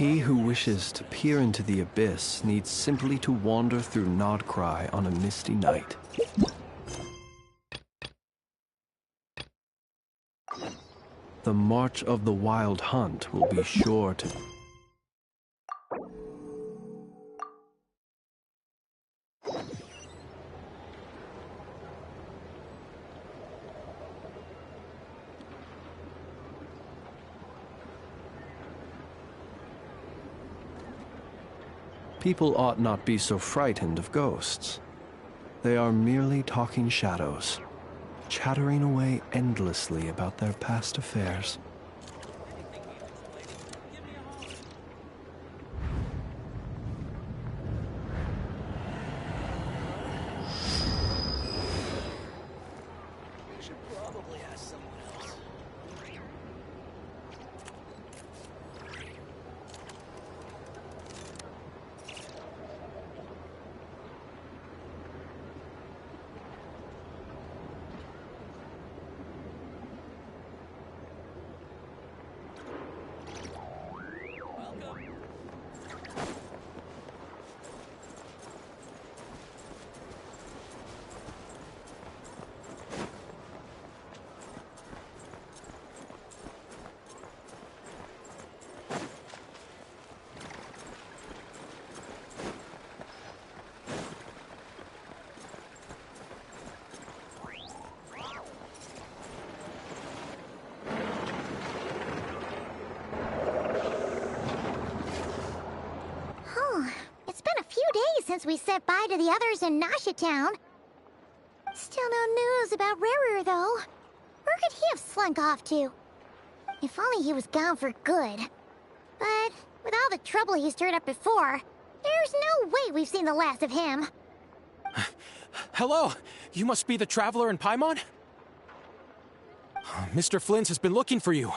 He who wishes to peer into the abyss needs simply to wander through Nodcry on a misty night. The march of the Wild Hunt will be sure to... People ought not be so frightened of ghosts. They are merely talking shadows, chattering away endlessly about their past affairs. Since we said bye to the others in Nasha Town. Still no news about Rarer, though. Where could he have slunk off to? If only he was gone for good. But with all the trouble he stirred up before, there's no way we've seen the last of him. Hello! You must be the traveler in Paimon? Mr. Flynn's has been looking for you.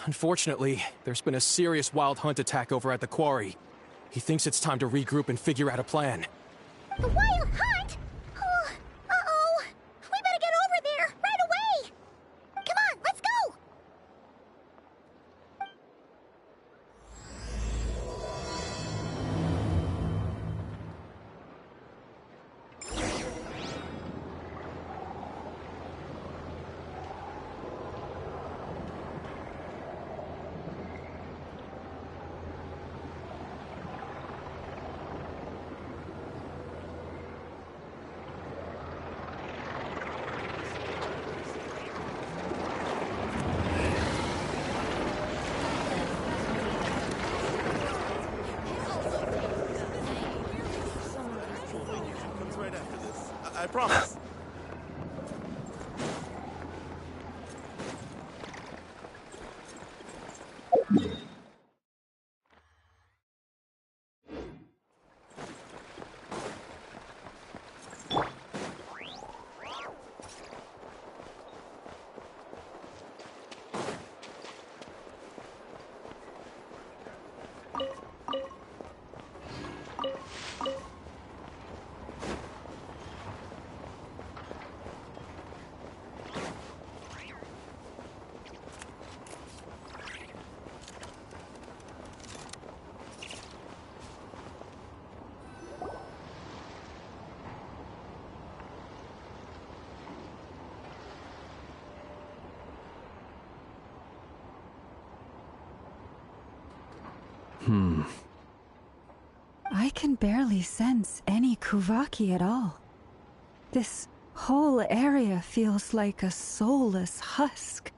Unfortunately, there's been a serious wild hunt attack over at the quarry. He thinks it's time to regroup and figure out a plan. The Wild Hunt? Oh, uh-oh. We better get over there, right away! Come on, let's go! I promise. I can barely sense any Kuvaki at all. This whole area feels like a soulless husk.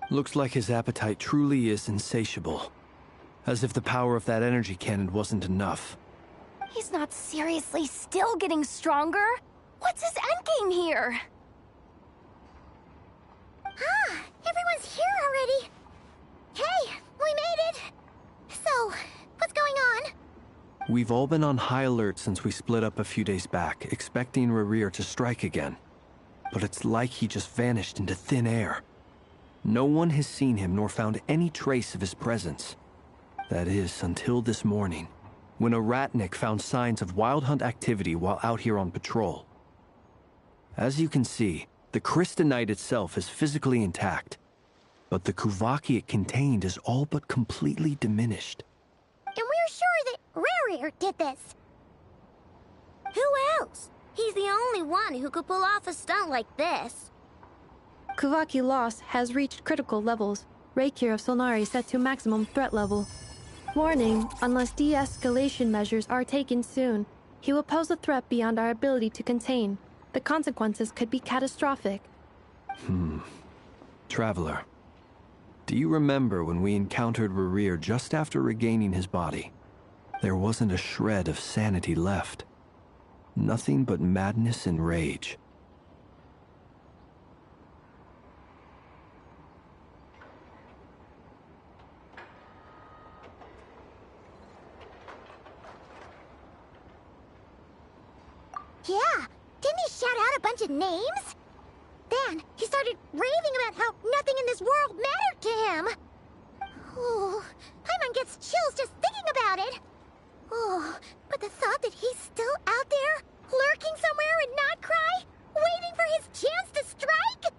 Looks like his appetite truly is insatiable. As if the power of that energy cannon wasn't enough. He's not seriously still getting stronger? What's his endgame here? Ah, everyone's here already. Hey, we made it! So, what's going on? We've all been on high alert since we split up a few days back, expecting Rarir to strike again. But it's like he just vanished into thin air. No one has seen him nor found any trace of his presence. That is, until this morning, when a ratnik found signs of wild hunt activity while out here on patrol. As you can see, the Crystonite itself is physically intact, but the Kuvaki it contained is all but completely diminished. Rerir did this. Who else? He's the only one who could pull off a stunt like this. Kuvaki loss has reached critical levels. Reikir of Solnari set to maximum threat level. Warning, unless de-escalation measures are taken soon, he will pose a threat beyond our ability to contain. The consequences could be catastrophic. Traveler, do you remember when we encountered Rerir just after regaining his body? There wasn't a shred of sanity left. Nothing but madness and rage. Yeah, didn't he shout out a bunch of names? Then he started raving about how nothing in this world mattered to him. Oh, Paimon gets chills just thinking about it. Oh, but the thought that he's still out there, lurking somewhere in Notcry, waiting for his chance to strike?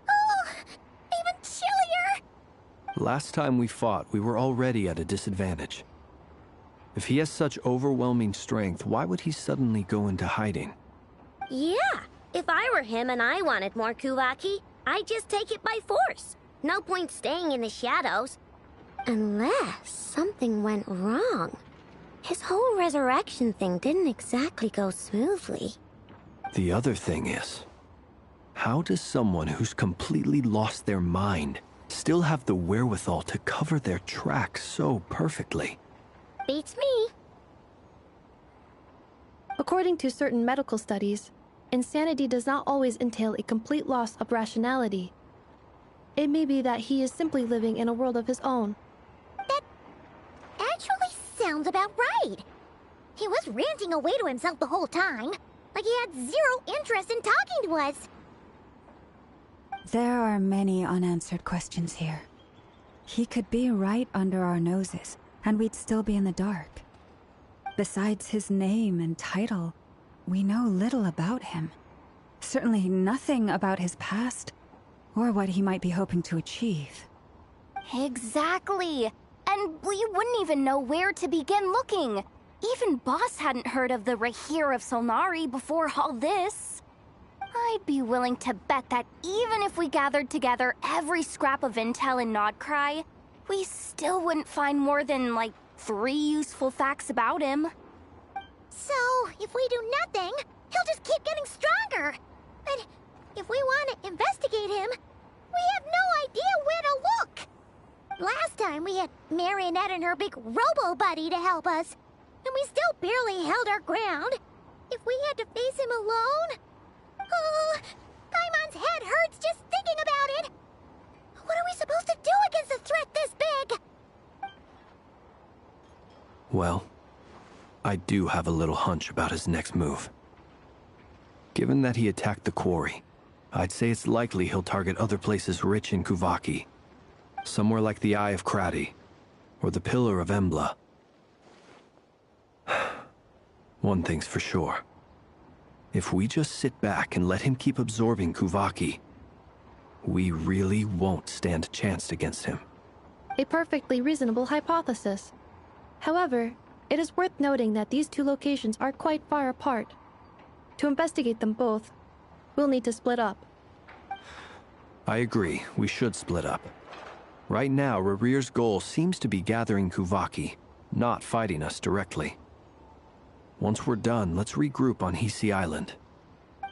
Oh, even chillier. Last time we fought, we were already at a disadvantage. If he has such overwhelming strength, why would he suddenly go into hiding? Yeah, if I were him and I wanted more Kuvaki, I'd just take it by force. No point staying in the shadows. Unless something went wrong. His whole resurrection thing didn't exactly go smoothly. The other thing is, how does someone who's completely lost their mind still have the wherewithal to cover their tracks so perfectly? Beats me. According to certain medical studies, insanity does not always entail a complete loss of rationality. It may be that he is simply living in a world of his own. That actually sounds about right. He was ranting away to himself the whole time, like he had zero interest in talking to us. There are many unanswered questions here. He could be right under our noses, and we'd still be in the dark. Besides his name and title, we know little about him. Certainly nothing about his past, or what he might be hoping to achieve. Exactly. And we wouldn't even know where to begin looking. Even Boss hadn't heard of the Reikir of Solnari before all this. I'd be willing to bet that even if we gathered together every scrap of intel in Nodcry, we still wouldn't find more than, like, 3 useful facts about him. So, if we do nothing, he'll just keep getting stronger. But if we want to investigate him, we have no idea where to look. Last time we had Marionette and her big robo-buddy to help us, and we still barely held our ground. If we had to face him alone... Oh, Paimon's head hurts just thinking about it. What are we supposed to do against a threat this big? Well, I do have a little hunch about his next move. Given that he attacked the quarry, I'd say it's likely he'll target other places rich in Kuvaki. Somewhere like the Eye of Krati, or the Pillar of Embla. One thing's for sure. If we just sit back and let him keep absorbing Kuvaki, we really won't stand a chance against him. A perfectly reasonable hypothesis. However, it is worth noting that these two locations are quite far apart. To investigate them both, we'll need to split up. I agree, we should split up. Right now, Rerir's goal seems to be gathering Kuvaki, not fighting us directly. Once we're done, let's regroup on Hisi Island.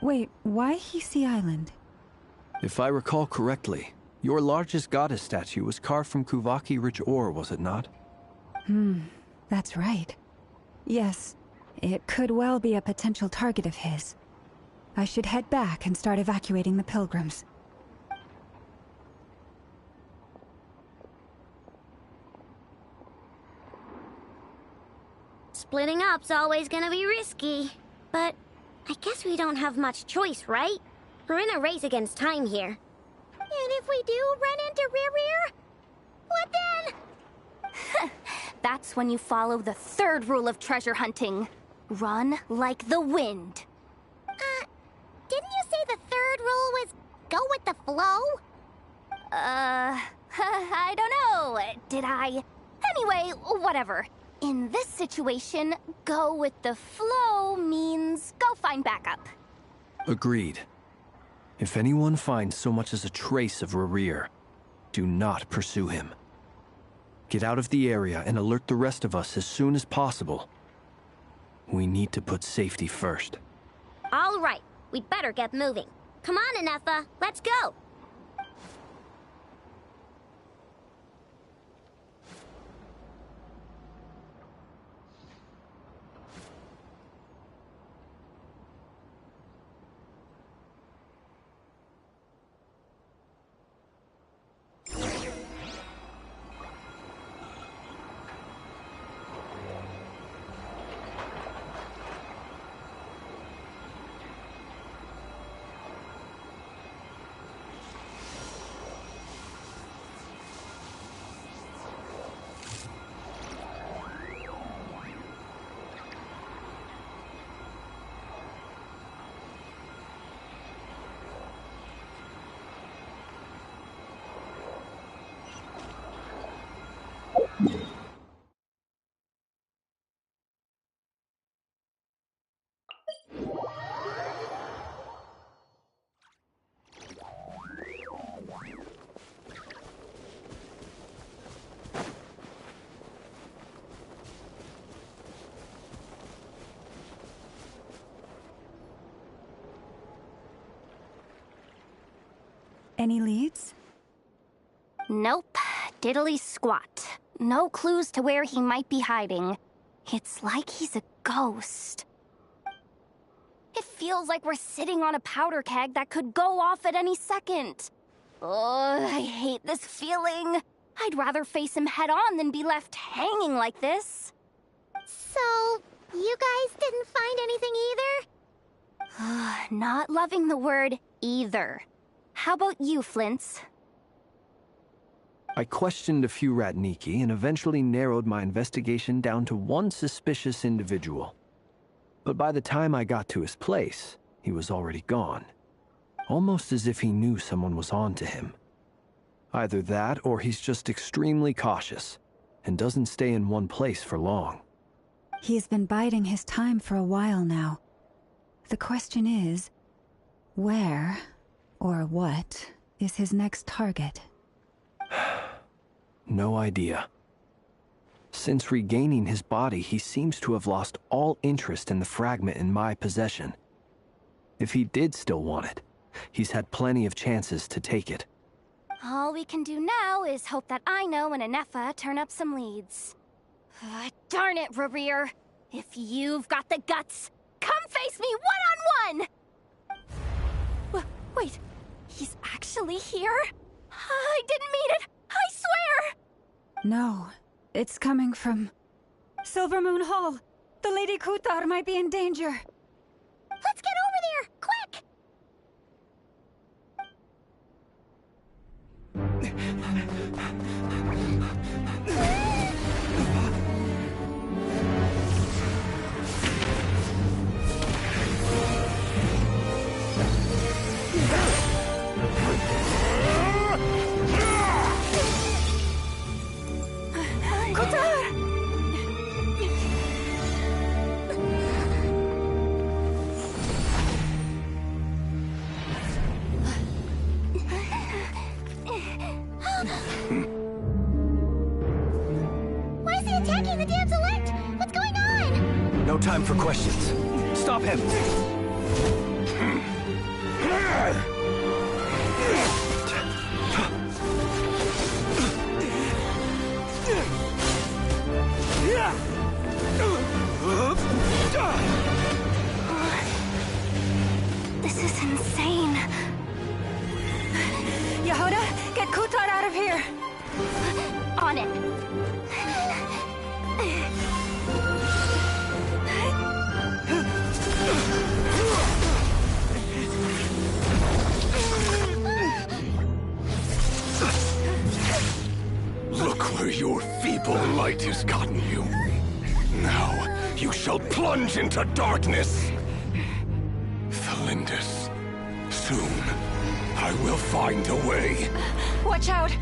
Wait, why Hisi Island? If I recall correctly, your largest goddess statue was carved from Kuvaki-rich ore, was it not? That's right. Yes, it could well be a potential target of his. I should head back and start evacuating the pilgrims. Splitting up's always gonna be risky. But I guess we don't have much choice, right? We're in a race against time here. And if we do run into Rerir, what then? That's when you follow the third rule of treasure hunting. Run like the wind. Didn't you say the third rule was go with the flow? I don't know. Did I? Anyway, whatever. In this situation, go with the flow means go find backup. Agreed. If anyone finds so much as a trace of Rerir, do not pursue him. Get out of the area and alert the rest of us as soon as possible. We need to put safety first. All right, we'd better get moving. Come on, Anefa, let's go! Any leads? Nope. Diddly squat. No clues to where he might be hiding. It's like he's a ghost. It feels like we're sitting on a powder keg that could go off at any second. Ugh, I hate this feeling. I'd rather face him head on than be left hanging like this. So, you guys didn't find anything either? Not loving the word either. How about you, Flints? I questioned a few Ratniki and eventually narrowed my investigation down to one suspicious individual. But by the time I got to his place, he was already gone. Almost as if he knew someone was on to him. Either that, or he's just extremely cautious, and doesn't stay in one place for long. He's been biding his time for a while now. The question is, where, or what, is his next target? No idea. Since regaining his body, he seems to have lost all interest in the fragment in my possession. If he did still want it, he's had plenty of chances to take it. All we can do now is hope that Ino and Anefa turn up some leads. Darn it, Rerir! If you've got the guts, come face me one-on-one! Wait, he's actually here? I didn't mean it! I swear! No, it's coming from Silver Moon Hall. The Lady Kutar might be in danger. Let's get over there, quick! Why is he attacking the damselette? What's going on? No time for questions. Stop him! This is insane. Yehuda, get Kutar out of here! On it. Look where your feeble light has gotten you. Now, you shall plunge into darkness. Thalindus, soon, I will find a way. Watch out!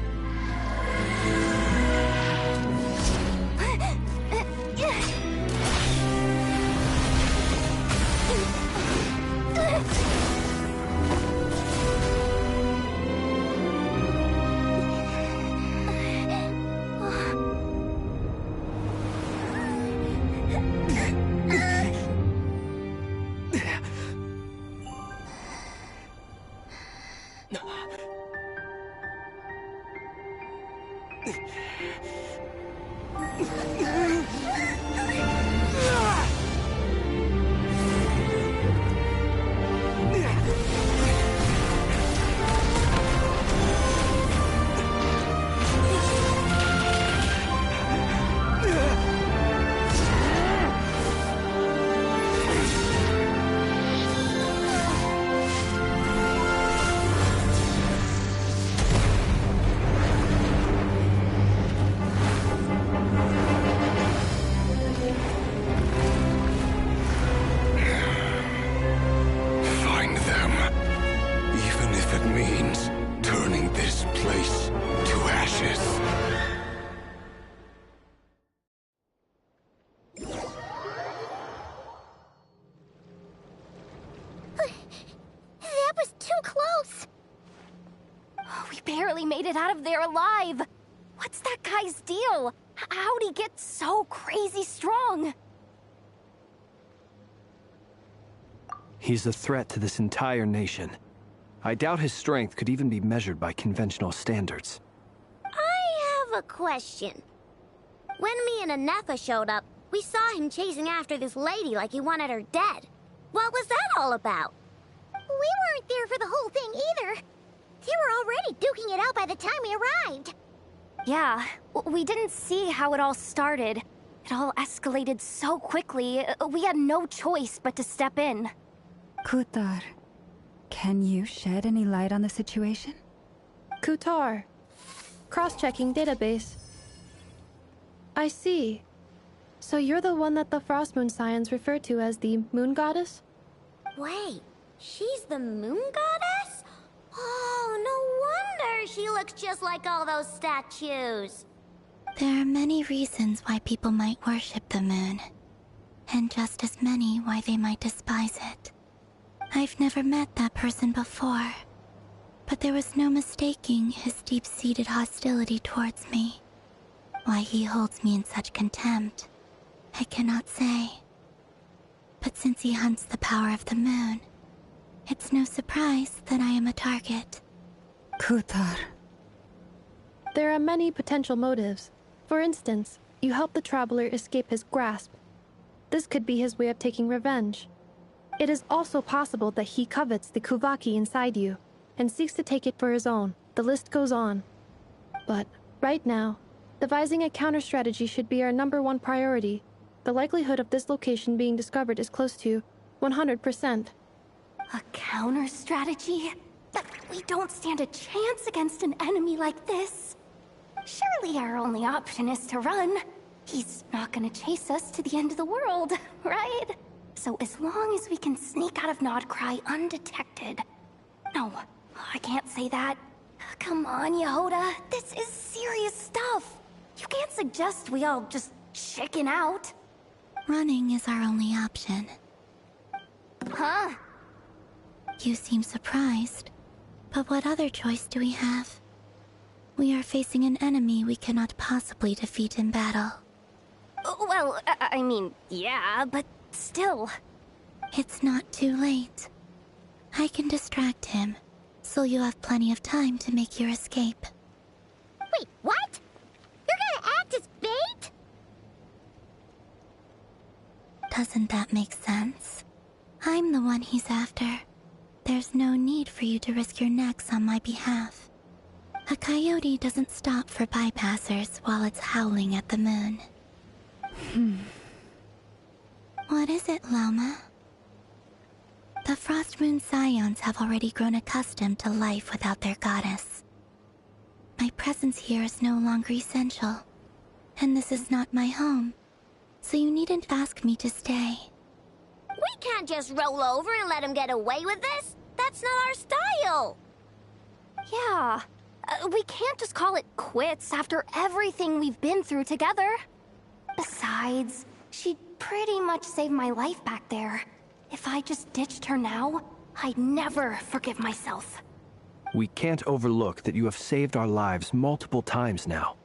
Find them. Even if it means turning this place to ashes. That was too close! We barely made it out of there alive. What's that guy's deal? How'd he get so crazy strong? He's a threat to this entire nation. I doubt his strength could even be measured by conventional standards. I have a question. When me and Anefa showed up, we saw him chasing after this lady like he wanted her dead. What was that all about? We weren't there for the whole thing either. They were already duking it out by the time we arrived. Yeah, we didn't see how it all started. It all escalated so quickly, we had no choice but to step in. Kutar, can you shed any light on the situation? Kutar. Cross-checking database. I see. So you're the one that the Frost Moon Scions refer to as the Moon Goddess? Wait, she's the moon goddess? Oh, no wonder she looks just like all those statues. There are many reasons why people might worship the moon, and just as many why they might despise it. I've never met that person before, but there was no mistaking his deep-seated hostility towards me. Why he holds me in such contempt, I cannot say. But since he hunts the power of the moon, it's no surprise that I am a target. Kutar. There are many potential motives. For instance, you help the Traveler escape his grasp. This could be his way of taking revenge. It is also possible that he covets the Kuvaki inside you, and seeks to take it for his own. The list goes on. But, right now, devising a counter-strategy should be our #1 priority. The likelihood of this location being discovered is close to 100%. A counter-strategy? But we don't stand a chance against an enemy like this. Surely our only option is to run. He's not gonna chase us to the end of the world, right? So as long as we can sneak out of Nodcry undetected... No, I can't say that. Come on, Yehoda. This is serious stuff. You can't suggest we all just chicken out. Running is our only option. Huh? You seem surprised, but what other choice do we have? We are facing an enemy we cannot possibly defeat in battle. Well, I mean, yeah, but still. It's not too late. I can distract him, so you'll have plenty of time to make your escape. Wait, what? You're gonna act as bait? Doesn't that make sense? I'm the one he's after. There's no need for you to risk your necks on my behalf. A coyote doesn't stop for bypassers while it's howling at the moon. What is it, Loma? The Frost Moon Scions have already grown accustomed to life without their goddess. My presence here is no longer essential, and this is not my home, so you needn't ask me to stay. We can't just roll over and let him get away with this. That's not our style. Yeah. We can't just call it quits after everything we've been through together. Besides, she'd pretty much saved my life back there. If I just ditched her now, I'd never forgive myself. We can't overlook that you have saved our lives multiple times now.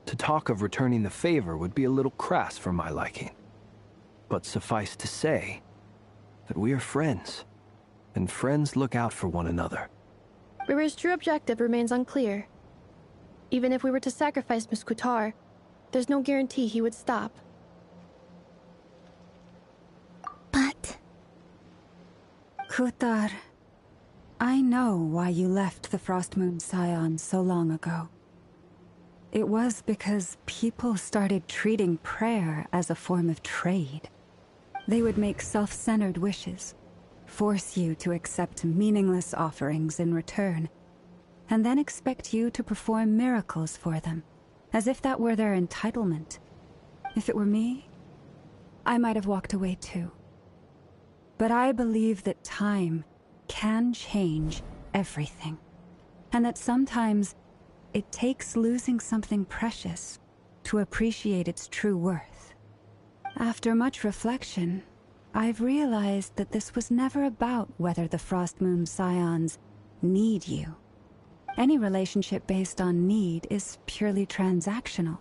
To talk of returning the favor would be a little crass for my liking. But suffice to say that we are friends, and friends look out for one another. River's true objective remains unclear. Even if we were to sacrifice Miss Kutar, there's no guarantee he would stop. But... Kutar, I know why you left the Frost Moon Scion so long ago. It was because people started treating prayer as a form of trade. They would make self-centered wishes, force you to accept meaningless offerings in return, and then expect you to perform miracles for them, as if that were their entitlement. If it were me, I might have walked away too. But I believe that time can change everything, and that sometimes it takes losing something precious to appreciate its true worth. After much reflection, I've realized that this was never about whether the Frost Moon Scions need you. Any relationship based on need is purely transactional.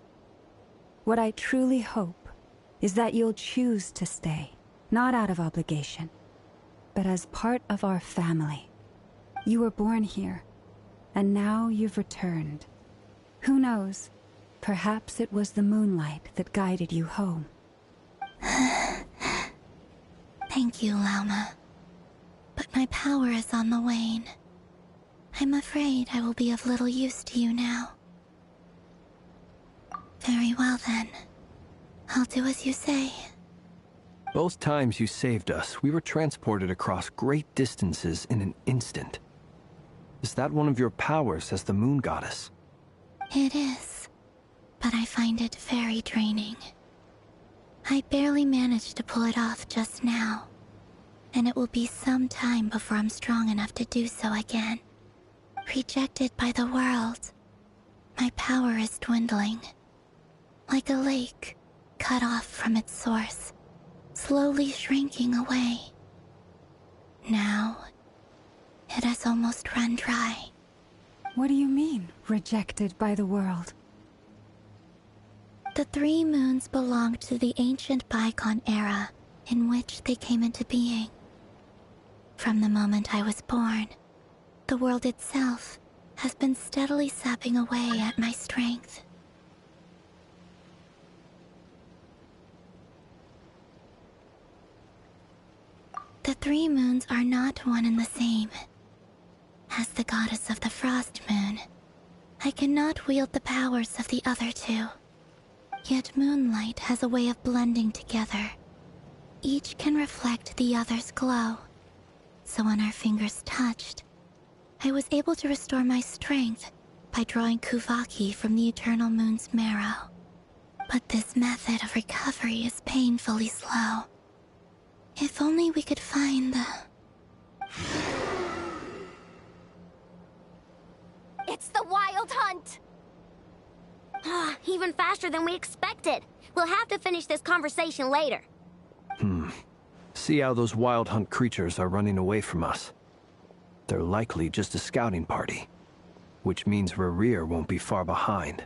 What I truly hope is that you'll choose to stay, not out of obligation, but as part of our family. You were born here, and now you've returned. Who knows? Perhaps it was the moonlight that guided you home. Thank you, Lauma. But my power is on the wane. I'm afraid I will be of little use to you now. Very well then. I'll do as you say. Both times you saved us, we were transported across great distances in an instant. Is that one of your powers as the Moon Goddess? It is, but I find it very draining. I barely managed to pull it off just now, and it will be some time before I'm strong enough to do so again. Rejected by the world, my power is dwindling. Like a lake cut off from its source, slowly shrinking away. Now, it has almost run dry. What do you mean, rejected by the world? The 3 moons belonged to the ancient bygone era in which they came into being. From the moment I was born, the world itself has been steadily sapping away at my strength. The 3 moons are not one and the same. As the goddess of the Frost Moon, I cannot wield the powers of the other 2. Yet moonlight has a way of blending together. Each can reflect the other's glow. So when our fingers touched, I was able to restore my strength by drawing Kuvaki from the eternal moon's marrow. But this method of recovery is painfully slow. If only we could find the... It's the Wild Hunt! Even faster than we expected. We'll have to finish this conversation later. See how those Wild Hunt creatures are running away from us. They're likely just a scouting party, which means Rerir won't be far behind.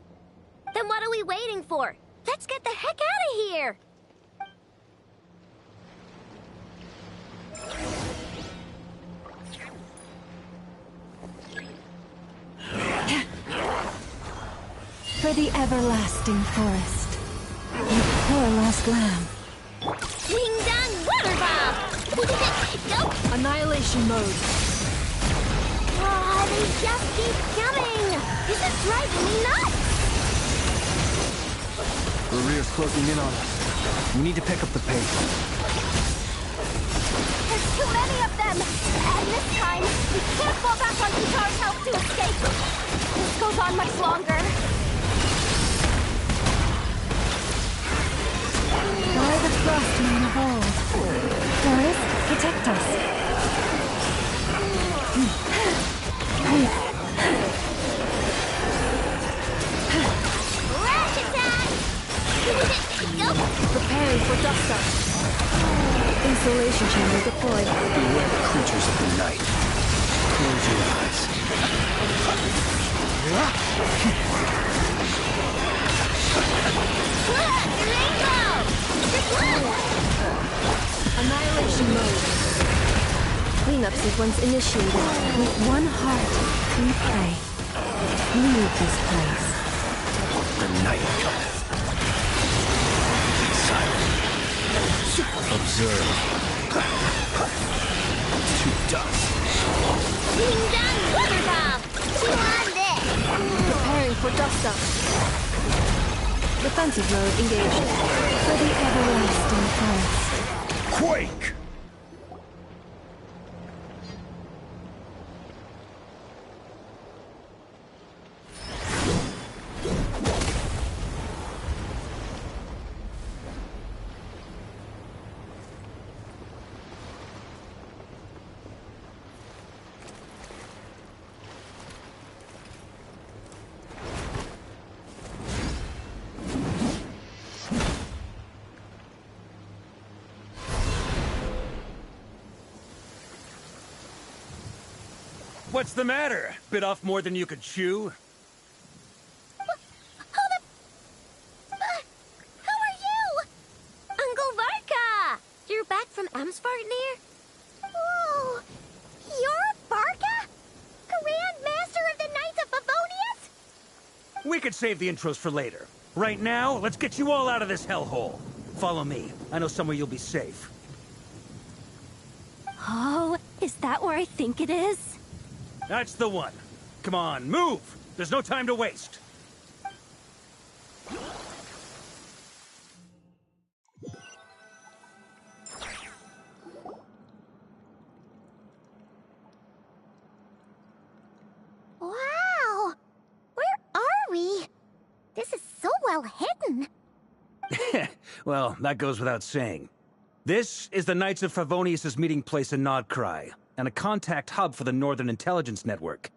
Then what are we waiting for? Let's get the heck out of here! For the everlasting forest, you poor lost lamb. Ding dong water bomb! Nope! Annihilation mode. They just keep coming! This is driving me nuts! Rerir's closing in on us. We need to pick up the pace. There's too many of them! And this time, we can't fall back on Kutar's help to escape! This goes on much longer. By the Frost Moon of old. Doris, protect us. Rash attack! Nope! Preparing for dust up. Insulation chamber deployed. Beware the creatures of the night. Close your eyes. Rainbow! Annihilation mode. Cleanup sequence initiated. With one heart, We pray. Leave this place. The night cometh. Silent. Observe. To dust. Ding dong, Buttercup! Chew on this! Preparing for dust up. Defensive mode engaged. For the everlasting forest. Quake! What's the matter? Bit off more than you could chew? Hold up! Who are you? Uncle Varka! You're back from Amsvartnir? Oh, you're Barca? Grand Master of the Knights of Favonius? We could save the intros for later. Right now, let's get you all out of this hellhole. Follow me. I know somewhere you'll be safe. Oh, is that where I think it is? That's the one. Come on, move! There's no time to waste. Wow! Where are we? This is so well hidden. Well, that goes without saying. This is the Knights of Favonius' meeting place in Nodcry, and a contact hub for the Northern Intelligence Network.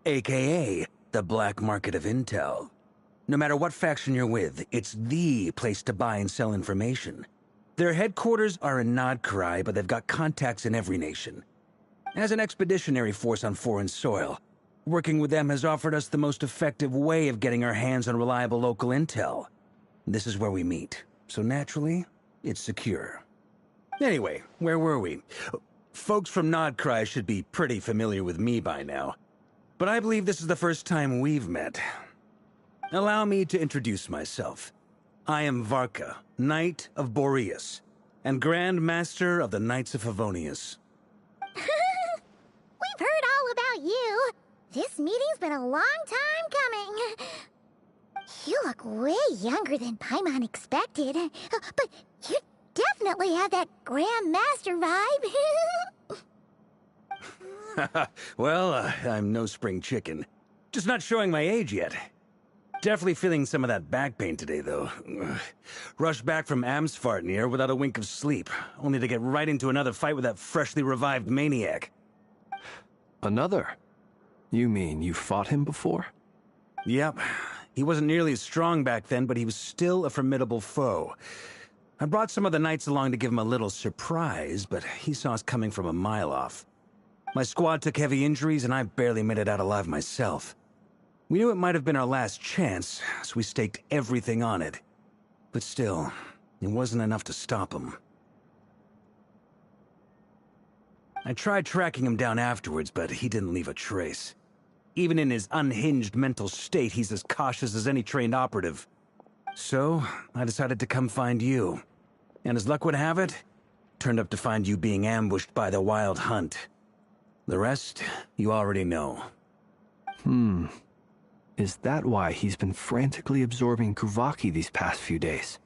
AKA, the black market of intel. No matter what faction you're with, it's the place to buy and sell information. Their headquarters are in Nodcry, but they've got contacts in every nation. As an expeditionary force on foreign soil, working with them has offered us the most effective way of getting our hands on reliable local intel. This is where we meet, so naturally, it's secure. Anyway, where were we? Folks from Nodcry should be pretty familiar with me by now, but I believe this is the first time we've met. Allow me to introduce myself. I am Varka, Knight of Boreas, and Grand Master of the Knights of Favonius. We've heard all about you. This meeting's been a long time coming. You look way younger than Paimon expected. But you definitely have that Grand Master vibe. Well, I'm no spring chicken. Just not showing my age yet. Definitely feeling some of that back pain today, though. Rushed back from Amsvartnir without a wink of sleep, only to get right into another fight with that freshly revived maniac. Another? You mean you fought him before? Yep. He wasn't nearly as strong back then, but he was still a formidable foe. I brought some of the knights along to give him a little surprise, but he saw us coming from a mile off. My squad took heavy injuries, and I barely made it out alive myself. We knew it might have been our last chance, so we staked everything on it. But still, it wasn't enough to stop him. I tried tracking him down afterwards, but he didn't leave a trace. Even in his unhinged mental state, he's as cautious as any trained operative. So, I decided to come find you. And as luck would have it, turned up to find you being ambushed by the Wild Hunt. The rest, you already know. Is that why he's been frantically absorbing Kuvaki these past few days?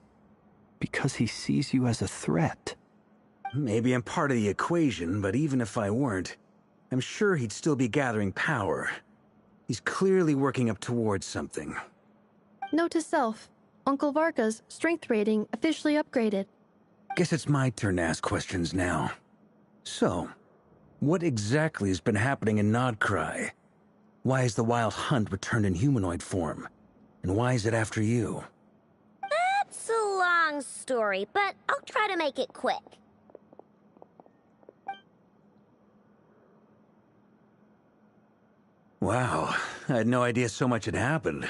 Because he sees you as a threat? Maybe I'm part of the equation, but even if I weren't, I'm sure he'd still be gathering power. He's clearly working up towards something. Note to self, Uncle Varka's strength rating officially upgraded. Guess it's my turn to ask questions now. So, what exactly has been happening in Nodcry? Why is the Wild Hunt returned in humanoid form? And why is it after you? That's a long story, but I'll try to make it quick. Wow, I had no idea so much had happened.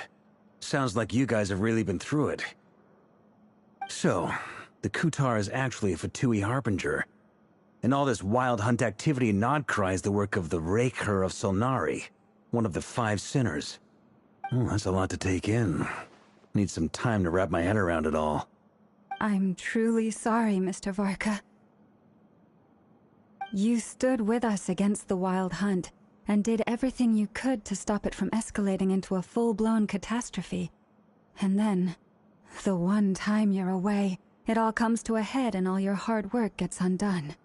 Sounds like you guys have really been through it. So, The Kutar is actually a Fatui Harbinger. And all this wild hunt activity in Nodcry is the work of the Raker of Solnari, one of the 5 sinners. Oh, that's a lot to take in. Need some time to wrap my head around it all. I'm truly sorry, Mr. Varka. You stood with us against the Wild Hunt, and did everything you could to stop it from escalating into a full-blown catastrophe. And then, the one time you're away, it all comes to a head and all your hard work gets undone.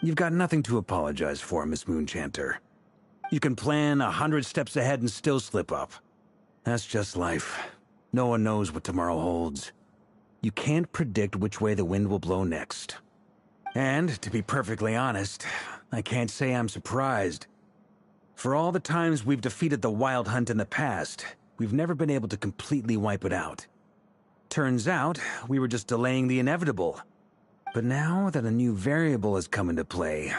You've got nothing to apologize for, Miss Moonchanter. You can plan 100 steps ahead and still slip up. That's just life. No one knows what tomorrow holds. You can't predict which way the wind will blow next. And, to be perfectly honest, I can't say I'm surprised. For all the times we've defeated the Wild Hunt in the past, we've never been able to completely wipe it out. Turns out, we were just delaying the inevitable. But now that a new variable has come into play,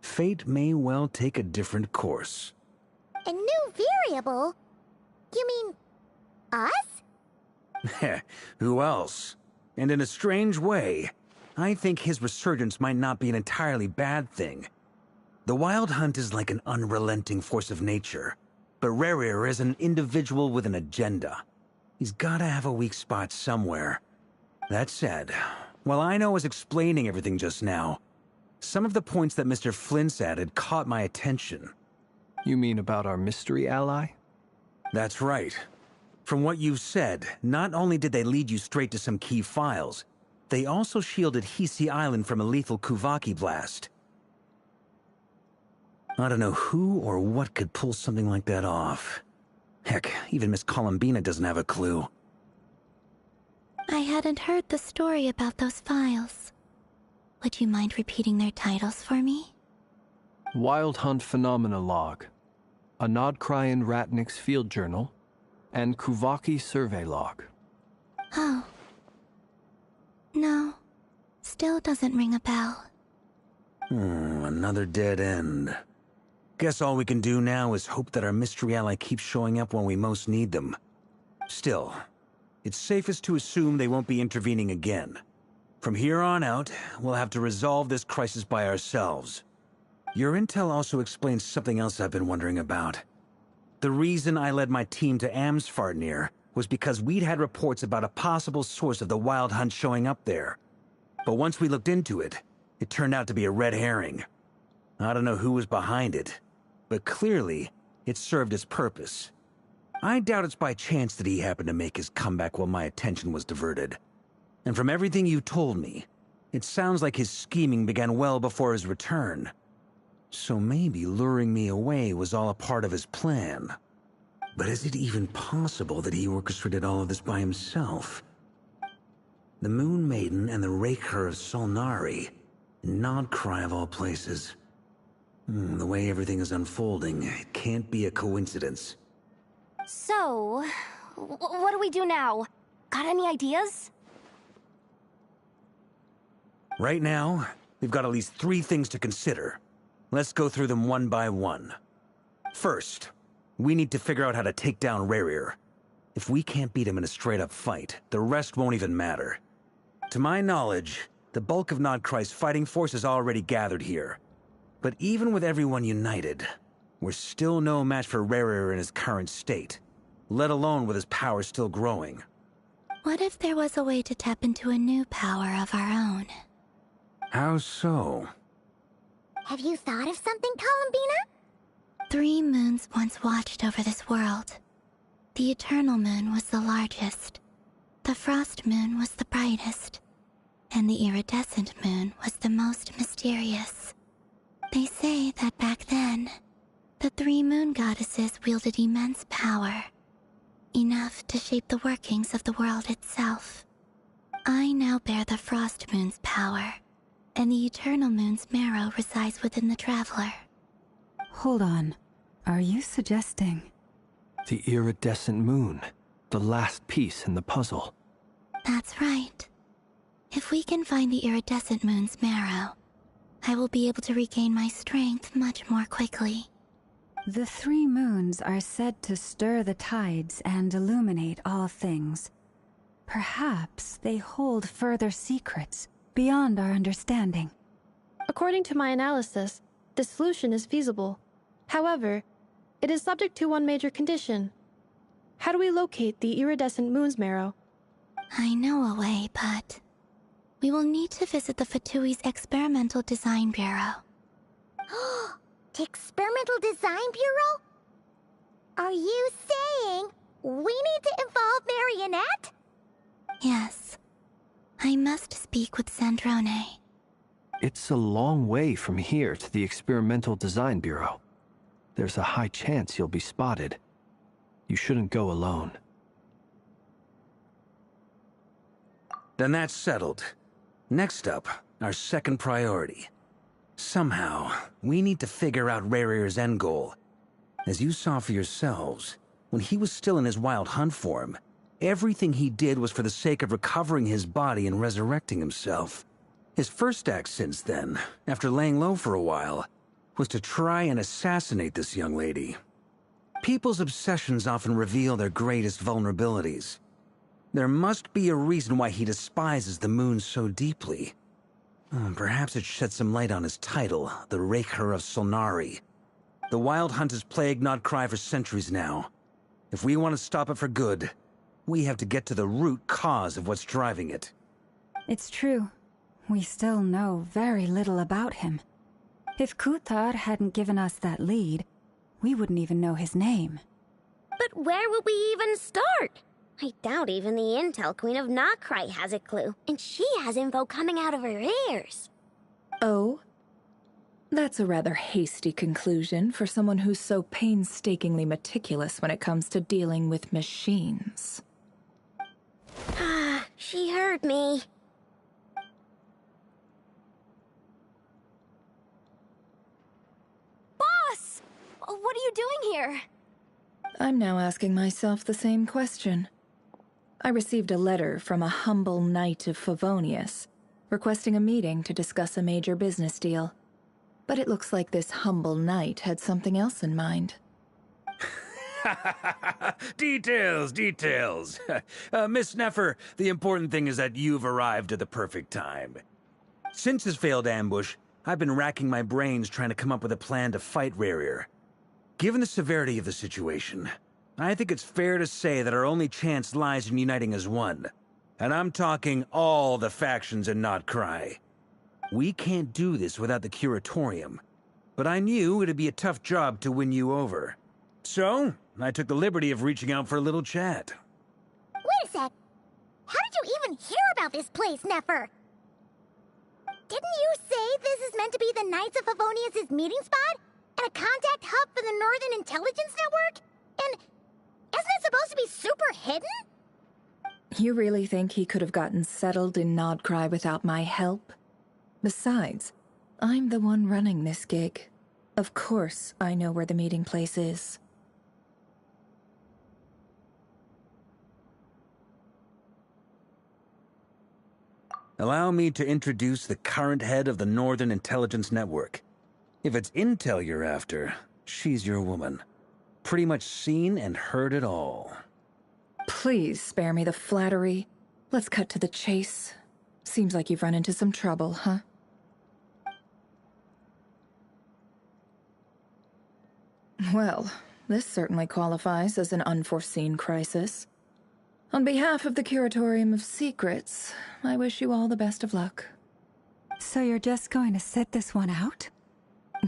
fate may well take a different course. A new variable? You mean... us? Who else? And in a strange way, I think his resurgence might not be an entirely bad thing. The Wild Hunt is like an unrelenting force of nature, but Rerir is an individual with an agenda. He's gotta have a weak spot somewhere. That said, while I was explaining everything just now, some of the points that Mr. Flint's added caught my attention. You mean about our mystery ally? That's right. From what you've said, not only did they lead you straight to some key files, they also shielded Hisi Island from a lethal Kuvaki blast. I don't know who or what could pull something like that off. Heck, even Miss Columbina doesn't have a clue. I hadn't heard the story about those files. Would you mind repeating their titles for me? Wild Hunt Phenomena Log, a Nodcryan Ratnik's Field Journal, and Kuvaki Survey Log. Oh. No. Still doesn't ring a bell. Another dead end. Guess all we can do now is hope that our mystery ally keeps showing up when we most need them. Still, it's safest to assume they won't be intervening again. From here on out, we'll have to resolve this crisis by ourselves. Your intel also explains something else I've been wondering about. The reason I led my team to Amsfarnir was because we'd had reports about a possible source of the Wild Hunt showing up there. But once we looked into it, it turned out to be a red herring. I don't know who was behind it, but clearly, it served its purpose. I doubt it's by chance that he happened to make his comeback while my attention was diverted. And from everything you told me, it sounds like his scheming began well before his return. So maybe luring me away was all a part of his plan. But is it even possible that he orchestrated all of this by himself? The Moon Maiden and the Raker of Solnari, Nodcry of all places. The way everything is unfolding, it can't be a coincidence. So, what do we do now? Got any ideas? Right now, we've got at least 3 things to consider. Let's go through them one by one. First, we need to figure out how to take down Rerir. If we can't beat him in a straight-up fight, the rest won't even matter. To my knowledge, the bulk of Nodcry's fighting force is already gathered here. But even with everyone united, we're still no match for Rerir in his current state, let alone with his power still growing. What if there was a way to tap into a new power of our own? How so? Have you thought of something, Columbina? 3 moons once watched over this world. The Eternal Moon was the largest. The Frost Moon was the brightest. And the Iridescent Moon was the most mysterious. They say that back then, the 3 moon goddesses wielded immense power. Enough to shape the workings of the world itself. I now bear the Frost Moon's power, and the Eternal Moon's marrow resides within the Traveler. Hold on. Are you suggesting... The iridescent moon, the last piece in the puzzle. That's right. If we can find the Iridescent Moon's marrow, I will be able to regain my strength much more quickly. The 3 moons are said to stir the tides and illuminate all things. Perhaps they hold further secrets beyond our understanding. According to my analysis, the solution is feasible. However, it is subject to one major condition. How do we locate the iridescent moon's marrow? I know a way, but we will need to visit the Fatui's Experimental Design Bureau. The Experimental Design Bureau? Are you saying we need to involve Marionette? Yes. I must speak with Sandrone. It's a long way from here to the Experimental Design Bureau. There's a high chance you'll be spotted. You shouldn't go alone. Then that's settled. Next up, our second priority. Somehow, we need to figure out Rarir's end goal. As you saw for yourselves, when he was still in his wild hunt form, everything he did was for the sake of recovering his body and resurrecting himself. His first act since then, after laying low for a while, was to try and assassinate this young lady. People's obsessions often reveal their greatest vulnerabilities. There must be a reason why he despises the moon so deeply. Perhaps it sheds some light on his title, the Raker of Solnari. The Wild Hunt has plagued Nodcry for centuries now. If we want to stop it for good, we have to get to the root cause of what's driving it. It's true. We still know very little about him. If Kuthar hadn't given us that lead, we wouldn't even know his name. But where would we even start? I doubt even the Intel Queen of Nodcry has a clue, and she has info coming out of her ears. Oh? That's a rather hasty conclusion for someone who's so painstakingly meticulous when it comes to dealing with machines. She heard me. Boss! What are you doing here? I'm now asking myself the same question. I received a letter from a humble knight of Favonius, requesting a meeting to discuss a major business deal. But it looks like this humble knight had something else in mind. Details, details. Miss Neffer, the important thing is that you've arrived at the perfect time. Since his failed ambush, I've been racking my brains trying to come up with a plan to fight Rarir. Given the severity of the situation, I think it's fair to say that our only chance lies in uniting as one. And I'm talking all the factions in Nodcry. We can't do this without the Curatorium, but I knew it'd be a tough job to win you over. So, I took the liberty of reaching out for a little chat. Wait a sec. How did you even hear about this place, Neffer? Didn't you say this is meant to be the Knights of Favonius' meeting spot? And a contact hub for the Northern Intelligence Network? And isn't it supposed to be super hidden? You really think he could have gotten settled in Nodcry without my help? Besides, I'm the one running this gig. Of course I know where the meeting place is. Allow me to introduce the current head of the Northern Intelligence Network. If it's intel you're after, she's your woman. Pretty much seen and heard it all. Please spare me the flattery. Let's cut to the chase. Seems like you've run into some trouble, huh? Well, this certainly qualifies as an unforeseen crisis. On behalf of the Curatorium of Secrets, I wish you all the best of luck. So you're just going to sit this one out?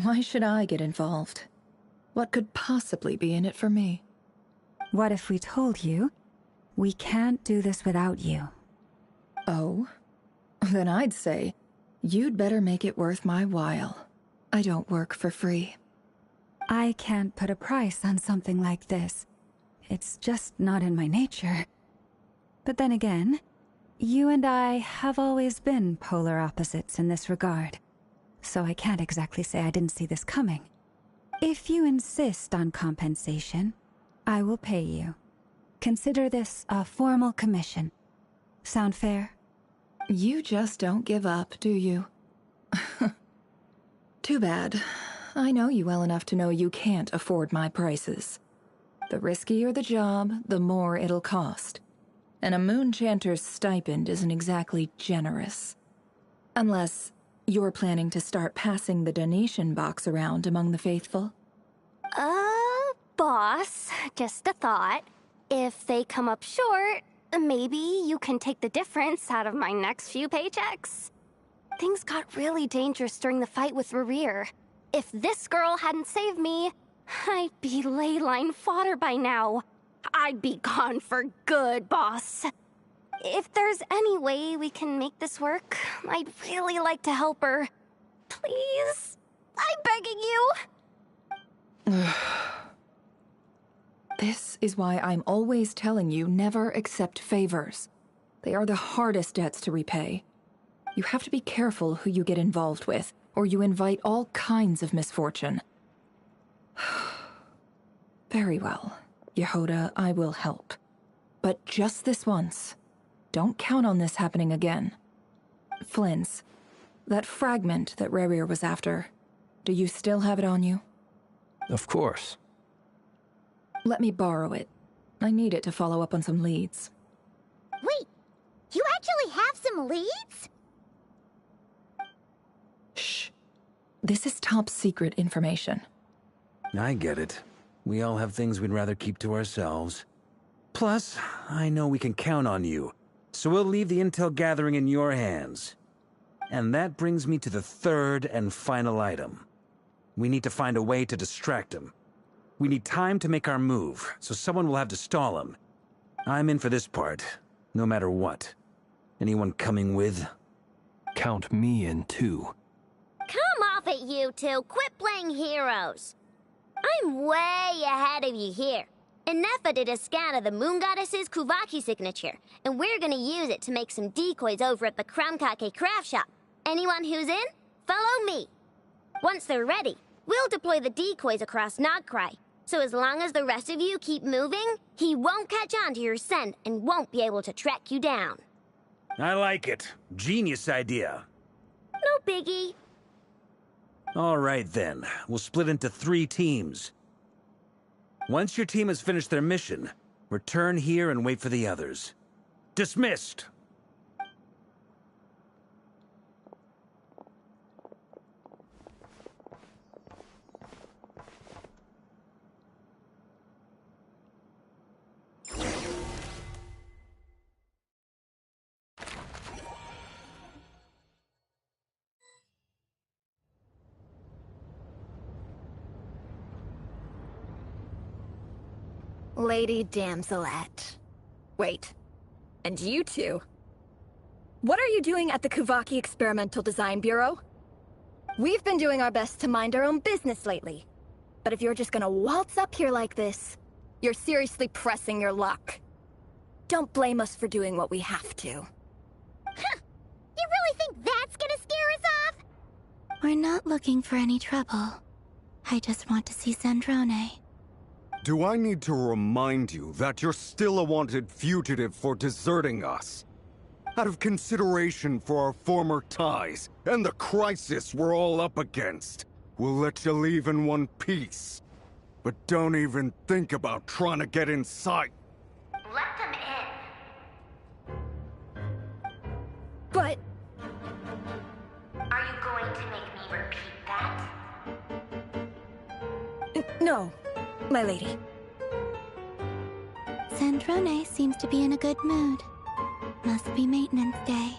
Why should I get involved? What could possibly be in it for me? What if we told you we can't do this without you? Oh? Then I'd say, you'd better make it worth my while. I don't work for free. I can't put a price on something like this. It's just not in my nature. But then again, you and I have always been polar opposites in this regard. So I can't exactly say I didn't see this coming. If you insist on compensation, I will pay you. Consider this a formal commission. Sound fair? You just don't give up, do you? Too bad. I know you well enough to know you can't afford my prices. The riskier the job, the more it'll cost. and a moon chanter's stipend isn't exactly generous. Unless you're planning to start passing the donation box around among the faithful. Boss, just a thought. If they come up short, maybe you can take the difference out of my next few paychecks. Things got really dangerous during the fight with Rerir. If this girl hadn't saved me, I'd be ley line fodder by now. I'd be gone for good, boss. If there's any way we can make this work, I'd really like to help her. Please? I'm begging you. This is why I'm always telling you never accept favors. They are the hardest debts to repay. You have to be careful who you get involved with, or you invite all kinds of misfortune. Very well, Yehoda, I will help. But just this once. Don't count on this happening again. Flynn's, that fragment that Rerir was after, do you still have it on you? Of course. Let me borrow it. I need it to follow up on some leads. Wait, you actually have some leads? Shh. This is top secret information. I get it. We all have things we'd rather keep to ourselves. Plus, I know we can count on you, so we'll leave the intel gathering in your hands. And that brings me to the third and final item. We need to find a way to distract him. We need time to make our move, so someone will have to stall him. I'm in for this part, no matter what. Anyone coming with? Count me in too. Come off it, you two. Quit playing heroes. I'm way ahead of you here. Ineffa did a scan of the Moon Goddess's Kuvaki signature, and we're gonna use it to make some decoys over at the Kramkake craft shop. Anyone who's in, follow me. Once they're ready, we'll deploy the decoys across Nogcry. So as long as the rest of you keep moving, he won't catch on to your scent and won't be able to track you down. I like it. Genius idea. No biggie. All right then, we'll split into 3 teams. Once your team has finished their mission, return here and wait for the others. Dismissed! Lady Damselette. Wait. And you two? What are you doing at the Kuvaki Experimental Design Bureau? We've been doing our best to mind our own business lately. But if you're just gonna waltz up here like this, you're seriously pressing your luck. Don't blame us for doing what we have to. Huh! You really think that's gonna scare us off? We're not looking for any trouble. I just want to see Zandrone. Do I need to remind you that you're still a wanted fugitive for deserting us? Out of consideration for our former ties and the crisis we're all up against, we'll let you leave in one piece. But don't even think about trying to get inside. Let them in. But... Are you going to make me repeat that? No, my lady. Zandrone seems to be in a good mood. Must be maintenance day.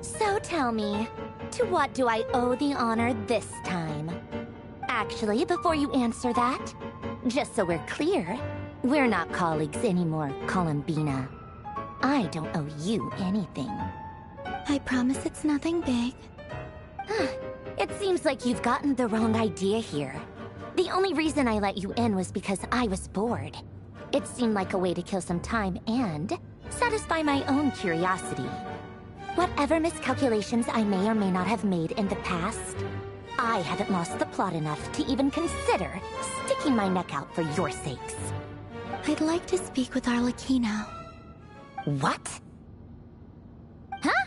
So tell me, to what do I owe the honor this time? Actually, before you answer that, just so we're clear, we're not colleagues anymore, Columbina. I don't owe you anything. I promise it's nothing big. It seems like you've gotten the wrong idea here. The only reason I let you in was because I was bored. It seemed like a way to kill some time and satisfy my own curiosity. Whatever miscalculations I may or may not have made in the past, I haven't lost the plot enough to even consider sticking my neck out for your sakes. I'd like to speak with Arlecchino. What? Huh?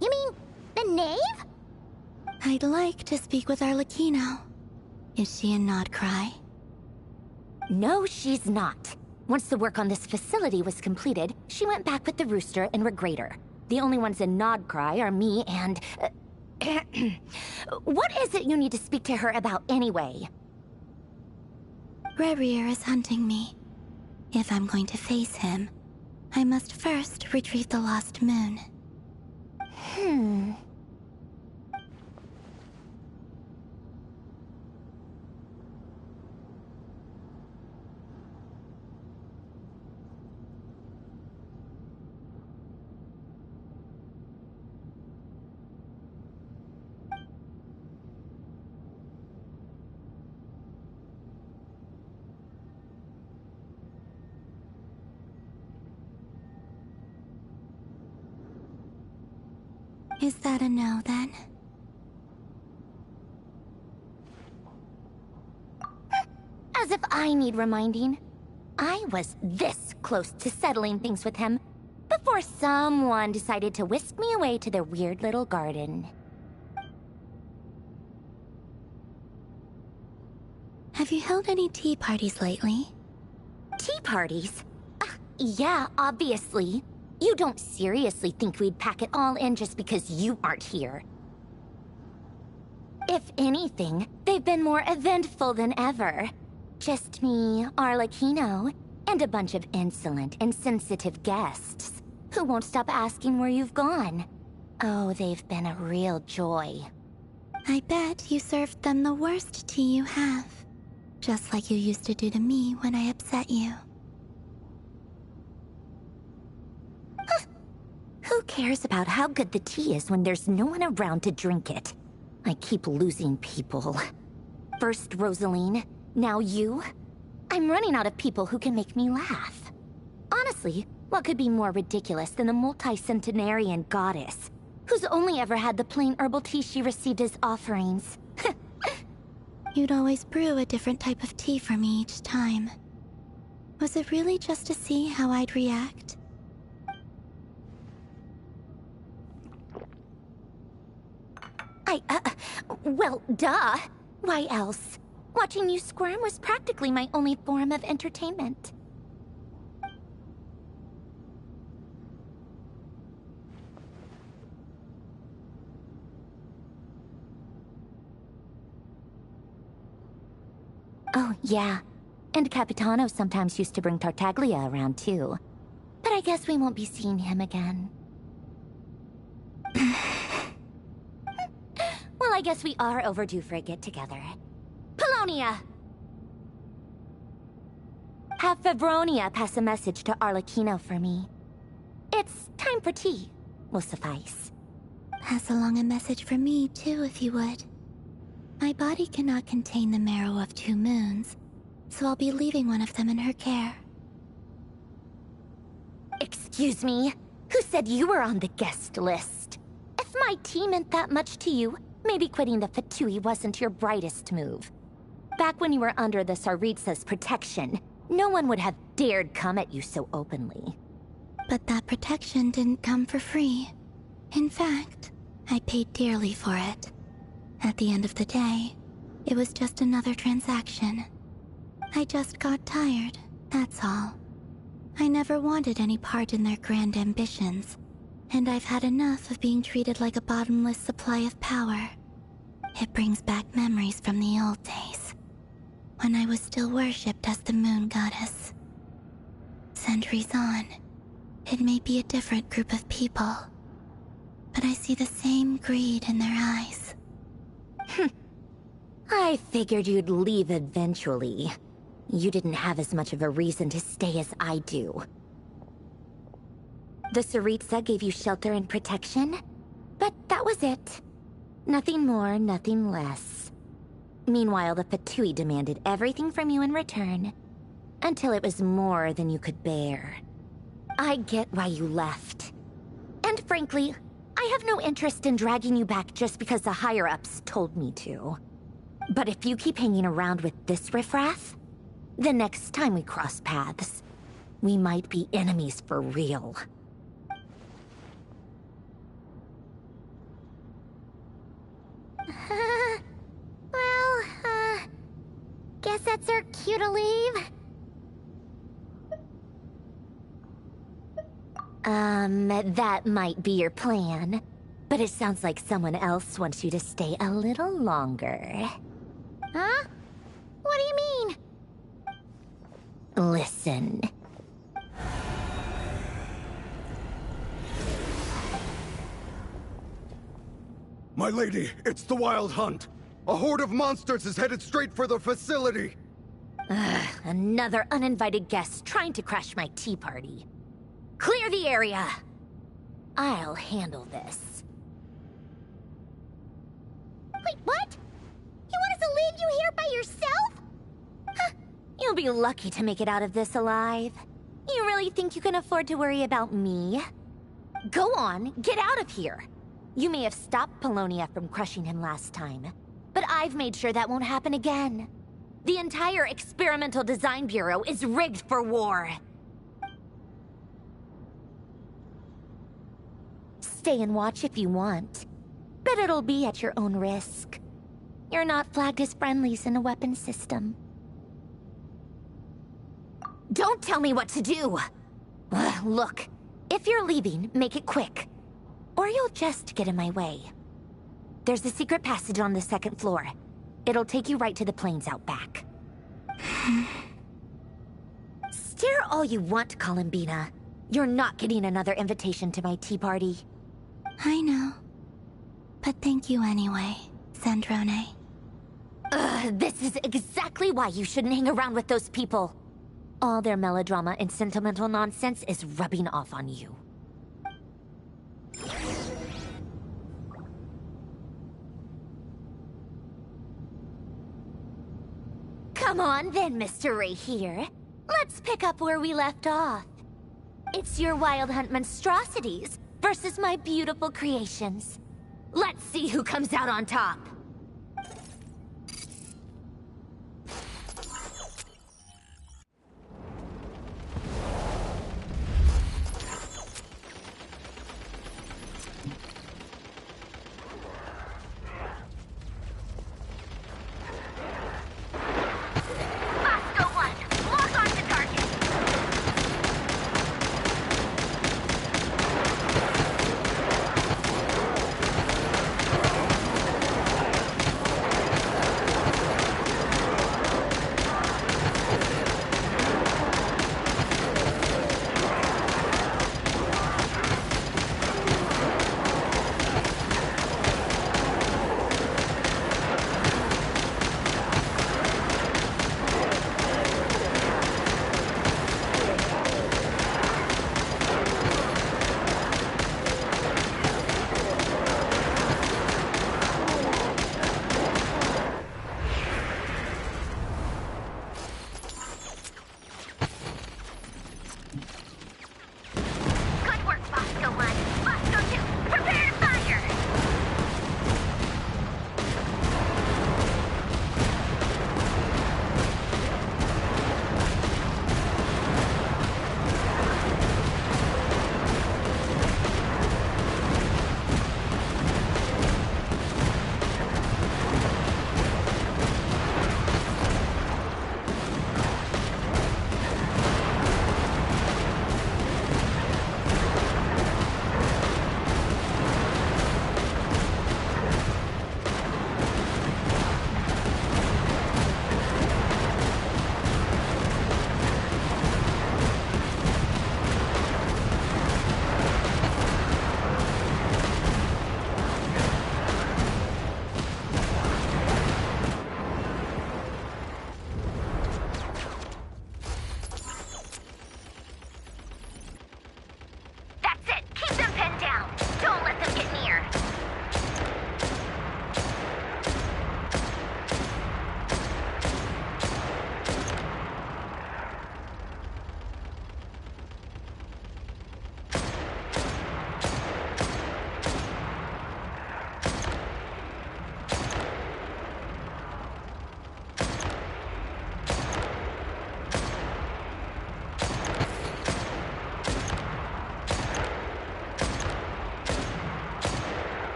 You mean the knave? I'd like to speak with Arlecchino. Is she in Nodcry? No, she's not. Once the work on this facility was completed, she went back with the Rooster and Regrator. The only ones in Nodcry are me and... What is it you need to speak to her about anyway? Rerir is hunting me. If I'm going to face him, I must first retrieve the lost moon. Is that a no, then? As if I need reminding. I was this close to settling things with him before someone decided to whisk me away to their weird little garden. Have you held any tea parties lately? Tea parties? Yeah, obviously. You don't seriously think we'd pack it all in just because you aren't here. If anything, they've been more eventful than ever. Just me, Arlecchino, and a bunch of insolent, insensitive guests who won't stop asking where you've gone. Oh, they've been a real joy. I bet you served them the worst tea you have. Just like you used to do to me when I upset you. Who cares about how good the tea is when there's no one around to drink it? I keep losing people. First Rosaline, now you. I'm running out of people who can make me laugh. Honestly, what could be more ridiculous than the multi-centenarian goddess, who's only ever had the plain herbal tea she received as offerings? You'd always brew a different type of tea for me each time. Was it really just to see how I'd react? Well, duh. Why else? Watching you squirm was practically my only form of entertainment. Oh, yeah. And Capitano sometimes used to bring Tartaglia around, too. But I guess we won't be seeing him again. Well, I guess we are overdue for a get-together. Polonia! Have Febronia pass a message to Arlecchino for me. It's time for tea. Will suffice. Pass along a message for me, too, if you would. My body cannot contain the marrow of 2 moons, so I'll be leaving one of them in her care. Excuse me? Who said you were on the guest list? If my tea meant that much to you, maybe quitting the Fatui wasn't your brightest move. Back when you were under the Tsaritsa's protection, no one would have dared come at you so openly. But that protection didn't come for free. In fact, I paid dearly for it. At the end of the day, it was just another transaction. I just got tired, that's all. I never wanted any part in their grand ambitions, and I've had enough of being treated like a bottomless supply of power. It brings back memories from the old days, when I was still worshipped as the moon goddess. Centuries on, it may be a different group of people, but I see the same greed in their eyes. I figured you'd leave eventually. You didn't have as much of a reason to stay as I do. The Tsaritsa gave you shelter and protection, but that was it. Nothing more, nothing less. Meanwhile, the Fatui demanded everything from you in return, until it was more than you could bear. I get why you left. And frankly, I I have no interest in dragging you back just because the higher-ups told me to. But if you keep hanging around with this riffraff, the next time we cross paths, we might be enemies for real. Guess that's our cue to leave. That might be your plan. But it sounds like someone else wants you to stay a little longer. Huh? What do you mean? Listen. My lady, it's the Wild Hunt. A horde of monsters is headed straight for the facility. Another uninvited guest trying to crash my tea party. Clear the area! I'll handle this. Wait, what? You want us to leave you here by yourself? Huh. You'll be lucky to make it out of this alive. You really think you can afford to worry about me? Go on, get out of here. You may have stopped Polonia from crushing him last time, but I've made sure that won't happen again. The entire Experimental Design Bureau is rigged for war. Stay and watch if you want, but it'll be at your own risk. You're not flagged as friendlies in the weapon system. Don't tell me what to do! Look, if you're leaving, make it quick. Or you'll just get in my way. There's a secret passage on the second floor. It'll take you right to the plains out back. Stare all you want, Columbina. You're not getting another invitation to my tea party. I know. But thank you anyway, Sandrone. This is exactly why you shouldn't hang around with those people. All their melodrama and sentimental nonsense is rubbing off on you. Come on then, Mr. Ray here. Let's pick up where we left off. It's your Wild Hunt monstrosities versus my beautiful creations. Let's see who comes out on top.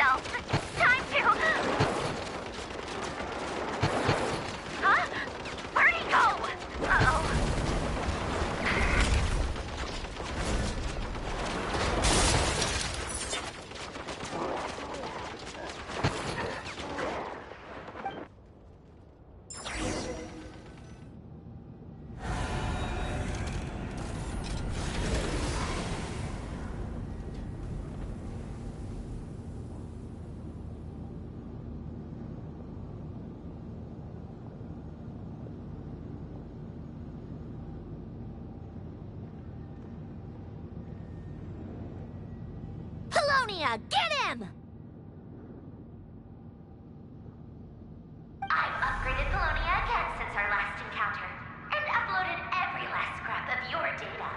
myself. Time to... Huh? Where'd he go? Uh-oh. Get him! I've upgraded Polonia again since our last encounter, and uploaded every last scrap of your data.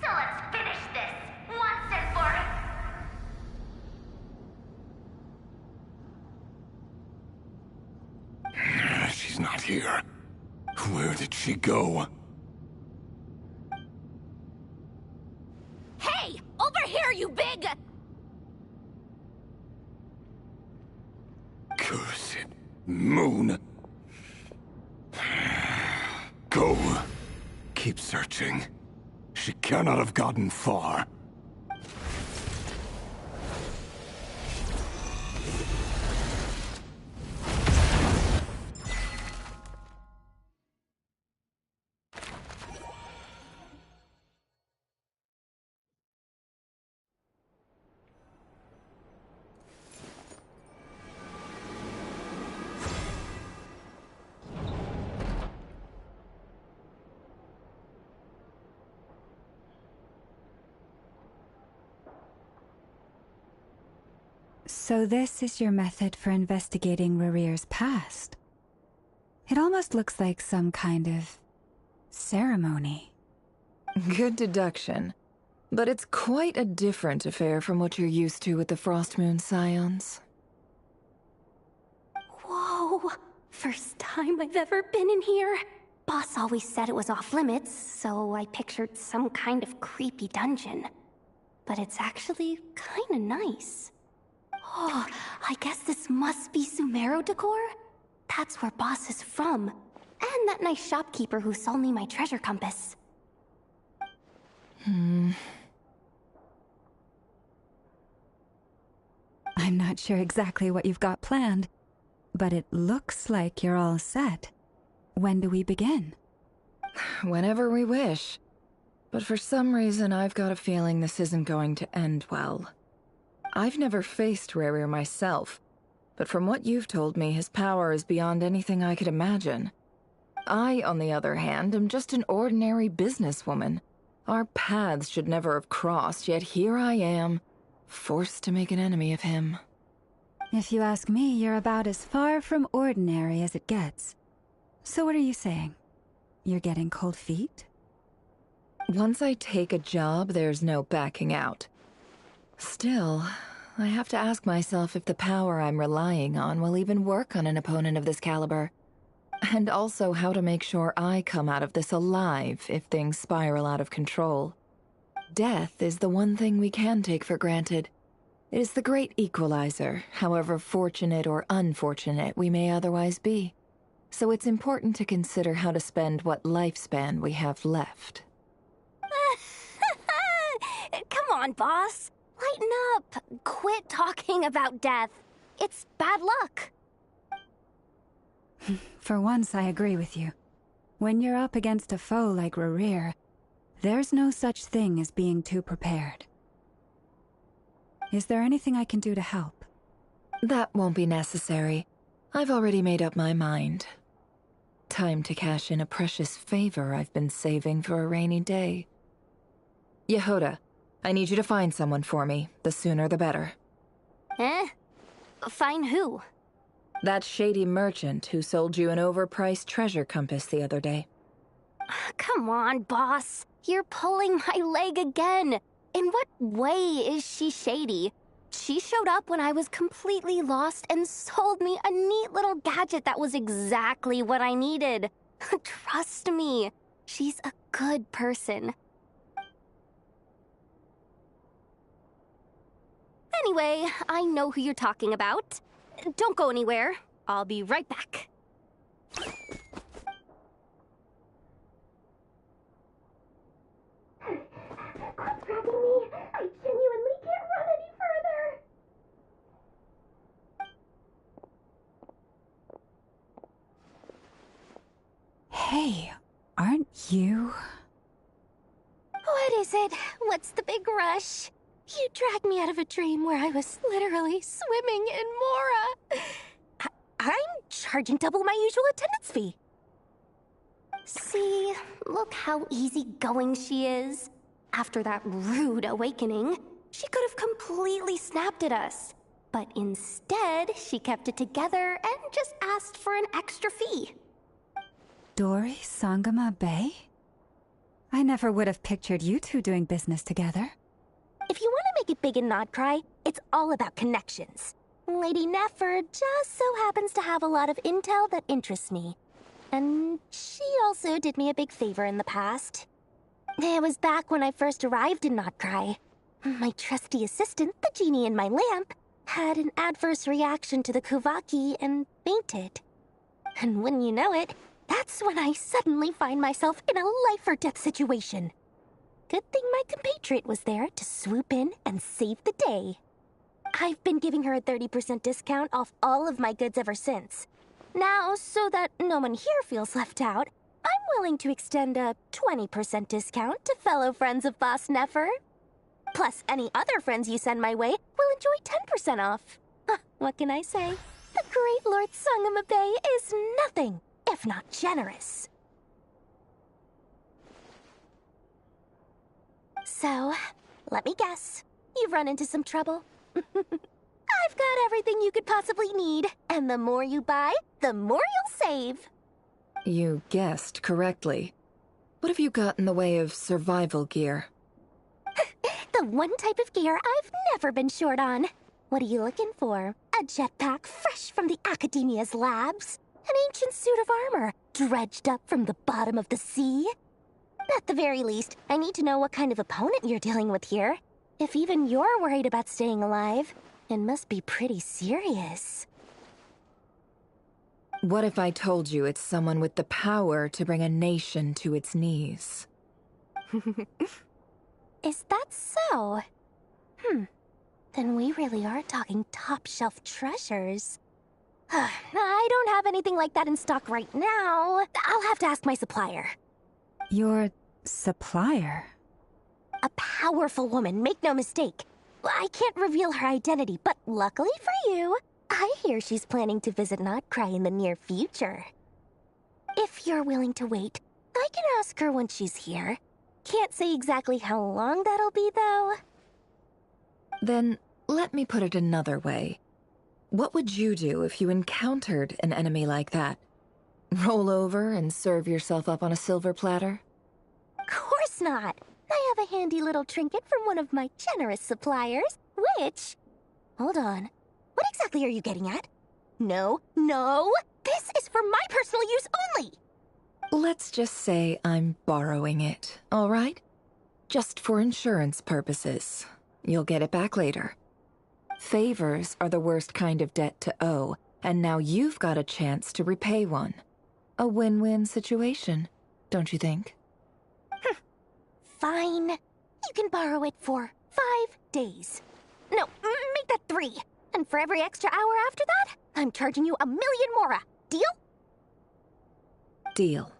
So let's finish this, once and for... She's not here. Where did she go? Hey! Over here, you big... Curse it. Moon. Go. Keep searching. She cannot have gotten far. So this is your method for investigating Rarir's past? It almost looks like some kind of... ceremony. Good deduction. But it's quite a different affair from what you're used to with the Frostmoon Scions. Whoa! First time I've ever been in here. Boss always said it was off limits, so I pictured some kind of creepy dungeon. But it's actually kinda nice. Oh, I guess this must be Sumero decor? That's where Boss is from. And that nice shopkeeper who sold me my treasure compass. I'm not sure exactly what you've got planned, but it looks like you're all set. When do we begin? Whenever we wish. But for some reason, I've got a feeling this isn't going to end well. I've never faced Rarir myself, but from what you've told me, his power is beyond anything I could imagine. I, on the other hand, am just an ordinary businesswoman. Our paths should never have crossed, yet here I am, forced to make an enemy of him. If you ask me, you're about as far from ordinary as it gets. So what are you saying? You're getting cold feet? Once I take a job, there's no backing out. Still, I have to ask myself if the power I'm relying on will even work on an opponent of this caliber. And also how to make sure I come out of this alive if things spiral out of control. Death is the one thing we can take for granted. It is the great equalizer, however fortunate or unfortunate we may otherwise be. So it's important to consider how to spend what lifespan we have left. Come on, boss. Lighten up. Quit talking about death. It's bad luck. For once, I agree with you. When you're up against a foe like Rarir, there's no such thing as being too prepared. Is there anything I can do to help? That won't be necessary. I've already made up my mind. Time to cash in a precious favor I've been saving for a rainy day. Yehoda, I need you to find someone for me. The sooner the better. Eh? Find who? That shady merchant who sold you an overpriced treasure compass the other day. Come on, boss. You're pulling my leg again. In what way is she shady? She showed up when I was completely lost and sold me a neat little gadget that was exactly what I needed. Trust me, she's a good person. Anyway, I know who you're talking about. Don't go anywhere. I'll be right back. Quit dragging me. I genuinely can't run any further. Hey, aren't you? What is it? What's the big rush? You dragged me out of a dream where I was literally swimming in Mora. I'm charging double my usual attendance fee. See, look how easygoing she is. After that rude awakening, she could have completely snapped at us. But instead, she kept it together and just asked for an extra fee. Dori Sangama Bay? I never would have pictured you two doing business together. If you want to make it big and not cry, it's all about connections. Lady Nefer just so happens to have a lot of intel that interests me. And she also did me a big favor in the past. It was back when I first arrived in Notcry. My trusty assistant, the genie in my lamp, had an adverse reaction to the Kuvaki and fainted. And wouldn't you know it, that's when I suddenly find myself in a life-or-death situation. Good thing my compatriot was there to swoop in and save the day. I've been giving her a 30% discount off all of my goods ever since. Now, so that no one here feels left out, I'm willing to extend a 20% discount to fellow friends of Boss Nefer. Plus, any other friends you send my way will enjoy 10% off. What can I say? The great Lord Sangama Bay is nothing if not generous. So, let me guess. You've run into some trouble. I've got everything you could possibly need, and the more you buy, the more you'll save. You guessed correctly. What have you got in the way of survival gear? The one type of gear I've never been short on. What are you looking for? A jetpack fresh from the Academia's labs? An ancient suit of armor dredged up from the bottom of the sea? At the very least, I need to know what kind of opponent you're dealing with here. If even you're worried about staying alive, it must be pretty serious. What if I told you it's someone with the power to bring a nation to its knees? Is that so? Then we really are talking top-shelf treasures. I don't have anything like that in stock right now. I'll have to ask my supplier. Your supplier? A powerful woman, make no mistake. I can't reveal her identity, but luckily for you, I hear she's planning to visit Notcry in the near future. If you're willing to wait, I can ask her when she's here. Can't say exactly how long that'll be, though. Then, let me put it another way. What would you do if you encountered an enemy like that? Roll over and serve yourself up on a silver platter? Of course not! I have a handy little trinket from one of my generous suppliers, which... Hold on. What exactly are you getting at? No, no! This is for my personal use only! Let's just say I'm borrowing it, all right? Just for insurance purposes. You'll get it back later. Favors are the worst kind of debt to owe, and now you've got a chance to repay one. A win-win situation, don't you think? Fine. You can borrow it for 5 days. No, make that 3. And for every extra hour after that, I'm charging you 1,000,000 mora. Deal? Deal.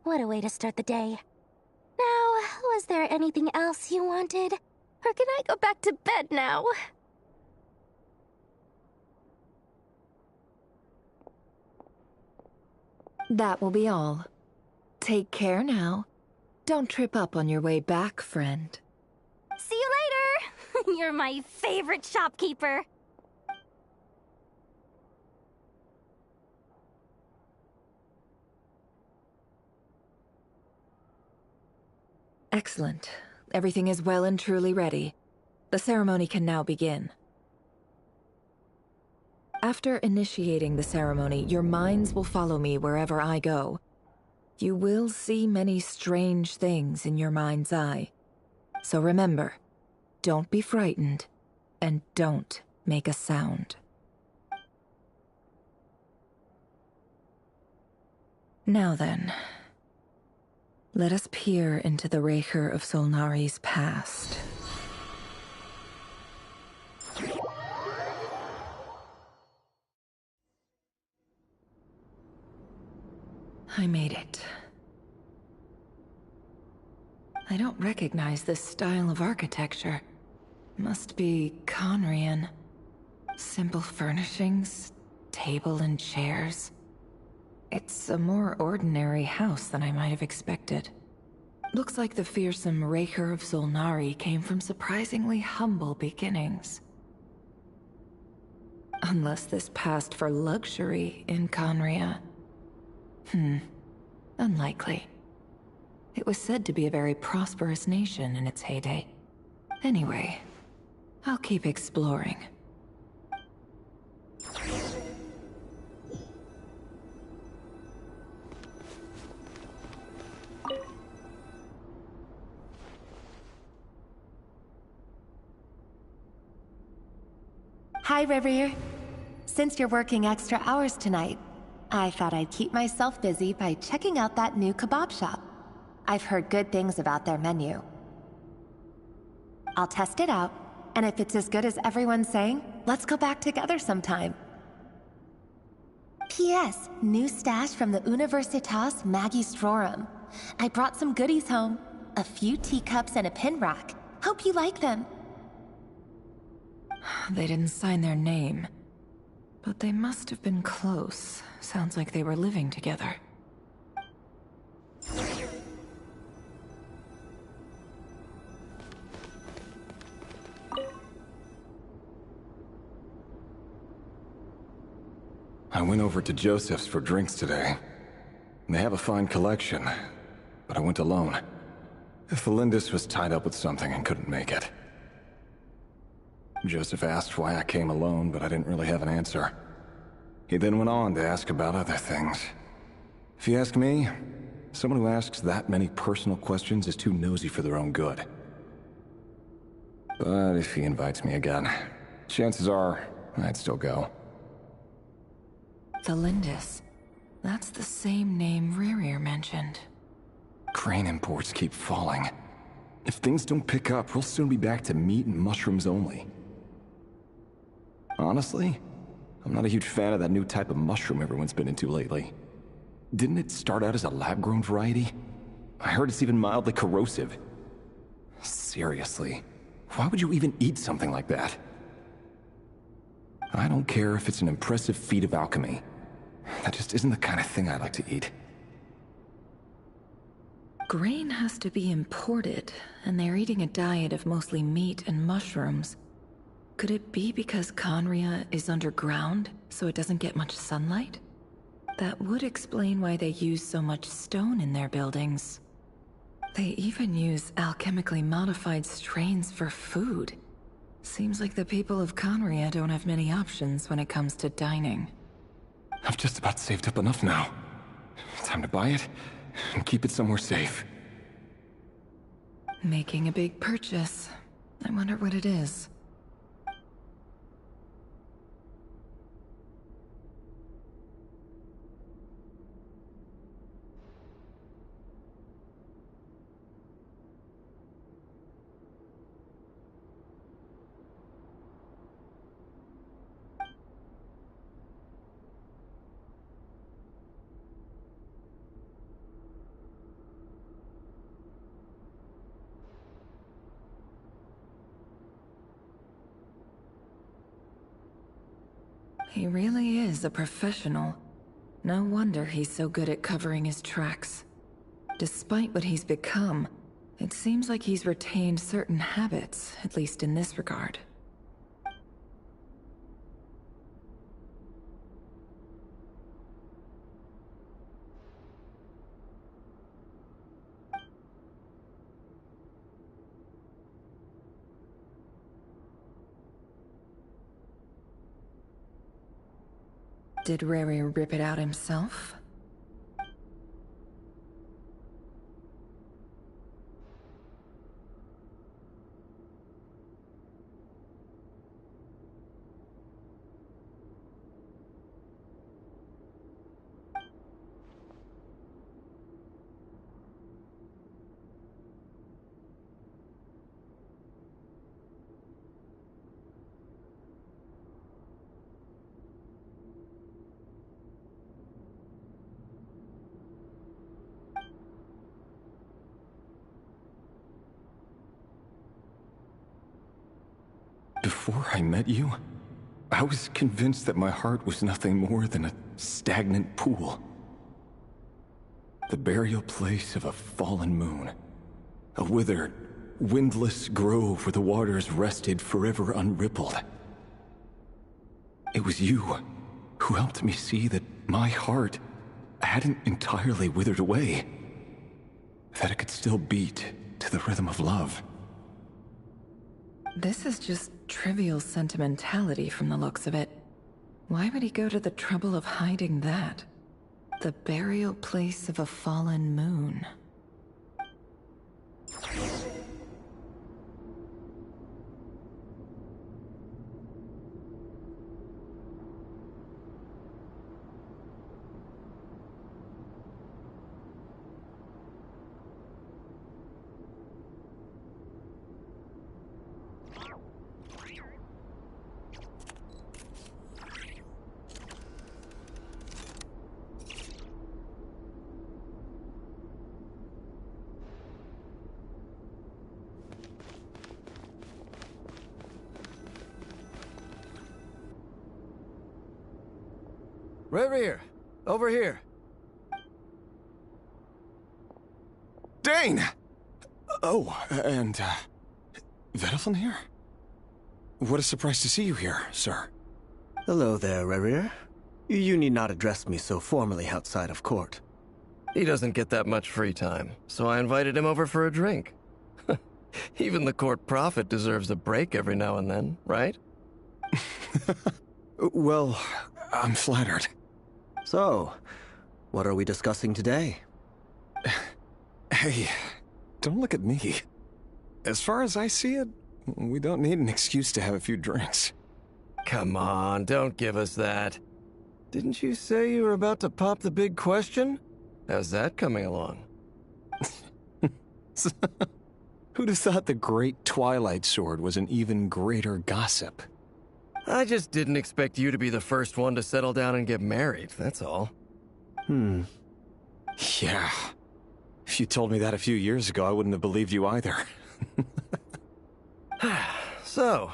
What a way to start the day. Now, was there anything else you wanted? Or can I go back to bed now? That will be all. Take care now. Don't trip up on your way back, friend. See you later! You're my favorite shopkeeper. Excellent. Everything is well and truly ready. The ceremony can now begin. After initiating the ceremony, your minds will follow me wherever I go. You will see many strange things in your mind's eye. So remember, don't be frightened, and don't make a sound. Now then, let us peer into the Raker of Solnari's past. I made it. I don't recognize this style of architecture. Must be Conrian. Simple furnishings, table and chairs. It's a more ordinary house than I might have expected. Looks like the fearsome Raker of Solnari came from surprisingly humble beginnings. Unless this passed for luxury in Conria. Unlikely. It was said to be a very prosperous nation in its heyday. Anyway, I'll keep exploring. Hi, Rivier. Since you're working extra hours tonight, I thought I'd keep myself busy by checking out that new kebab shop. I've heard good things about their menu. I'll test it out, and if it's as good as everyone's saying, let's go back together sometime. P.S. New stash from the Universitas Magistrorum. I brought some goodies home. A few teacups and a pin rack. Hope you like them. They didn't sign their name, but they must have been close. Sounds like they were living together. I went over to Joseph's for drinks today. They have a fine collection, but I went alone. Felindis was tied up with something and couldn't make it. Joseph asked why I came alone, but I didn't really have an answer. He then went on to ask about other things. If you ask me, someone who asks that many personal questions is too nosy for their own good. But if he invites me again, chances are I'd still go. Felindis. That's the same name Rerir mentioned. Crane imports keep falling. If things don't pick up, we'll soon be back to meat and mushrooms only. Honestly, I'm not a huge fan of that new type of mushroom everyone's been into lately. Didn't it start out as a lab-grown variety? I heard it's even mildly corrosive. Seriously, why would you even eat something like that? I don't care if it's an impressive feat of alchemy. That just isn't the kind of thing I like to eat. Grain has to be imported, and they're eating a diet of mostly meat and mushrooms. Could it be because Conria is underground, so it doesn't get much sunlight? That would explain why they use so much stone in their buildings. They even use alchemically modified strains for food. Seems like the people of Conria don't have many options when it comes to dining. I've just about saved up enough now. Time to buy it and keep it somewhere safe. Making a big purchase. I wonder what it is. He really is a professional. No wonder he's so good at covering his tracks. Despite what he's become, it seems like he's retained certain habits, at least in this regard. Did Rary rip it out himself? Before I met you, I was convinced that my heart was nothing more than a stagnant pool. The burial place of a fallen moon. A withered, windless grove where the waters rested forever unrippled. It was you who helped me see that my heart hadn't entirely withered away. That it could still beat to the rhythm of love. This is just trivial sentimentality from the looks of it. Why would he go to the trouble of hiding that? The burial place of a fallen moon. Rear, over here. Dane! Oh, and, Vedalfin here? What a surprise to see you here, sir. Hello there, Rerir. You need not address me so formally outside of court. He doesn't get that much free time, so I invited him over for a drink. Even the court prophet deserves a break every now and then, right? Well, I'm flattered. So, what are we discussing today? Hey, don't look at me. As far as I see it, we don't need an excuse to have a few drinks. Come on, don't give us that. Didn't you say you were about to pop the big question? How's that coming along? Who'd have thought the great Twilight Sword was an even greater gossip? I just didn't expect you to be the first one to settle down and get married, that's all. Yeah. If you told me that a few years ago, I wouldn't have believed you either. So,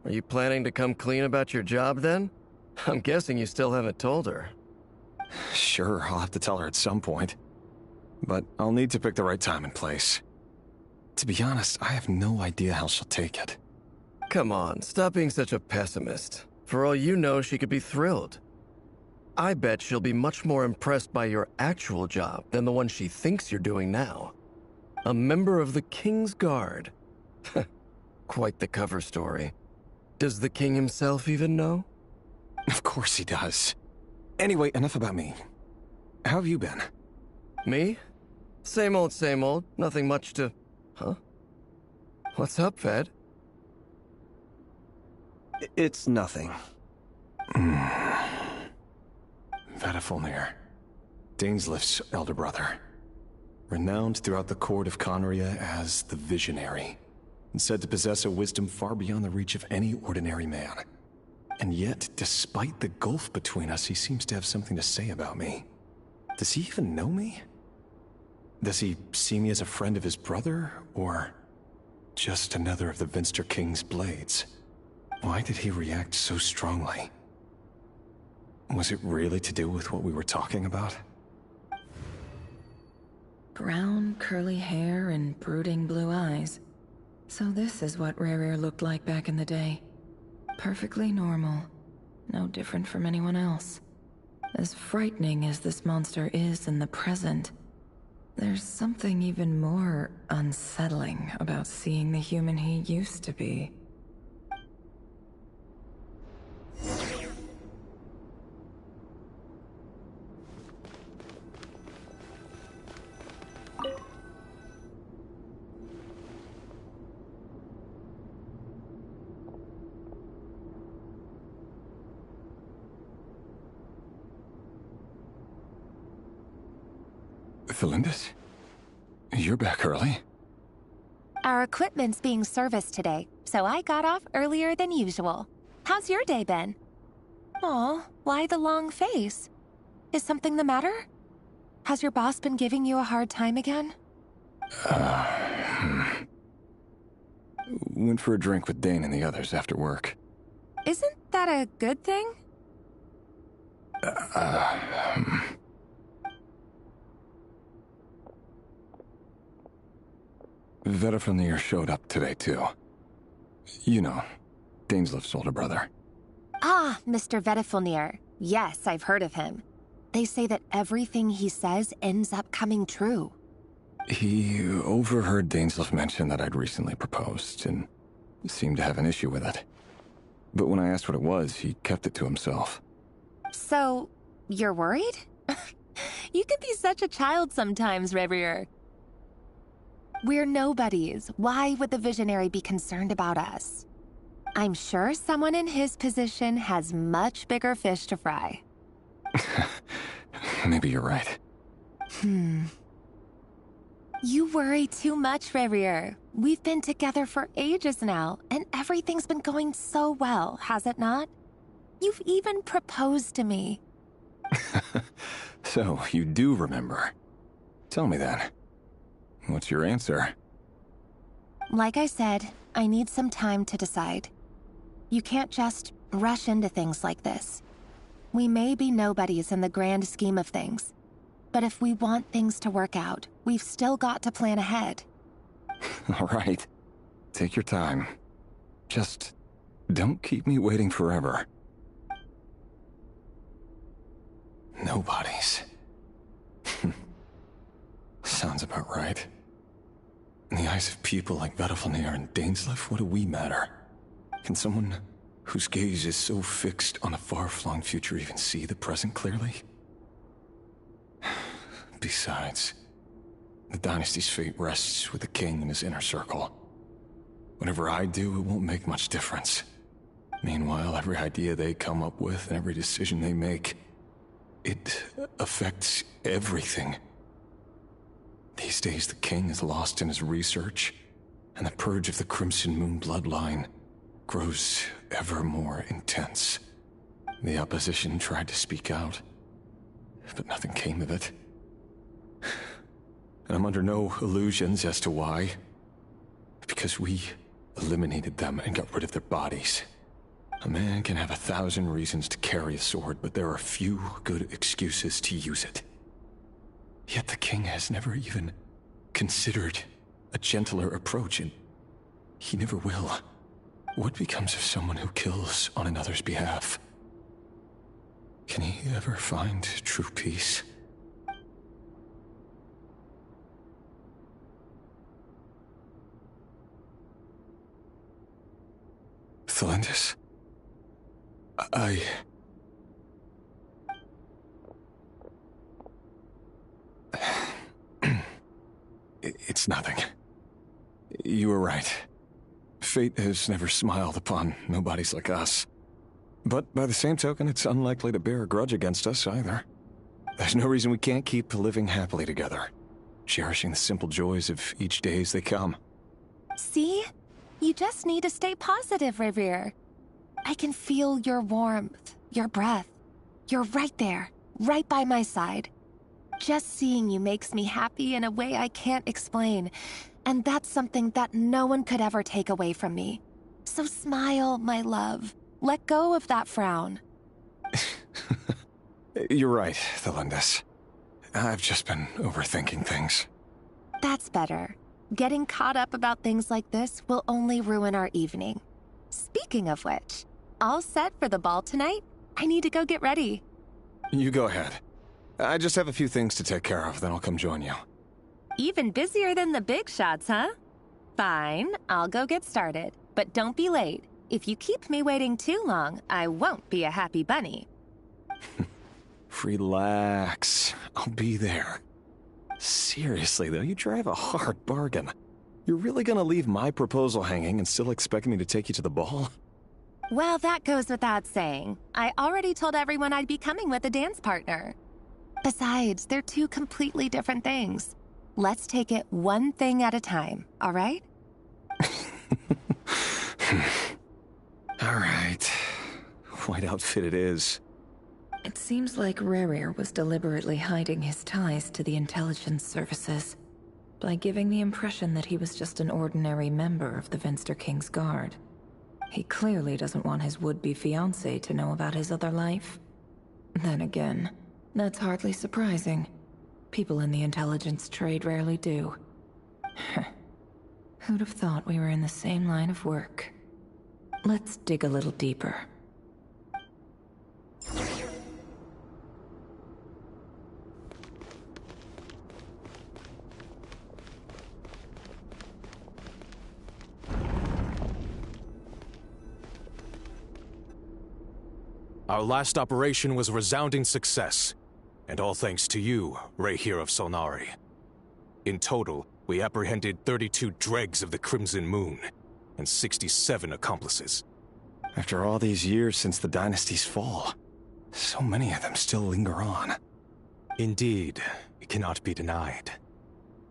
are you planning to come clean about your job then? I'm guessing you still haven't told her. Sure, I'll have to tell her at some point. But I'll need to pick the right time and place. To be honest, I have no idea how she'll take it. Come on, stop being such a pessimist. For all you know, she could be thrilled. I bet she'll be much more impressed by your actual job than the one she thinks you're doing now. A member of the King's Guard. Quite the cover story. Does the king himself even know? Of course he does. Anyway, enough about me. How have you been? Me? Same old, nothing much to... Huh? What's up, Ved? It's nothing. Vedalfin, Dainslift's elder brother. Renowned throughout the court of Conria as the Visionary, and said to possess a wisdom far beyond the reach of any ordinary man. And yet, despite the gulf between us, he seems to have something to say about me. Does he even know me? Does he see me as a friend of his brother, or just another of the Vinster King's blades? Why did he react so strongly? Was it really to do with what we were talking about? Brown, curly hair and brooding blue eyes. So this is what Rerir looked like back in the day. Perfectly normal. No different from anyone else. As frightening as this monster is in the present, there's something even more unsettling about seeing the human he used to be. Felindis? You're back early? Our equipment's being serviced today, so I got off earlier than usual. How's your day been? Aw, why the long face? Is something the matter? Has your boss been giving you a hard time again? Went for a drink with Dane and the others after work. Isn't that a good thing? Vedifnir showed up today, too. You know, Daneslif's older brother. Ah, Mr. Vedifnir. Yes, I've heard of him. They say that everything he says ends up coming true. He overheard Daneslif mention that I'd recently proposed, and seemed to have an issue with it. But when I asked what it was, he kept it to himself. So, you're worried? You could be such a child sometimes, Revier. We're nobodies. Why would the Visionary be concerned about us? I'm sure someone in his position has much bigger fish to fry. Maybe you're right. You worry too much, Revier. We've been together for ages now, and everything's been going so well, has it not? You've even proposed to me. So, you do remember. Tell me then. What's your answer? Like I said, I need some time to decide. You can't just rush into things like this. We may be nobodies in the grand scheme of things, but if we want things to work out, we've still got to plan ahead. All right. Take your time. Just don't keep me waiting forever. Nobodies. Sounds about right. In the eyes of people like Vedifnir and Daneslif, what do we matter? Can someone whose gaze is so fixed on a far-flung future even see the present clearly? Besides, the dynasty's fate rests with the king and his inner circle. Whatever I do, it won't make much difference. Meanwhile, every idea they come up with and every decision they make, it affects everything. These days, the king is lost in his research, and the purge of the Crimson Moon bloodline grows ever more intense. The opposition tried to speak out, but nothing came of it. And I'm under no illusions as to why. Because we eliminated them and got rid of their bodies. A man can have 1,000 reasons to carry a sword, but there are few good excuses to use it. Yet the king has never even considered a gentler approach, and he never will. What becomes of someone who kills on another's behalf? Can he ever find true peace? Thelindis? It's nothing. You were right. Fate has never smiled upon nobodies like us. But by the same token, it's unlikely to bear a grudge against us either. There's no reason we can't keep living happily together, cherishing the simple joys of each day as they come. See? You just need to stay positive, Revier. I can feel your warmth, your breath. You're right there, right by my side. Just seeing you makes me happy in a way I can't explain, and that's something that no one could ever take away from me. So smile, my love. Let go of that frown. You're right, Thelindis. I've just been overthinking things. That's better. Getting caught up about things like this will only ruin our evening. Speaking of which, all set for the ball tonight? I need to go get ready. You go ahead. I just have a few things to take care of, then I'll come join you. Even busier than the big shots, huh? Fine, I'll go get started. But don't be late. If you keep me waiting too long, I won't be a happy bunny. Relax. I'll be there. Seriously, though, you drive a hard bargain. You're really gonna leave my proposal hanging and still expect me to take you to the ball? Well, that goes without saying. I already told everyone I'd be coming with a dance partner. Besides, they're two completely different things. Let's take it one thing at a time, all right? All right. White outfit it is. It seems like Rerir was deliberately hiding his ties to the intelligence services. by giving the impression that he was just an ordinary member of the Vinster King's Guard. He clearly doesn't want his would-be fiancée to know about his other life. Then again, that's hardly surprising. People in the intelligence trade rarely do. Who'd have thought we were in the same line of work? Let's dig a little deeper. Our last operation was a resounding success, and all thanks to you, Rahier of Solnari. In total, we apprehended 32 dregs of the Crimson Moon, and 67 accomplices. After all these years since the dynasty's fall, so many of them still linger on. Indeed, it cannot be denied.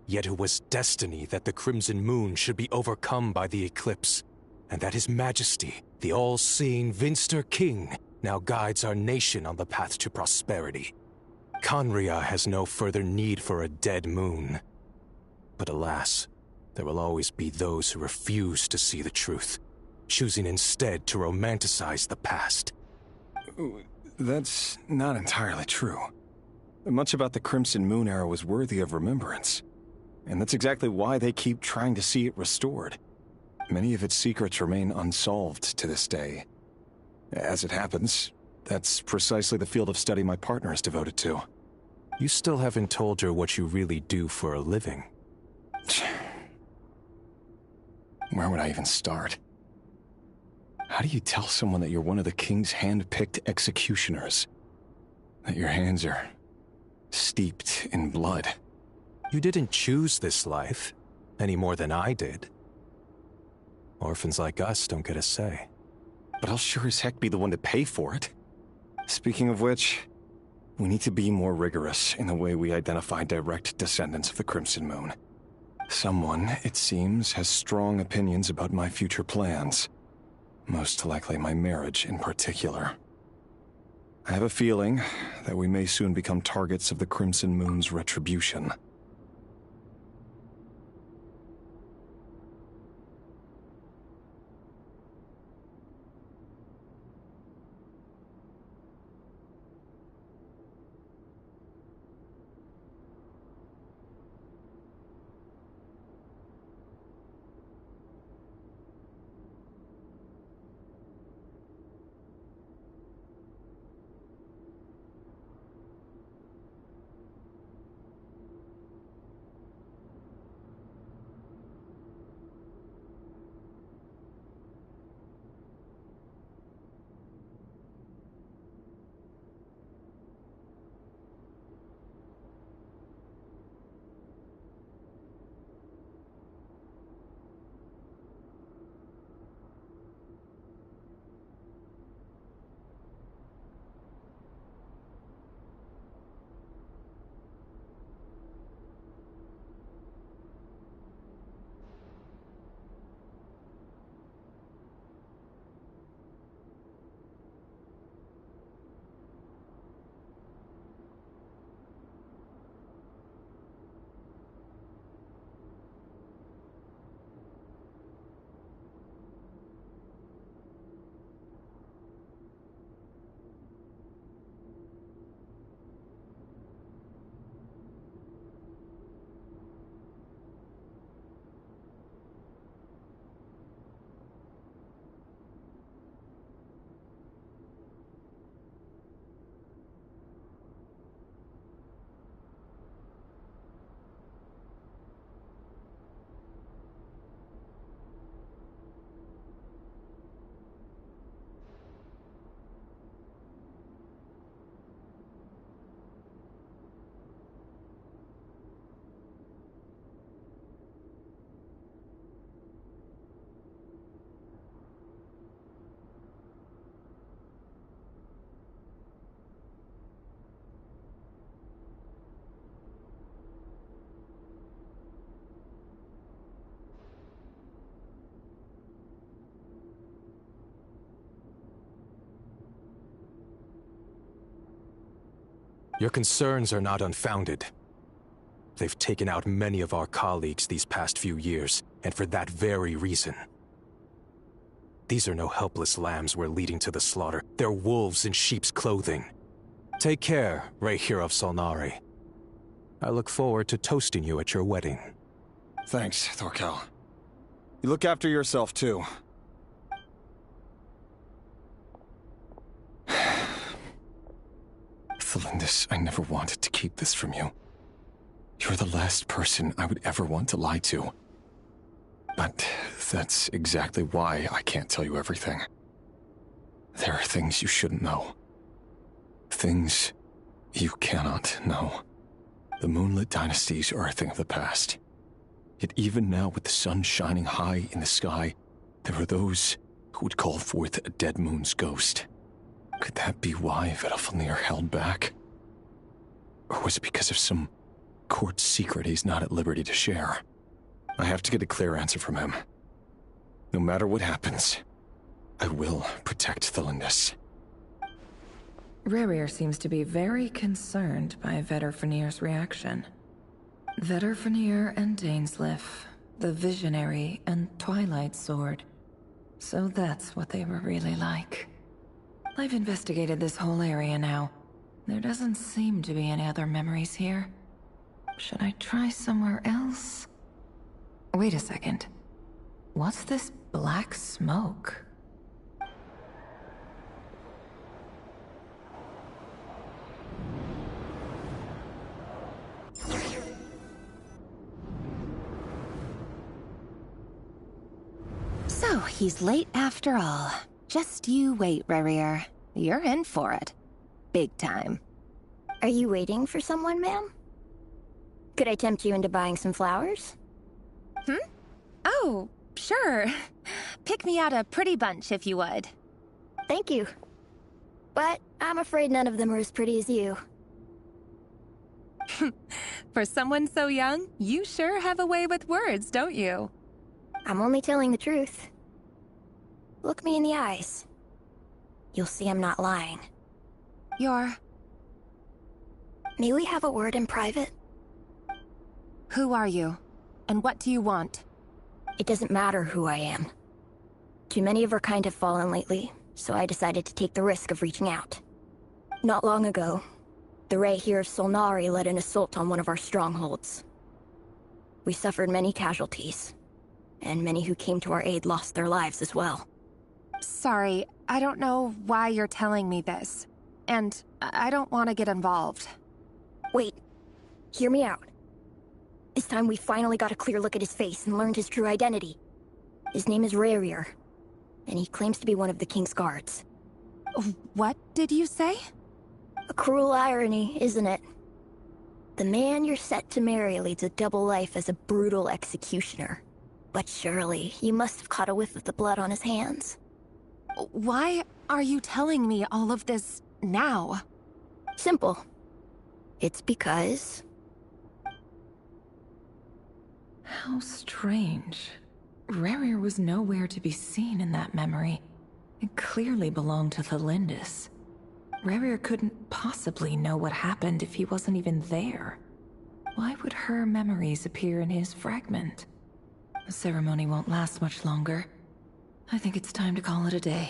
Yet it was destiny that the Crimson Moon should be overcome by the eclipse, and that His Majesty, the all-seeing Vinster King, now guides our nation on the path to prosperity. Conria has no further need for a dead moon. But alas, there will always be those who refuse to see the truth, choosing instead to romanticize the past. That's not entirely true. Much about the Crimson Moon era was worthy of remembrance, and that's exactly why they keep trying to see it restored. Many of its secrets remain unsolved to this day. As it happens, that's precisely the field of study my partner is devoted to. You still haven't told her what you really do for a living. Where would I even start? How do you tell someone that you're one of the king's hand-picked executioners? That your hands are steeped in blood? You didn't choose this life, any more than I did. Orphans like us don't get a say. But I'll sure as heck be the one to pay for it. Speaking of which, we need to be more rigorous in the way we identify direct descendants of the Crimson Moon. Someone, it seems, has strong opinions about my future plans. Most likely my marriage in particular. I have a feeling that we may soon become targets of the Crimson Moon's retribution. Your concerns are not unfounded. They've taken out many of our colleagues these past few years, and for that very reason. These are no helpless lambs we're leading to the slaughter. They're wolves in sheep's clothing. Take care, Rehir of Solnari. I look forward to toasting you at your wedding. Thanks, Thorkel. You look after yourself, too. Thelindis, I never wanted to keep this from you. You're the last person I would ever want to lie to. But that's exactly why I can't tell you everything. There are things you shouldn't know. Things you cannot know. The moonlit dynasties are a thing of the past. Yet even now, with the sun shining high in the sky, there are those who would call forth a dead moon's ghost. Could that be why Vedalfnir held back? Or was it because of some court secret he's not at liberty to share? I have to get a clear answer from him. No matter what happens, I will protect Thelindis. Rerir seems to be very concerned by Vedalfnir's reaction. Vedalfnir and Dainsleif, the Visionary and Twilight Sword. So that's what they were really like. I've investigated this whole area now. There doesn't seem to be any other memories here. Should I try somewhere else? Wait a second. What's this black smoke? So, he's late after all. Just you wait, Rerir. You're in for it. Big time. Are you waiting for someone, ma'am? Could I tempt you into buying some flowers? Oh, sure. Pick me out a pretty bunch if you would. Thank you. But I'm afraid none of them are as pretty as you. For someone so young, you sure have a way with words, don't you? I'm only telling the truth. Look me in the eyes. You'll see I'm not lying. May we have a word in private? Who are you? And what do you want? It doesn't matter who I am. Too many of our kind have fallen lately, so I decided to take the risk of reaching out. Not long ago, the Rehir of Solnari led an assault on one of our strongholds. We suffered many casualties, and many who came to our aid lost their lives as well. Sorry, I don't know why you're telling me this. And I don't want to get involved. Wait, hear me out. This time we finally got a clear look at his face and learned his true identity. His name is Rerir, and he claims to be one of the King's guards. What did you say? A cruel irony, isn't it? The man you're set to marry leads a double life as a brutal executioner. But surely, you must have caught a whiff of the blood on his hands. Why are you telling me all of this now? Simple. It's because... How strange. Rerir was nowhere to be seen in that memory. It clearly belonged to Thelindis. Rerir couldn't possibly know what happened if he wasn't even there. Why would her memories appear in his fragment? The ceremony won't last much longer. I think it's time to call it a day.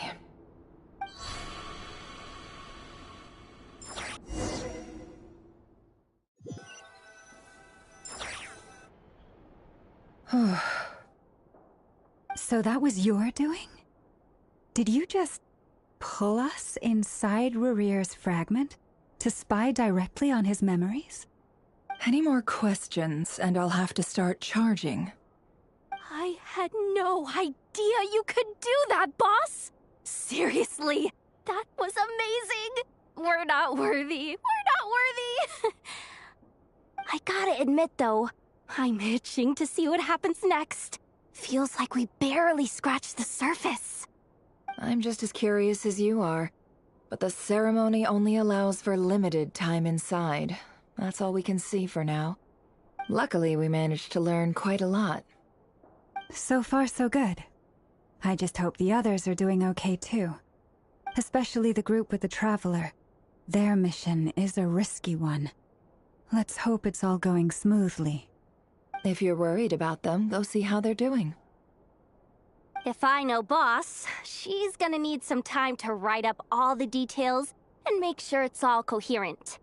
So that was your doing? Did you just pull us inside Rerir's fragment to spy directly on his memories? Any more questions, and I'll have to start charging. I had no idea you could do that, boss! Seriously, that was amazing! We're not worthy. We're not worthy! I gotta admit, though, I'm itching to see what happens next. Feels like we barely scratched the surface. I'm just as curious as you are, but the ceremony only allows for limited time inside. That's all we can see for now. Luckily, we managed to learn quite a lot. So far, so good. I just hope the others are doing okay too. Especially the group with the Traveler. Their mission is a risky one. Let's hope it's all going smoothly. If you're worried about them, go see how they're doing. If I know Boss, she's gonna need some time to write up all the details and make sure it's all coherent.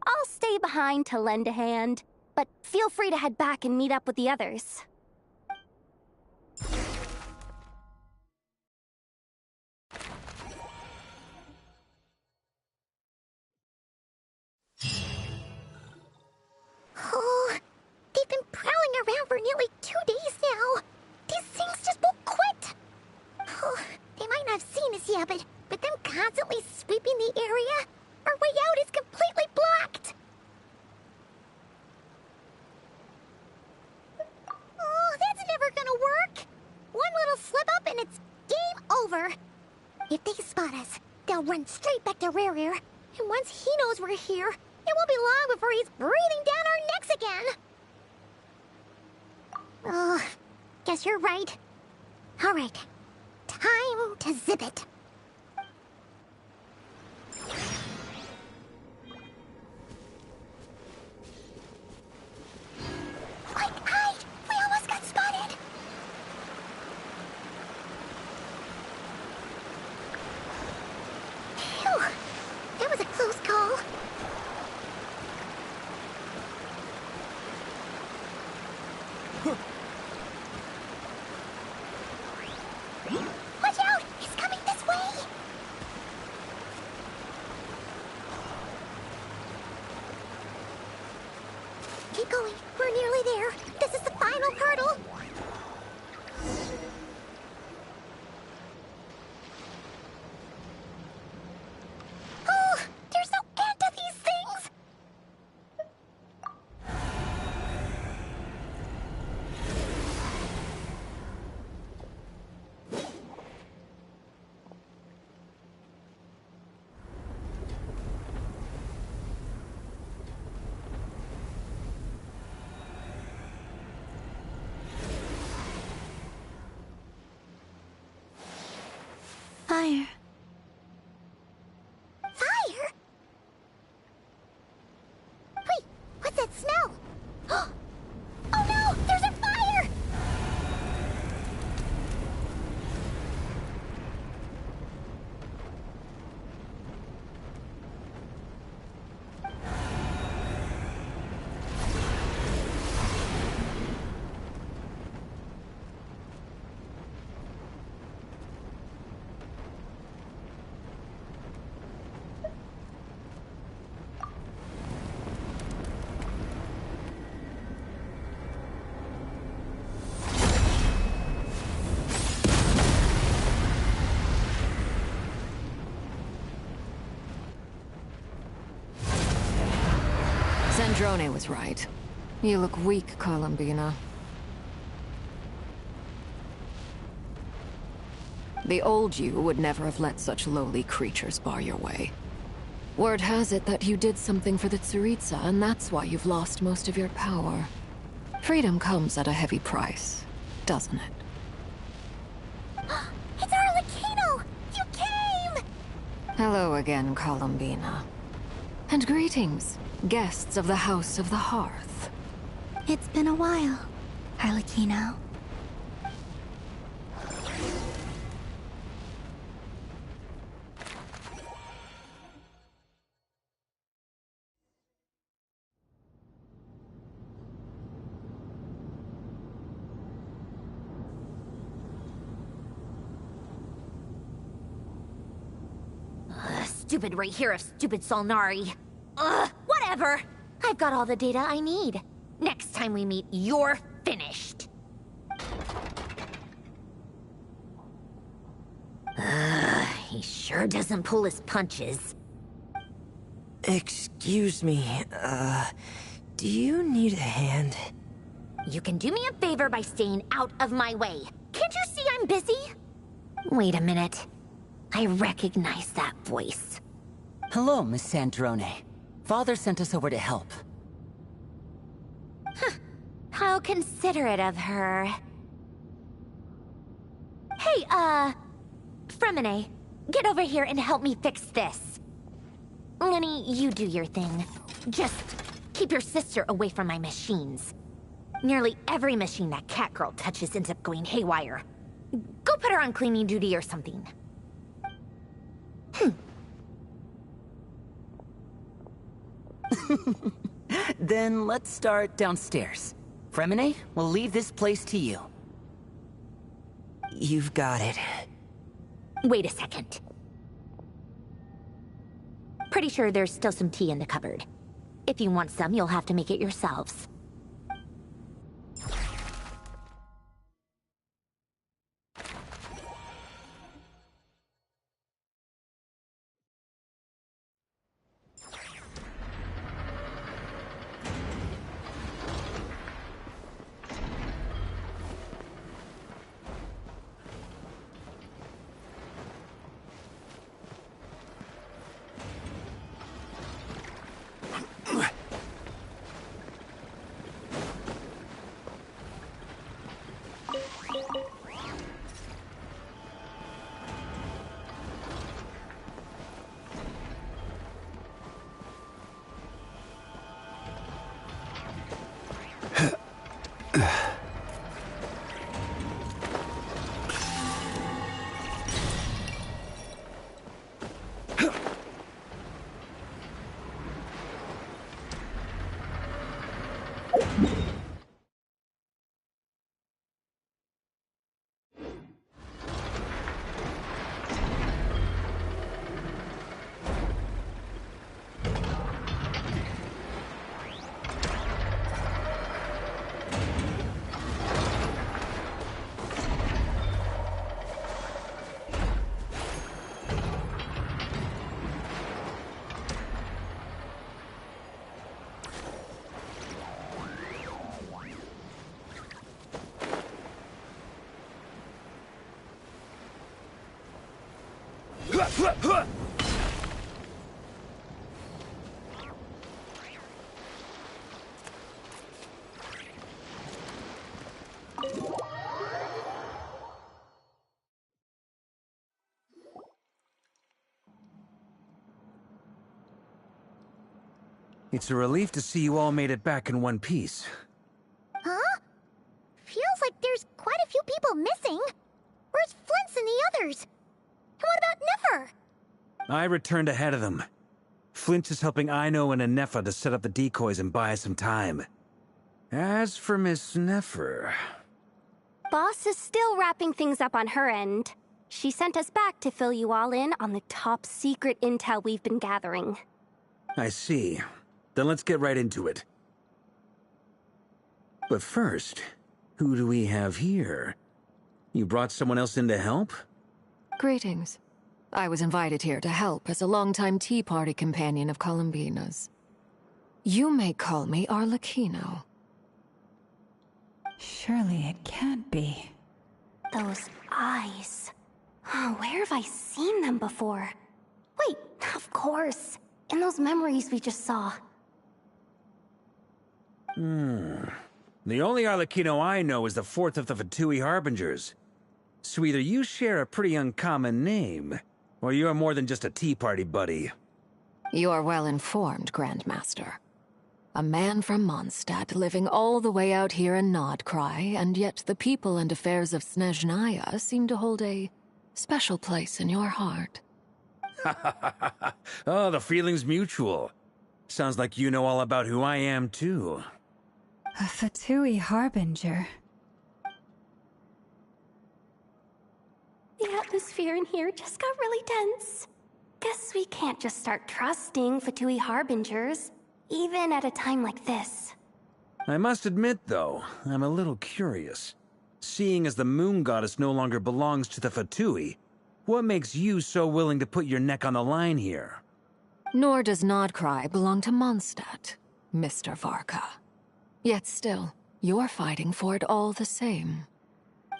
I'll stay behind to lend a hand, but feel free to head back and meet up with the others. Oh, they've been prowling around for nearly 2 days now. These things just won't quit. Oh, they might not have seen us yet, but them constantly sweeping the area, our way out is completely blocked. Oh, that's never gonna work. One little slip up and it's game over. If they spot us, they'll run straight back to Rare. And once he knows we're here, it won't be long before he's breathing down our necks again. Oh, guess you're right. All right, time to zip it. Quick, hide! We almost got spotted. Phew, that was a close call. Watch out! He's coming this way! Keep going. We're nearly there. This is the final hurdle. Oh, there's no end to these things! Fire. Fire? Wait, what's that smell? Oh no, there's a fire! Sandrone was right. You look weak, Columbina. The old you would never have let such lowly creatures bar your way. Word has it that you did something for the Tsaritsa, and that's why you've lost most of your power. Freedom comes at a heavy price, doesn't it? It's Arlecchino! You came! Hello again, Columbina. And greetings, guests of the House of the Hearth. It's been a while, Arlecchino. Stupid right here of stupid Solnari. Ugh, whatever. I've got all the data I need. Next time we meet, you're finished. He sure doesn't pull his punches. Excuse me, do you need a hand? You can do me a favor by staying out of my way. Can't you see I'm busy? Wait a minute. I recognize that voice. Hello, Miss Sandrone. Father sent us over to help. Huh. How considerate of her. Hey, Fremine, get over here and help me fix this. Lenny, you do your thing. Just Keep your sister away from my machines. Nearly every machine that cat girl touches ends up going haywire. Go put her on cleaning duty or something. Then let's start downstairs. Fremine, we'll leave this place to you. You've got it. Wait a second. Pretty sure there's still some tea in the cupboard. If you want some, you'll have to make it yourselves. It's a relief to see you all made it back in one piece. Huh? Feels like there's quite a few people missing. Where's Flint's and the others? And what about Nefer? I returned ahead of them. Flint is helping Ino and Anefa to set up the decoys and buy us some time. As for Miss Nefer... Boss is still wrapping things up on her end. She sent us back to fill you all in on the top secret intel we've been gathering. I see. Then let's get right into it. But first, who do we have here? You brought someone else in to help? Greetings. I was invited here to help as a longtime Tea Party companion of Columbina's. You may call me Arlecchino. Surely it can't be. Those eyes. Oh, where have I seen them before? Wait, of course. In those memories we just saw. The only Arlecchino I know is the fourth of the Fatui Harbingers. So either you share a pretty uncommon name, or you're more than just a Tea Party buddy. You are well informed, Grandmaster. A man from Mondstadt living all the way out here in Nodcry, and yet the people and affairs of Snezhnaya seem to hold a special place in your heart. Oh, the feeling's mutual. Sounds like you know all about who I am, too. A Fatui Harbinger. The atmosphere in here just got really tense. Guess we can't just start trusting Fatui Harbingers, even at a time like this. I must admit, though, I'm a little curious. Seeing as the Moon Goddess no longer belongs to the Fatui, what makes you so willing to put your neck on the line here? Nor does Nodcry belong to Mondstadt, Mr. Varka. Yet still, you're fighting for it all the same.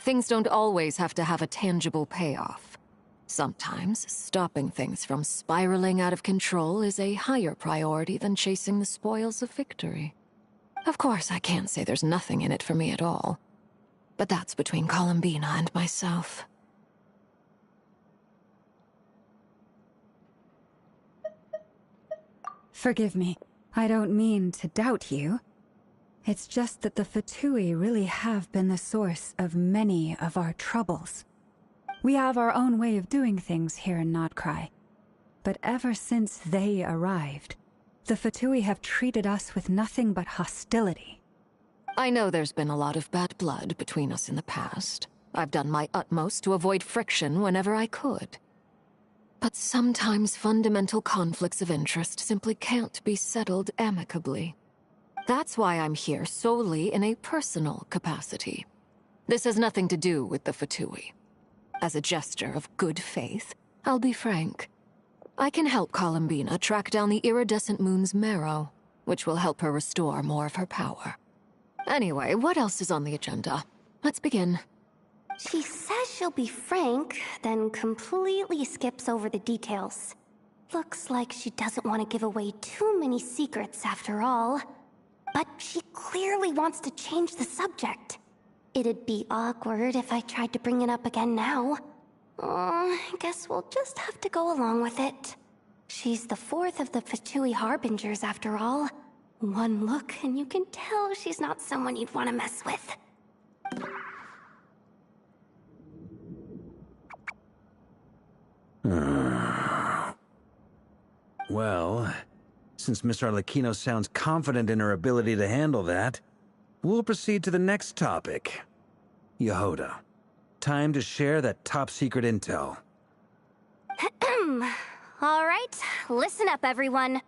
Things don't always have to have a tangible payoff. Sometimes, stopping things from spiraling out of control is a higher priority than chasing the spoils of victory. Of course, I can't say there's nothing in it for me at all. But that's between Columbina and myself. Forgive me. I don't mean to doubt you. It's just that the Fatui really have been the source of many of our troubles. We have our own way of doing things here in Notcry. But ever since they arrived, the Fatui have treated us with nothing but hostility. I know there's been a lot of bad blood between us in the past. I've done my utmost to avoid friction whenever I could. But sometimes fundamental conflicts of interest simply can't be settled amicably. That's why I'm here solely in a personal capacity. This has nothing to do with the Fatui. As a gesture of good faith, I'll be frank. I can help Columbina track down the iridescent moon's marrow, which will help her restore more of her power. Anyway, what else is on the agenda? Let's begin. She says she'll be frank, then completely skips over the details. Looks like she doesn't want to give away too many secrets after all. But she clearly wants to change the subject. It'd be awkward if I tried to bring it up again now. I guess we'll just have to go along with it. She's the fourth of the Fatui Harbingers after all. One look and you can tell she's not someone you'd want to mess with. Well, since Miss Arlecchino sounds confident in her ability to handle that, we'll proceed to the next topic. Yehoda, time to share that top-secret intel. Alright, listen up everyone.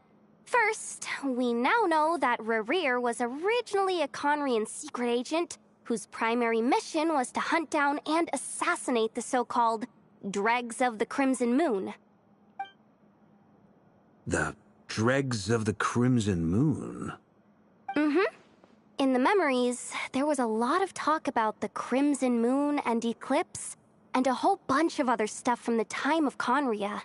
First, we now know that Rerir was originally a Conrian secret agent whose primary mission was to hunt down and assassinate the so-called Dregs of the Crimson Moon. The Dregs of the Crimson Moon? Mm-hmm. In the memories, there was a lot of talk about the Crimson Moon and Eclipse, and a whole bunch of other stuff from the time of Conria.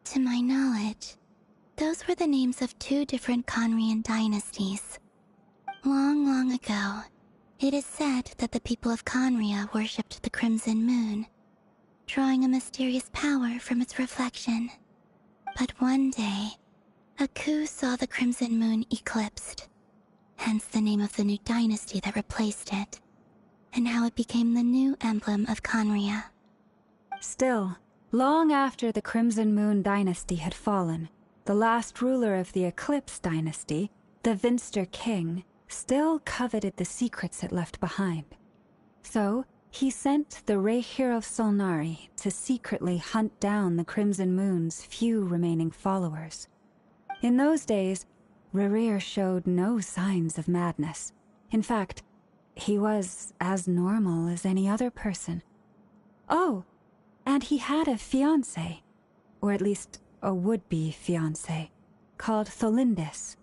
To my knowledge, those were the names of two different Conrian dynasties. Long, long ago, it is said that the people of Conria worshipped the Crimson Moon, drawing a mysterious power from its reflection. But one day, a coup saw the Crimson Moon eclipsed, hence the name of the new dynasty that replaced it, and how it became the new emblem of Conria. Still, long after the Crimson Moon dynasty had fallen, the last ruler of the Eclipse dynasty, the Vinster King, still coveted the secrets it left behind. So, he sent the Rehir of Solnari to secretly hunt down the Crimson Moon's few remaining followers. In those days, Rerir showed no signs of madness. In fact, he was as normal as any other person. Oh, and he had a fiancé, or at least a would-be fiancé, called Tholindis.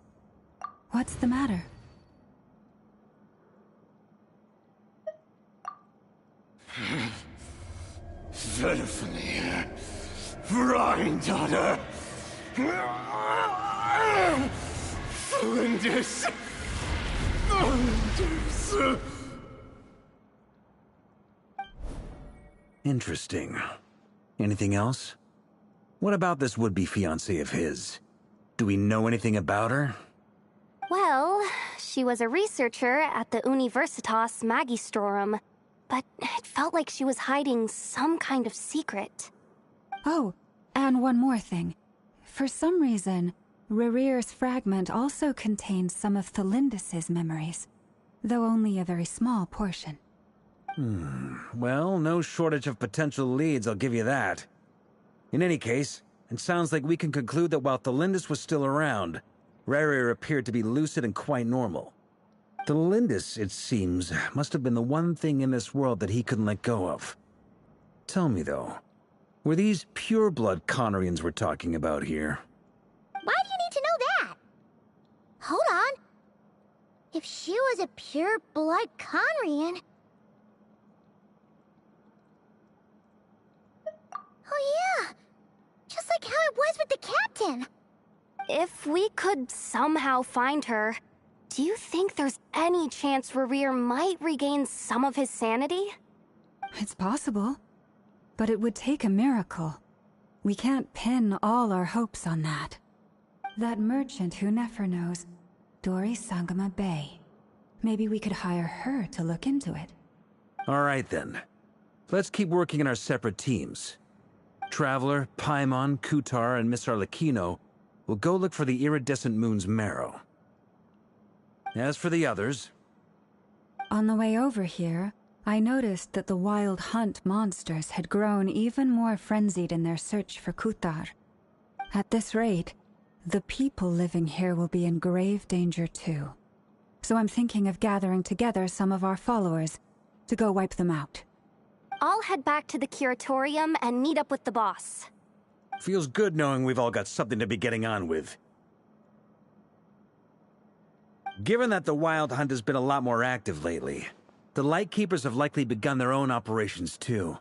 What's the matter? Verifany, Rhine-daughter, Flinders. Interesting. Anything else? What about this would-be fiancé of his? Do we know anything about her? Well, she was a researcher at the Universitas Magistrorum, but it felt like she was hiding some kind of secret. Oh, and one more thing. For some reason, Rerir's fragment also contains some of Tholindis' memories, though only a very small portion. Well, no shortage of potential leads, I'll give you that. In any case, it sounds like we can conclude that while Tholindis was still around, Rerir appeared to be lucid and quite normal. Tholindis, it seems, must have been the one thing in this world that he couldn't let go of. Tell me, though, were these pure-blood Conrians we're talking about here? Why do you need to know that? Hold on. If she was a pure-blood Conrian... Oh yeah! Just like how it was with the captain! If we could somehow find her, do you think there's any chance Rerir might regain some of his sanity? It's possible, but it would take a miracle. We can't pin all our hopes on that. That merchant who Nefer knows, Dori Sangama Bay. Maybe we could hire her to look into it. All right then. Let's keep working in our separate teams. Traveler, Paimon, Kutar, and Miss Arlecchino will go look for the iridescent moon's marrow. As for the others... On the way over here, I noticed that the Wild Hunt monsters had grown even more frenzied in their search for Kutar. At this rate, the people living here will be in grave danger too. So I'm thinking of gathering together some of our followers to go wipe them out. I'll head back to the curatorium and meet up with the boss. Feels good knowing we've all got something to be getting on with. Given that the Wild Hunt has been a lot more active lately, the Lightkeepers have likely begun their own operations too.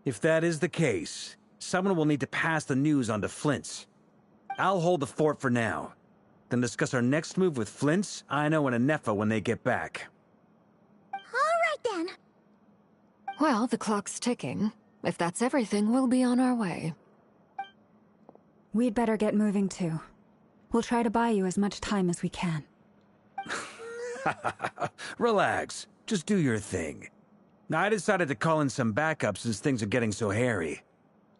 If that is the case, someone will need to pass the news on to Flint's. I'll hold the fort for now, then discuss our next move with Flint's, Aino, and Anefa when they get back. All right then. Well, the clock's ticking. If that's everything, we'll be on our way. We'd better get moving too. We'll try to buy you as much time as we can. Relax. Just do your thing. I decided to call in some backup since things are getting so hairy.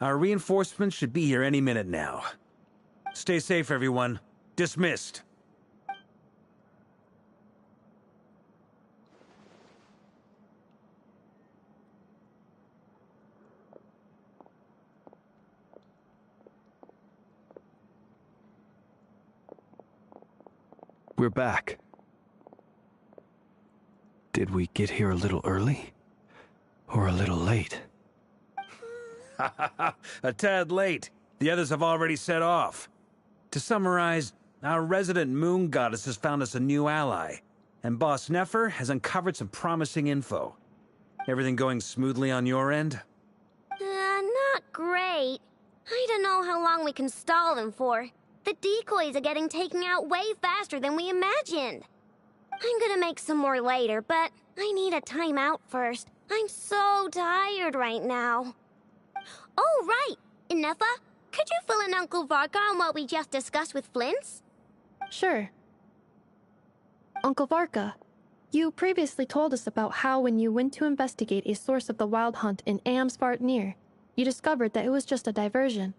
Our reinforcements should be here any minute now. Stay safe, everyone. Dismissed. We're back. Did we get here a little early? Or a little late? A tad late. The others have already set off. To summarize, our resident moon goddess has found us a new ally, and Boss Nefer has uncovered some promising info. Everything going smoothly on your end? Not great. I don't know how long we can stall them for. The decoys are getting taken out way faster than we imagined. I'm gonna make some more later, but I need a timeout first. I'm so tired right now. Oh, right! Inefa, could you fill in Uncle Varka on what we just discussed with Flint's? Sure. Uncle Varka, you previously told us about how when you went to investigate a source of the Wild Hunt in Amsvartnir, you discovered that it was just a diversion.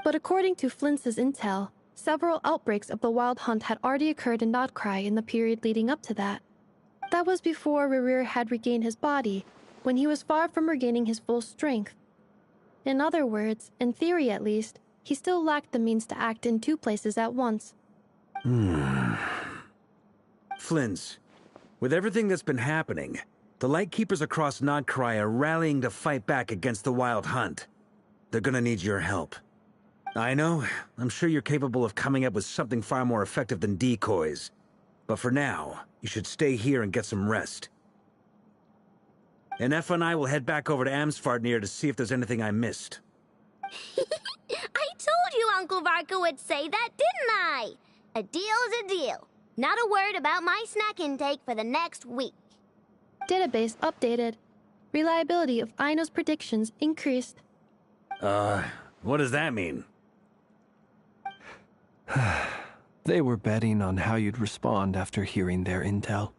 But according to Flint's intel, several outbreaks of the Wild Hunt had already occurred in Nodcry in the period leading up to that. That was before Rerir had regained his body, when he was far from regaining his full strength. In other words, in theory at least, he still lacked the means to act in two places at once. Flint's, with everything that's been happening, the Lightkeepers across Nodcry are rallying to fight back against the Wild Hunt. They're gonna need your help. I know, I'm sure you're capable of coming up with something far more effective than decoys. But for now, you should stay here and get some rest. Anefa and I will head back over to Amsvartnir to see if there's anything I missed. I told you Uncle Varka would say that, didn't I? A deal is a deal. Not a word about my snack intake for the next week. Database updated. Reliability of Aino's predictions increased. What does that mean? They were betting on how you'd respond after hearing their intel.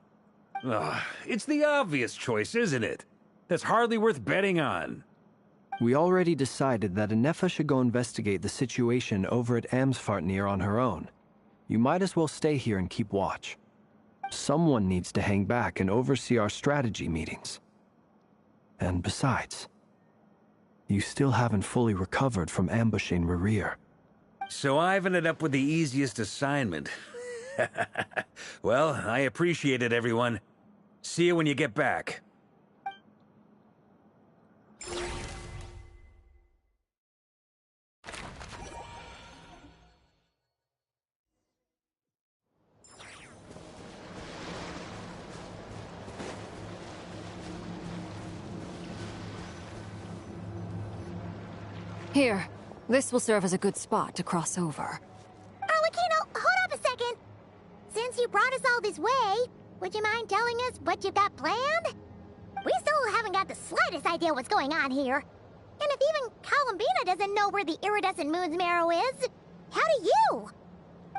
It's the obvious choice, isn't it? That's hardly worth betting on. We already decided that Anefa should go investigate the situation over at Amsvartnir on her own. You might as well stay here and keep watch. Someone needs to hang back and oversee our strategy meetings. And besides, you still haven't fully recovered from ambushing Rerir. So I've ended up with the easiest assignment. Well, I appreciate it, everyone. See you when you get back. Here, this will serve as a good spot to cross over. Arlecchino, hold up a second. Since you brought us all this way, would you mind telling us what you've got planned? We still haven't got the slightest idea what's going on here. And if even Columbina doesn't know where the iridescent moon's marrow is, how do you?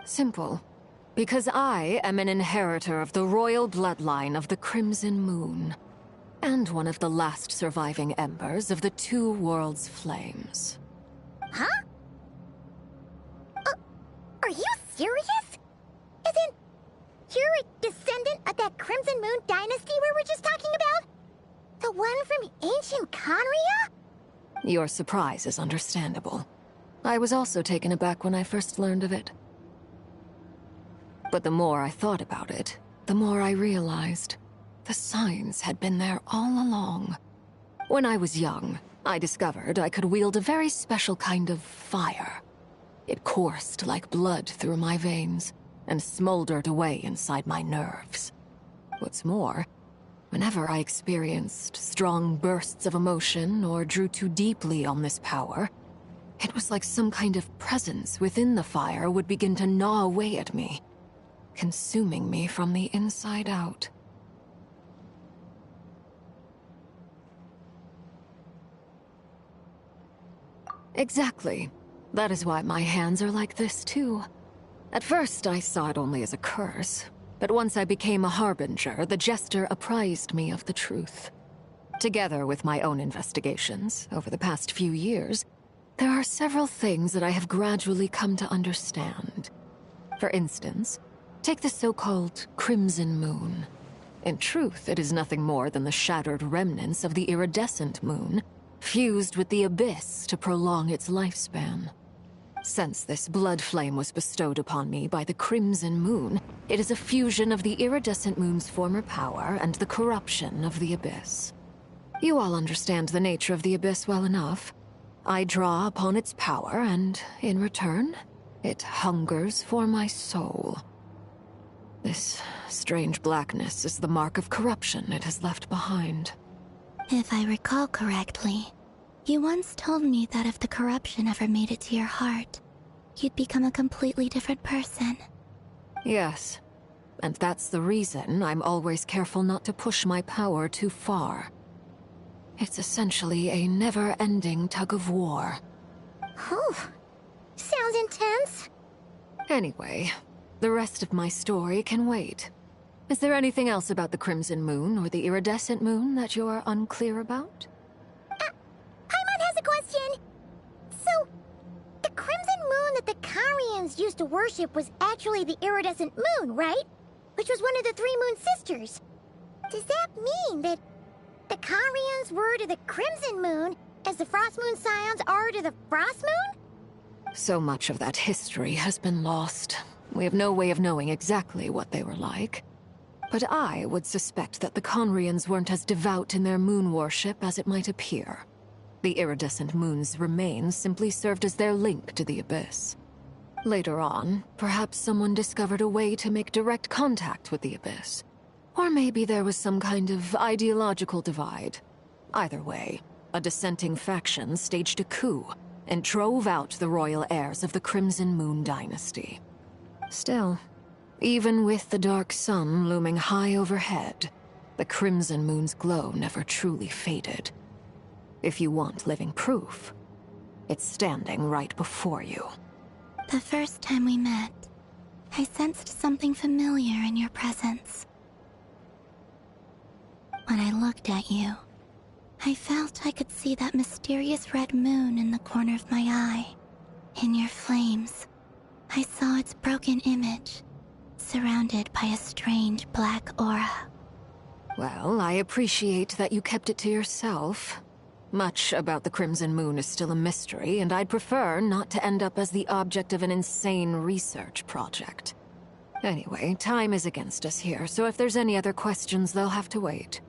Simple. Because I am an inheritor of the royal bloodline of the Crimson Moon, and one of the last surviving embers of the Two Worlds' flames. Huh? Are you serious? Isn't you're a descendant of that Crimson Moon dynasty we were just talking about? The one from ancient Conria? Your surprise is understandable. I was also taken aback when I first learned of it. But the more I thought about it, the more I realized the signs had been there all along. When I was young, I discovered I could wield a very special kind of fire. It coursed like blood through my veins and smoldered away inside my nerves. What's more, whenever I experienced strong bursts of emotion or drew too deeply on this power, it was like some kind of presence within the fire would begin to gnaw away at me, consuming me from the inside out. Exactly. That is why my hands are like this, too. At first, I saw it only as a curse, but once I became a harbinger, the Jester apprised me of the truth. Together with my own investigations, over the past few years, there are several things that I have gradually come to understand. For instance, take the so-called Crimson Moon. In truth, it is nothing more than the shattered remnants of the iridescent moon, fused with the abyss to prolong its lifespan. Since this blood flame was bestowed upon me by the Crimson Moon, it is a fusion of the iridescent moon's former power and the corruption of the abyss. You all understand the nature of the abyss well enough. I draw upon its power, and in return, it hungers for my soul. This strange blackness is the mark of corruption it has left behind. If I recall correctly, you once told me that if the corruption ever made it to your heart, you'd become a completely different person. Yes, and that's the reason I'm always careful not to push my power too far. It's essentially a never-ending tug of war. Oh, sounds intense. Anyway, the rest of my story can wait. Is there anything else about the Crimson Moon or the Iridescent Moon that you're unclear about? Paimon has a question. So, the Crimson Moon that the Carians used to worship was actually the Iridescent Moon, right? Which was one of the three Moon Sisters. Does that mean that the Carians were to the Crimson Moon as the Frost Moon Scions are to the Frost Moon? So much of that history has been lost. We have no way of knowing exactly what they were like. But I would suspect that the Conrians weren't as devout in their moon worship as it might appear. The iridescent moon's remains simply served as their link to the Abyss. Later on, perhaps someone discovered a way to make direct contact with the Abyss. Or maybe there was some kind of ideological divide. Either way, a dissenting faction staged a coup and drove out the royal heirs of the Crimson Moon dynasty. Still, even with the dark sun looming high overhead, the Crimson Moon's glow never truly faded. If you want living proof, it's standing right before you. The first time we met, I sensed something familiar in your presence. When I looked at you, I felt I could see that mysterious red moon in the corner of my eye. In your flames, I saw its broken image, surrounded by a strange black aura. Well, I appreciate that you kept it to yourself. Much about the Crimson Moon is still a mystery, and I'd prefer not to end up as the object of an insane research project. Anyway, time is against us here, so if there's any other questions, they'll have to wait.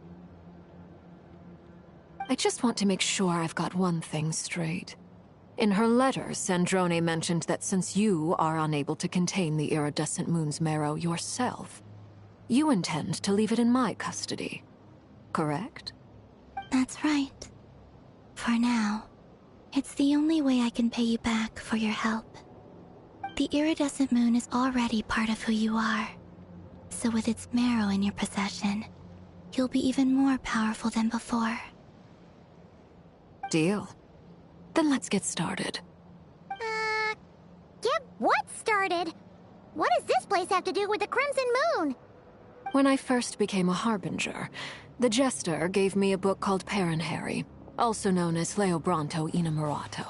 I just want to make sure I've got one thing straight. In her letter, Sandrone mentioned that since you are unable to contain the iridescent moon's marrow yourself, you intend to leave it in my custody. Correct? That's right. For now, it's the only way I can pay you back for your help. The iridescent moon is already part of who you are, so with its marrow in your possession, you'll be even more powerful than before. Deal. Then let's get started. Get what started? What does this place have to do with the Crimson Moon? When I first became a Harbinger, the Jester gave me a book called Paranhari, also known as Leobranto Innamorato.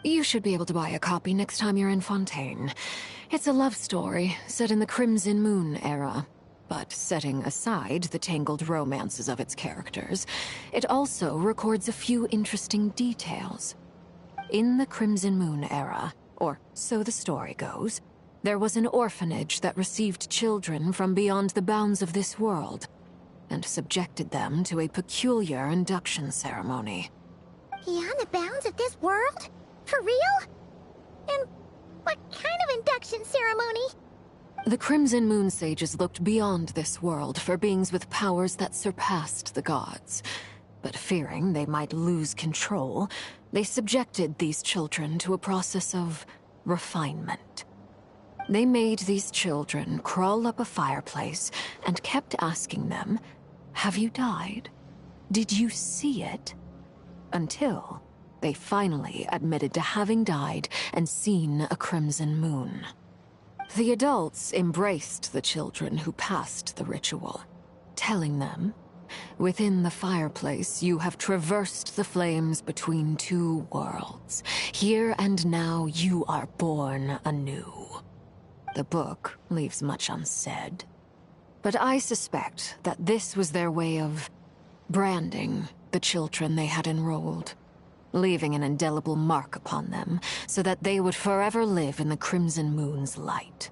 You should be able to buy a copy next time you're in Fontaine. It's a love story set in the Crimson Moon era. But setting aside the tangled romances of its characters, it also records a few interesting details. In the Crimson Moon era, or so the story goes, there was an orphanage that received children from beyond the bounds of this world, and subjected them to a peculiar induction ceremony. Beyond the bounds of this world? For real? And what kind of induction ceremony? The Crimson Moon sages looked beyond this world for beings with powers that surpassed the gods. But fearing they might lose control, they subjected these children to a process of refinement. They made these children crawl up a fireplace and kept asking them, "Have you died? Did you see it?" Until they finally admitted to having died and seen a crimson moon. The adults embraced the children who passed the ritual, telling them, "Within the fireplace, you have traversed the flames between two worlds. Here and now, you are born anew." The book leaves much unsaid, but I suspect that this was their way of branding the children they had enrolled, leaving an indelible mark upon them so that they would forever live in the Crimson Moon's light.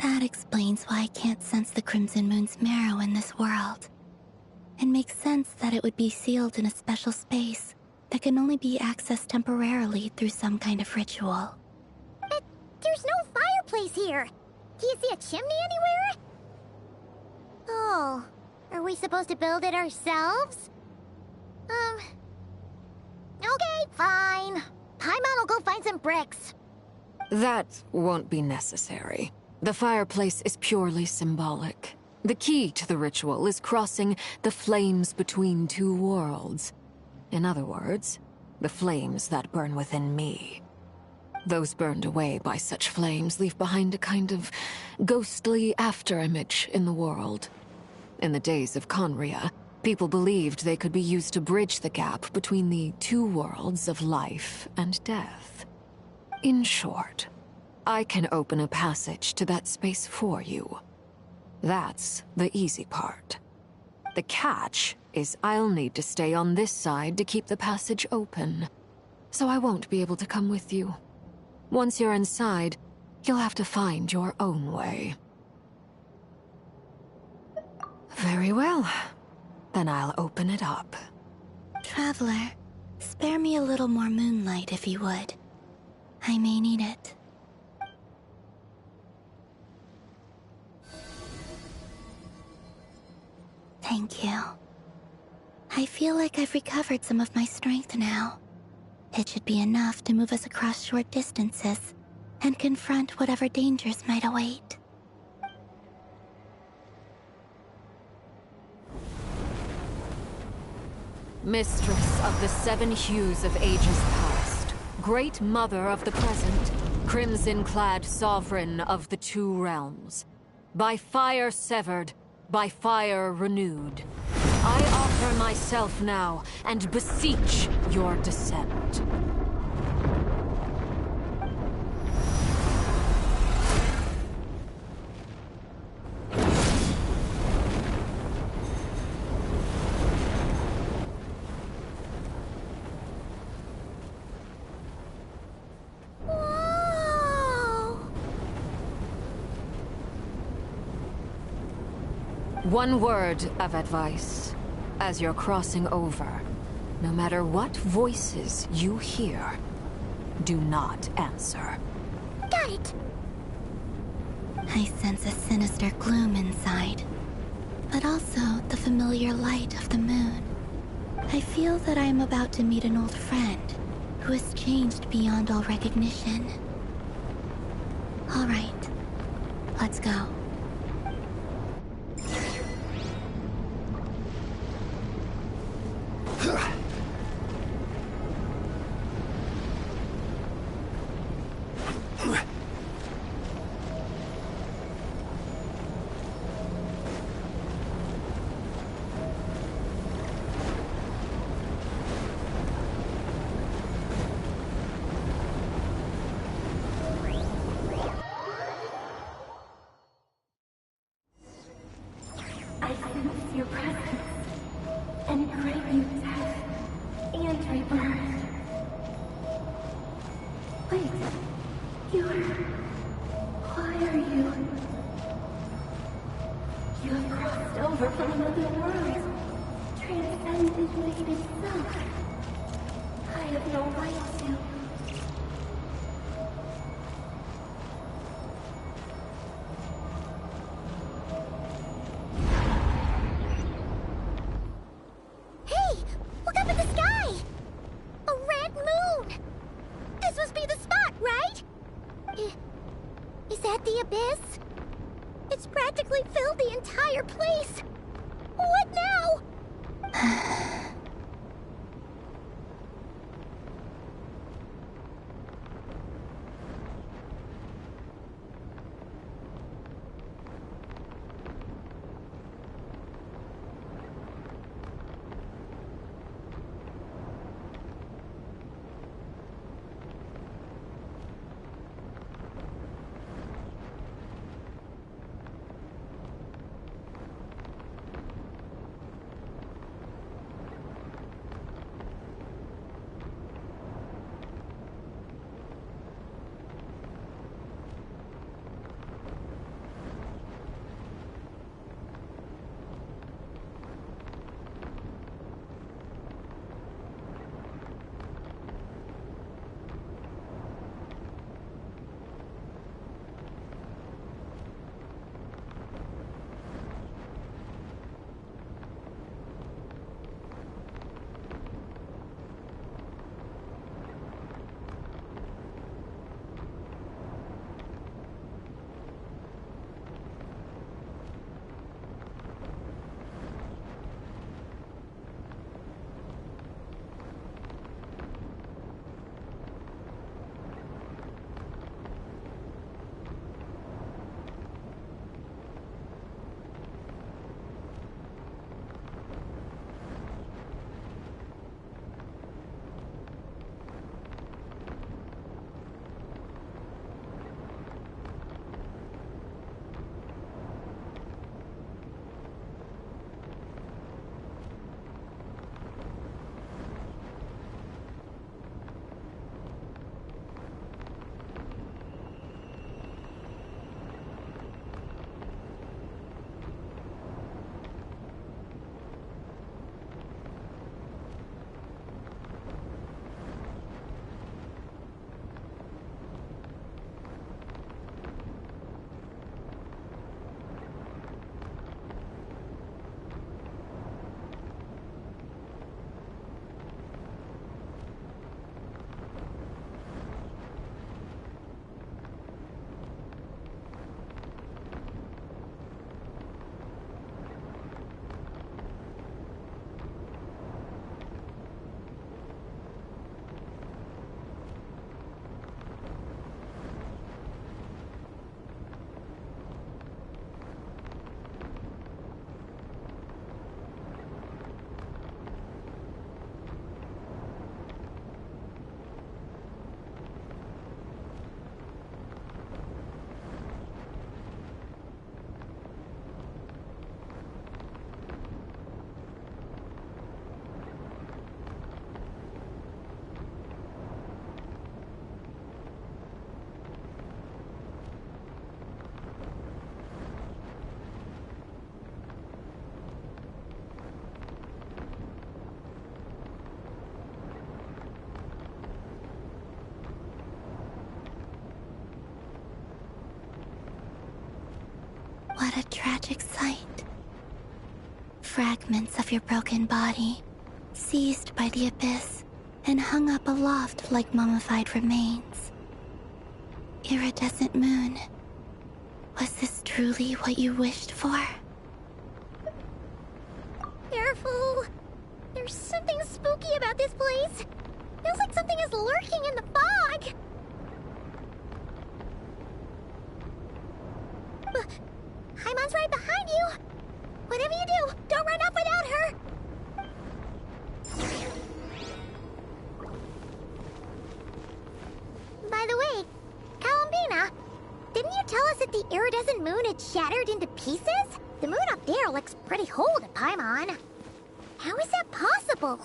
That explains why I can't sense the Crimson Moon's marrow in this world. It makes sense that it would be sealed in a special space that can only be accessed temporarily through some kind of ritual. But there's no fireplace here. Do you see a chimney anywhere? Oh, are we supposed to build it ourselves? Okay, fine. Paimon will go find some bricks. That won't be necessary. The fireplace is purely symbolic. The key to the ritual is crossing the flames between two worlds. In other words, the flames that burn within me. Those burned away by such flames leave behind a kind of ghostly afterimage in the world. In the days of Conria, people believed they could be used to bridge the gap between the two worlds of life and death. In short, I can open a passage to that space for you. That's the easy part. The catch is I'll need to stay on this side to keep the passage open, so I won't be able to come with you. Once you're inside, you'll have to find your own way. Very well. Then I'll open it up. Traveler, spare me a little more moonlight if you would. I may need it. Thank you. I feel like I've recovered some of my strength now. It should be enough to move us across short distances and confront whatever dangers might await. Mistress of the seven hues of ages past, great mother of the present, crimson-clad sovereign of the two realms, by fire severed, by fire renewed, I offer myself now and beseech your descent. One word of advice. As you're crossing over, no matter what voices you hear, do not answer. Got it! I sense a sinister gloom inside, but also the familiar light of the moon. I feel that I am about to meet an old friend who has changed beyond all recognition. All right, let's go. You have crossed over from another world, transcended fate itself. I have no right to. Hey! Look up at the sky! A red moon! This must be the spot, right? Is that the abyss? It's practically filled the entire place! What now? What a tragic sight. Fragments of your broken body, seized by the abyss, and hung up aloft like mummified remains. Iridescent moon. Was this truly what you wished for? Careful! There's something spooky about this place. Feels like something is lurking in the fog. Haimon's right behind you. Whatever you do, don't run off without her. By the way, Columbina, didn't you tell us that the iridescent moon had shattered into pieces? The moon up there looks pretty whole to Paimon. How is that possible?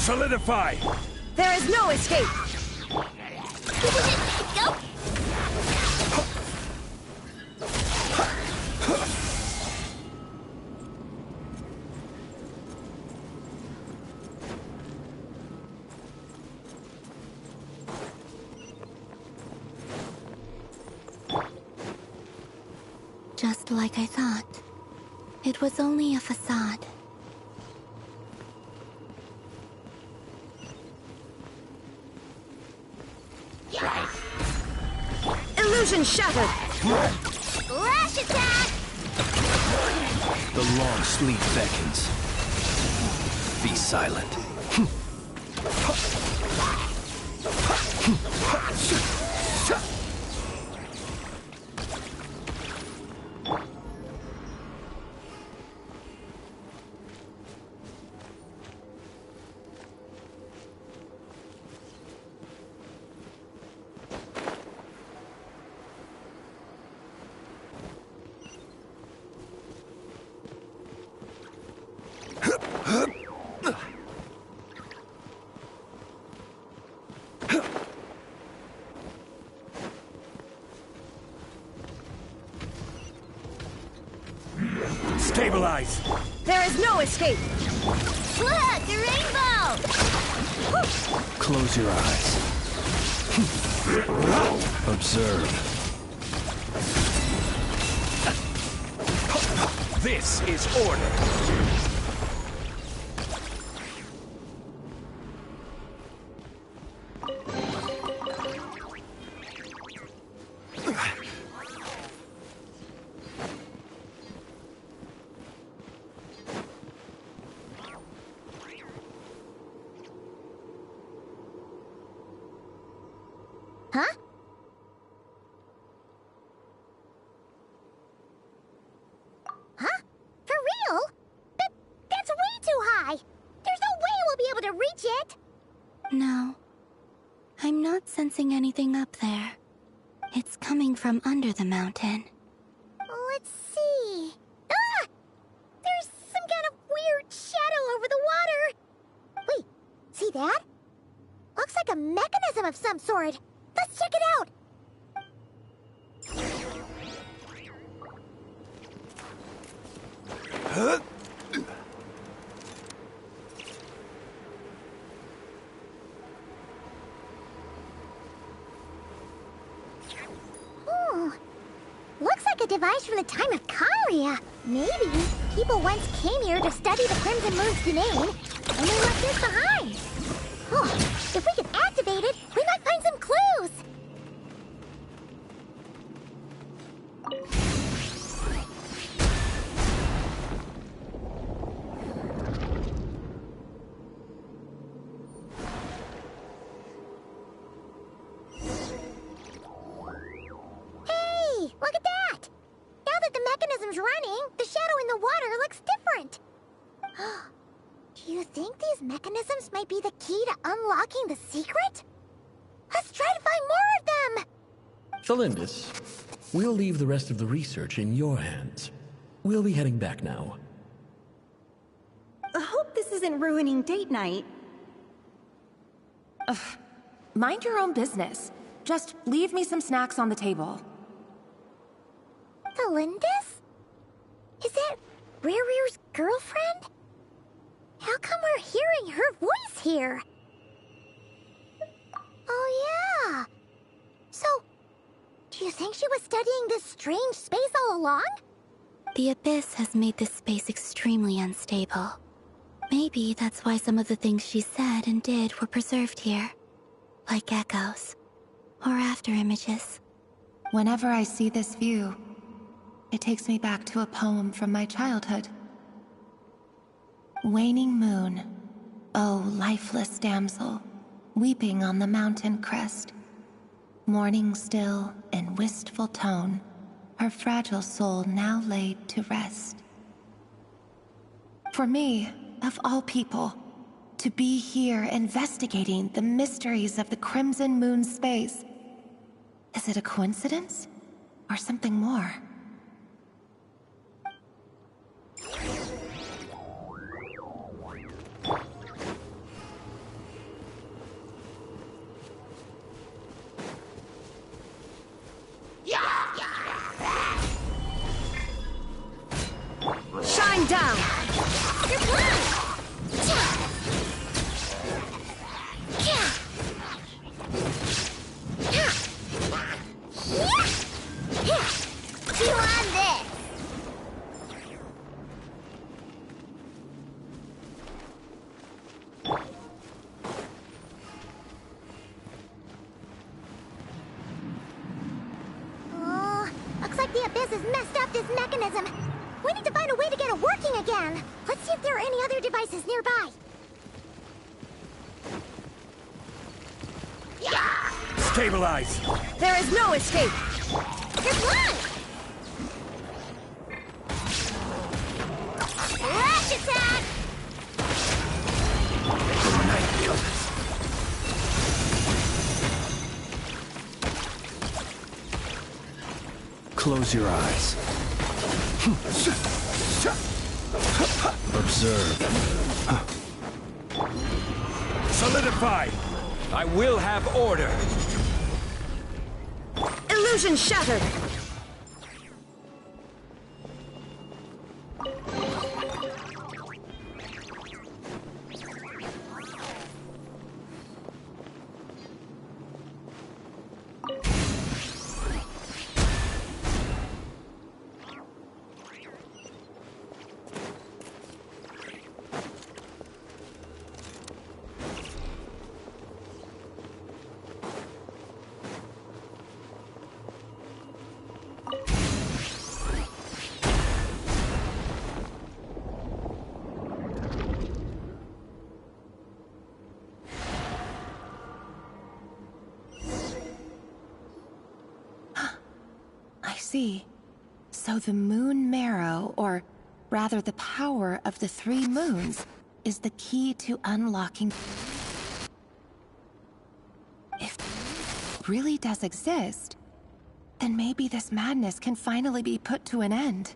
Solidify! There is no escape! Go! Just like I thought. It was only a facade. Illusion shattered! Lash attack! The long sleep beckons. Be silent. Stabilize! There is no escape! Look, the rainbow! Close your eyes. Observe. This is order! Huh? Huh? For real? That's way too high! There's no way we'll be able to reach it! No. I'm not sensing anything up there. It's coming from under the mountain. Let's see... Ah! There's some kind of weird shadow over the water! Wait, see that? Looks like a mechanism of some sort. Let's check it out! Looks like a device from the time of Kyria. Maybe people once came here to study the Crimson Moon's domain, and they left this behind. Oh, if we can activate it, we might find some clues! Hey, look at that! Now that the mechanism's running, the shadow in the water looks different. Do you think these mechanisms might be the key to unlocking the secret? Let's try to find more of them! Thalindis, we'll leave the rest of the research in your hands. We'll be heading back now. I hope this isn't ruining date night. Ugh. Mind your own business. Just leave me some snacks on the table. Thalindis? Is that Rerear's girlfriend? How come we're hearing her voice here? Oh yeah! So, do you think she was studying this strange space all along? The Abyss has made this space extremely unstable. Maybe that's why some of the things she said and did were preserved here. Like echoes. Or after images. Whenever I see this view, it takes me back to a poem from my childhood. Waning moon, oh lifeless damsel, weeping on the mountain crest. Mourning still in wistful tone, her fragile soul now laid to rest. For me, of all people, to be here investigating the mysteries of the Crimson Moon space, is it a coincidence or something more? Going down! Your plan! Chew on this! Oh, looks like the Abyss has messed up this mechanism. We need to find a way to get it working again. Let's see if there are any other devices nearby. Stabilize! There is no escape! Your plan! Flash attack! The night comes. Close your eyes. Observe. Solidify! I will have order! Illusion shattered! So the moon marrow, or rather the power of the 3 moons, is the key to unlocking... If it really does exist, then maybe this madness can finally be put to an end.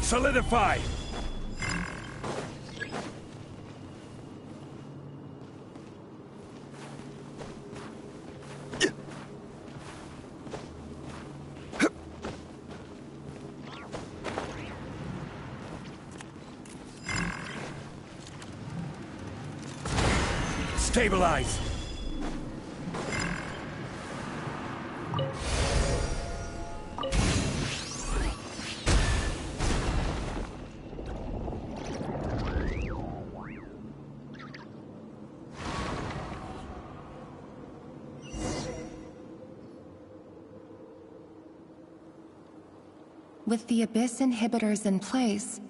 Solidify! Stabilize! With the Abyss inhibitors in place,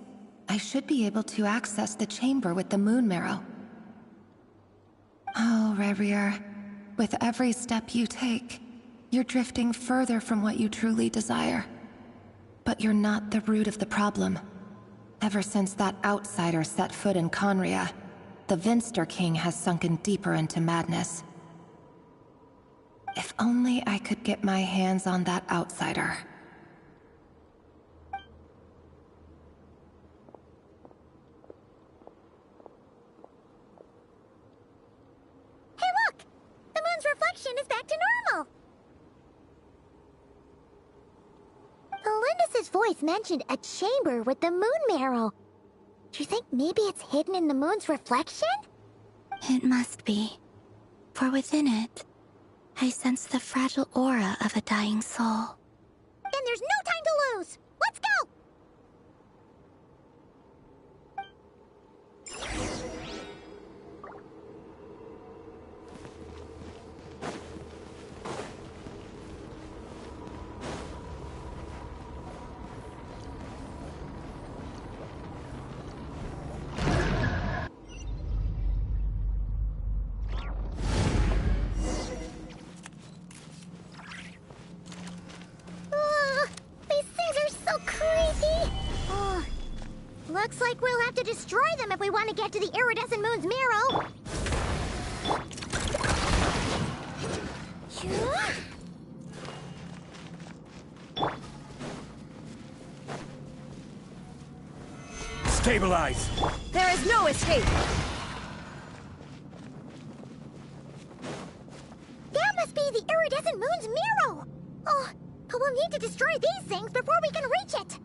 I should be able to access the chamber with the moon marrow. Oh, Rerir, with every step you take, you're drifting further from what you truly desire. But you're not the root of the problem. Ever since that outsider set foot in Conria, the Vinster King has sunken deeper into madness. If only I could get my hands on that outsider. Reflection is back to normal. Elindis' voice mentioned a chamber with the moon marrow. Do you think maybe it's hidden in the moon's reflection? It must be. For within it, I sense the fragile aura of a dying soul. Then there's no time to lose! Let's go! Looks like we'll have to destroy them if we want to get to the iridescent moon's marrow. Stabilize! There is no escape! That must be the iridescent moon's marrow! Oh, but we'll need to destroy these things before we can reach it!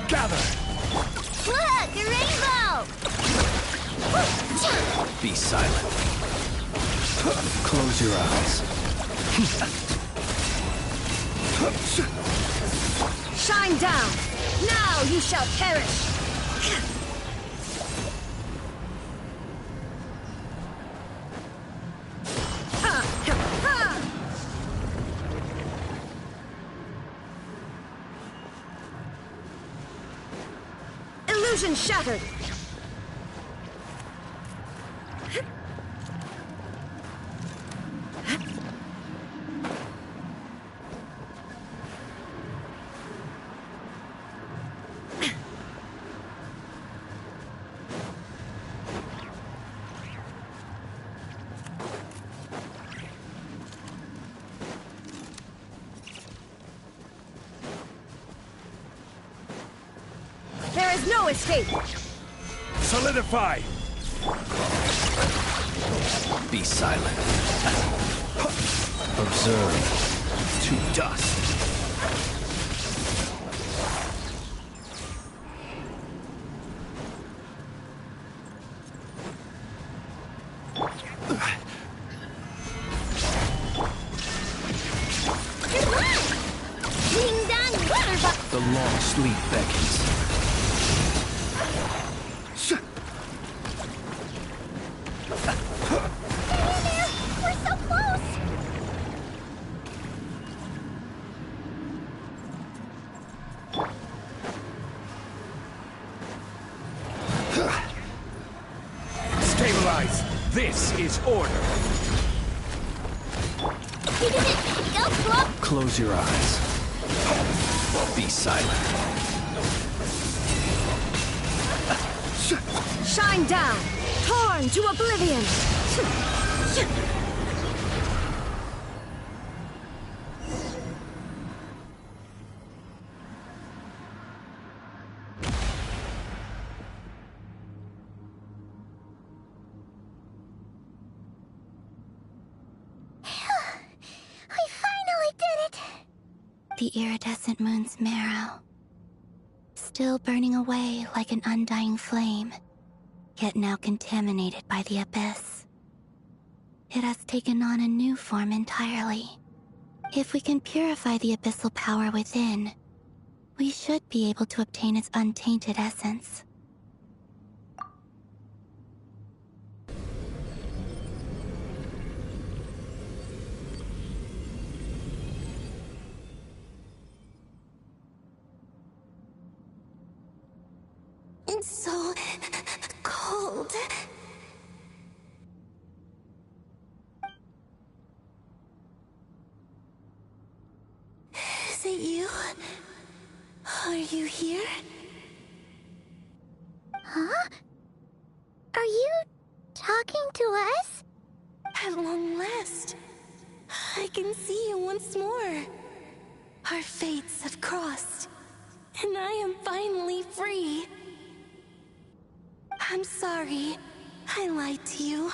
Gather! Look, a rainbow! Be silent. Close your eyes. Shine down! Now you shall perish! Illusion shattered! There is no escape! Solidify! Be silent. Observe. To dust. The long sleep beckons. Stabilize! This is order! Close your eyes. Be silent. Shine down! Torn to oblivion! The iridescent moon's marrow, still burning away like an undying flame, yet now contaminated by the abyss. It has taken on a new form entirely. If we can purify the abyssal power within, we should be able to obtain its untainted essence. It's so cold. Is it you? Are you here? Huh? Are you talking to us? At long last, I can see you once more. Our fates have crossed, and I am finally free. I'm sorry, I lied to you.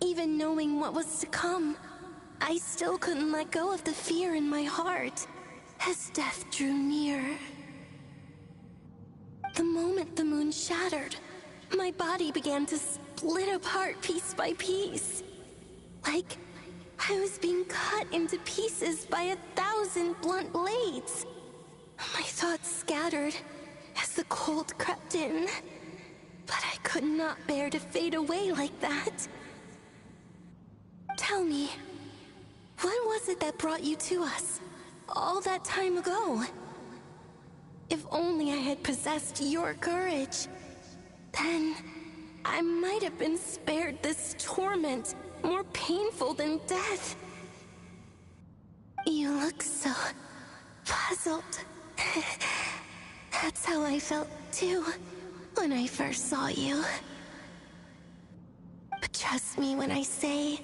Even knowing what was to come, I still couldn't let go of the fear in my heart as death drew near. The moment the moon shattered, my body began to split apart piece by piece. Like I was being cut into pieces by 1,000 blunt blades. My thoughts scattered as the cold crept in. But I could not bear to fade away like that. Tell me, what was it that brought you to us all that time ago? If only I had possessed your courage, then I might have been spared this torment more painful than death. You look so puzzled. That's how I felt too when I first saw you. But trust me when I say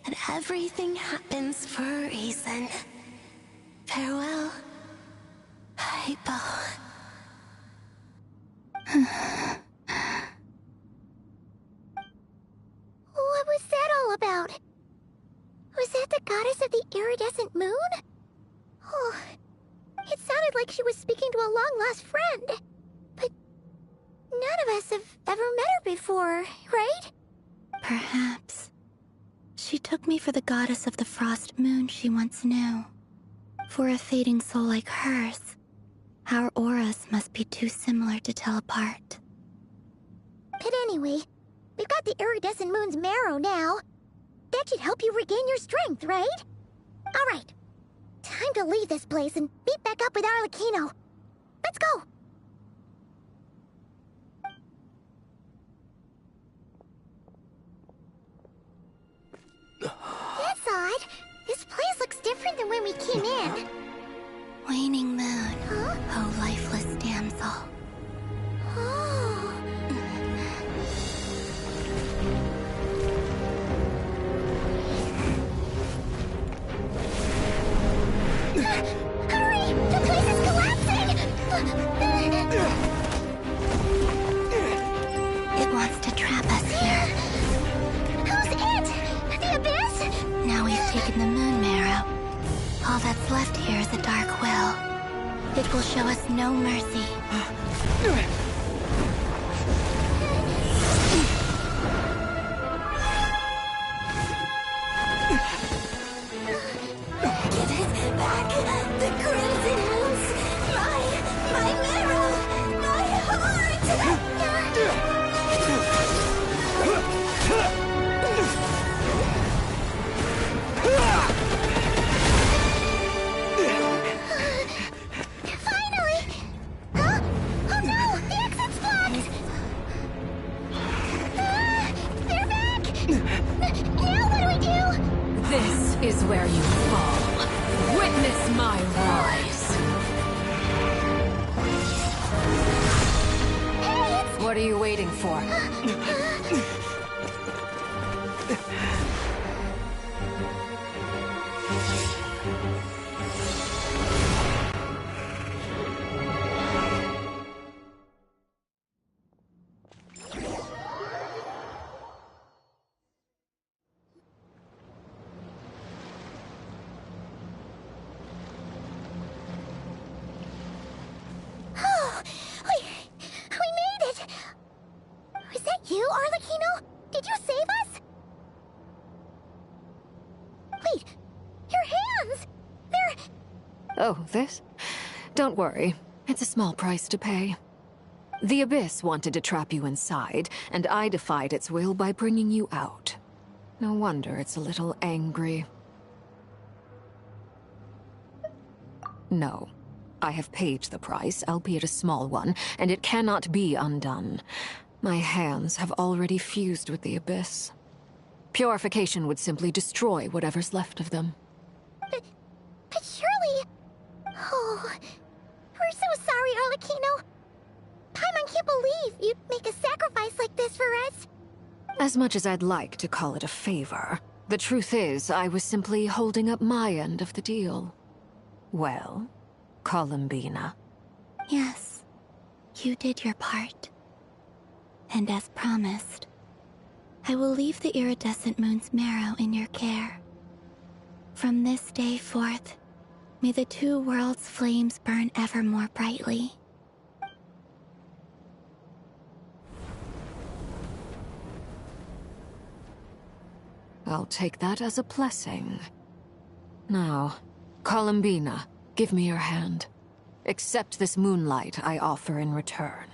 that everything happens for a reason. Farewell, Hypo. What was that all about? Was that the goddess of the iridescent moon? Oh, it sounded like she was speaking to a long-lost friend. But none of us have ever met her before, right? Perhaps. She took me for the goddess of the frost moon she once knew. For a fading soul like hers, our auras must be too similar to tell apart. But anyway, we've got the iridescent moon's marrow now. That should help you regain your strength, right? Alright. Time to leave this place and meet back up with Arlecchino. Let's go! That's odd. This place looks different than when we came in. Waning moon, huh? oh lifeless damsel. Oh. Hurry! The place is collapsing! It wants to trap us here. Who's it? The Abyss? Now we've taken the moon marrow. All that's left here is a dark will. It will show us no mercy. Give it back! The crimson moons! My marrow! My heart! Finally! Huh? Oh no! The exit's blocked! They're back! Now what do we do? This is where you fall. Witness my rise. Hey, What are you waiting for? Oh, we made it! Was that you, Arlecchino? Did you save us? Wait, your hands! They're... Oh, this? Don't worry. It's a small price to pay. The Abyss wanted to trap you inside, and I defied its will by bringing you out. No wonder it's a little angry. No. I have paid the price, albeit a small one, and it cannot be undone. My hands have already fused with the Abyss. Purification would simply destroy whatever's left of them. But surely... Oh, we're so sorry, Arlecchino. Paimon can't believe you'd make a sacrifice like this for us. As much as I'd like to call it a favor, the truth is I was simply holding up my end of the deal. Well, Columbina. Yes, you did your part. And as promised, I will leave the iridescent moon's marrow in your care. From this day forth, may the two worlds' flames burn ever more brightly. I'll take that as a blessing. Now, Columbina, give me your hand. Accept this moonlight I offer in return.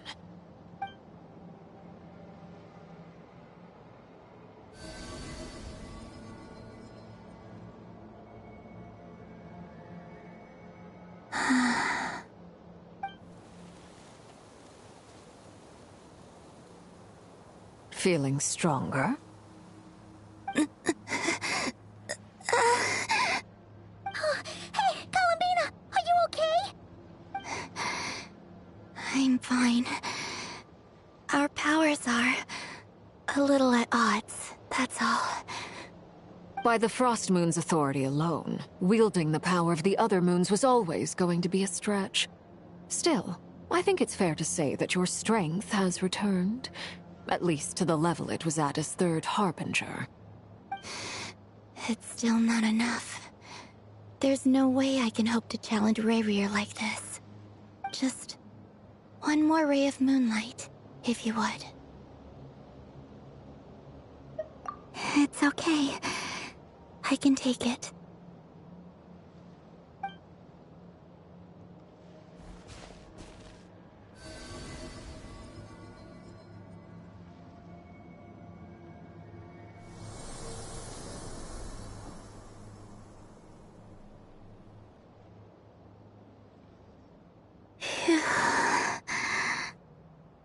Feeling stronger? I'm fine. Our powers are a little at odds, that's all. By the Frost Moon's authority alone, wielding the power of the other moons was always going to be a stretch. Still, I think it's fair to say that your strength has returned. At least to the level it was at as Third Harbinger. It's still not enough. There's no way I can hope to challenge Rayrir like this. Just one more ray of moonlight, if you would. It's okay. I can take it.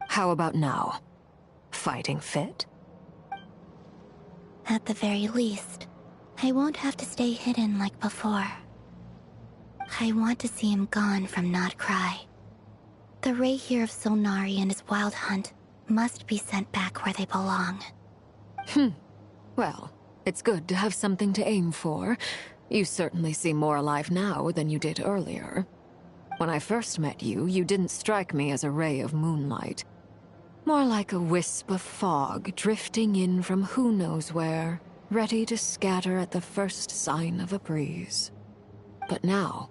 How about now? Fighting fit? At the very least, I won't have to stay hidden like before. I want to see him gone from Not Cry. The Rayhir of Solnari and his wild hunt must be sent back where they belong. Well, it's good to have something to aim for. You certainly seem more alive now than you did earlier. When I first met you, you didn't strike me as a ray of moonlight. More like a wisp of fog drifting in from who knows where, ready to scatter at the first sign of a breeze. But now,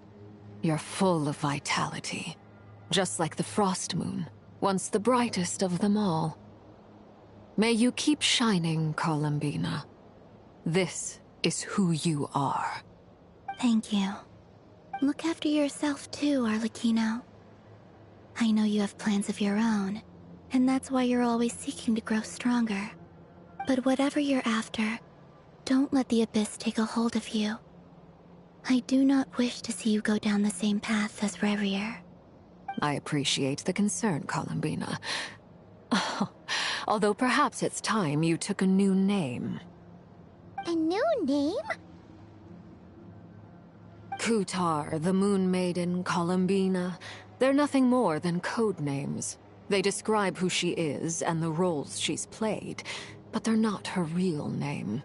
you're full of vitality. Just like the Frost Moon, once the brightest of them all. May you keep shining, Columbina. This is who you are. Thank you. Look after yourself too, Arlecchino. I know you have plans of your own, and that's why you're always seeking to grow stronger. But whatever you're after, don't let the Abyss take a hold of you. I do not wish to see you go down the same path as Rayrir. I appreciate the concern, Columbina. Although perhaps it's time you took a new name. A new name? Kutar, the Moon Maiden, Columbina. They're nothing more than code names. They describe who she is and the roles she's played, but they're not her real name.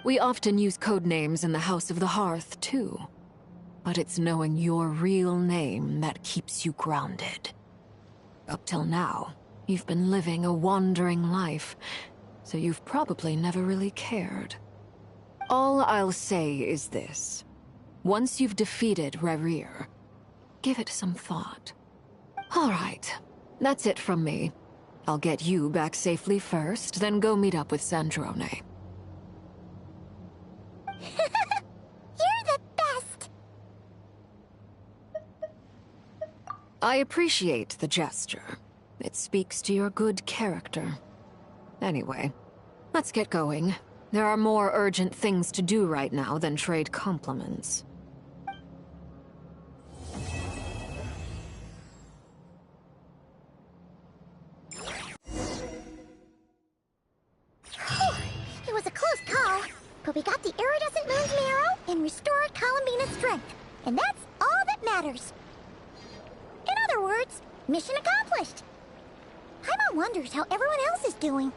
We often use code names in the House of the Hearth, too. But it's knowing your real name that keeps you grounded. Up till now, you've been living a wandering life, so you've probably never really cared. All I'll say is this. Once you've defeated Rayrir, give it some thought. All right, that's it from me. I'll get you back safely first, then go meet up with Sandrone. You're the best! I appreciate the gesture. It speaks to your good character. Anyway, let's get going. There are more urgent things to do right now than trade compliments. It was a close call, but we got the iridescent moon's marrow and restored Columbina's strength. And that's all that matters. In other words, mission accomplished. Paimon wonders how everyone else is doing.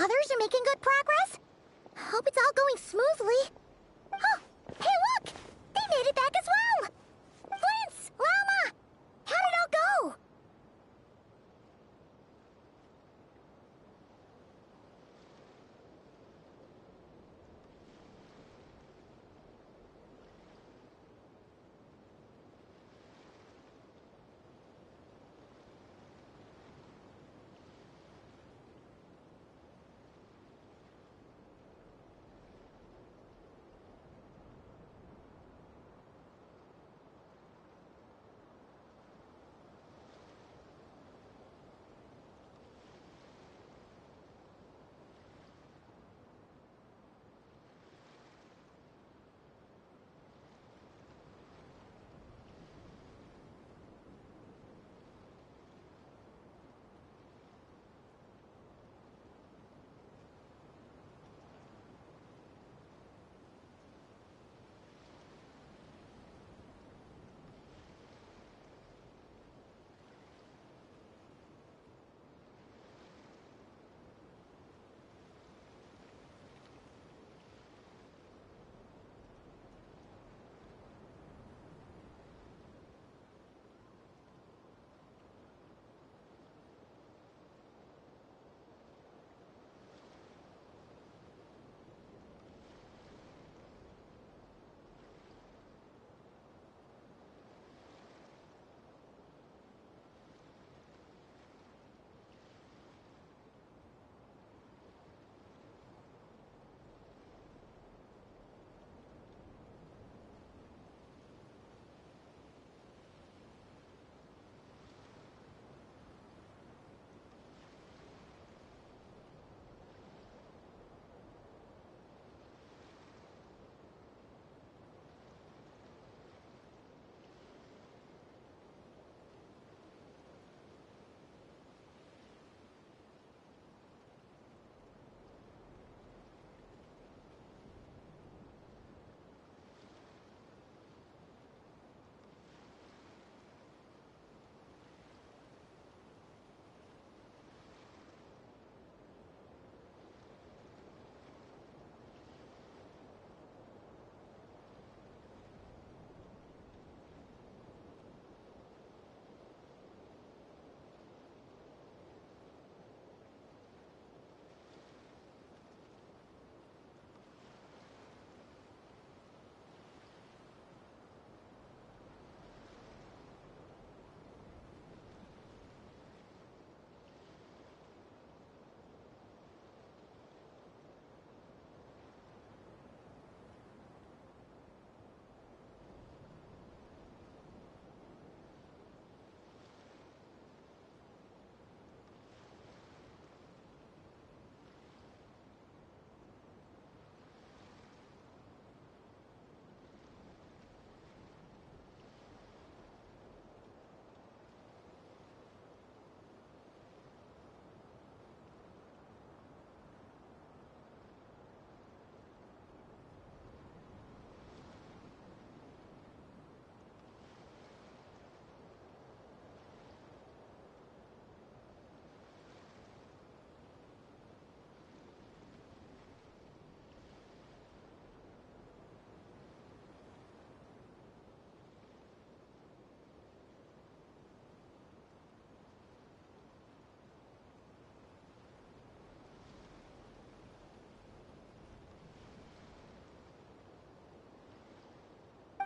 Others are making good progress? Hope it's all going smoothly. Oh, hey look! They made it back as well! Flintz! Llama! How did it all go?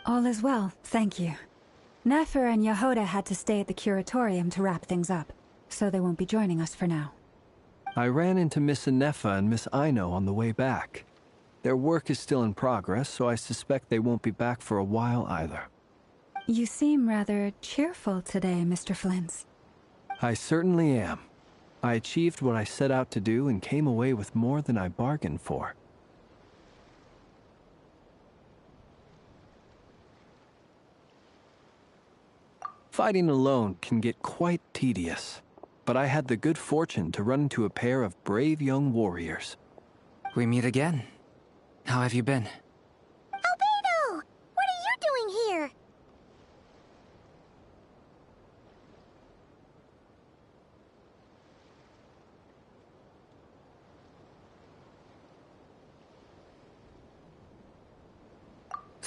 All is well, thank you. Nefer and Yehoda had to stay at the curatorium to wrap things up, so they won't be joining us for now. I ran into Miss Anefa and Miss Aino on the way back. Their work is still in progress, so I suspect they won't be back for a while either. You seem rather cheerful today, Mr. Flintz. I certainly am. I achieved what I set out to do and came away with more than I bargained for. Fighting alone can get quite tedious, but I had the good fortune to run into a pair of brave young warriors. We meet again. How have you been? Albedo! What are you doing here?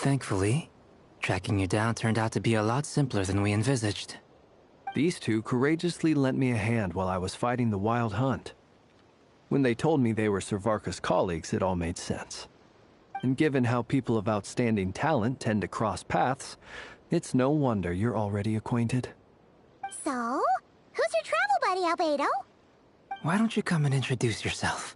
Thankfully, tracking you down turned out to be a lot simpler than we envisaged. These two courageously lent me a hand while I was fighting the Wild Hunt. When they told me they were Sir Varka's colleagues, it all made sense. And given how people of outstanding talent tend to cross paths, it's no wonder you're already acquainted. So, who's your travel buddy, Albedo? Why don't you come and introduce yourself?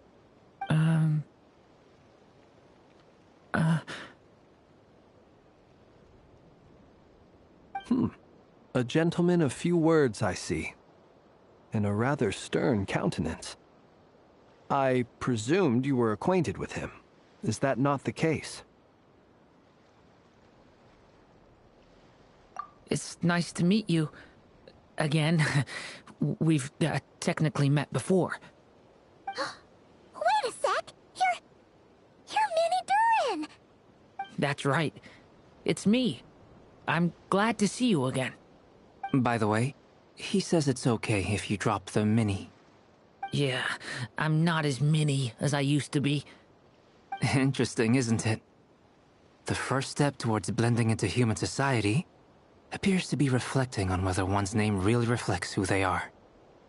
A gentleman of few words, I see. And a rather stern countenance. I presumed you were acquainted with him. Is that not the case? It's nice to meet you. Again. We've technically met before. Wait a sec! You're Minnie Durin! That's right. It's me. I'm glad to see you again. By the way, he says it's okay if you drop the mini. Yeah, I'm not as mini as I used to be. Interesting, isn't it? The first step towards blending into human society appears to be reflecting on whether one's name really reflects who they are.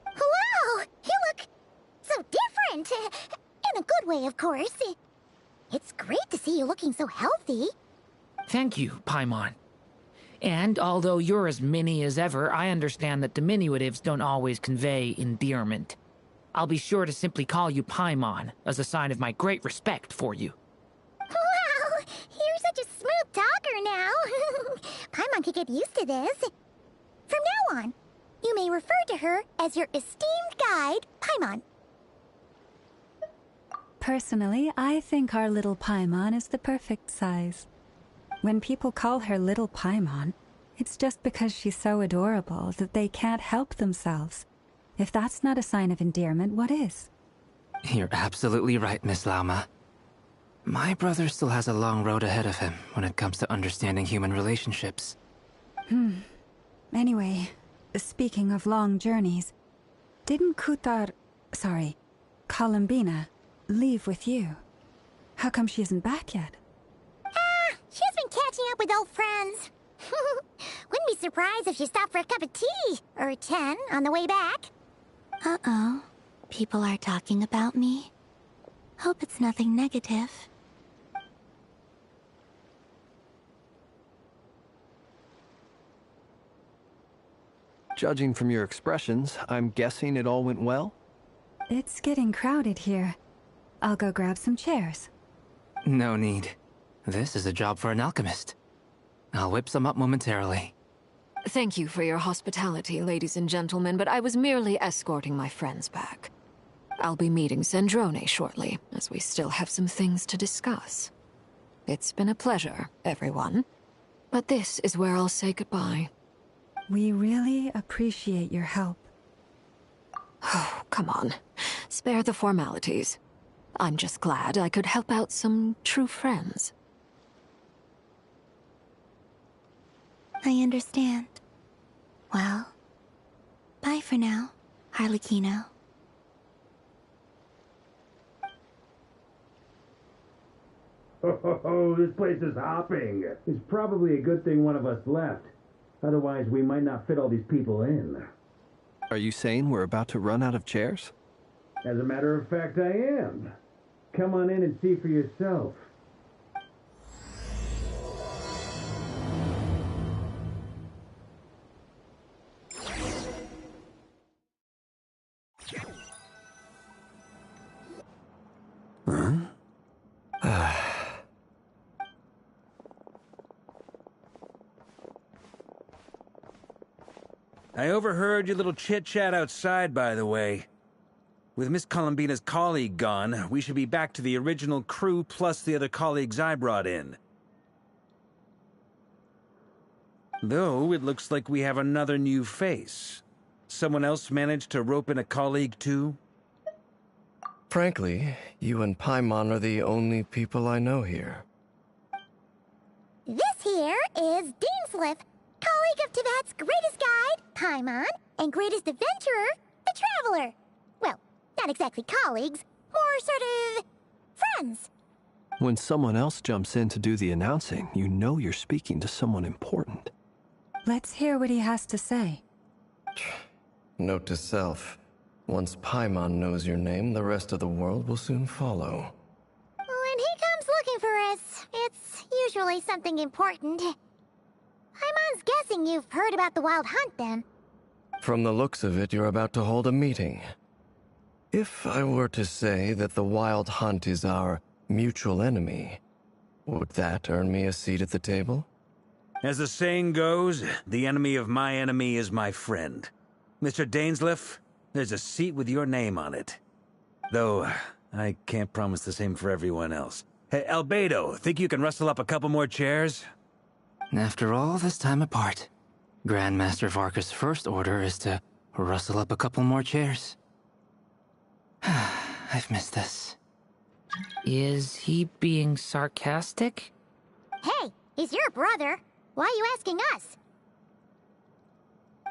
Wow! You look so different! In a good way, of course. It's great to see you looking so healthy. Thank you, Paimon. And although you're as mini as ever, I understand that diminutives don't always convey endearment. I'll be sure to simply call you Paimon, as a sign of my great respect for you. Wow! You're such a smooth talker now. Paimon could get used to this. From now on, you may refer to her as your esteemed guide, Paimon. Personally, I think our little Paimon is the perfect size. When people call her Little Paimon, it's just because she's so adorable that they can't help themselves. If that's not a sign of endearment, what is? You're absolutely right, Miss Lauma. My brother still has a long road ahead of him when it comes to understanding human relationships. Anyway, speaking of long journeys, didn't Columbina, leave with you? How come she isn't back yet? She's been catching up with old friends. Wouldn't be surprised if she stopped for a cup of tea, or 10, on the way back. Uh-oh. People are talking about me. Hope it's nothing negative. Judging from your expressions, I'm guessing it all went well? It's getting crowded here. I'll go grab some chairs. No need. This is a job for an alchemist. I'll whip some up momentarily. Thank you for your hospitality, ladies and gentlemen, but I was merely escorting my friends back. I'll be meeting Zendrone shortly, as we still have some things to discuss. It's been a pleasure, everyone. But this is where I'll say goodbye. We really appreciate your help. Oh, come on. Spare the formalities. I'm just glad I could help out some true friends. I understand. Well, bye for now, Harlequino. Oh, this place is hopping. It's probably a good thing one of us left. Otherwise, we might not fit all these people in. Are you saying we're about to run out of chairs? As a matter of fact, I am. Come on in and see for yourself. I overheard your little chit-chat outside, by the way. With Miss Columbina's colleague gone, we should be back to the original crew plus the other colleagues I brought in. Though, it looks like we have another new face. Someone else managed to rope in a colleague, too? Frankly, you and Paimon are the only people I know here. This here is Deansliff, colleague of Tibet's greatest guide, Paimon, and greatest adventurer, the Traveler. Well, not exactly colleagues, more sort of friends. When someone else jumps in to do the announcing, you know you're speaking to someone important. Let's hear what he has to say. Note to self. Once Paimon knows your name, the rest of the world will soon follow. When he comes looking for us, it's usually something important. Paimon's guessing you've heard about the Wild Hunt, then. From the looks of it, you're about to hold a meeting. If I were to say that the Wild Hunt is our mutual enemy, would that earn me a seat at the table? As the saying goes, the enemy of my enemy is my friend. Mr. Dainsleif, there's a seat with your name on it. Though, I can't promise the same for everyone else. Hey, Albedo, think you can rustle up a couple more chairs? After all this time apart, Grandmaster Varka's first order is to rustle up a couple more chairs. I've missed this. Is he being sarcastic? Hey, he's your brother. Why are you asking us?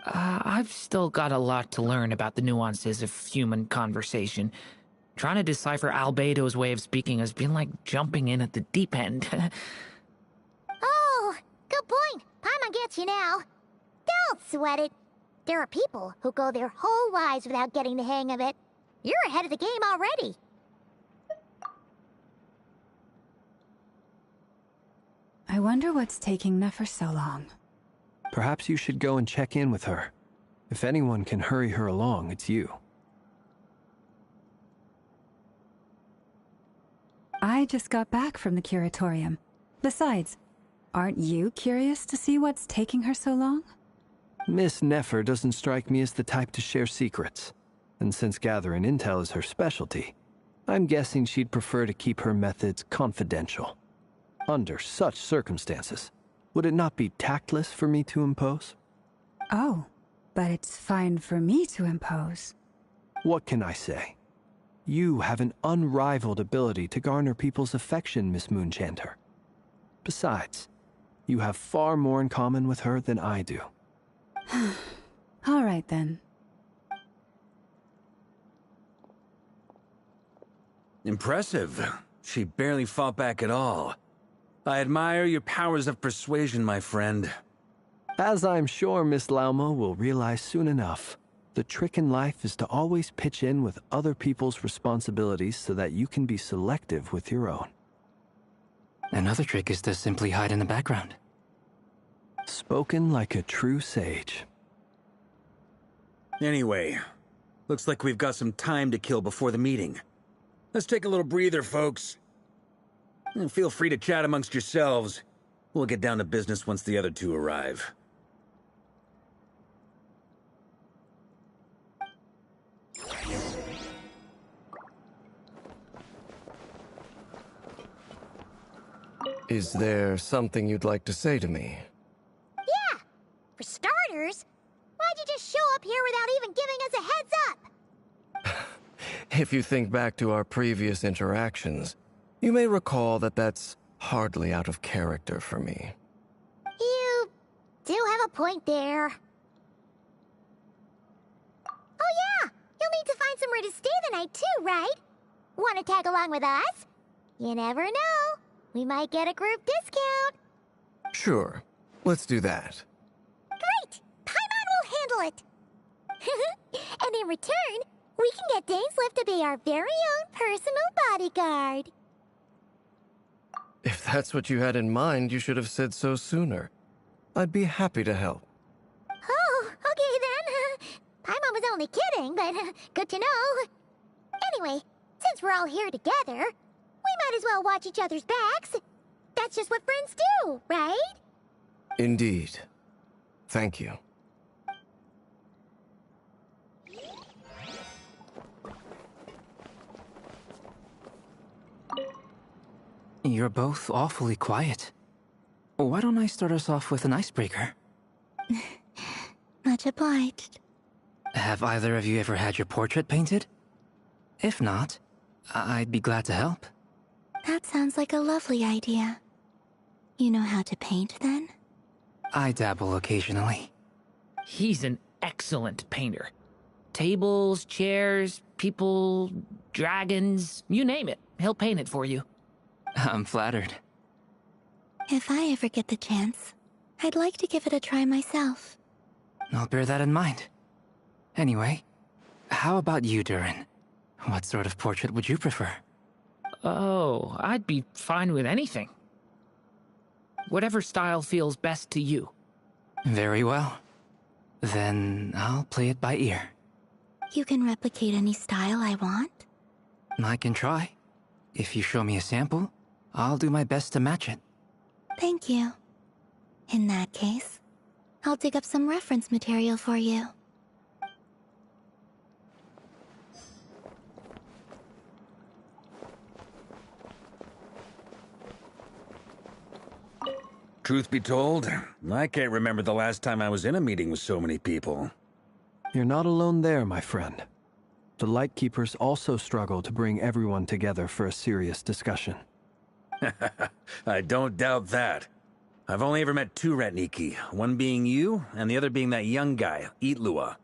I've still got a lot to learn about the nuances of human conversation. Trying to decipher Albedo's way of speaking has been like jumping in at the deep end. Oh, good point. Paimon gets you now. Don't sweat it. There are people who go their whole lives without getting the hang of it. You're ahead of the game already. I wonder what's taking Nefer so long. Perhaps you should go and check in with her. If anyone can hurry her along, it's you. I just got back from the curatorium. Besides, aren't you curious to see what's taking her so long? Miss Nefer doesn't strike me as the type to share secrets. And since gathering intel is her specialty, I'm guessing she'd prefer to keep her methods confidential. Under such circumstances, would it not be tactless for me to impose? Oh, but it's fine for me to impose. What can I say? You have an unrivaled ability to garner people's affection, Miss Moonchanter. Besides, you have far more in common with her than I do. All right, then. Impressive. She barely fought back at all. I admire your powers of persuasion, my friend. As I'm sure Miss Lauma will realize soon enough, the trick in life is to always pitch in with other people's responsibilities so that you can be selective with your own. Another trick is to simply hide in the background. Spoken like a true sage. Anyway, looks like we've got some time to kill before the meeting. Let's take a little breather, folks. And feel free to chat amongst yourselves. We'll get down to business once the other two arrive. Is there something you'd like to say to me? Yeah! For starters, why'd you just show up here without even giving us a heads up? If you think back to our previous interactions, you may recall that that's hardly out of character for me. You do have a point there. Oh yeah! You'll need to find somewhere to stay the night too, right? Want to tag along with us? You never know. We might get a group discount. Sure. Let's do that. Great! Paimon will handle it! And in return, we can get Dainsleif to be our very own personal bodyguard. If that's what you had in mind, you should have said so sooner. I'd be happy to help. Oh, okay then. Paimon was only kidding, but good to know. Anyway, since we're all here together, we might as well watch each other's backs. That's just what friends do, right? Indeed. Thank you. You're both awfully quiet. Why don't I start us off with an icebreaker? Much obliged. Have either of you ever had your portrait painted? If not, I'd be glad to help. That sounds like a lovely idea. You know how to paint, then? I dabble occasionally. He's an excellent painter. Tables, chairs, people, dragons, you name it. He'll paint it for you. I'm flattered. If I ever get the chance, I'd like to give it a try myself. I'll bear that in mind. Anyway, how about you, Durin? What sort of portrait would you prefer? Oh, I'd be fine with anything. Whatever style feels best to you. Very well. Then I'll play it by ear. You can replicate any style I want? I can try. If you show me a sample, I'll do my best to match it. Thank you. In that case, I'll dig up some reference material for you. Truth be told, I can't remember the last time I was in a meeting with so many people. You're not alone there, my friend. The Lightkeepers also struggle to bring everyone together for a serious discussion. I don't doubt that. I've only ever met two Ratniki, one being you, and the other being that young guy, Itlua.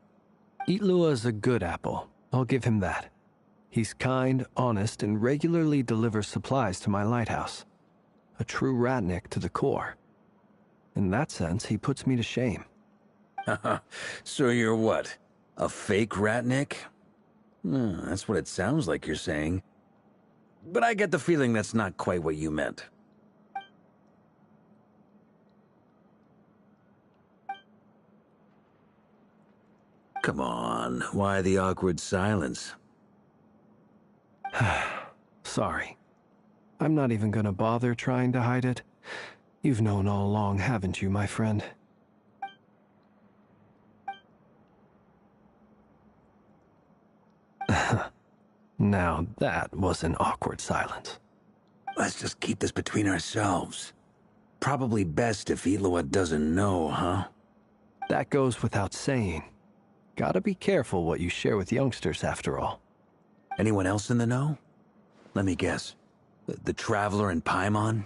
Itlua is a good apple. I'll give him that. He's kind, honest, and regularly delivers supplies to my lighthouse. A true Ratnik to the core. In that sense, he puts me to shame. So you're what? A fake Ratnik? That's what it sounds like you're saying. But I get the feeling that's not quite what you meant. Come on, why the awkward silence? Sorry. I'm not even gonna bother trying to hide it. You've known all along, haven't you, my friend? Now that was an awkward silence. Let's just keep this between ourselves. Probably best if Itlua doesn't know, huh? That goes without saying. Gotta be careful what you share with youngsters, after all. Anyone else in the know? Let me guess. The Traveler and Paimon?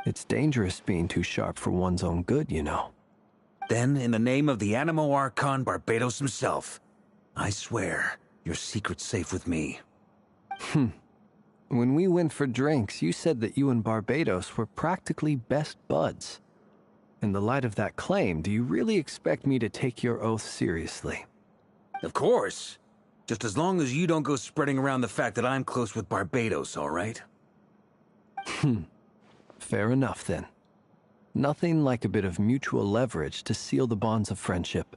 It's dangerous being too sharp for one's own good, you know. Then, in the name of the Animo Archon Barbados himself, I swear, your secret's safe with me. When we went for drinks, you said that you and Barbados were practically best buds. In the light of that claim, do you really expect me to take your oath seriously? Of course. Just as long as you don't go spreading around the fact that I'm close with Barbados, all right? Fair enough, then. Nothing like a bit of mutual leverage to seal the bonds of friendship.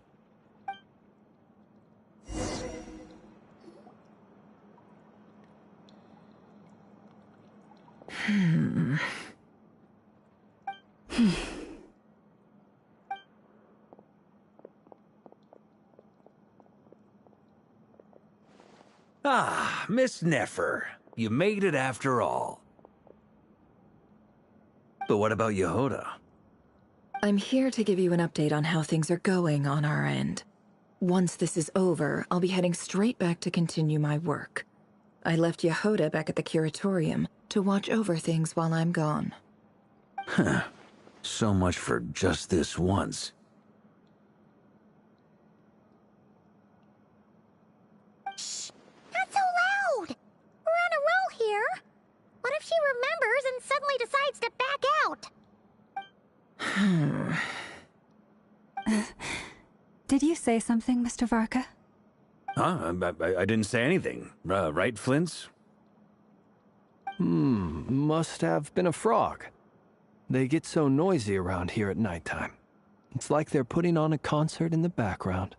Ah, Miss Nefer. You made it after all. But what about Yehoda? I'm here to give you an update on how things are going on our end. Once this is over, I'll be heading straight back to continue my work. I left Yehoda back at the Curatorium to watch over things while I'm gone. Huh. So much for just this once. Shh! Not so loud! We're on a roll here. What if she remembers and suddenly decides to back out? Did you say something, Mr. Varka? Huh? I didn't say anything. Right, Flint's? Must have been a frog. They get so noisy around here at nighttime. It's like they're putting on a concert in the background.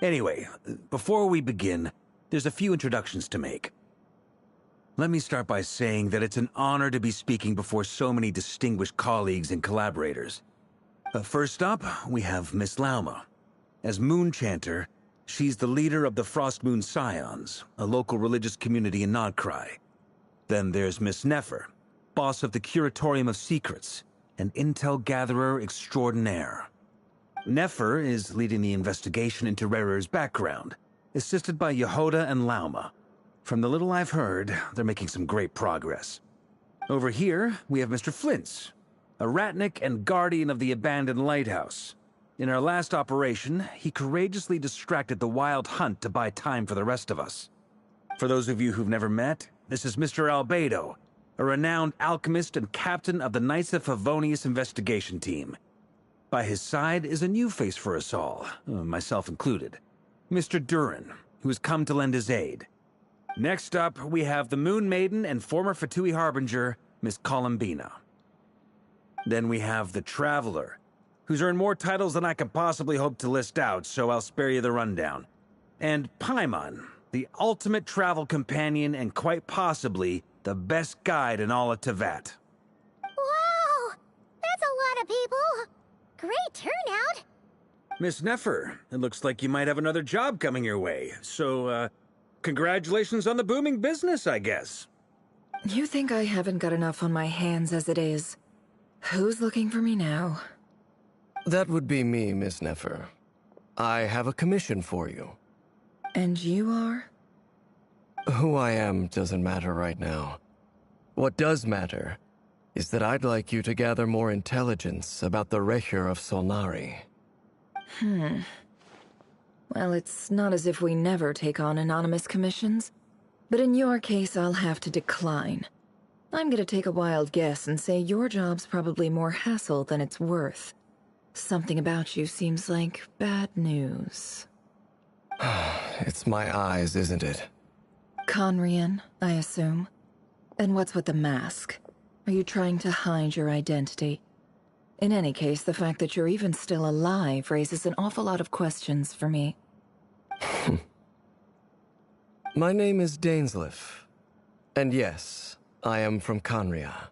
Anyway, before we begin, there's a few introductions to make. Let me start by saying that it's an honor to be speaking before so many distinguished colleagues and collaborators. First up, we have Miss Lauma. As Moon Chanter, she's the leader of the Frost Moon Scions, a local religious community in Nodcry. Then there's Miss Nefer, boss of the Curatorium of Secrets, and intel gatherer extraordinaire. Nefer is leading the investigation into Rerer's background, assisted by Yehoda and Lauma. From the little I've heard, they're making some great progress. Over here, we have Mr. Flint's, a Ratnik and guardian of the abandoned lighthouse. In our last operation, he courageously distracted the Wild Hunt to buy time for the rest of us. For those of you who've never met, this is Mr. Albedo, a renowned alchemist and captain of the Knights of Favonius investigation team. By his side is a new face for us all, myself included, Mr. Durin, who has come to lend his aid. Next up, we have the Moon Maiden and former Fatui Harbinger, Miss Columbina. Then we have the Traveler, who's earned more titles than I could possibly hope to list out, so I'll spare you the rundown. And Paimon, the ultimate travel companion and quite possibly the best guide in all of Tevat. Wow! That's a lot of people! Great turnout! Miss Nefer, it looks like you might have another job coming your way, so, congratulations on the booming business, I guess. You think I haven't got enough on my hands as it is? Who's looking for me now? That would be me, Miss Nefer. I have a commission for you. And you are? Who I am doesn't matter right now. What does matter is that I'd like you to gather more intelligence about the Recher of Solnari. Well, it's not as if we never take on anonymous commissions, but in your case, I'll have to decline. I'm gonna take a wild guess and say your job's probably more hassle than it's worth. Something about you seems like bad news. It's my eyes, isn't it? Conrian, I assume. And what's with the mask? Are you trying to hide your identity? In any case, the fact that you're even still alive raises an awful lot of questions for me. My name is Dainsleif. And yes, I am from Conria.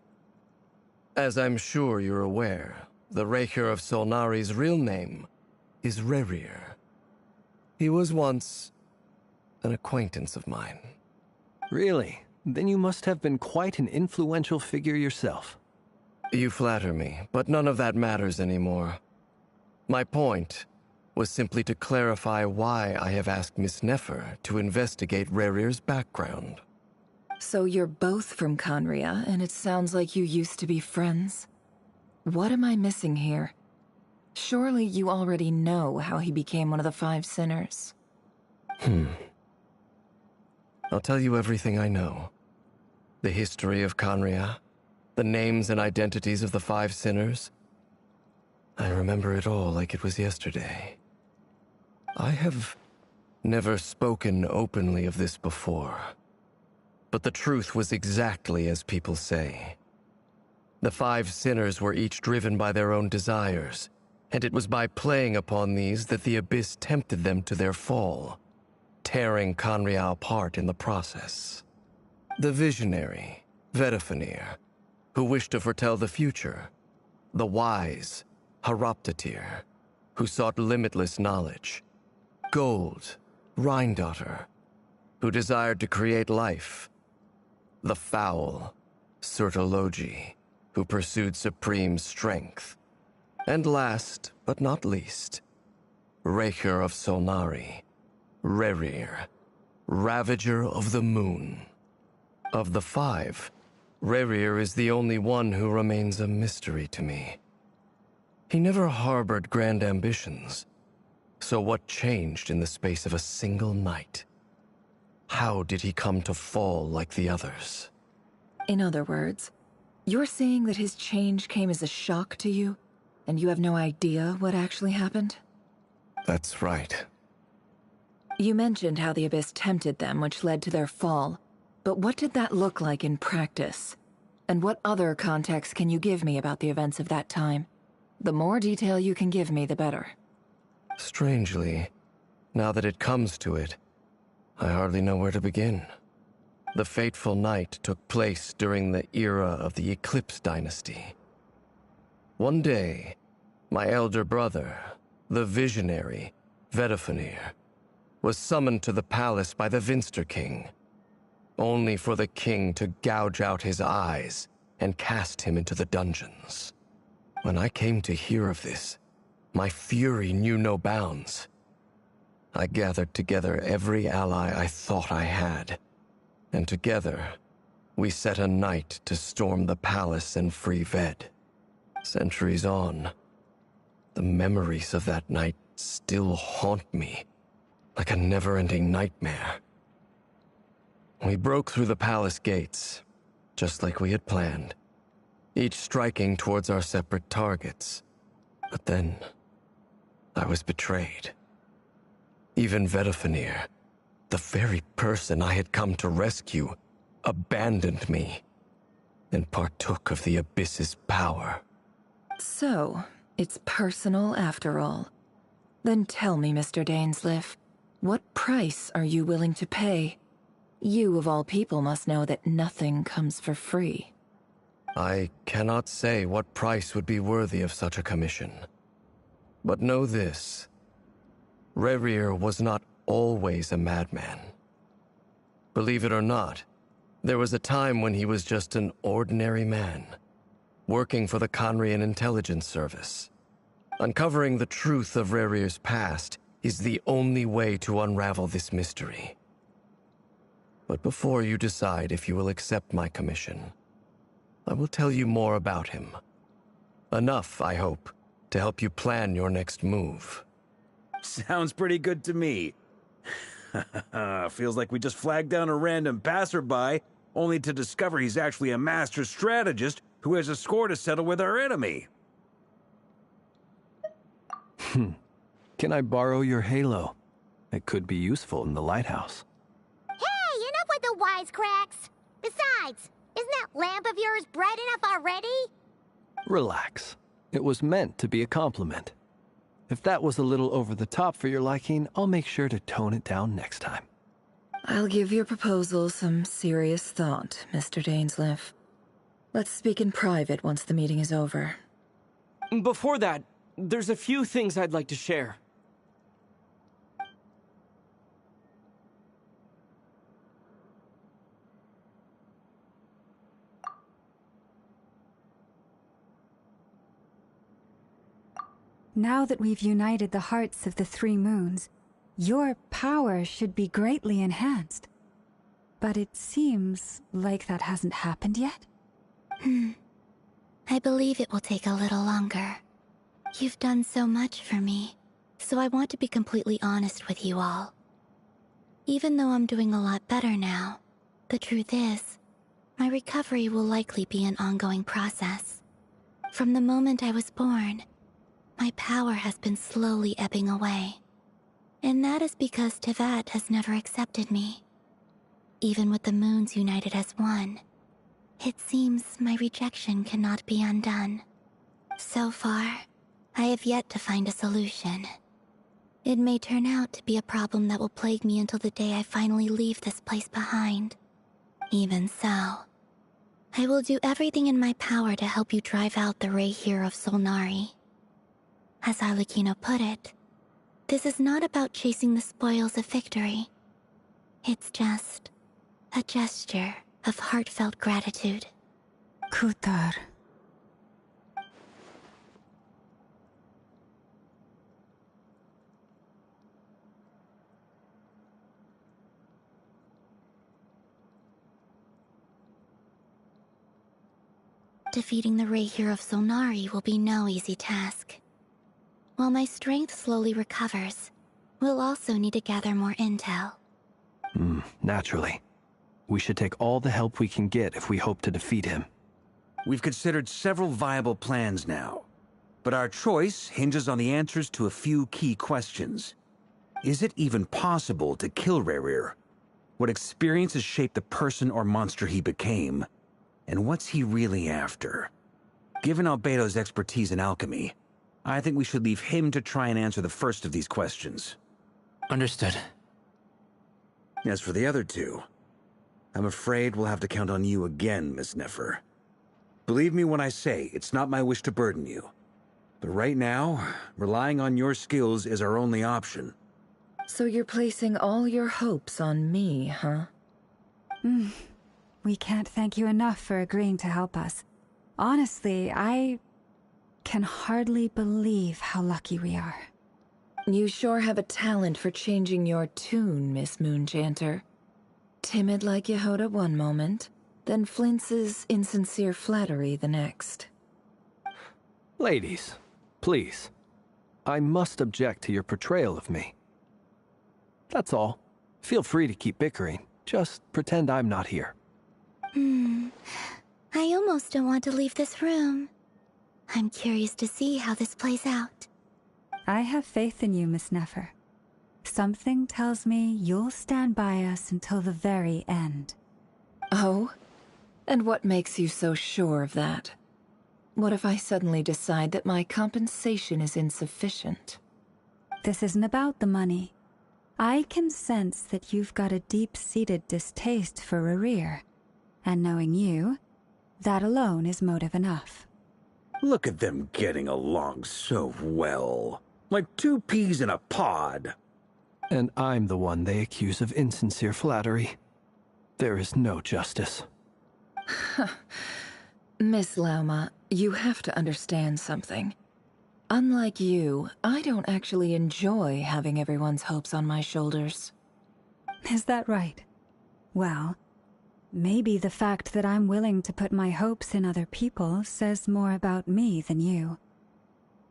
As I'm sure you're aware, the Recher of Solnari's real name is Rerir. He was once an acquaintance of mine. Really? Then you must have been quite an influential figure yourself. You flatter me, but none of that matters anymore. My point was simply to clarify why I have asked Miss Nefer to investigate Rerir's background. So you're both from Conria, and it sounds like you used to be friends? What am I missing here? Surely you already know how he became one of the Five Sinners. I'll tell you everything I know. The history of Conria, the names and identities of the Five Sinners. I remember it all like it was yesterday. I have never spoken openly of this before. But the truth was exactly as people say. The Five Sinners were each driven by their own desires, and it was by playing upon these that the Abyss tempted them to their fall, tearing Conria apart in the process. The visionary, Vedifenir, who wished to foretell the future. The wise, Haroptatir, who sought limitless knowledge. Gold, Rheindotter, who desired to create life. The foul, Surtologi, who pursued supreme strength. And last, but not least, Recher of Solnari, Rerir, Ravager of the Moon. Of the five, Rerir is the only one who remains a mystery to me. He never harbored grand ambitions. So what changed in the space of a single night? How did he come to fall like the others? In other words, you're saying that his change came as a shock to you, and you have no idea what actually happened? That's right. You mentioned how the Abyss tempted them, which led to their fall. But what did that look like in practice? And what other context can you give me about the events of that time? The more detail you can give me, the better. Strangely, now that it comes to it, I hardly know where to begin. The fateful night took place during the era of the Eclipse Dynasty. One day, my elder brother, the visionary, Vedifenir, was summoned to the palace by the Vinster King, only for the king to gouge out his eyes and cast him into the dungeons. When I came to hear of this, my fury knew no bounds. I gathered together every ally I thought I had, and together, we set a night to storm the palace and free Ved. Centuries on, the memories of that night still haunt me like a never-ending nightmare. We broke through the palace gates, just like we had planned, each striking towards our separate targets. But then, I was betrayed. Even Vedafenir, the very person I had come to rescue, abandoned me and partook of the Abyss's power. So, it's personal after all. Then tell me, Mr. Dainsleif, what price are you willing to pay? You, of all people, must know that nothing comes for free. I cannot say what price would be worthy of such a commission. But know this. Rerir was not always a madman. Believe it or not, there was a time when he was just an ordinary man, working for the Conrian Intelligence Service. Uncovering the truth of Rerir's past is the only way to unravel this mystery. But before you decide if you will accept my commission, I will tell you more about him. Enough, I hope, to help you plan your next move. Sounds pretty good to me. Feels like we just flagged down a random passerby, only to discover he's actually a master strategist who has a score to settle with our enemy. Can I borrow your halo? It could be useful in the lighthouse. Hey, enough with the wisecracks! Besides, isn't that lamp of yours bright enough already? Relax. It was meant to be a compliment. If that was a little over the top for your liking, I'll make sure to tone it down next time. I'll give your proposal some serious thought, Mr. Dainsleif. Let's speak in private once the meeting is over. Before that, there's a few things I'd like to share. Now that we've united the hearts of the three moons, your power should be greatly enhanced. But it seems like that hasn't happened yet? I believe it will take a little longer. You've done so much for me, so I want to be completely honest with you all. Even though I'm doing a lot better now, the truth is, my recovery will likely be an ongoing process. From the moment I was born, my power has been slowly ebbing away. And that is because Tevat has never accepted me. Even with the moons united as one, it seems my rejection cannot be undone. So far, I have yet to find a solution. It may turn out to be a problem that will plague me until the day I finally leave this place behind. Even so, I will do everything in my power to help you drive out the Reihir of Solnari. As Arlecchino put it, this is not about chasing the spoils of victory. It's just a gesture of heartfelt gratitude. Kutar. Defeating the Reihir of Solnari will be no easy task. While my strength slowly recovers, we'll also need to gather more intel. Naturally. We should take all the help we can get if we hope to defeat him. We've considered several viable plans now, but our choice hinges on the answers to a few key questions. Is it even possible to kill Rerir? What experiences shaped the person or monster he became? And what's he really after? Given Albedo's expertise in alchemy, I think we should leave him to try and answer the first of these questions. Understood. As for the other two, I'm afraid we'll have to count on you again, Miss Nefer. Believe me when I say it's not my wish to burden you. But right now, relying on your skills is our only option. So you're placing all your hopes on me, huh? We can't thank you enough for agreeing to help us. Honestly, I can hardly believe how lucky we are. You sure have a talent for changing your tune, Miss Moonchanter. Timid like Yehoda one moment, then flinches insincere flattery the next. Ladies, please. I must object to your portrayal of me. That's all. Feel free to keep bickering. Just pretend I'm not here. I almost don't want to leave this room. I'm curious to see how this plays out. I have faith in you, Miss Nefer. Something tells me you'll stand by us until the very end. Oh? And what makes you so sure of that? What if I suddenly decide that my compensation is insufficient? This isn't about the money. I can sense that you've got a deep-seated distaste for Rerir. And knowing you, that alone is motive enough. Look at them getting along so well. Like two peas in a pod. And I'm the one they accuse of insincere flattery. There is no justice. Miss Lauma, you have to understand something. Unlike you, I don't actually enjoy having everyone's hopes on my shoulders. Is that right? Well, maybe the fact that I'm willing to put my hopes in other people says more about me than you.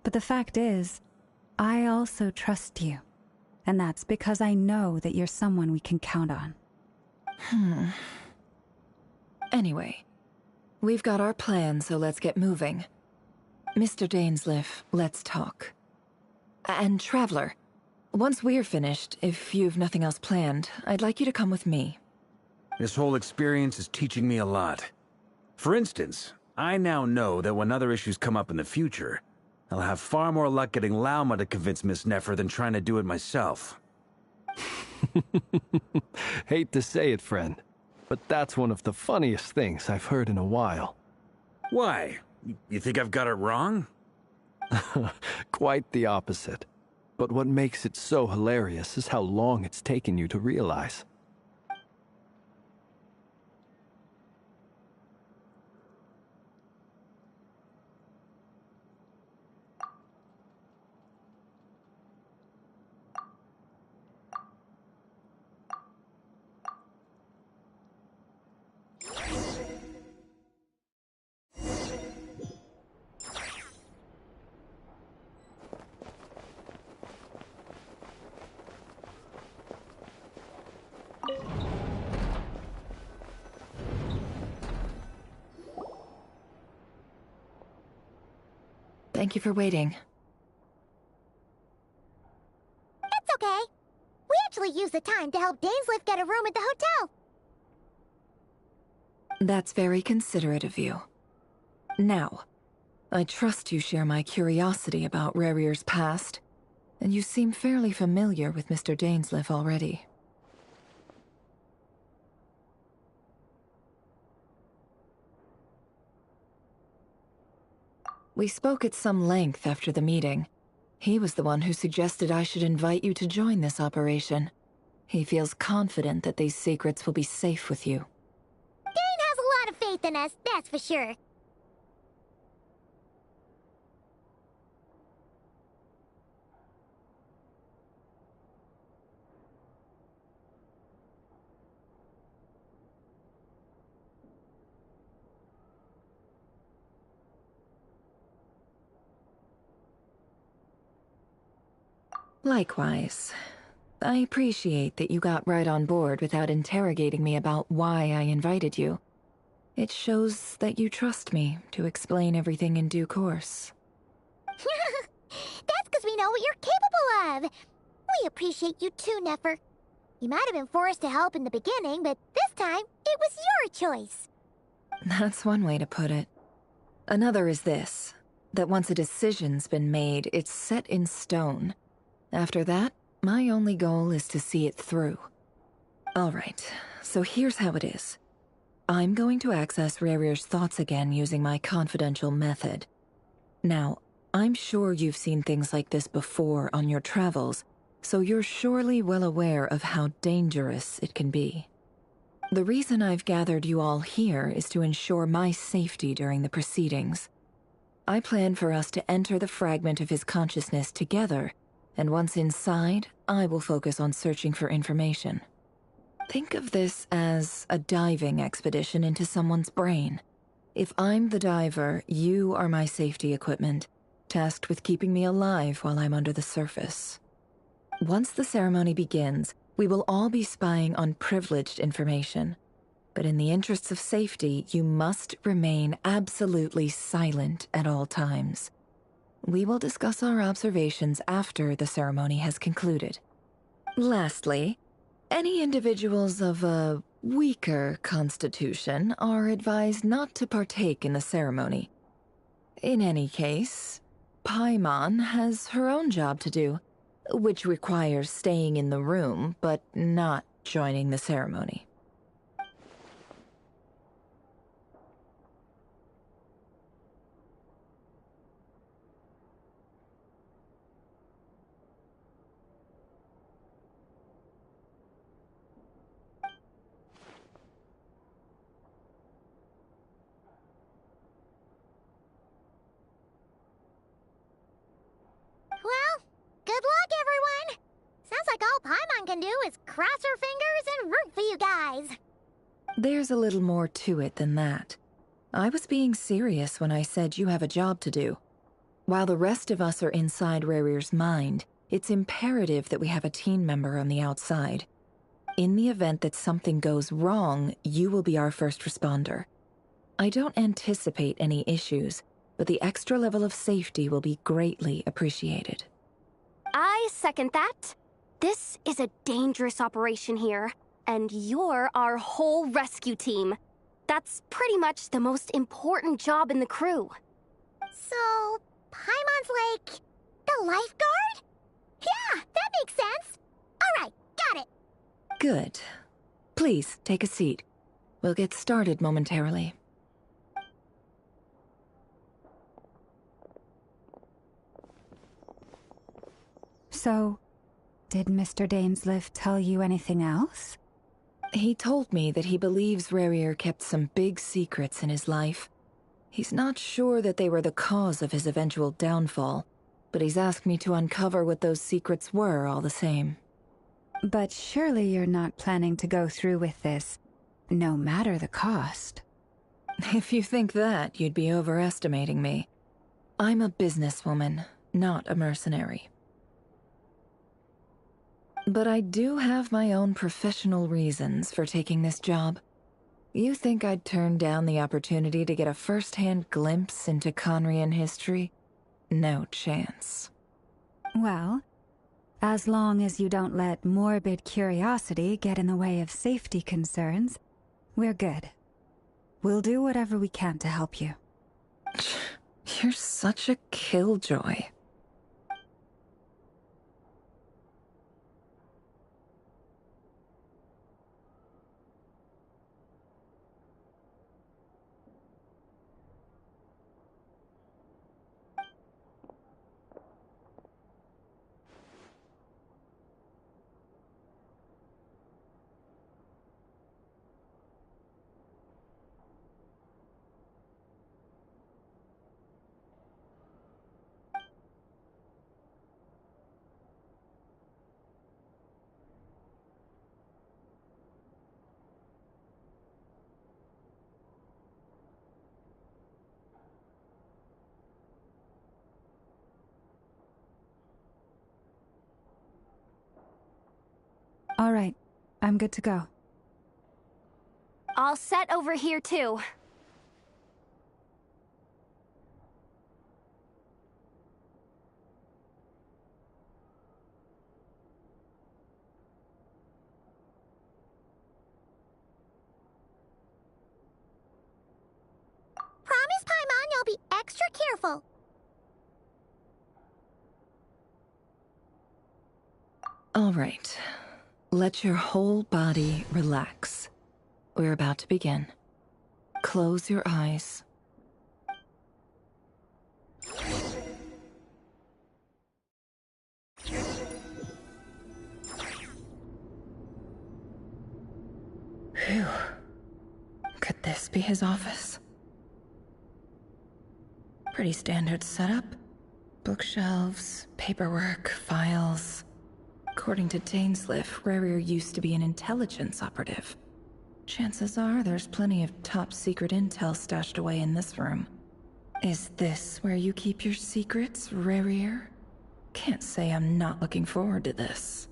But the fact is, I also trust you. And that's because I know that you're someone we can count on. Anyway, we've got our plan, so let's get moving. Mr. Dainsleif, let's talk. And Traveler, once we're finished, if you've nothing else planned, I'd like you to come with me. This whole experience is teaching me a lot. For instance, I now know that when other issues come up in the future, I'll have far more luck getting Lauma to convince Miss Nefer than trying to do it myself. Hate to say it, friend, but that's one of the funniest things I've heard in a while. Why? You think I've got it wrong? Quite the opposite. But what makes it so hilarious is how long it's taken you to realize. Thank you for waiting. It's okay. We actually used the time to help Dainsleif get a room at the hotel. That's very considerate of you. Now, I trust you share my curiosity about Rerir's past, and you seem fairly familiar with Mr. Dainsleif already. We spoke at some length after the meeting. He was the one who suggested I should invite you to join this operation. He feels confident that these secrets will be safe with you. Dane has a lot of faith in us, that's for sure. Likewise. I appreciate that you got right on board without interrogating me about why I invited you. It shows that you trust me to explain everything in due course. That's because we know what you're capable of. We appreciate you too, Nefer. You might have been forced to help in the beginning, but this time, it was your choice. That's one way to put it. Another is this, that once a decision's been made, it's set in stone. After that, my only goal is to see it through. Alright, so here's how it is. I'm going to access Rerir's thoughts again using my confidential method. Now, I'm sure you've seen things like this before on your travels, so you're surely well aware of how dangerous it can be. The reason I've gathered you all here is to ensure my safety during the proceedings. I plan for us to enter the fragment of his consciousness together, and once inside, I will focus on searching for information. Think of this as a diving expedition into someone's brain. If I'm the diver, you are my safety equipment, tasked with keeping me alive while I'm under the surface. Once the ceremony begins, we will all be spying on privileged information. But in the interests of safety, you must remain absolutely silent at all times. We will discuss our observations after the ceremony has concluded. Lastly, any individuals of a weaker constitution are advised not to partake in the ceremony. In any case, Paimon has her own job to do, which requires staying in the room but not joining the ceremony. Well, good luck, everyone! Sounds like all Paimon can do is cross her fingers and root for you guys. There's a little more to it than that. I was being serious when I said you have a job to do. While the rest of us are inside Rarir's mind, it's imperative that we have a team member on the outside. In the event that something goes wrong, you will be our first responder. I don't anticipate any issues, but the extra level of safety will be greatly appreciated. I second that. This is a dangerous operation here, and you're our whole rescue team. That's pretty much the most important job in the crew. So, Paimon's like the lifeguard? Yeah, that makes sense. All right, got it. Good. Please, take a seat. We'll get started momentarily. So, did Mr. Dainsliff tell you anything else? He told me that he believes Rarir kept some big secrets in his life. He's not sure that they were the cause of his eventual downfall, but he's asked me to uncover what those secrets were all the same. But surely you're not planning to go through with this, no matter the cost. If you think that, you'd be overestimating me. I'm a businesswoman, not a mercenary. But I do have my own professional reasons for taking this job. You think I'd turn down the opportunity to get a first-hand glimpse into Conrian history? No chance. Well, as long as you don't let morbid curiosity get in the way of safety concerns, we're good. We'll do whatever we can to help you. You're such a killjoy. All right, I'm good to go. All set over here, too. Promise, Paimon, you'll be extra careful. All right. Let your whole body relax. We're about to begin. Close your eyes. Phew. Could this be his office? Pretty standard setup. Bookshelves, paperwork, files. According to Dainsliff, Rarir used to be an intelligence operative. Chances are there's plenty of top-secret intel stashed away in this room. Is this where you keep your secrets, Rarir? Can't say I'm not looking forward to this.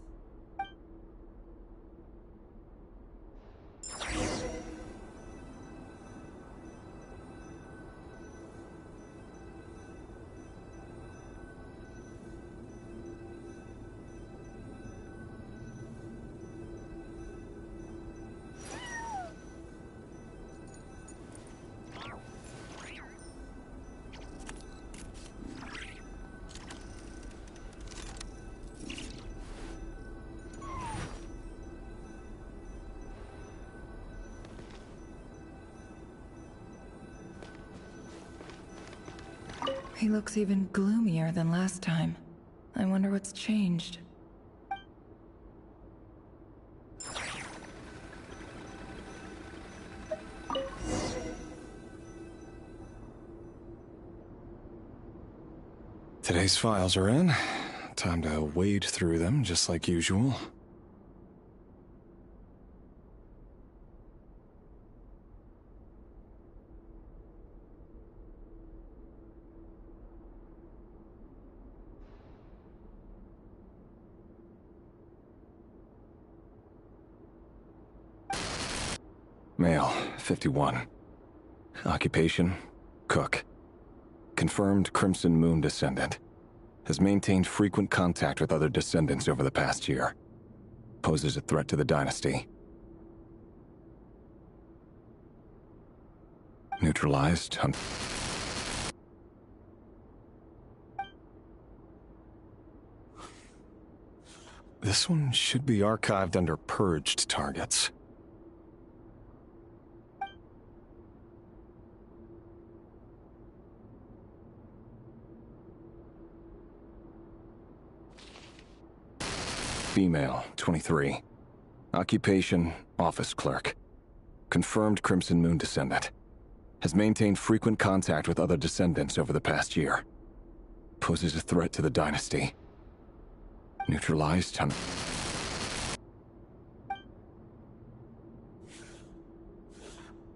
He looks even gloomier than last time. I wonder what's changed. Today's files are in. Time to wade through them, just like usual. Male, 51. Occupation, cook. Confirmed Crimson Moon descendant. Has maintained frequent contact with other descendants over the past year. Poses a threat to the dynasty. Neutralized on... This one should be archived under purged targets. Female, 23. Occupation, office clerk. Confirmed Crimson Moon descendant. Has maintained frequent contact with other descendants over the past year. Poses a threat to the dynasty. Neutralized on...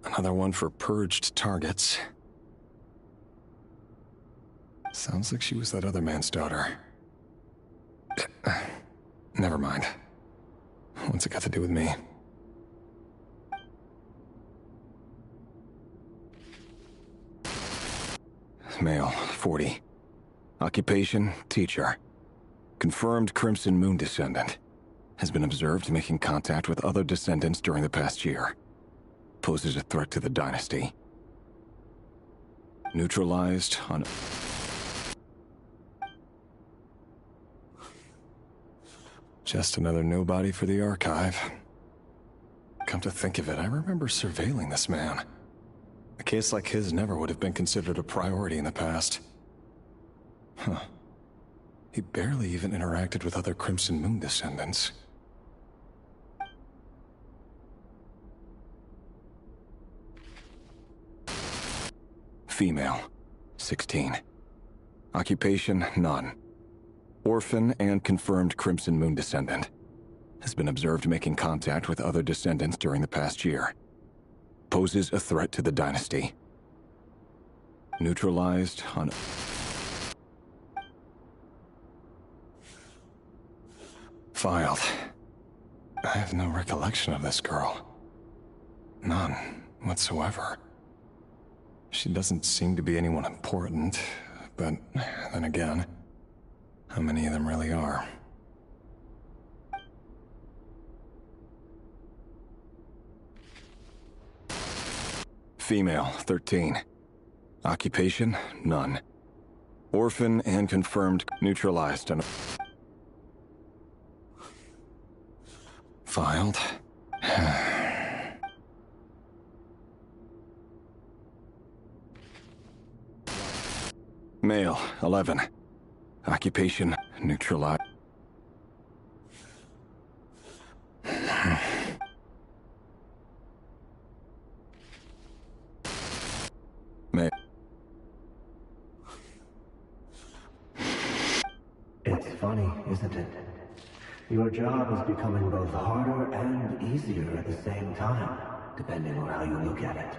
Another one for purged targets. Sounds like she was that other man's daughter. Never mind. What's it got to do with me? Male, 40. Occupation, teacher. Confirmed Crimson Moon descendant. Has been observed making contact with other descendants during the past year. Poses a threat to the dynasty. Neutralized on... Just another nobody for the archive. Come to think of it, I remember surveilling this man. A case like his never would have been considered a priority in the past. Huh. He barely even interacted with other Crimson Moon descendants. Female, 16. Occupation, none. Orphan and confirmed Crimson Moon descendant. Has been observed making contact with other descendants during the past year. Poses a threat to the dynasty. Neutralized on... Filed. I have no recollection of this girl. None whatsoever. She doesn't seem to be anyone important, but then again, how many of them really are? Female, 13. Occupation, none. Orphan and confirmed, neutralized and... Filed. Male, 11. Occupation, neutralized. Male. It's funny, isn't it? Your job is becoming both harder and easier at the same time, depending on how you look at it.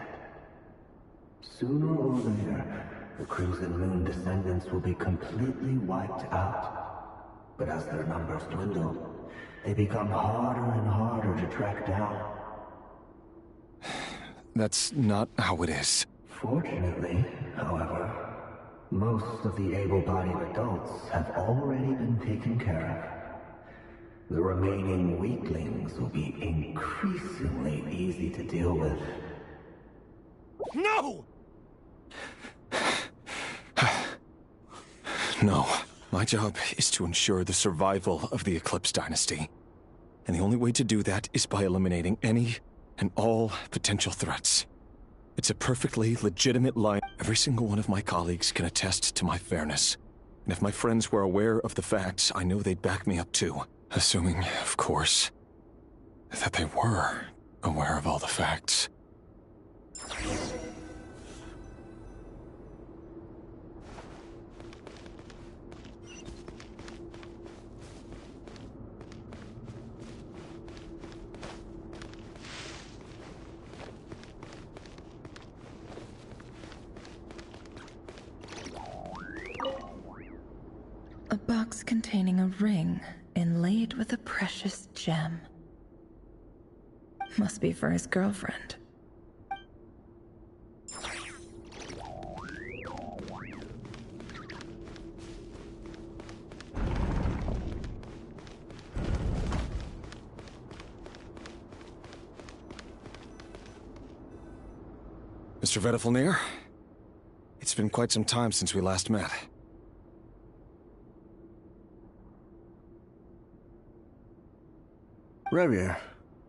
Sooner or later, the Crimson Moon descendants will be completely wiped out. But as their numbers dwindle, they become harder and harder to track down. That's not how it is. Fortunately, however, most of the able-bodied adults have already been taken care of. The remaining weaklings will be increasingly easy to deal with. No! No. My job is to ensure the survival of the Eclipse Dynasty. And the only way to do that is by eliminating any and all potential threats. It's a perfectly legitimate line. Every single one of my colleagues can attest to my fairness. And if my friends were aware of the facts, I know they'd back me up too. Assuming, of course, that they were aware of all the facts. A box containing a ring inlaid with a precious gem. Must be for his girlfriend. Mr. Vedifalnir, it's been quite some time since we last met. Rerir,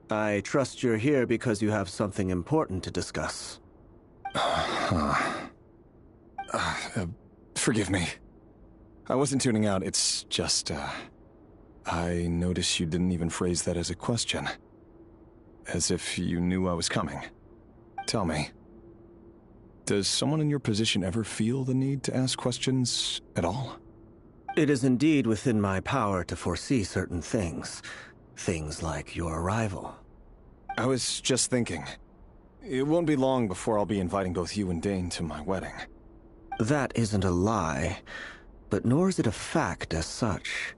I trust you're here because you have something important to discuss. Forgive me. I wasn't tuning out, it's just, I noticed you didn't even phrase that as a question. As if you knew I was coming. Tell me, does someone in your position ever feel the need to ask questions at all? It is indeed within my power to foresee certain things. Things like your arrival. I was just thinking. It won't be long before I'll be inviting both you and Dane to my wedding. That isn't a lie, but nor is it a fact as such.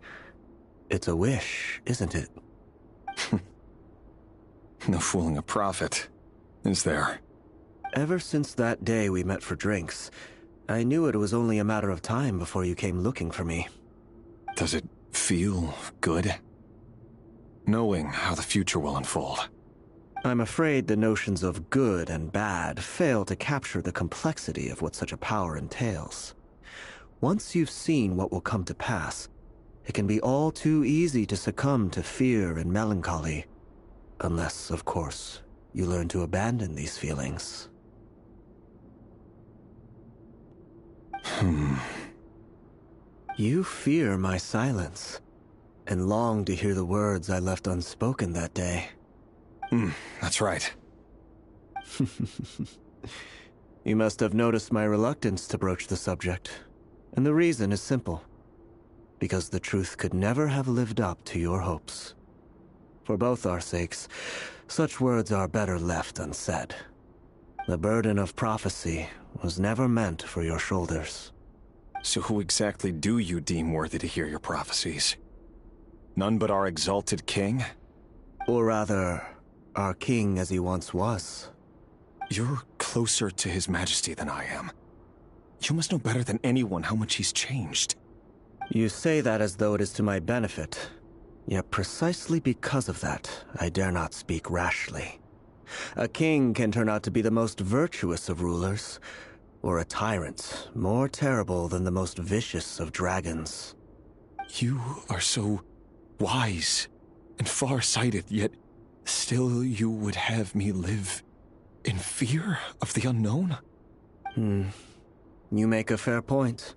It's a wish, isn't it? No fooling a prophet, is there? Ever since that day we met for drinks, I knew it was only a matter of time before you came looking for me. Does it feel good? Knowing how the future will unfold. I'm afraid the notions of good and bad fail to capture the complexity of what such a power entails. Once you've seen what will come to pass, it can be all too easy to succumb to fear and melancholy. Unless, of course, you learn to abandon these feelings. You fear my silence, and long to hear the words I left unspoken that day. That's right. You must have noticed my reluctance to broach the subject, and the reason is simple. Because the truth could never have lived up to your hopes. For both our sakes, such words are better left unsaid. The burden of prophecy was never meant for your shoulders. So who exactly do you deem worthy to hear your prophecies? None but our exalted king? Or rather, our king as he once was. You're closer to his majesty than I am. You must know better than anyone how much he's changed. You say that as though it is to my benefit. Yet precisely because of that, I dare not speak rashly. A king can turn out to be the most virtuous of rulers, or a tyrant more terrible than the most vicious of dragons. You are so wise and far-sighted, yet still you would have me live in fear of the unknown? You make a fair point.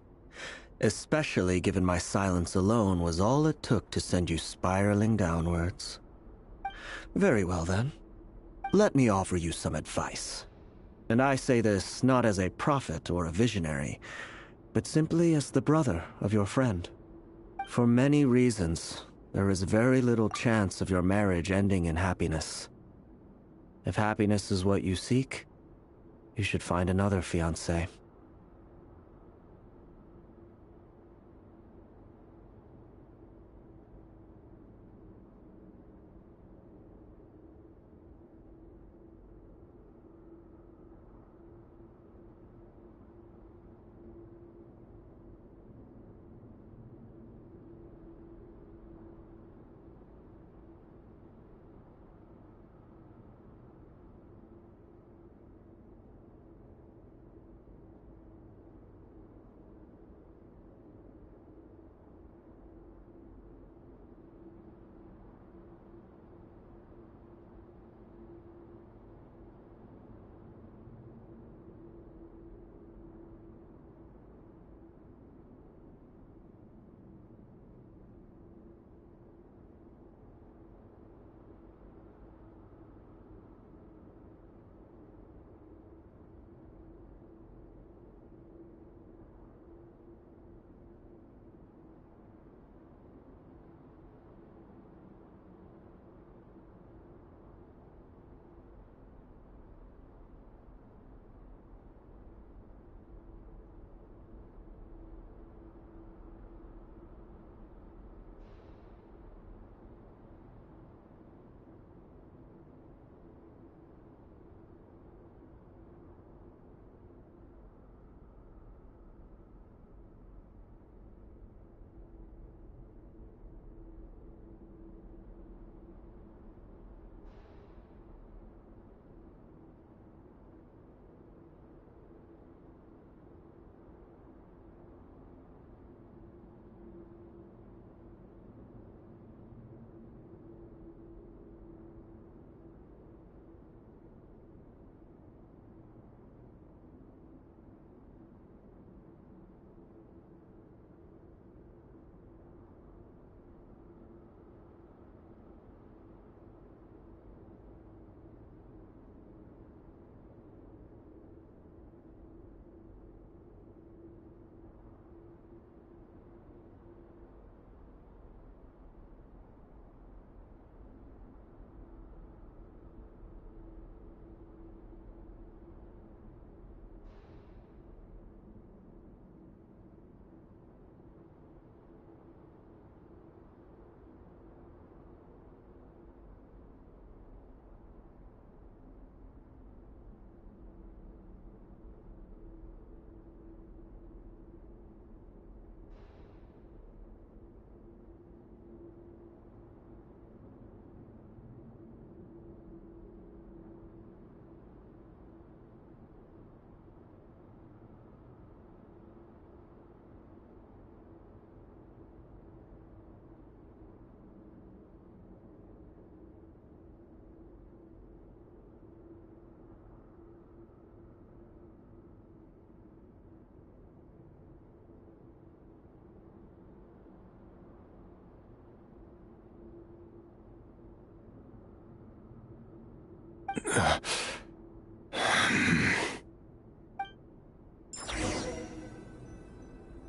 Especially given my silence alone was all it took to send you spiraling downwards. Very well then. Let me offer you some advice. And I say this not as a prophet or a visionary, but simply as the brother of your friend. For many reasons, there is very little chance of your marriage ending in happiness. If happiness is what you seek, you should find another fiancé.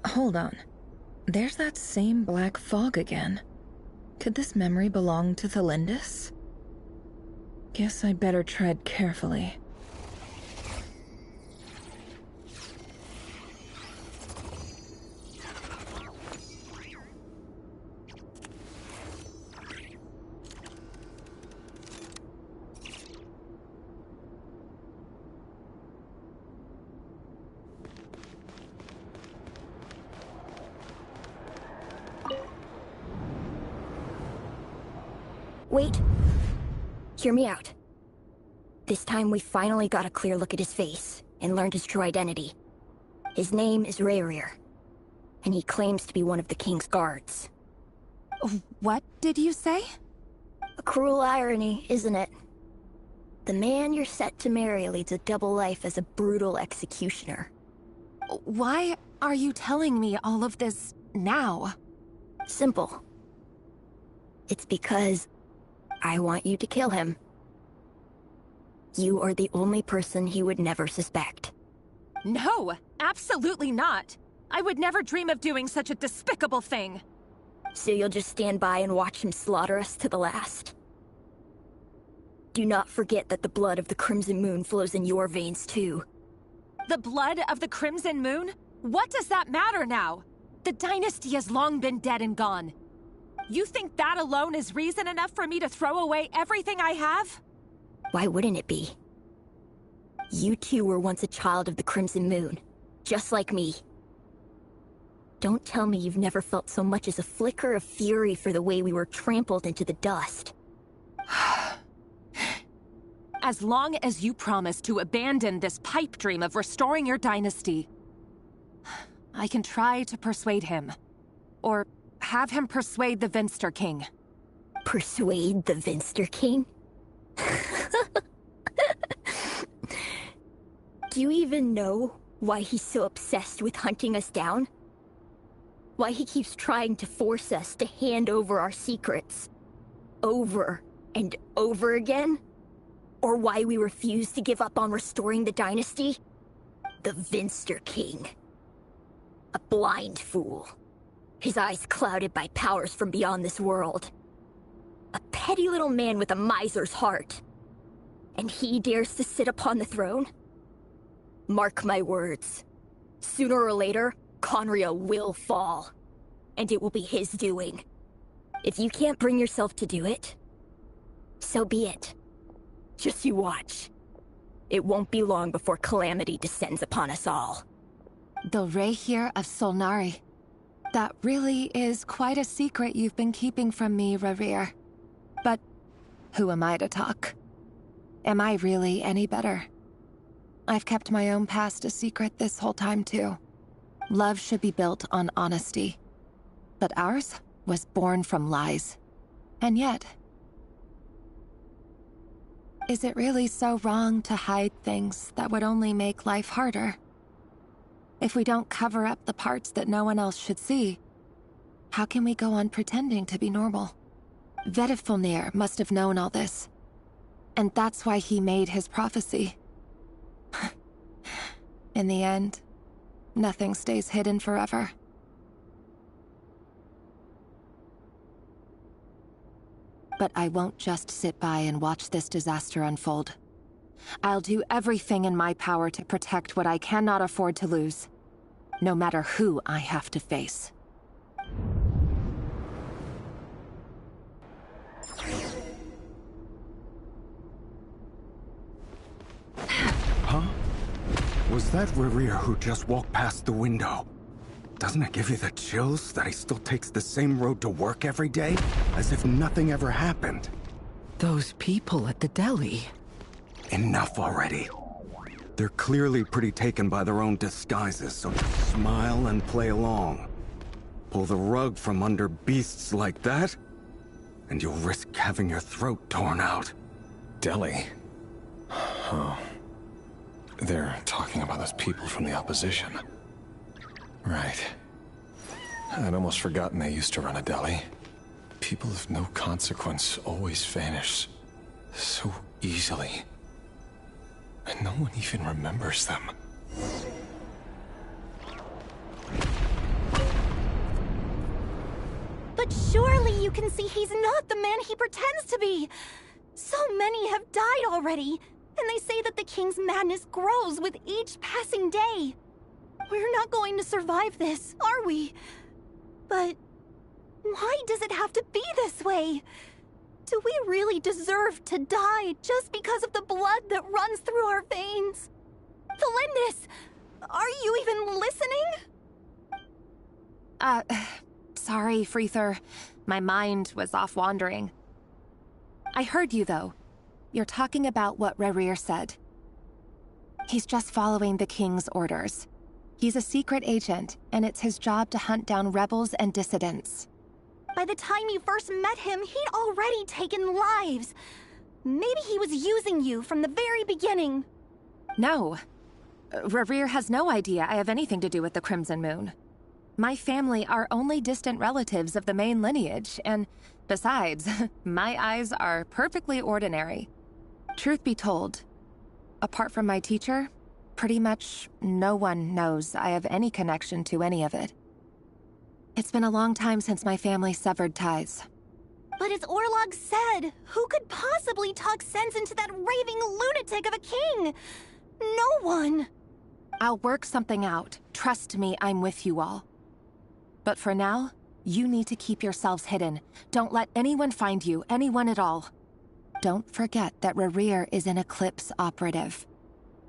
Hold on. There's that same black fog again. Could this memory belong to Thelindis? Guess I better tread carefully. Wait. Hear me out. This time we finally got a clear look at his face, and learned his true identity. His name is Rayrir, and he claims to be one of the king's guards. What did you say? A cruel irony, isn't it? The man you're set to marry leads a double life as a brutal executioner. Why are you telling me all of this now? Simple. It's because I want you to kill him. You are the only person he would never suspect. No, absolutely not. I would never dream of doing such a despicable thing. So you'll just stand by and watch him slaughter us to the last? Do not forget that the blood of the Crimson Moon flows in your veins too. The blood of the Crimson Moon? What does that matter now? The dynasty has long been dead and gone. You think that alone is reason enough for me to throw away everything I have? Why wouldn't it be? You two were once a child of the Crimson Moon, just like me. Don't tell me you've never felt so much as a flicker of fury for the way we were trampled into the dust. As long as you promise to abandon this pipe dream of restoring your dynasty, I can try to persuade him. Or have him persuade the Vinster King. Persuade the Vinster King? Do you even know why he's so obsessed with hunting us down? Why he keeps trying to force us to hand over our secrets? Over and over again? Or why we refuse to give up on restoring the dynasty? The Vinster King. A blind fool. His eyes clouded by powers from beyond this world. A petty little man with a miser's heart. And he dares to sit upon the throne? Mark my words. Sooner or later, Conria will fall. And it will be his doing. If you can't bring yourself to do it, so be it. Just you watch. It won't be long before calamity descends upon us all. The Rayrir of Solnari. That really is quite a secret you've been keeping from me, Rayrir. But who am I to talk? Am I really any better? I've kept my own past a secret this whole time, too. Love should be built on honesty. But ours was born from lies. And yet, is it really so wrong to hide things that would only make life harder? If we don't cover up the parts that no one else should see, how can we go on pretending to be normal? Vedifulnir must have known all this. And that's why he made his prophecy. In the end, nothing stays hidden forever. But I won't just sit by and watch this disaster unfold. I'll do everything in my power to protect what I cannot afford to lose, no matter who I have to face. Huh? Was that Rayrir who just walked past the window? Doesn't it give you the chills that he still takes the same road to work every day, as if nothing ever happened? Those people at the deli. Enough already. They're clearly pretty taken by their own disguises, so just smile and play along. Pull the rug from under beasts like that, and you'll risk having your throat torn out. Deli? Oh. They're talking about those people from the opposition. Right. I'd almost forgotten they used to run a deli. People of no consequence always vanish so easily. And no one even remembers them. But surely you can see he's not the man he pretends to be! So many have died already, and they say that the king's madness grows with each passing day. We're not going to survive this, are we? But why does it have to be this way? Do we really deserve to die just because of the blood that runs through our veins? Felindis, are you even listening? Sorry, Freether. My mind was off wandering. I heard you, though. You're talking about what Rerir said. He's just following the king's orders. He's a secret agent, and it's his job to hunt down rebels and dissidents. By the time you first met him, he'd already taken lives. Maybe he was using you from the very beginning. No. Rerir has no idea I have anything to do with the Crimson Moon. My family are only distant relatives of the main lineage, and besides, my eyes are perfectly ordinary. Truth be told, apart from my teacher, pretty much no one knows I have any connection to any of it. It's been a long time since my family severed ties. But as Orlog said, who could possibly talk sense into that raving lunatic of a king? No one. I'll work something out. Trust me, I'm with you all. But for now, you need to keep yourselves hidden. Don't let anyone find you, anyone at all. Don't forget that Rerir is an Eclipse operative.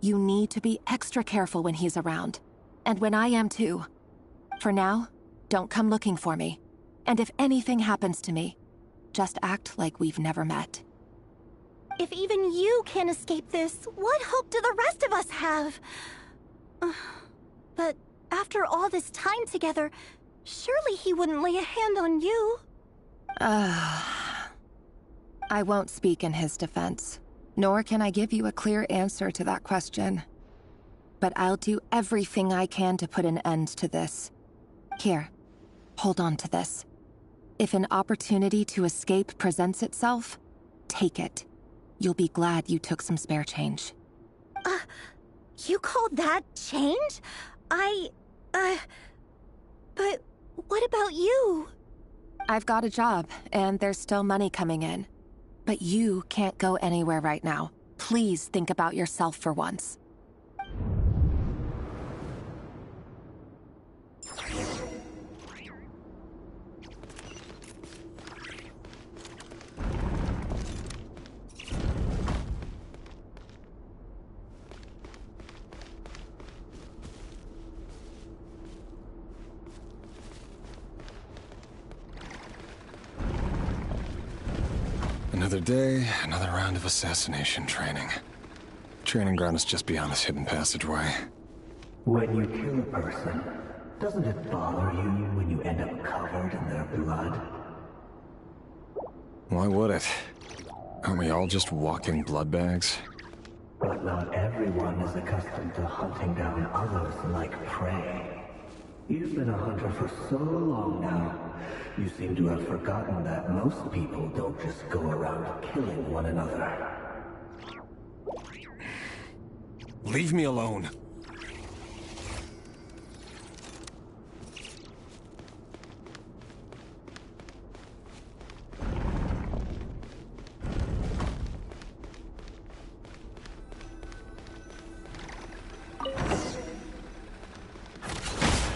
You need to be extra careful when he's around. And when I am too. For now, don't come looking for me. And if anything happens to me, just act like we've never met. If even you can't escape this, what hope do the rest of us have? But after all this time together, surely he wouldn't lay a hand on you. I won't speak in his defense, nor can I give you a clear answer to that question. But I'll do everything I can to put an end to this. Here, hold on to this. If an opportunity to escape presents itself, take it. You'll be glad you took some spare change. You call that change? But what about you? I've got a job, and there's still money coming in. But you can't go anywhere right now. Please think about yourself for once. Another day, another round of assassination training. Training ground is just beyond this hidden passageway. When you kill a person, doesn't it bother you when you end up covered in their blood? Why would it? Aren't we all just walking blood bags? But not everyone is accustomed to hunting down others like prey. You've been a hunter for so long now, you seem to have forgotten that most people don't just go around killing one another. Leave me alone.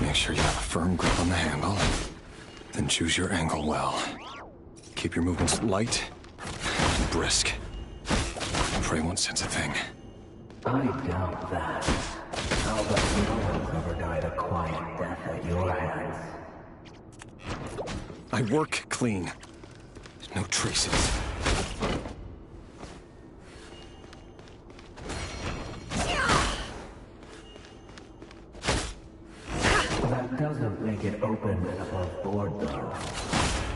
Make sure you have a firm grip on the handle. Then choose your angle well. Keep your movements light and brisk. Prey won't sense a thing. I doubt that. How about no one's ever died a quiet death at your hands? I work clean. No traces. That doesn't make it open and above board, though.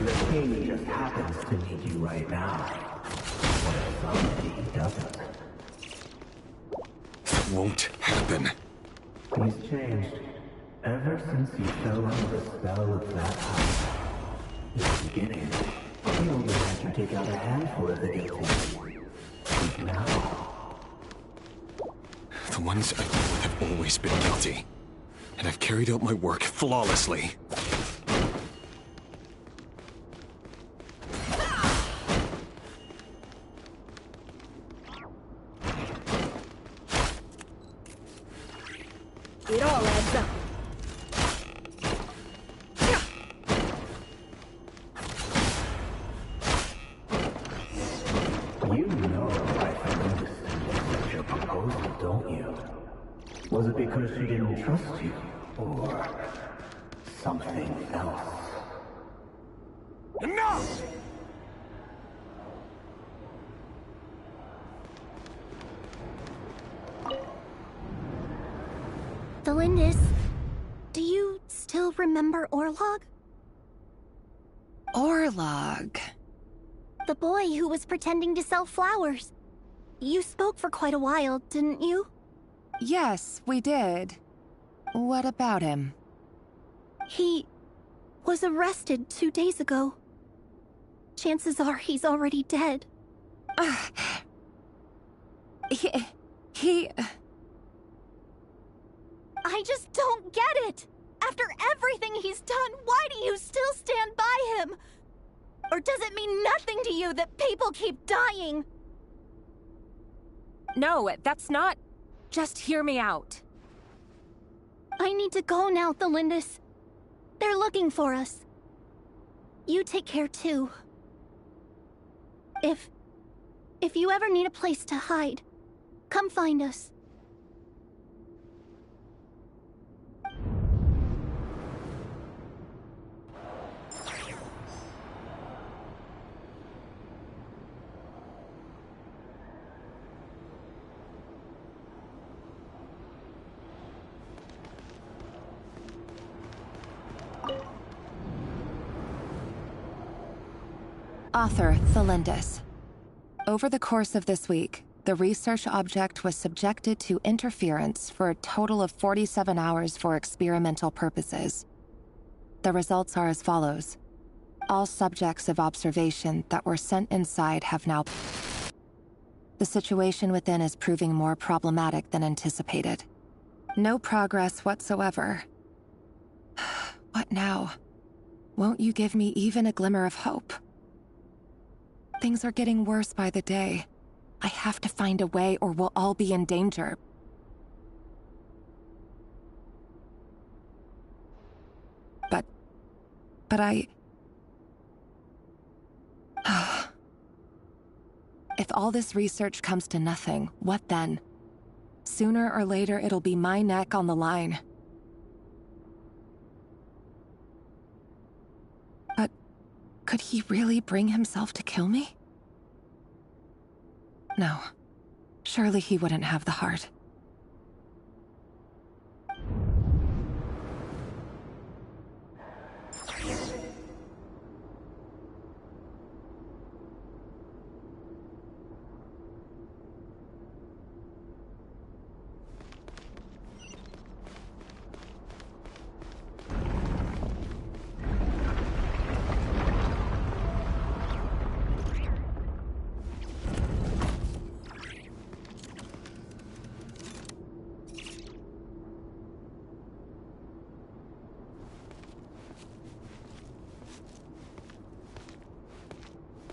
The king just happens to need you right now. What if somebody doesn't? That won't happen. He's changed. Ever since you fell under the spell of that house. In the beginning, he only had you take out a handful of the guilty. Now... The ones I deal with have always been guilty. And I've carried out my work flawlessly. It all adds up. You know I understand your proposal, don't you? Was it because she didn't trust you, or something else? Enough! Delindis, do you still remember Orlog? Orlog. The boy who was pretending to sell flowers. You spoke for quite a while, didn't you? Yes, we did. What about him? He was arrested 2 days ago. Chances are he's already dead. He... I just don't get it! After everything he's done, why do you still stand by him? Or does it mean nothing to you that people keep dying? No, that's not... Just hear me out. I need to go now, Delindis. They're looking for us. You take care too. If you ever need a place to hide, come find us. Author Thelindis. Over the course of this week, the research object was subjected to interference for a total of 47 hours for experimental purposes. The results are as follows. All subjects of observation that were sent inside have now... The situation within is proving more problematic than anticipated. No progress whatsoever. What now? Won't you give me even a glimmer of hope? Things are getting worse by the day. I have to find a way or we'll all be in danger. But I... If all this research comes to nothing, what then? Sooner or later, it'll be my neck on the line. But could he really bring himself to kill me? No. Surely he wouldn't have the heart.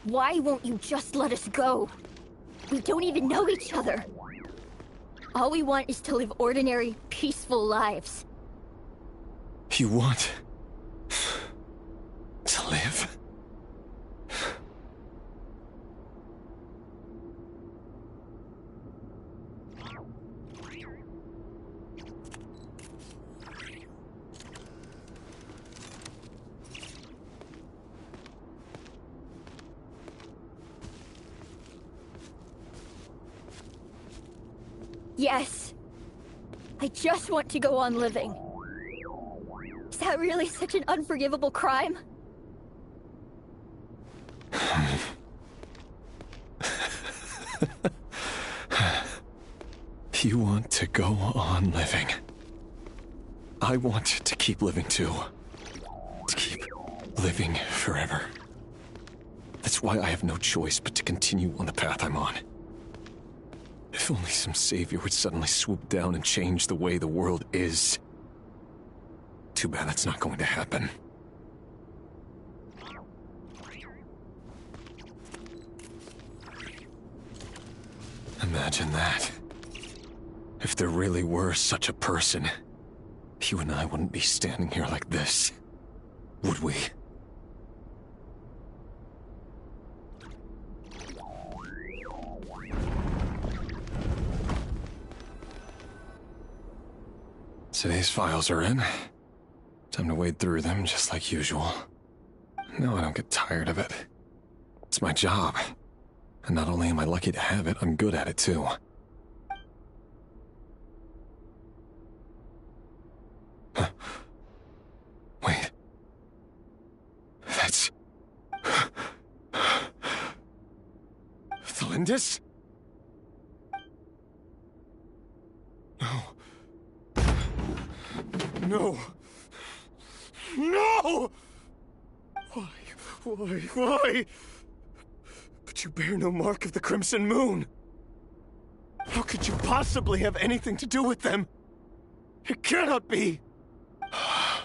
Why won't you just let us go? We don't even know each other. All we want is to live ordinary, peaceful lives. You want... to live? Yes. I just want to go on living. Is that really such an unforgivable crime? You want to go on living. I want to keep living too. To keep living forever. That's why I have no choice but to continue on the path I'm on. If only some savior would suddenly swoop down and change the way the world is. Too bad that's not going to happen. Imagine that. If there really were such a person, you and I wouldn't be standing here like this, would we? Today's files are in. Time to wade through them just like usual. No, I don't get tired of it. It's my job. And not only am I lucky to have it, I'm good at it too. Huh. Wait. That's... Thalindis? No. No! No! Why? But you bear no mark of the Crimson Moon. How could you possibly have anything to do with them? It cannot be! A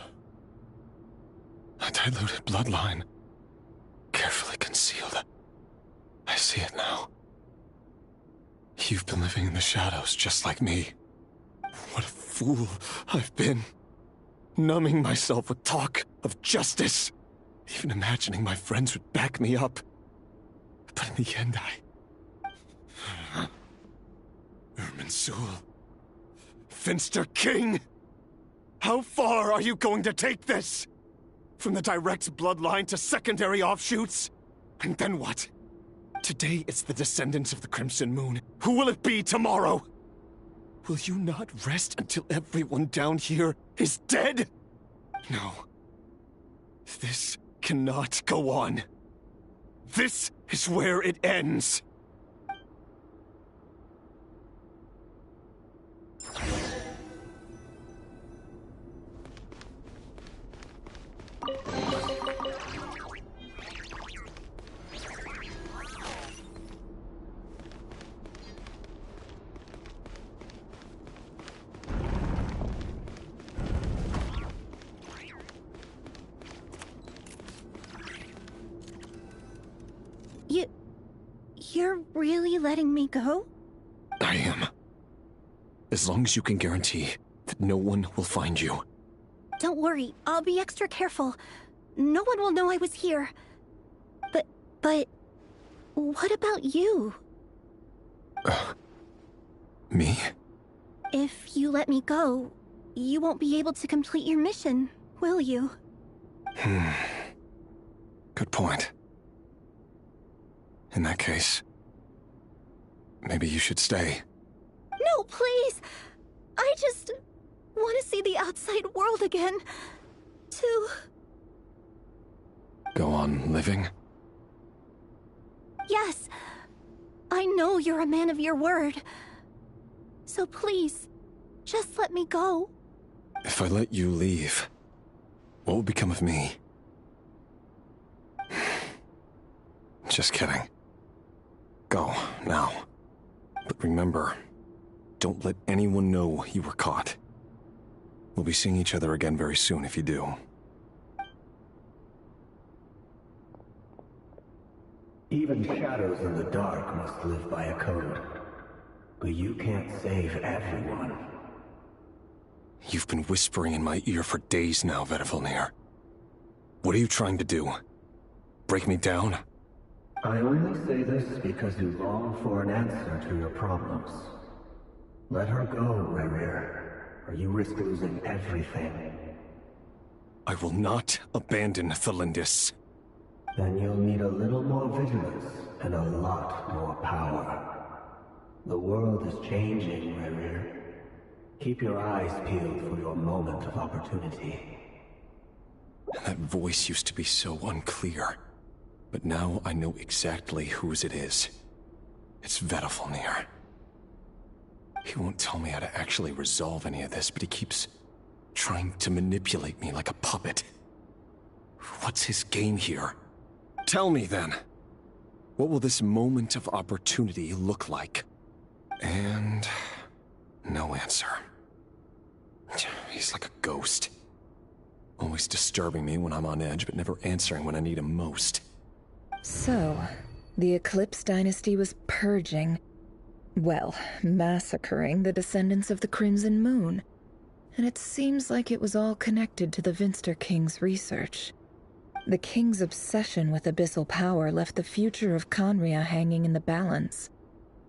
diluted bloodline. Carefully concealed. I see it now. You've been living in the shadows just like me. What a fool I've been. Numbing myself with talk of justice. Even imagining my friends would back me up. But in the end, Irminsul. Finster King! How far are you going to take this? From the direct bloodline to secondary offshoots? And then what? Today it's the descendants of the Crimson Moon. Who will it be tomorrow? Will you not rest until everyone down here is dead? No. This cannot go on. This is where it ends. You're really letting me go? I am. As long as you can guarantee that no one will find you. Don't worry, I'll be extra careful. No one will know I was here. But... what about you? Me? If you let me go, you won't be able to complete your mission, will you? Good point. In that case, maybe you should stay. No, please! I just want to see the outside world again. To... Go on living? Yes. I know you're a man of your word. So please, just let me go. If I let you leave, what will become of me? Just kidding. Go, now. But remember, don't let anyone know you were caught. We'll be seeing each other again very soon if you do. Even shadows in the dark must live by a code. But you can't save everyone. You've been whispering in my ear for days now, Vedifilnir. What are you trying to do? Break me down? I only say this because you long for an answer to your problems. Let her go, Rerir, or you risk losing everything. I will not abandon Thalindis. Then you'll need a little more vigilance and a lot more power. The world is changing, Rerir. Keep your eyes peeled for your moment of opportunity. That voice used to be so unclear. But now I know exactly whose it is. It's Vedifilnir. He won't tell me how to actually resolve any of this, but he keeps trying to manipulate me like a puppet. What's his game here? Tell me then. What will this moment of opportunity look like? And no answer. He's like a ghost. Always disturbing me when I'm on edge, but never answering when I need him most. So, the Eclipse Dynasty was purging, well, massacring the descendants of the Crimson Moon. And it seems like it was all connected to the Vinster King's research. The King's obsession with abyssal power left the future of Conria hanging in the balance.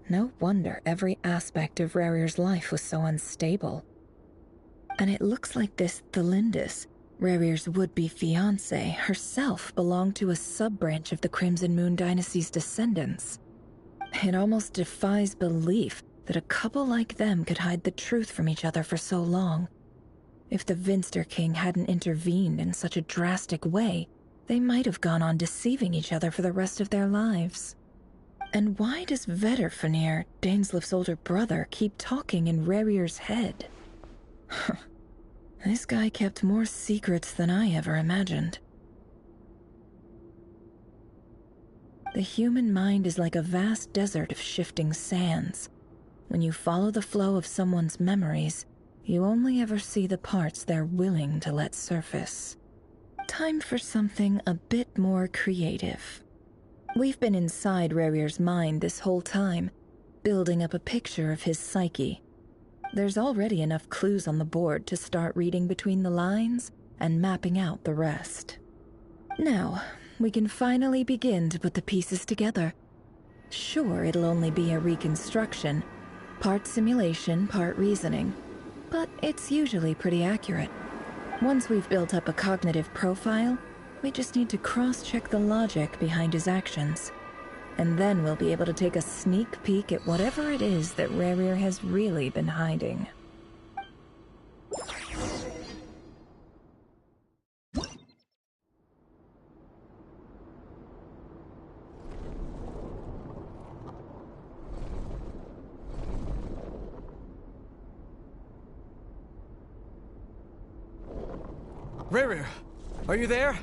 No wonder every aspect of Rarir's life was so unstable. And it looks like this Thelindis, Rarir's would-be fiancé, herself belonged to a sub-branch of the Crimson Moon Dynasty's descendants. It almost defies belief that a couple like them could hide the truth from each other for so long. If the Vinster King hadn't intervened in such a drastic way, they might have gone on deceiving each other for the rest of their lives. And why does Vedderfanir, Daneslif's older brother, keep talking in Rarir's head? This guy kept more secrets than I ever imagined. The human mind is like a vast desert of shifting sands. When you follow the flow of someone's memories, you only ever see the parts they're willing to let surface. Time for something a bit more creative. We've been inside Rarir's mind this whole time, building up a picture of his psyche. There's already enough clues on the board to start reading between the lines and mapping out the rest. Now, we can finally begin to put the pieces together. Sure, it'll only be a reconstruction, part simulation, part reasoning, but it's usually pretty accurate. Once we've built up a cognitive profile, we just need to cross-check the logic behind his actions. And then we'll be able to take a sneak peek at whatever it is that Rarir has really been hiding. Rarir, are you there?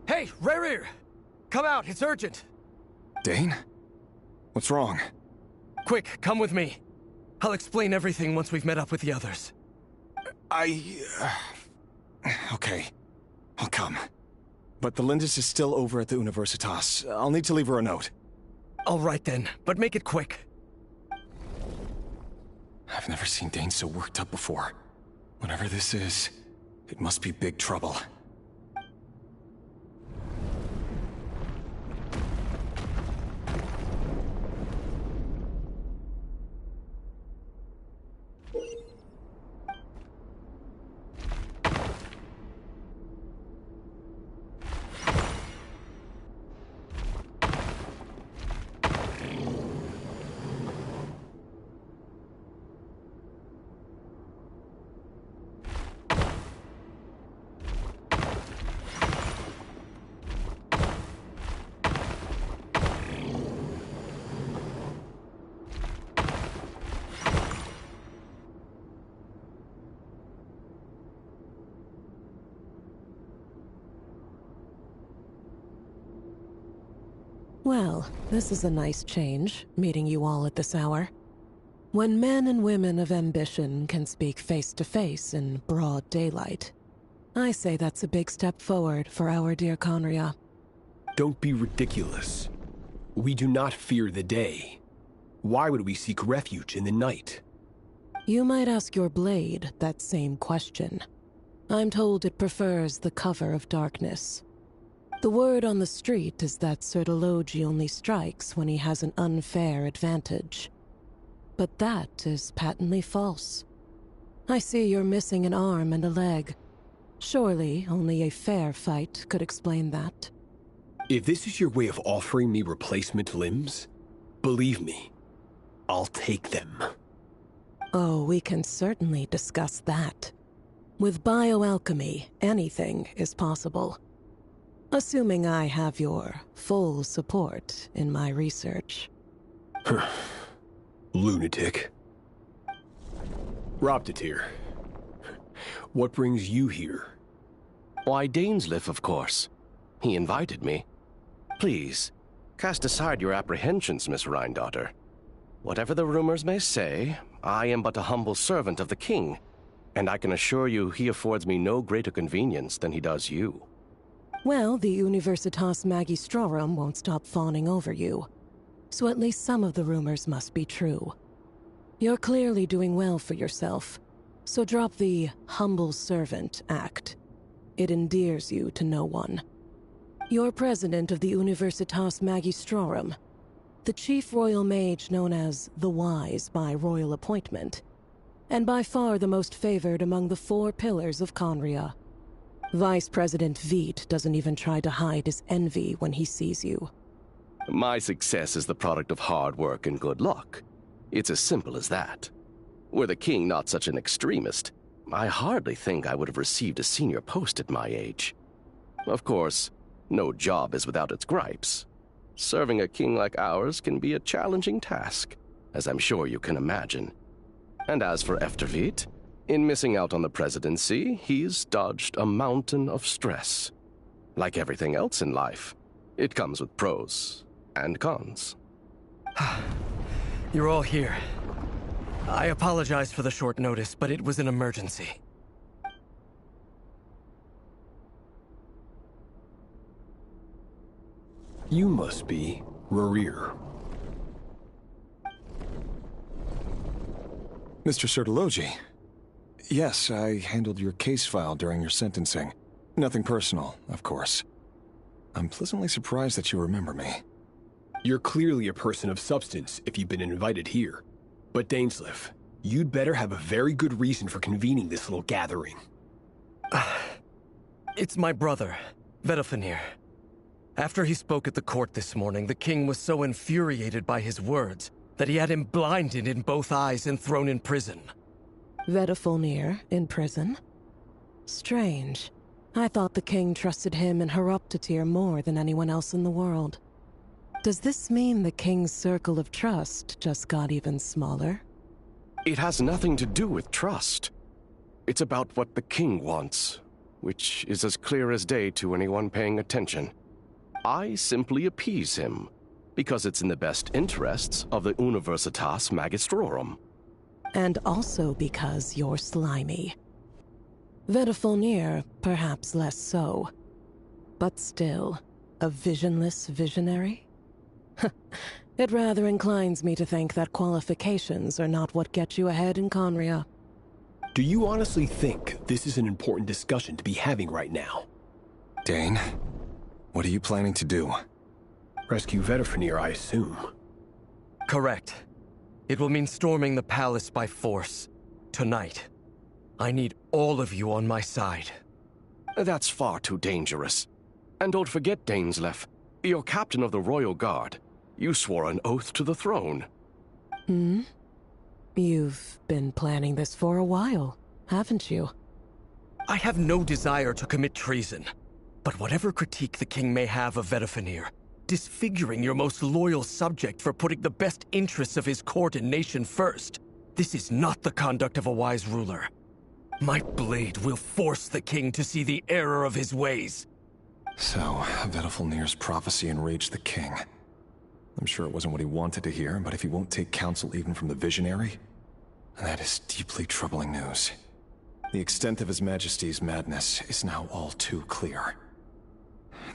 Hey, Rarir! Come out, it's urgent! Dane? What's wrong? Quick, come with me. I'll explain everything once we've met up with the others. Okay. I'll come. But the Lindis is still over at the Universitas. I'll need to leave her a note. All right then, but make it quick. I've never seen Dane so worked up before. Whatever this is, it must be big trouble. Well, this is a nice change, meeting you all at this hour. When men and women of ambition can speak face to face in broad daylight, I say that's a big step forward for our dear Conria. Don't be ridiculous. We do not fear the day. Why would we seek refuge in the night? You might ask your blade that same question. I'm told it prefers the cover of darkness. The word on the street is that Sertologi only strikes when he has an unfair advantage. But that is patently false. I see you're missing an arm and a leg. Surely only a fair fight could explain that. If this is your way of offering me replacement limbs, believe me, I'll take them. Oh, we can certainly discuss that. With bioalchemy, anything is possible. Assuming I have your full support in my research. Lunatic. Robtatir, what brings you here? Why, Dainsleif, of course. He invited me. Please, cast aside your apprehensions, Miss Rhindaughter. Whatever the rumors may say, I am but a humble servant of the king, and I can assure you he affords me no greater convenience than he does you. Well, the Universitas Magistrorum won't stop fawning over you, so at least some of the rumors must be true. You're clearly doing well for yourself, so drop the humble servant act. It endears you to no one. You're president of the Universitas Magistrorum, the chief royal mage known as the Wise by royal appointment, and by far the most favored among the 4 pillars of Conria. Vice President Veit doesn't even try to hide his envy when he sees you. My success is the product of hard work and good luck. It's as simple as that. Were the king not such an extremist, I hardly think I would have received a senior post at my age. Of course, no job is without its gripes. Serving a king like ours can be a challenging task, as I'm sure you can imagine. And as for Efterveit, in missing out on the presidency, he's dodged a mountain of stress. Like everything else in life, it comes with pros and cons. You're all here. I apologize for the short notice, but it was an emergency. You must be Rarir. Mr. Sertologi. Yes, I handled your case file during your sentencing. Nothing personal, of course. I'm pleasantly surprised that you remember me. You're clearly a person of substance if you've been invited here. But Dainsleif, you'd better have a very good reason for convening this little gathering. It's my brother, Vedalfenir. After he spoke at the court this morning, the king was so infuriated by his words that he had him blinded in both eyes and thrown in prison. Vedalfenir in prison? Strange. I thought the king trusted him and Horoptatir more than anyone else in the world. Does this mean the king's circle of trust just got even smaller? It has nothing to do with trust. It's about what the king wants, which is as clear as day to anyone paying attention. I simply appease him, because it's in the best interests of the Universitas Magistrorum. And also because you're slimy. Vedalfenir, perhaps less so. But still, a visionless visionary? It rather inclines me to think that qualifications are not what get you ahead in Conria. Do you honestly think this is an important discussion to be having right now? Dane, what are you planning to do? Rescue Vedalfenir, I assume. Correct. It will mean storming the palace by force. Tonight. I need all of you on my side. That's far too dangerous. And don't forget, Dainsleif, you're captain of the Royal Guard. You swore an oath to the throne. Hmm? You've been planning this for a while, haven't you? I have no desire to commit treason. But whatever critique the king may have of Vedalfenir, disfiguring your most loyal subject for putting the best interests of his court and nation first, this is not the conduct of a wise ruler. My blade will force the king to see the error of his ways. So, Vedalfenir's prophecy enraged the king. I'm sure it wasn't what he wanted to hear, but if he won't take counsel even from the visionary, that is deeply troubling news. The extent of His Majesty's madness is now all too clear.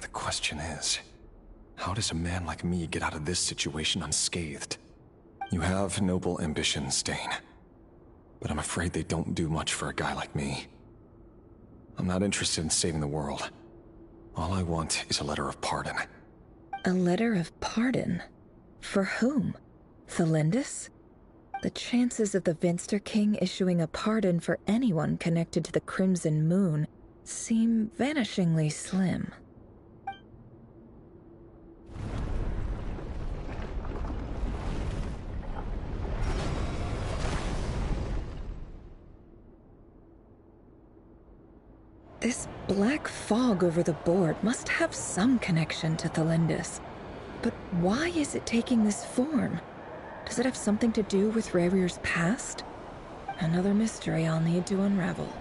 The question is, how does a man like me get out of this situation unscathed? You have noble ambitions, Dane, but I'm afraid they don't do much for a guy like me. I'm not interested in saving the world. All I want is a letter of pardon. A letter of pardon? For whom? Thelindis? The chances of the Vinster King issuing a pardon for anyone connected to the Crimson Moon seem vanishingly slim. This black fog over the board must have some connection to Thelindis. But why is it taking this form? Does it have something to do with Rerir's past? Another mystery I'll need to unravel.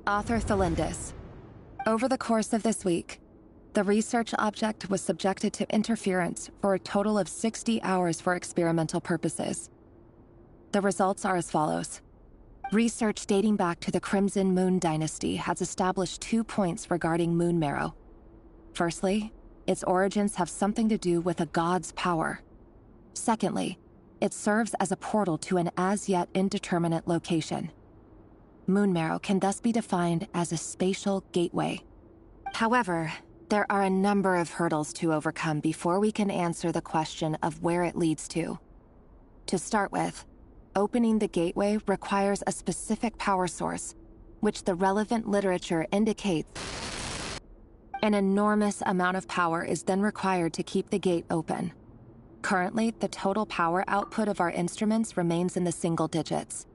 Author Thelindis. Over the course of this week, the research object was subjected to interference for a total of 60 hours for experimental purposes. The results are as follows. Research dating back to the Crimson Moon Dynasty has established 2 points regarding moon marrow. Firstly, its origins have something to do with a god's power. Secondly, it serves as a portal to an as-yet indeterminate location. Moon marrow can thus be defined as a spatial gateway. However, there are a number of hurdles to overcome before we can answer the question of where it leads to. To start with, opening the gateway requires a specific power source, which the relevant literature indicates. An enormous amount of power is then required to keep the gate open. Currently, the total power output of our instruments remains in the single digits.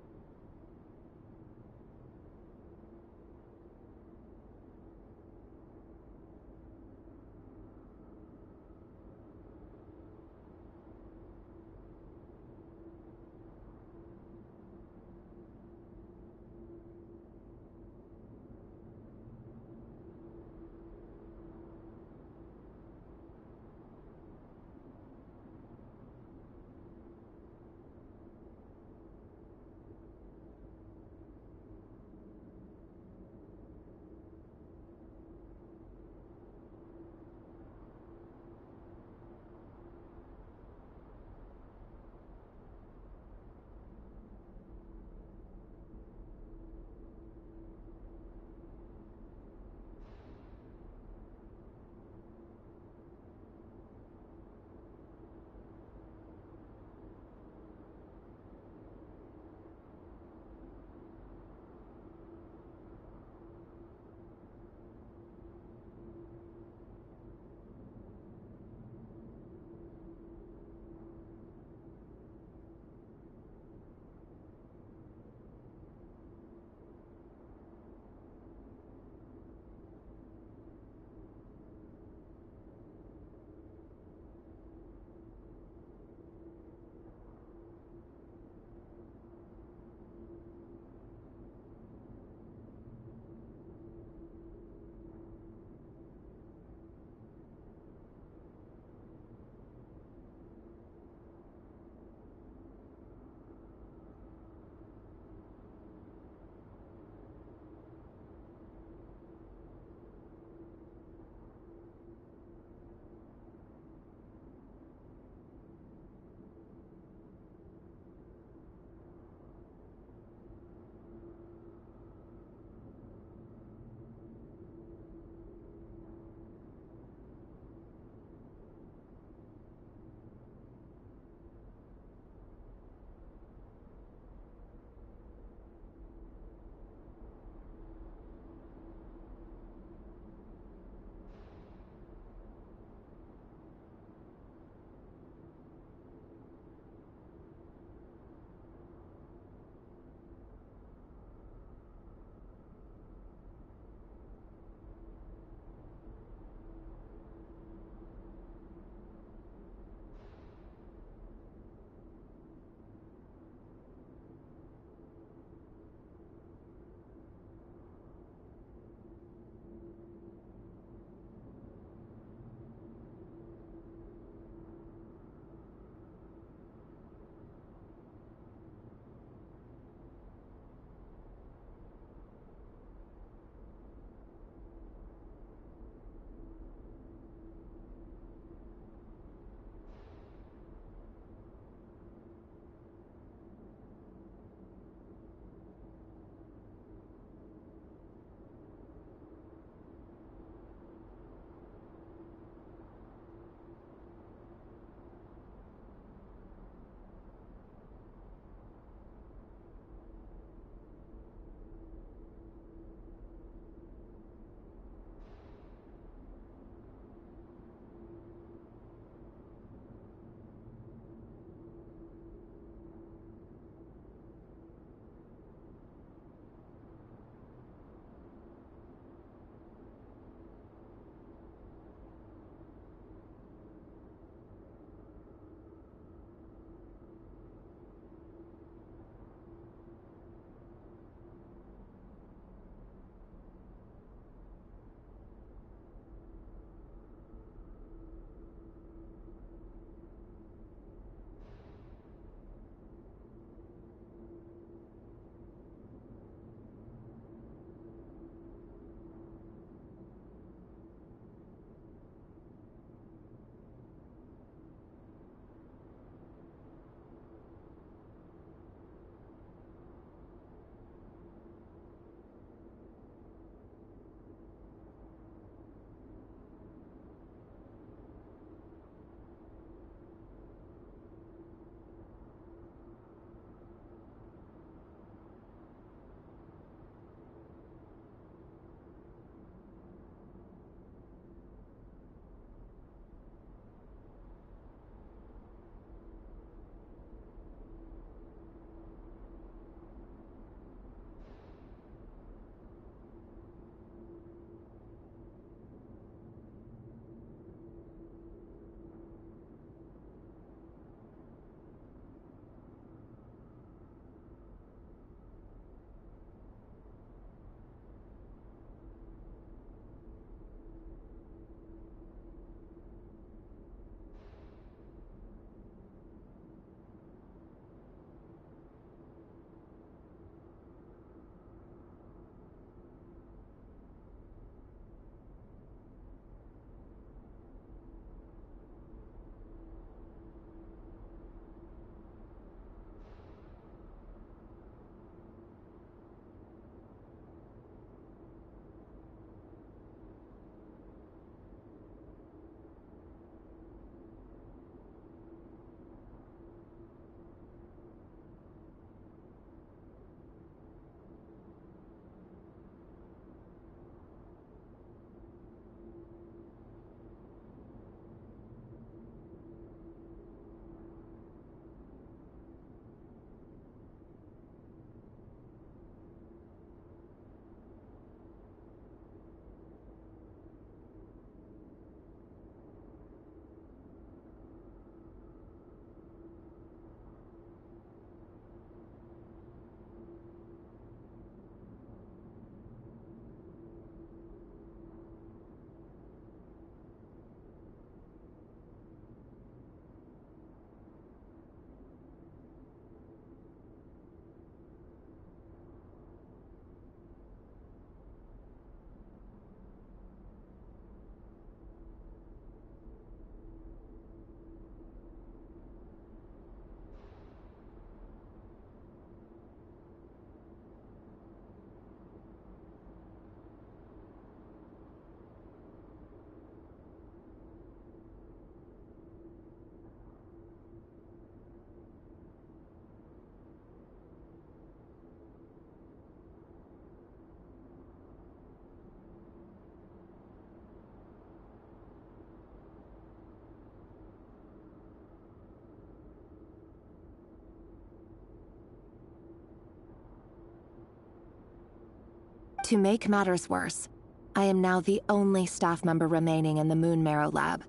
To make matters worse, I am now the only staff member remaining in the Moon Marrow lab.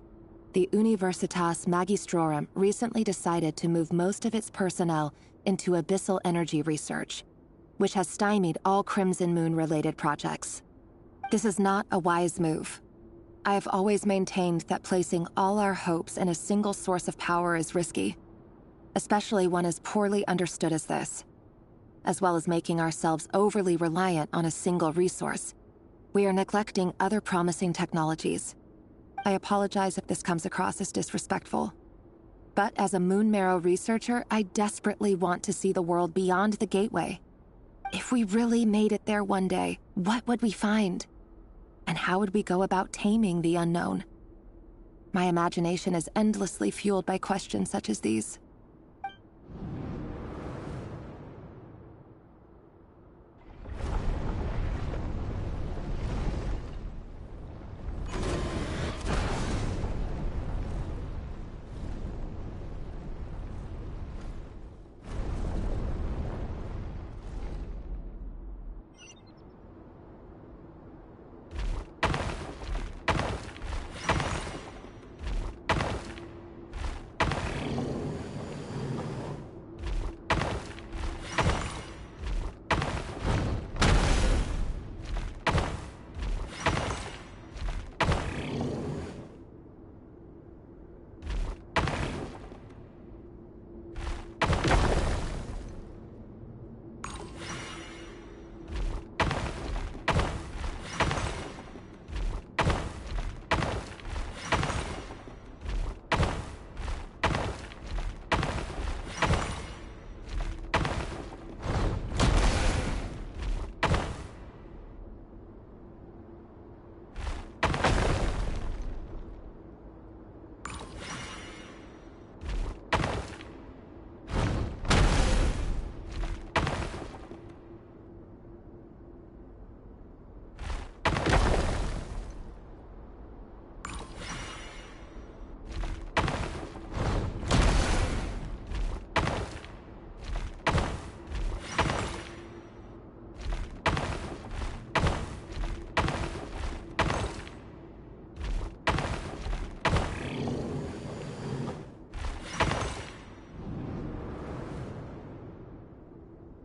The Universitas Magistrorum recently decided to move most of its personnel into abyssal energy research, which has stymied all Crimson Moon-related projects. This is not a wise move. I have always maintained that placing all our hopes in a single source of power is risky, especially one as poorly understood as this. As well as making ourselves overly reliant on a single resource, we are neglecting other promising technologies. I apologize if this comes across as disrespectful. But as a Moon Marrow researcher, I desperately want to see the world beyond the Gateway. If we really made it there one day, what would we find? And how would we go about taming the unknown? My imagination is endlessly fueled by questions such as these.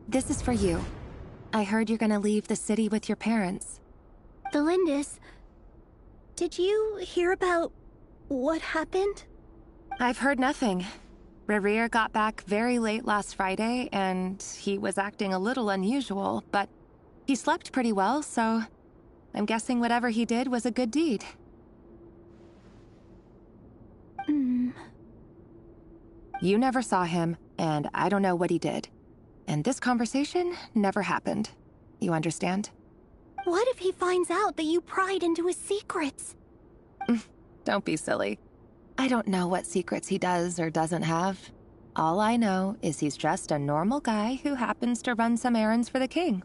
This is for you. I heard you're gonna leave the city with your parents. The Lindis... Did you hear about what happened? I've heard nothing. Rerir got back very late last Friday, and he was acting a little unusual, but he slept pretty well, so I'm guessing whatever he did was a good deed. You never saw him, and I don't know what he did. And this conversation never happened. You understand? What if he finds out that you pried into his secrets? Don't be silly. I don't know what secrets he does or doesn't have. All I know is he's just a normal guy who happens to run some errands for the king.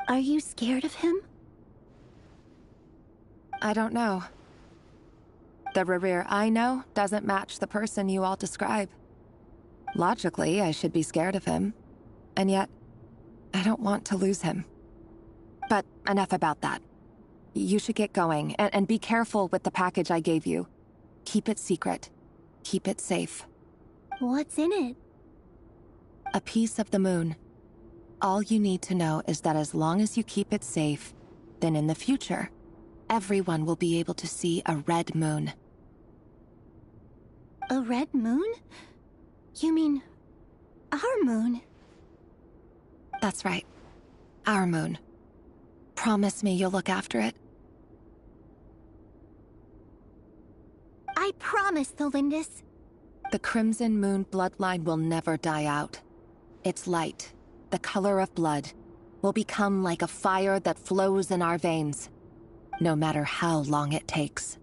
Are you scared of him? I don't know. The Rerir I know doesn't match the person you all describe. Logically, I should be scared of him. And yet, I don't want to lose him. But enough about that. You should get going, and be careful with the package I gave you. Keep it secret. Keep it safe. What's in it? A piece of the moon. All you need to know is that as long as you keep it safe, then in the future, everyone will be able to see a red moon. A red moon? You mean... our moon? That's right. Our moon. Promise me you'll look after it. I promise, the Lindis. The Crimson Moon bloodline will never die out. Its light, the color of blood, will become like a fire that flows in our veins, no matter how long it takes.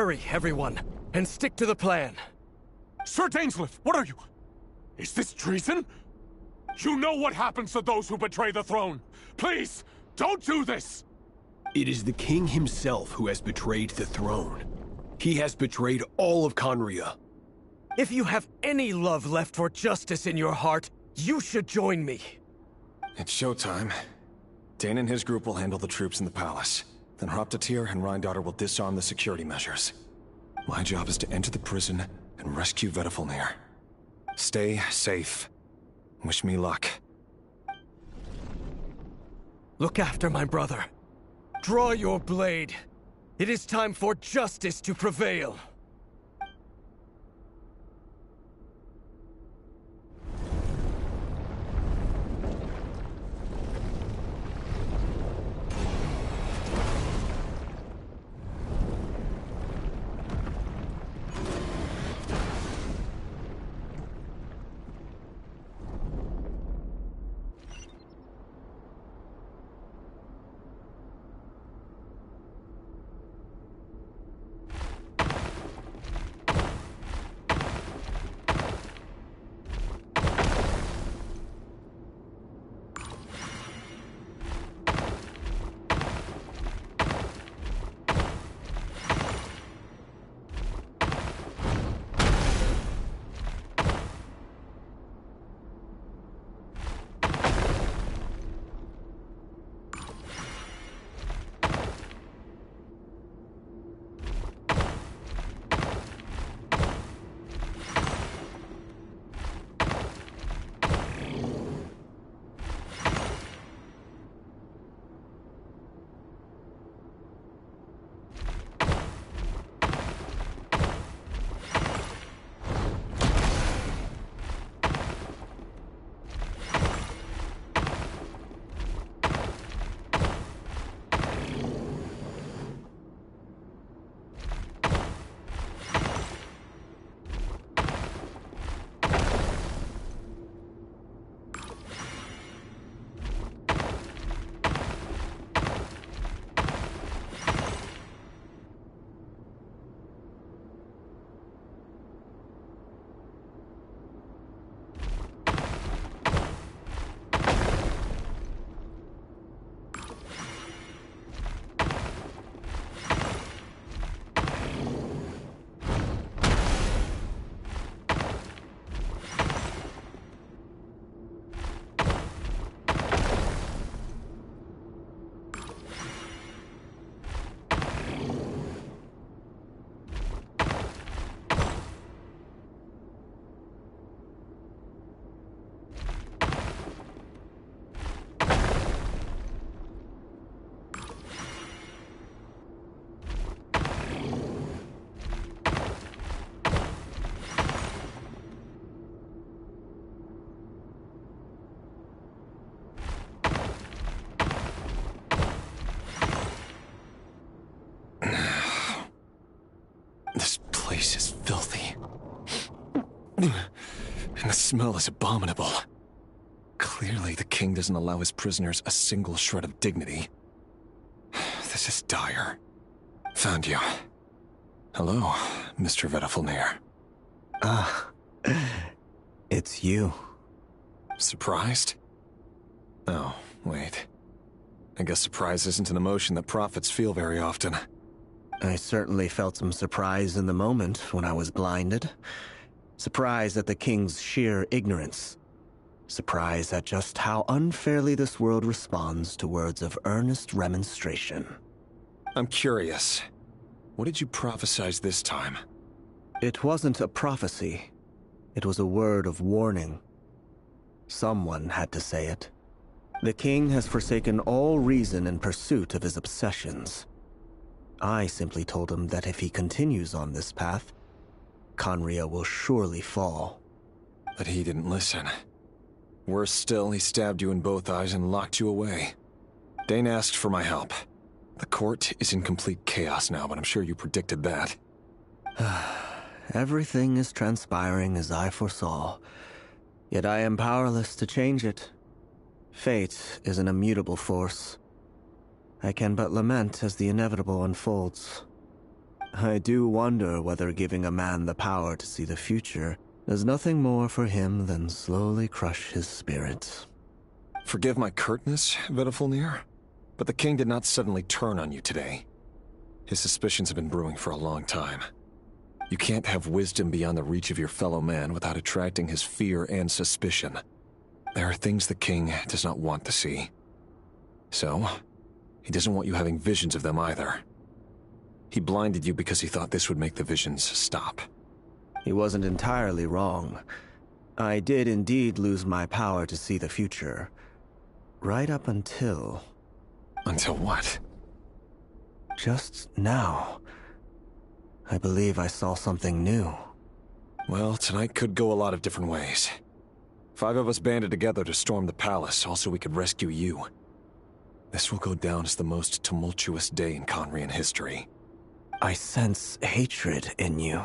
Hurry, everyone, and stick to the plan. Sir Dainsleif, what are you? Is this treason? You know what happens to those who betray the throne. Please, don't do this! It is the king himself who has betrayed the throne. He has betrayed all of Conria. If you have any love left for justice in your heart, you should join me. It's showtime. Dane and his group will handle the troops in the palace. Then Hraptatir and Rheindater will disarm the security measures. My job is to enter the prison and rescue Vedifalnir. Stay safe. Wish me luck. Look after my brother. Draw your blade. It is time for justice to prevail. place is filthy. And the smell is abominable. Clearly, the king doesn't allow his prisoners a single shred of dignity. This is dire. Found you. Hello, Mr. Vedifalnir. Ah, it's you. Surprised? Oh, wait. I guess surprise isn't an emotion that prophets feel very often. I certainly felt some surprise in the moment when I was blinded. Surprise at the king's sheer ignorance. Surprise at just how unfairly this world responds to words of earnest remonstration. I'm curious. What did you prophesize this time? It wasn't a prophecy. It was a word of warning. Someone had to say it. The king has forsaken all reason in pursuit of his obsessions. I simply told him that if he continues on this path, Conria will surely fall. But he didn't listen. Worse still, he stabbed you in both eyes and locked you away. Dane asked for my help. The court is in complete chaos now, but I'm sure you predicted that. Everything is transpiring as I foresaw, yet I am powerless to change it. Fate is an immutable force. I can but lament as the inevitable unfolds. I do wonder whether giving a man the power to see the future does nothing more for him than slowly crush his spirit. Forgive my curtness, Vedafulnir, but the king did not suddenly turn on you today. His suspicions have been brewing for a long time. You can't have wisdom beyond the reach of your fellow man without attracting his fear and suspicion. There are things the king does not want to see. So, he doesn't want you having visions of them either. He blinded you because he thought this would make the visions stop. He wasn't entirely wrong. I did indeed lose my power to see the future. Right up until... Until what? Just now. I believe I saw something new. Well, tonight could go a lot of different ways. 5 of us banded together to storm the palace, also we could rescue you. This will go down as the most tumultuous day in Conrian history. I sense hatred in you.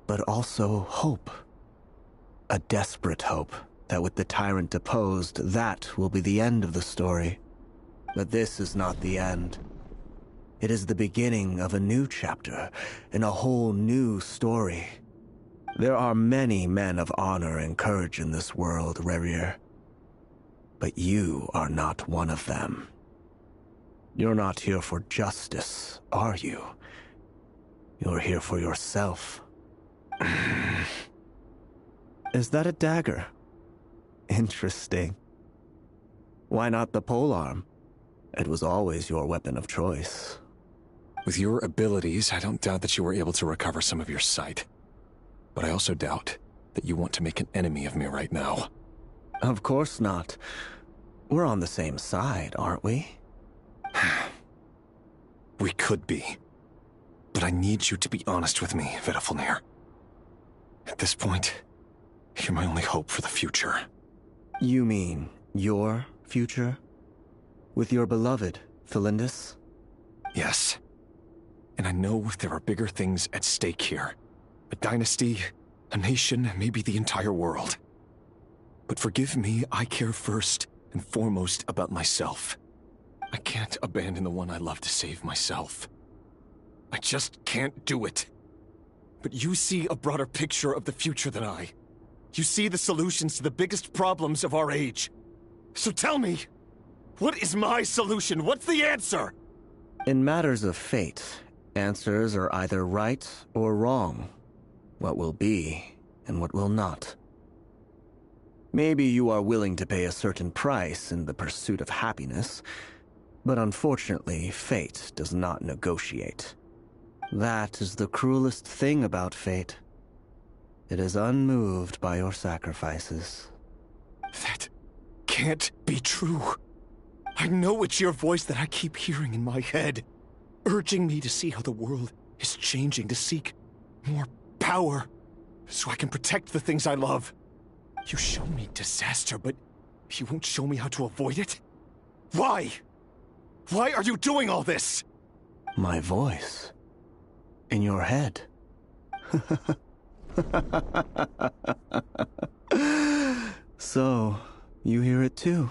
But also hope. A desperate hope that with the tyrant deposed, that will be the end of the story. But this is not the end. It is the beginning of a new chapter, in a whole new story. There are many men of honor and courage in this world, Rerir. But you are not one of them. You're not here for justice, are you? You're here for yourself. Is that a dagger? Interesting. Why not the polearm? It was always your weapon of choice. With your abilities, I don't doubt that you were able to recover some of your sight. But I also doubt that you want to make an enemy of me right now. Of course not. We're on the same side, aren't we? We could be. But I need you to be honest with me, Vedafulnir. At this point, you're my only hope for the future. You mean your future? With your beloved, Felindis? Yes. And I know there are bigger things at stake here. A dynasty, a nation, maybe the entire world. But forgive me, I care first and foremost about myself. I can't abandon the one I love to save myself. I just can't do it. But you see a broader picture of the future than I. You see the solutions to the biggest problems of our age. So tell me, what is my solution? What's the answer? In matters of fate, answers are either right or wrong. What will be, and what will not. Maybe you are willing to pay a certain price in the pursuit of happiness, but unfortunately, fate does not negotiate. That is the cruelest thing about fate. It is unmoved by your sacrifices. That can't be true. I know it's your voice that I keep hearing in my head, urging me to see how the world is changing, to seek more power, so I can protect the things I love. You show me disaster, but you won't show me how to avoid it? Why? Why are you doing all this? My voice. In your head. So, you hear it too?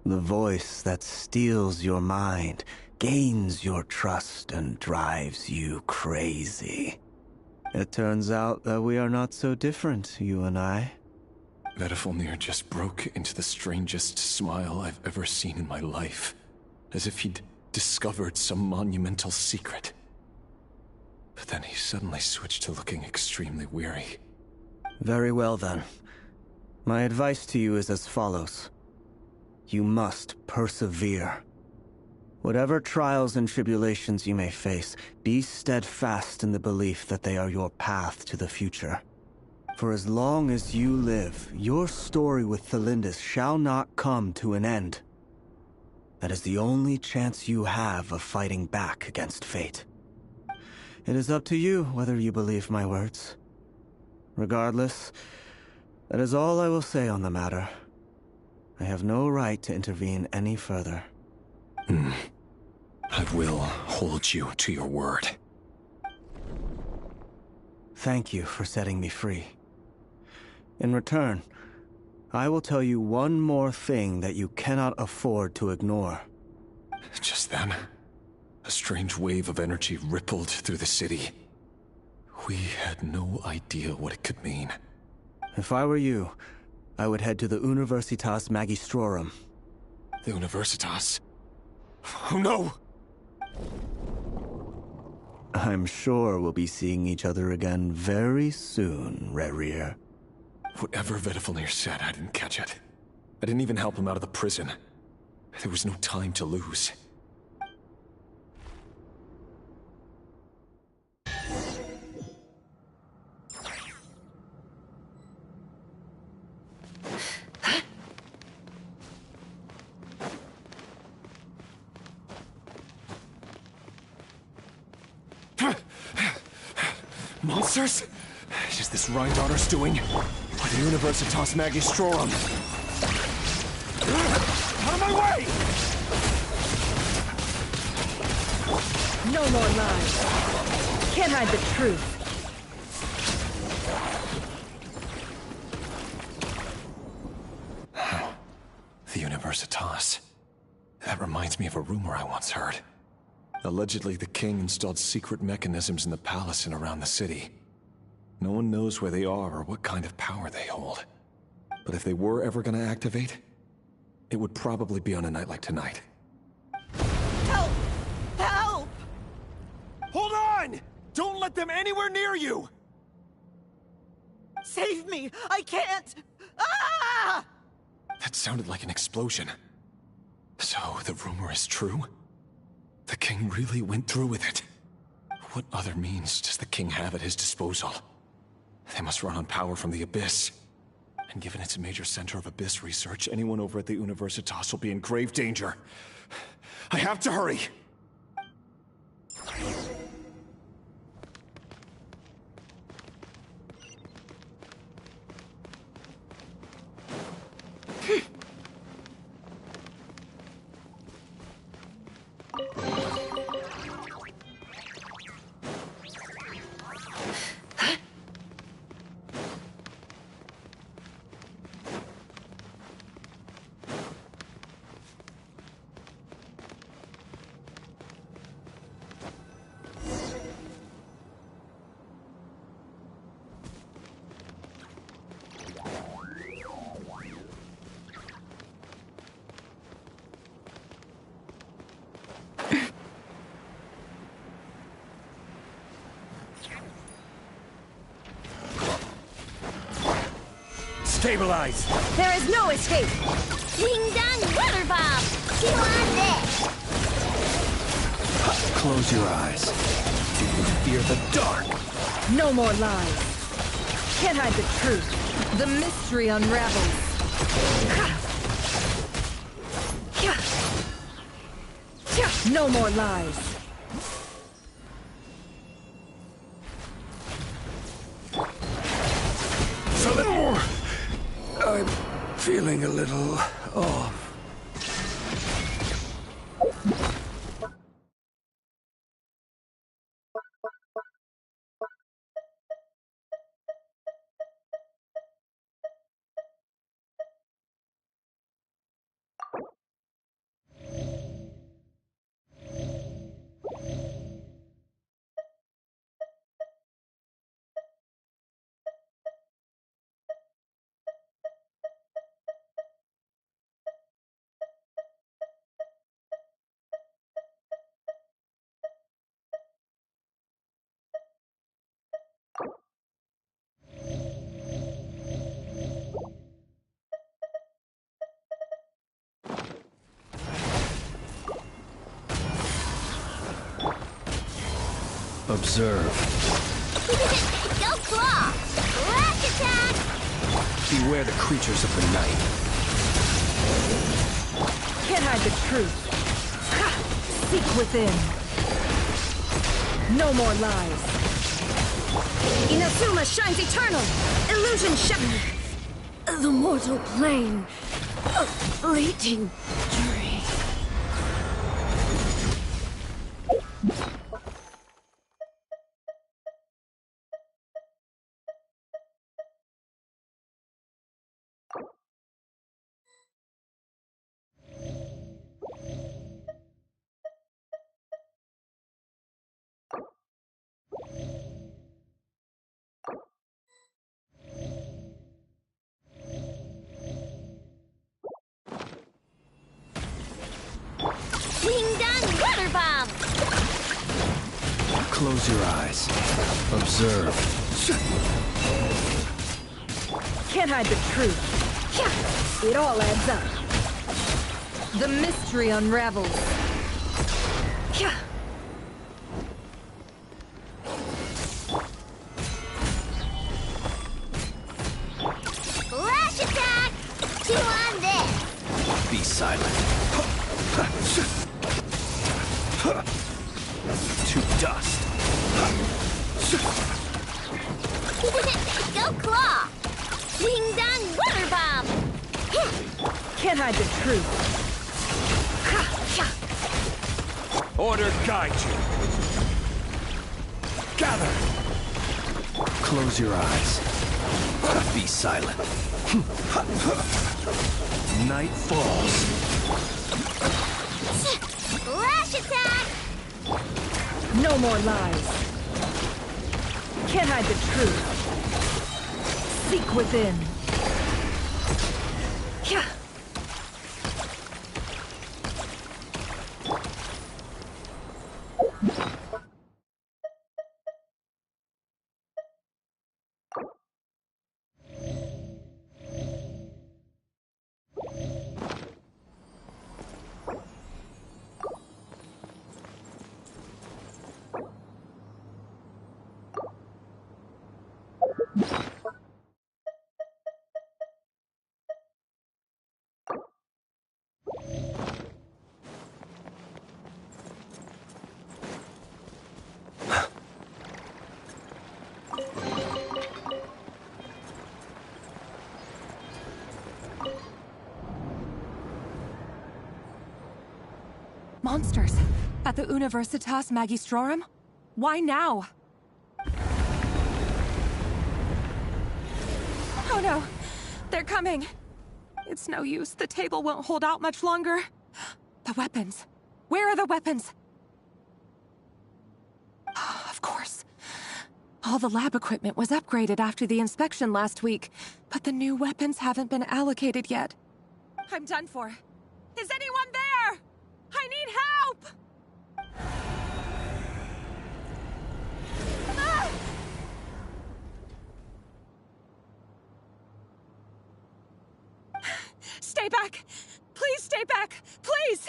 The voice that steals your mind, gains your trust, and drives you crazy. It turns out that we are not so different, you and I. Vedafulnir just broke into the strangest smile I've ever seen in my life, as if he'd discovered some monumental secret. But then he suddenly switched to looking extremely weary. Very well then. My advice to you is as follows. You must persevere. Whatever trials and tribulations you may face, be steadfast in the belief that they are your path to the future. For as long as you live, your story with Felindis shall not come to an end. That is the only chance you have of fighting back against fate. It is up to you whether you believe my words. Regardless, that is all I will say on the matter. I have no right to intervene any further. I will hold you to your word. Thank you for setting me free. In return, I will tell you one more thing that you cannot afford to ignore. Just then, A strange wave of energy rippled through the city. We had no idea what it could mean. If I were you, I would head to the Universitas Magistrorum. The Universitas? Oh no! I'm sure we'll be seeing each other again very soon, Rerir. Whatever Vedifalnir said, I didn't catch it. I didn't even help him out of the prison. There was no time to lose. Monsters? Is this Rhindaughter's doing? By the Universitas Magistrorum. Out of my way! No more lies. Can't hide the truth. The Universitas. That reminds me of a rumor I once heard. Allegedly, the king installed secret mechanisms in the palace and around the city. No one knows where they are or what kind of power they hold. But if they were ever going to activate, it would probably be on a night like tonight. Help! Help! Hold on! Don't let them anywhere near you! Save me! I can't! Ah! That sounded like an explosion. So, the rumor is true? The king really went through with it. What other means does the king have at his disposal? They must run on power from the Abyss. And given it's a major center of Abyss research, anyone over at the Universitas will be in grave danger. I have to hurry! Stabilize! There is no escape! Ding dong weather bomb! Chew on this! Close your eyes. Do you fear the dark? No more lies. Can't hide the truth. The mystery unravels. No more lies. I'm feeling a little off. Observe. Go claw! Rash attack! Beware the creatures of the night. Can't hide the truth. Seek within. No more lies. Inazuma shines eternal! Illusion shattered! The mortal plane. A fleeting dream. Close your eyes. Observe. Can't hide the truth. It all adds up. The mystery unravels. Flash attack! 2 on this! Be silent. To dust. Go claw! Ding dong water bomb! Can't hide the truth. Order guide you. Gather. Close your eyes. Be silent. Night falls. Flash attack! No more lies. Can't hide the truth. Seek within. Monsters. At the Universitas Magistrorum? Why now? Oh no! They're coming! It's no use. The table won't hold out much longer. The weapons. Where are the weapons? Of course. All the lab equipment was upgraded after the inspection last week, but the new weapons haven't been allocated yet. I'm done for. Is anyone there? I need help! Ah! Stay back! Please stay back! Please!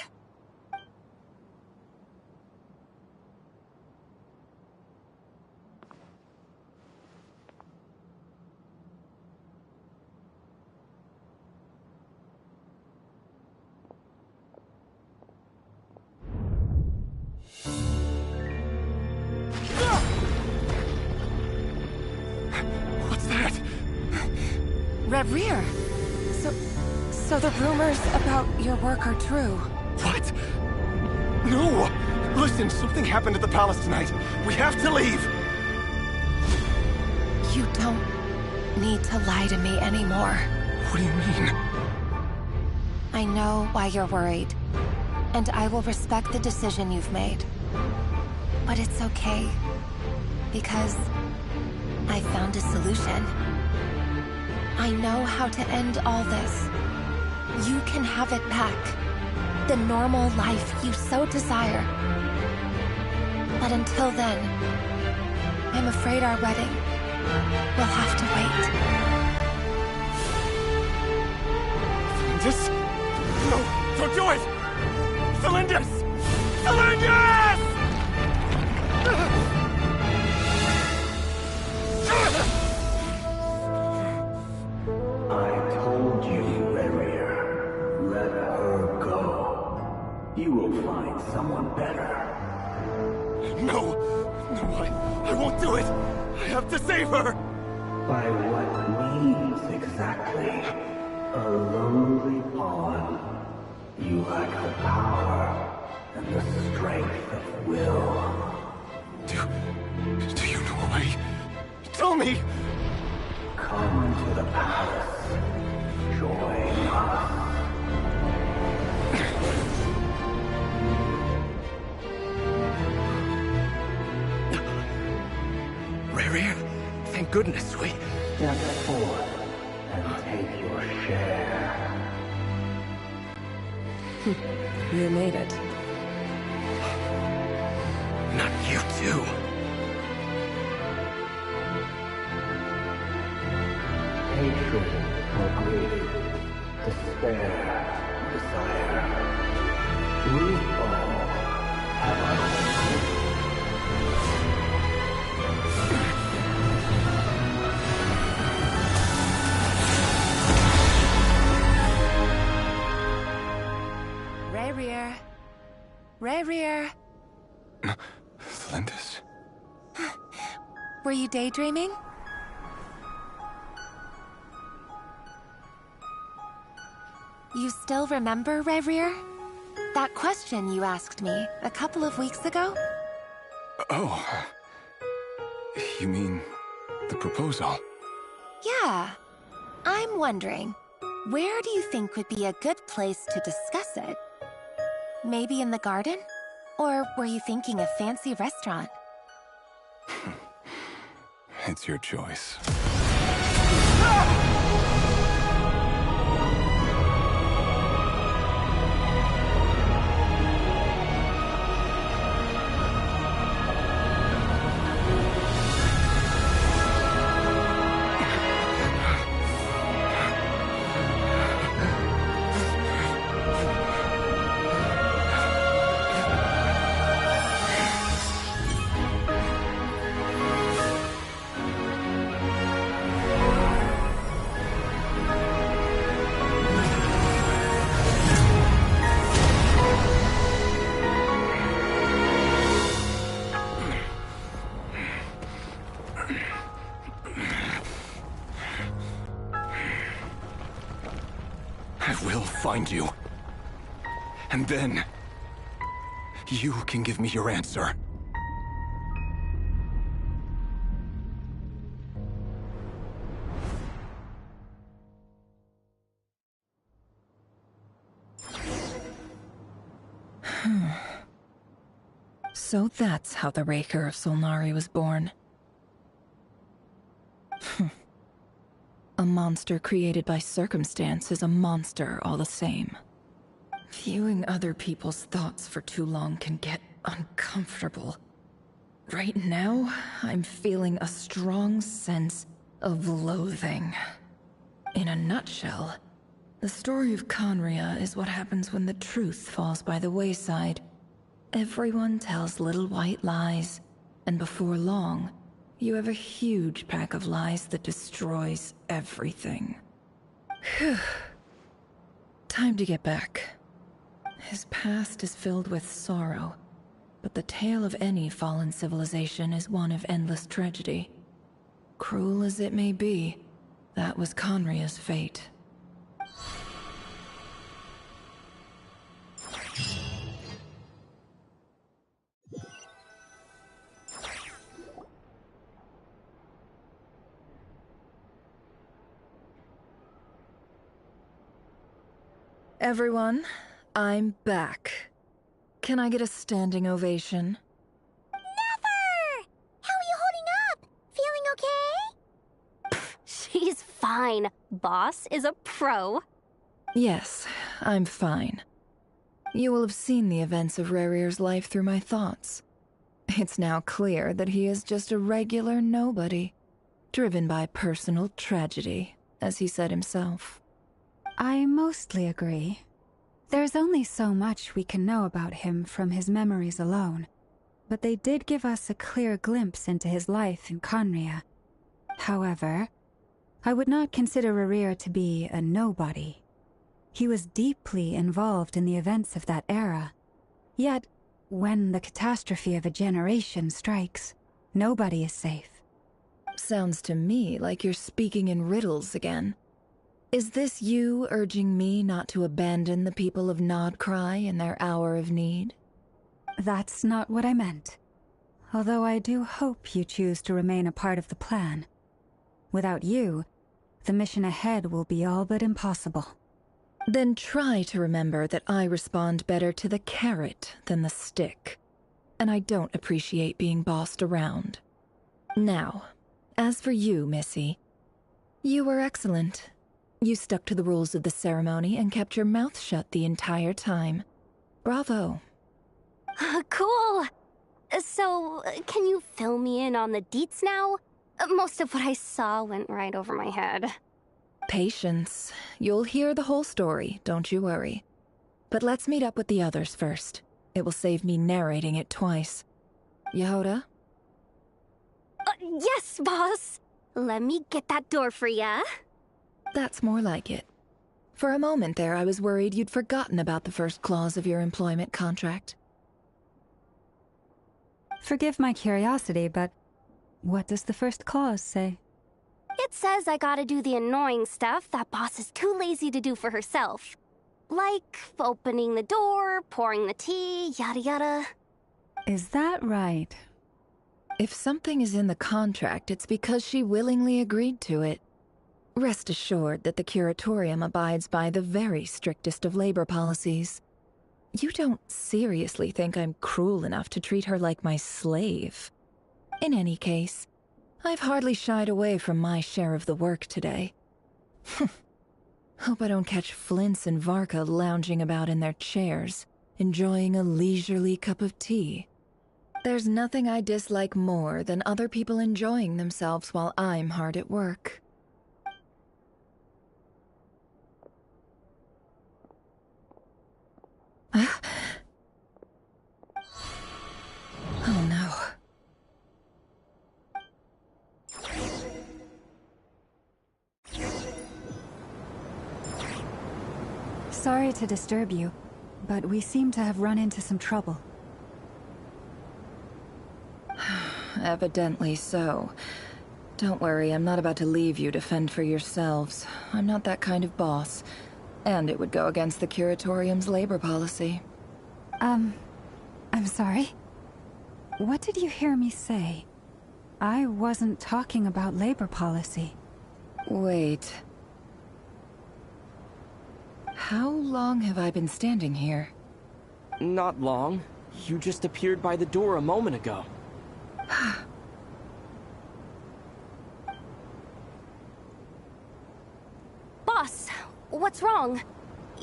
What's that? Reverie! So the rumors about your work are true. What? No! Listen, something happened at the palace tonight. We have to leave! You don't need to lie to me anymore. What do you mean? I know why you're worried, and I will respect the decision you've made. But it's okay, because I found a solution. I know how to end all this. You can have it back. The normal life you so desire. But until then, I'm afraid our wedding will have to wait. Cylindus? No, don't do it! Cylindus! Cylindus! I told you, Reverie. Let her go. You will find someone better. No! No, I won't do it! I have to save her! By what means exactly? A lonely pawn. You lack the power and the strength of will. Do you know a way? Tell me! Come to the palace. Join us. Reverie, thank goodness we... Step forth and take your share. You made it. Not you too. hatred or grief, despair, desire. We all have our own. Rerir. Rerir. Flindis? Were you daydreaming? You still remember, Rerir? That question you asked me a couple of weeks ago? Oh. You mean the proposal? Yeah. I'm wondering, where do you think would be a good place to discuss it? Maybe in the garden? Or were you thinking a fancy restaurant? It's your choice. I will find you. And then, you can give me your answer. So that's how the Raker of Solnari was born. A monster created by circumstance is a monster all the same. Viewing other people's thoughts for too long can get uncomfortable. Right now, I'm feeling a strong sense of loathing. In a nutshell, the story of Conria is what happens when the truth falls by the wayside. Everyone tells little white lies, and before long, you have a huge pack of lies that destroys everything. Whew. Time to get back. His past is filled with sorrow, but the tale of any fallen civilization is one of endless tragedy. Cruel as it may be, that was Conria's fate. Everyone, I'm back. Can I get a standing ovation? Never! How are you holding up? Feeling okay? She's fine. Boss is a pro. Yes, I'm fine. You will have seen the events of Rerir's life through my thoughts. It's now clear that he is just a regular nobody, driven by personal tragedy, as he said himself. I mostly agree. There's only so much we can know about him from his memories alone, but they did give us a clear glimpse into his life in Conria. However, I would not consider Rerir to be a nobody. He was deeply involved in the events of that era. Yet, when the catastrophe of a generation strikes, nobody is safe. Sounds to me like you're speaking in riddles again. Is this you urging me not to abandon the people of Nodcry in their hour of need? That's not what I meant. Although I do hope you choose to remain a part of the plan. Without you, the mission ahead will be all but impossible. Then try to remember that I respond better to the carrot than the stick. And I don't appreciate being bossed around. Now, as for you, Missy, you were excellent. You stuck to the rules of the ceremony and kept your mouth shut the entire time. Bravo. Cool. So, can you fill me in on the deets now? Most of what I saw went right over my head. Patience. You'll hear the whole story, don't you worry. But let's meet up with the others first. It will save me narrating it twice. Yehoda? Yes, boss. Let me get that door for ya. That's more like it. For a moment there, I was worried you'd forgotten about the first clause of your employment contract. Forgive my curiosity, but what does the first clause say? It says I gotta do the annoying stuff that boss is too lazy to do for herself. Like opening the door, pouring the tea, yada yada. Is that right? If something is in the contract, it's because she willingly agreed to it. Rest assured that the Curatorium abides by the very strictest of labor policies. You don't seriously think I'm cruel enough to treat her like my slave? In any case, I've hardly shied away from my share of the work today. Hope I don't catch Flintz and Varka lounging about in their chairs, enjoying a leisurely cup of tea. There's nothing I dislike more than other people enjoying themselves while I'm hard at work. Oh no. Sorry to disturb you, but we seem to have run into some trouble. Evidently so. Don't worry, I'm not about to leave you to fend for yourselves. I'm not that kind of boss. And it would go against the Curatorium's labor policy. I'm sorry? What did you hear me say? I wasn't talking about labor policy. Wait. How long have I been standing here? Not long. You just appeared by the door a moment ago. Boss, what's wrong?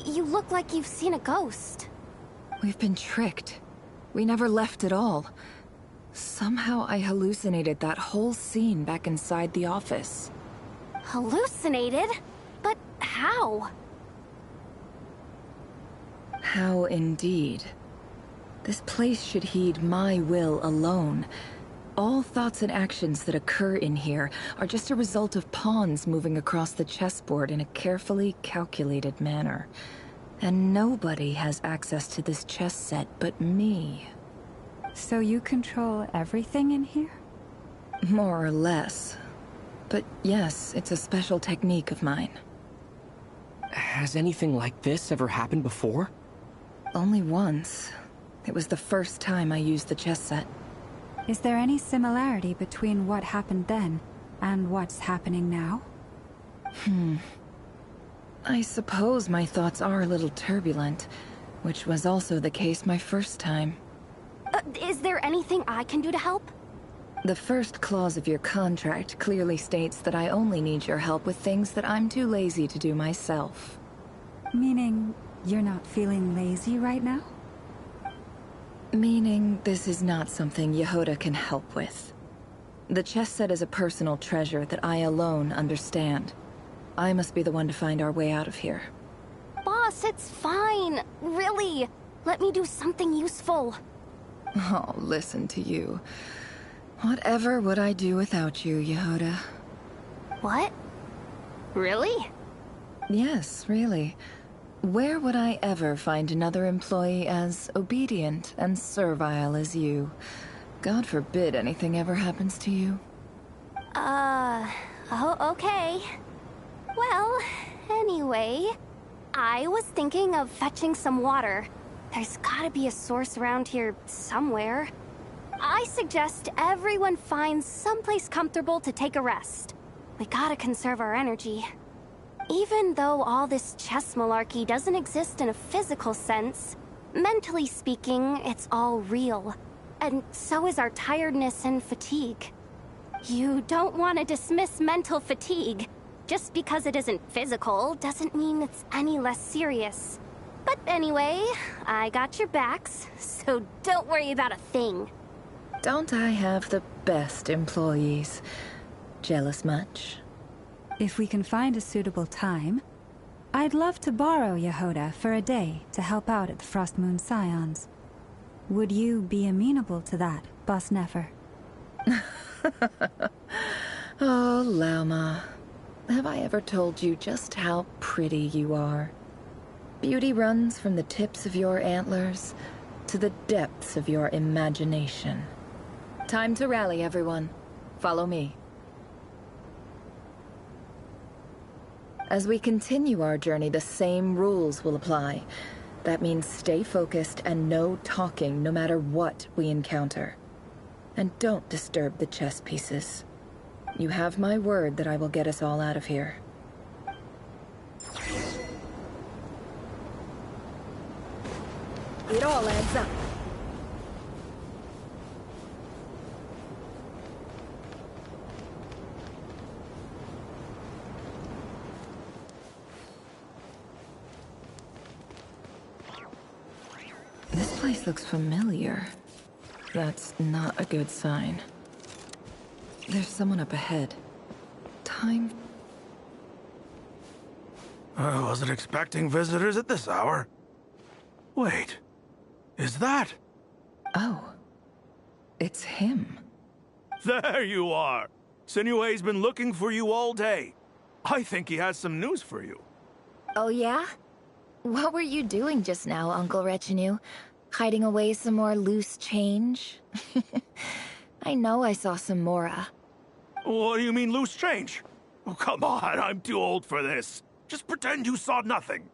You look like you've seen a ghost. We've been tricked. We never left at all. Somehow I hallucinated that whole scene back inside the office. Hallucinated? But how? How indeed. This place should heed my will alone. All thoughts and actions that occur in here are just a result of pawns moving across the chessboard in a carefully calculated manner. And nobody has access to this chess set but me. So you control everything in here? More or less. But yes, it's a special technique of mine. Has anything like this ever happened before? Only once. It was the first time I used the chess set. Is there any similarity between what happened then and what's happening now? I suppose my thoughts are a little turbulent, which was also the case my first time. Is there anything I can do to help? The first clause of your contract clearly states that I only need your help with things that I'm too lazy to do myself. Meaning, you're not feeling lazy right now? Meaning, this is not something Yehoda can help with. The chess set is a personal treasure that I alone understand. I must be the one to find our way out of here. Boss, it's fine. Really. Let me do something useful. Oh, listen to you. Whatever would I do without you, Yehoda? What? Really? Yes, really. Where would I ever find another employee as obedient and servile as you? God forbid anything ever happens to you. Oh, okay. Well, anyway, I was thinking of fetching some water. There's gotta be a source around here somewhere. I suggest everyone finds someplace comfortable to take a rest. We gotta conserve our energy. Even though all this chess malarkey doesn't exist in a physical sense, mentally speaking, it's all real. And so is our tiredness and fatigue. You don't want to dismiss mental fatigue. Just because it isn't physical doesn't mean it's any less serious. But anyway, I got your backs, so don't worry about a thing. Don't I have the best employees? Jealous much? If we can find a suitable time, I'd love to borrow Yehoda for a day to help out at the Frostmoon Scions. Would you be amenable to that, Boss Nefer? Oh, Lauma. Have I ever told you just how pretty you are? Beauty runs from the tips of your antlers to the depths of your imagination. Time to rally, everyone. Follow me. As we continue our journey, the same rules will apply. That means stay focused and no talking no matter what we encounter. And don't disturb the chess pieces. You have my word that I will get us all out of here. It all adds up. This place looks familiar. That's not a good sign. There's someone up ahead. Time... I wasn't expecting visitors at this hour. Wait, is that? Oh, it's him. There you are! Sinue's been looking for you all day. I think he has some news for you. Oh yeah? What were you doing just now, Uncle Retinue? Hiding away some more loose change? I know I saw some Mora. What do you mean, loose change? Oh, come on, I'm too old for this. Just pretend you saw nothing.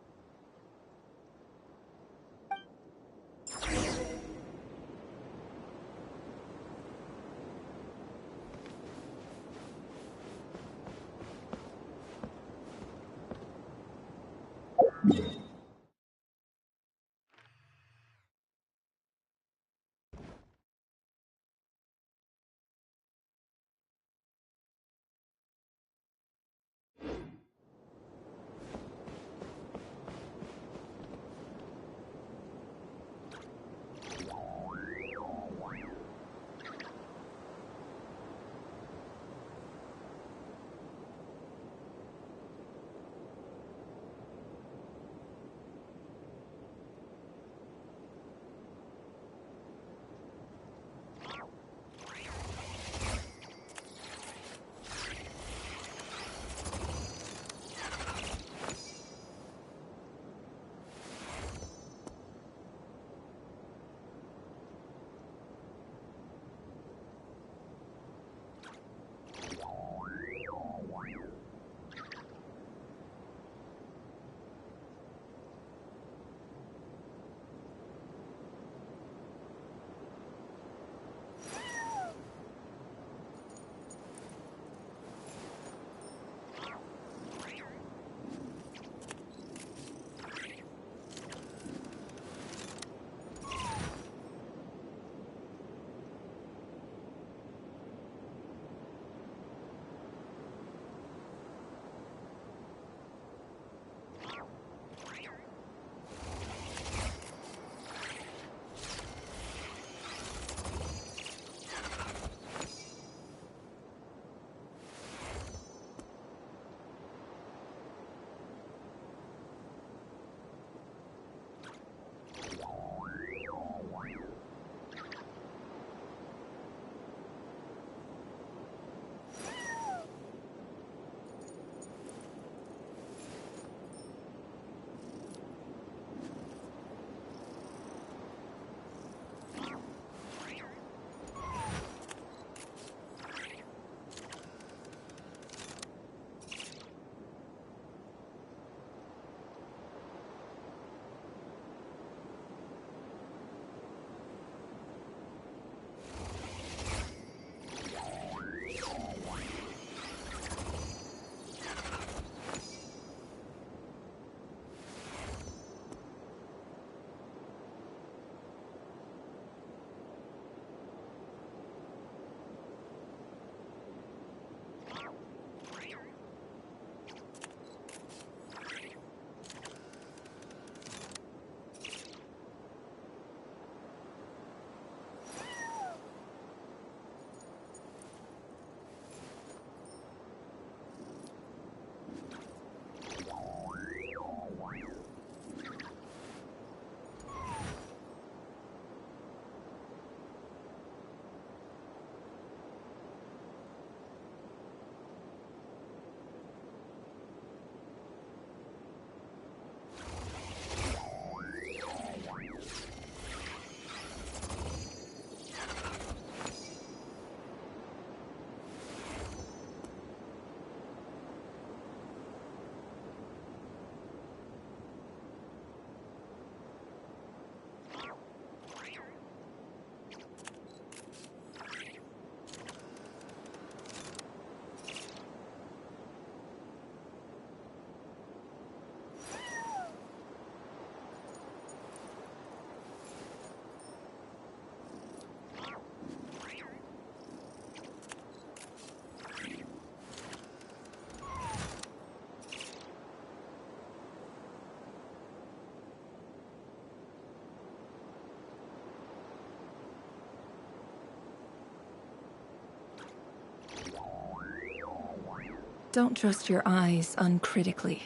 Don't trust your eyes uncritically.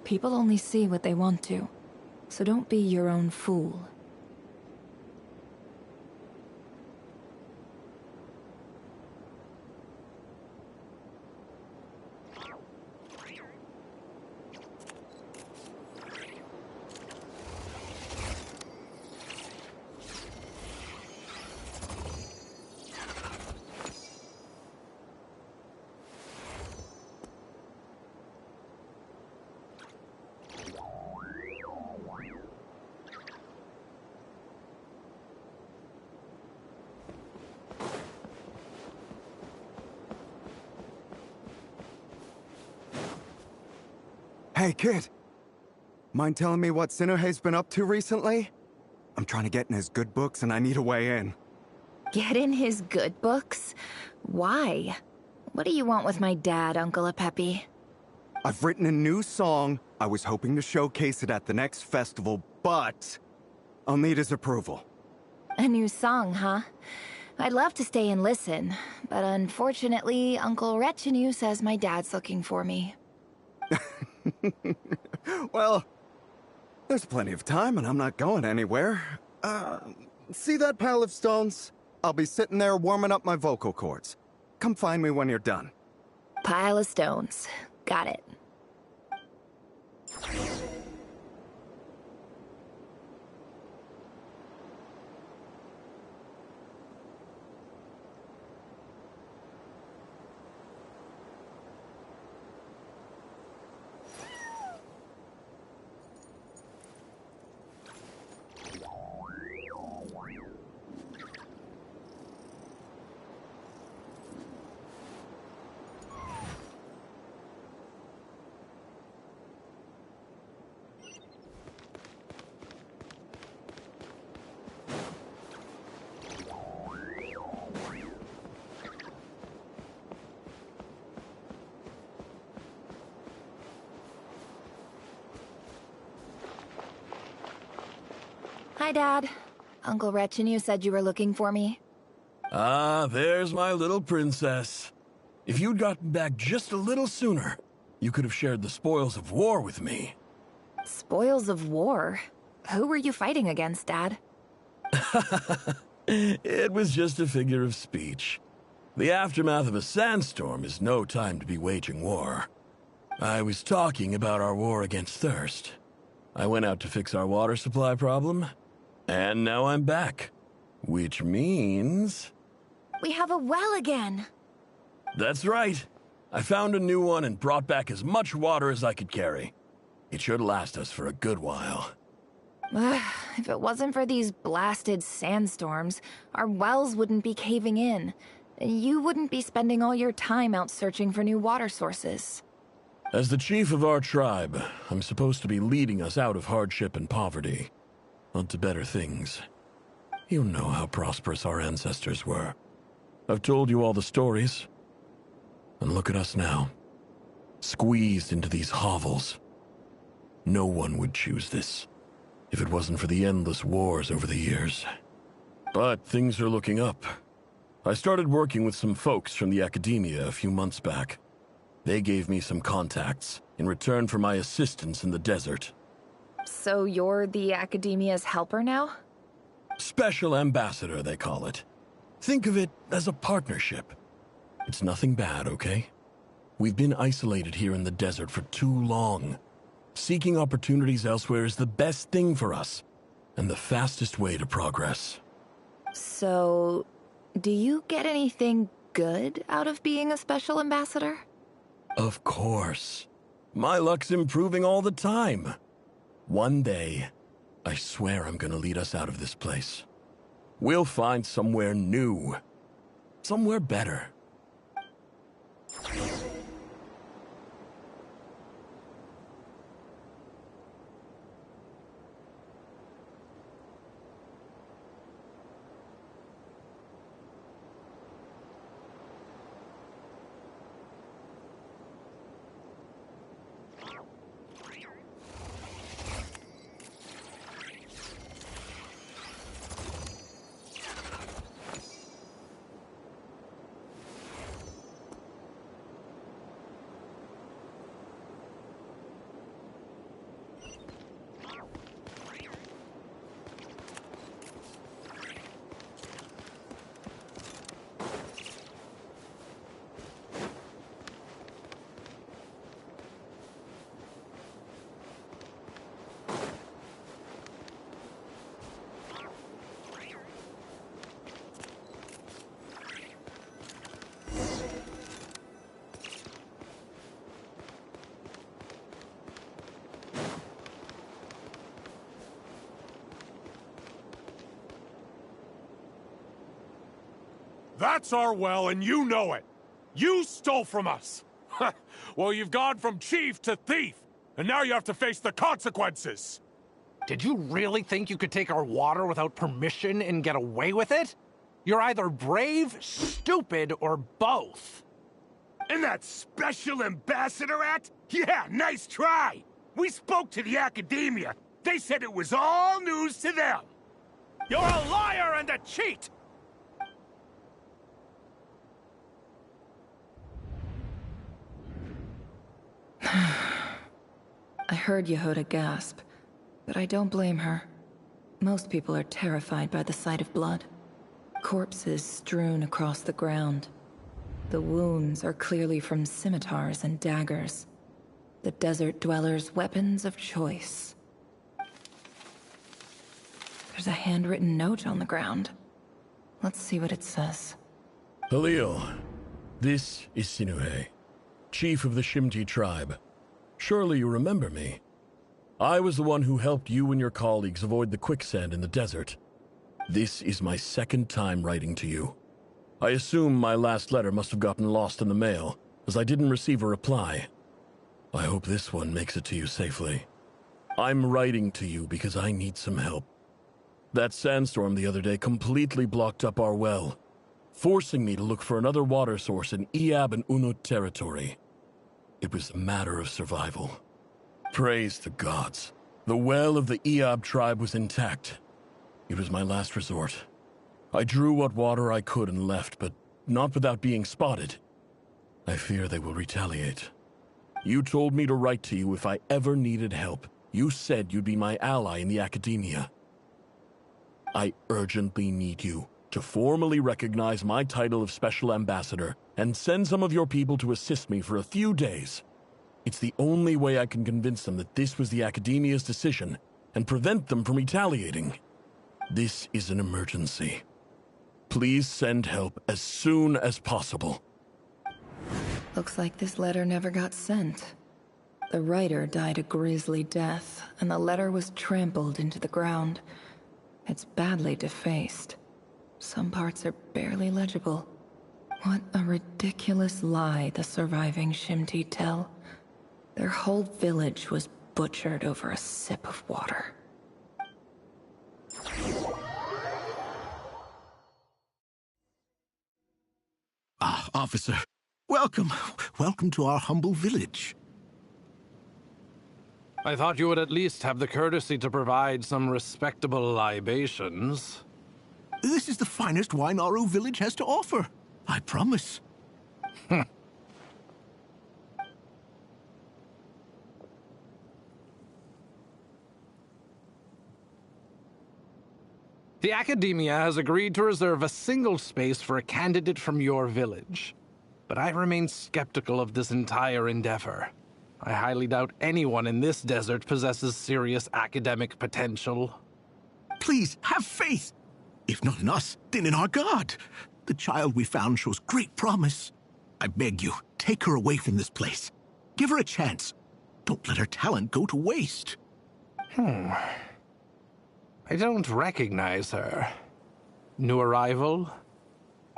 People only see what they want to, so don't be your own fool. Hey, kid. Mind telling me what Sinnohei's been up to recently? I'm trying to get in his good books and I need a way in. Get in his good books? Why? What do you want with my dad, Uncle Apepi? I've written a new song. I was hoping to showcase it at the next festival, but I'll need his approval. A new song, huh? I'd love to stay and listen, but unfortunately, Uncle Retinue says my dad's looking for me. Well, there's plenty of time and I'm not going anywhere. See that pile of stones? I'll be sitting there warming up my vocal cords. Come find me when you're done. Pile of stones. Got it. Hi, Dad. Uncle Retinue said you were looking for me. Ah, there's my little princess. If you'd gotten back just a little sooner, you could have shared the spoils of war with me. Spoils of war? Who were you fighting against, Dad? It was just a figure of speech. The aftermath of a sandstorm is no time to be waging war. I was talking about our war against thirst. I went out to fix our water supply problem, and now I'm back. Which means... We have a well again! That's right. I found a new one and brought back as much water as I could carry. It should last us for a good while. If it wasn't for these blasted sandstorms, our wells wouldn't be caving in. You wouldn't be spending all your time out searching for new water sources. As the chief of our tribe, I'm supposed to be leading us out of hardship and poverty, onto better things. You know how prosperous our ancestors were. I've told you all the stories. And look at us now, squeezed into these hovels. No one would choose this, if it wasn't for the endless wars over the years. But things are looking up. I started working with some folks from the academia a few months back. They gave me some contacts in return for my assistance in the desert. So you're the Academia's helper now? Special ambassador, they call it. Think of it as a partnership. It's nothing bad, okay? We've been isolated here in the desert for too long. Seeking opportunities elsewhere is the best thing for us, and the fastest way to progress. So, do you get anything good out of being a special ambassador? Of course. My luck's improving all the time. One day, I swear I'm gonna lead us out of this place. We'll find somewhere new. Somewhere better. That's our well, and you know it. You stole from us. Well, you've gone from chief to thief, and now you have to face the consequences. Did you really think you could take our water without permission and get away with it? You're either brave, stupid, or both. And that Special Ambassador Act? Yeah, nice try! We spoke to the Academia. They said it was all news to them. You're a liar and a cheat! I heard Yehuda gasp, but I don't blame her. Most people are terrified by the sight of blood. Corpses strewn across the ground. The wounds are clearly from scimitars and daggers. The desert dwellers' weapons of choice. There's a handwritten note on the ground. Let's see what it says. Halil, this is Sinuhe, chief of the Shimti tribe. Surely you remember me. I was the one who helped you and your colleagues avoid the quicksand in the desert. This is my second time writing to you. I assume my last letter must have gotten lost in the mail, as I didn't receive a reply. I hope this one makes it to you safely. I'm writing to you because I need some help. That sandstorm the other day completely blocked up our well, forcing me to look for another water source in Iab and Unut territory. It was a matter of survival. Praise the gods. The well of the Iab tribe was intact. It was my last resort. I drew what water I could and left, but not without being spotted. I fear they will retaliate. You told me to write to you if I ever needed help. You said you'd be my ally in the Academia. I urgently need you to formally recognize my title of Special Ambassador and send some of your people to assist me for a few days. It's the only way I can convince them that this was the Academia's decision and prevent them from retaliating. This is an emergency. Please send help as soon as possible. Looks like this letter never got sent. The writer died a grisly death, and the letter was trampled into the ground. It's badly defaced. Some parts are barely legible. What a ridiculous lie the surviving Shimti tell. Their whole village was butchered over a sip of water. Ah, officer. Welcome. Welcome to our humble village. I thought you would at least have the courtesy to provide some respectable libations. This is the finest wine Aru village has to offer. I promise. The Academia has agreed to reserve a single space for a candidate from your village. But I remain skeptical of this entire endeavor. I highly doubt anyone in this desert possesses serious academic potential. Please, have faith. If not in us, then in our god. The child we found shows great promise. I beg you, take her away from this place. Give her a chance. Don't let her talent go to waste. I don't recognize her. New arrival?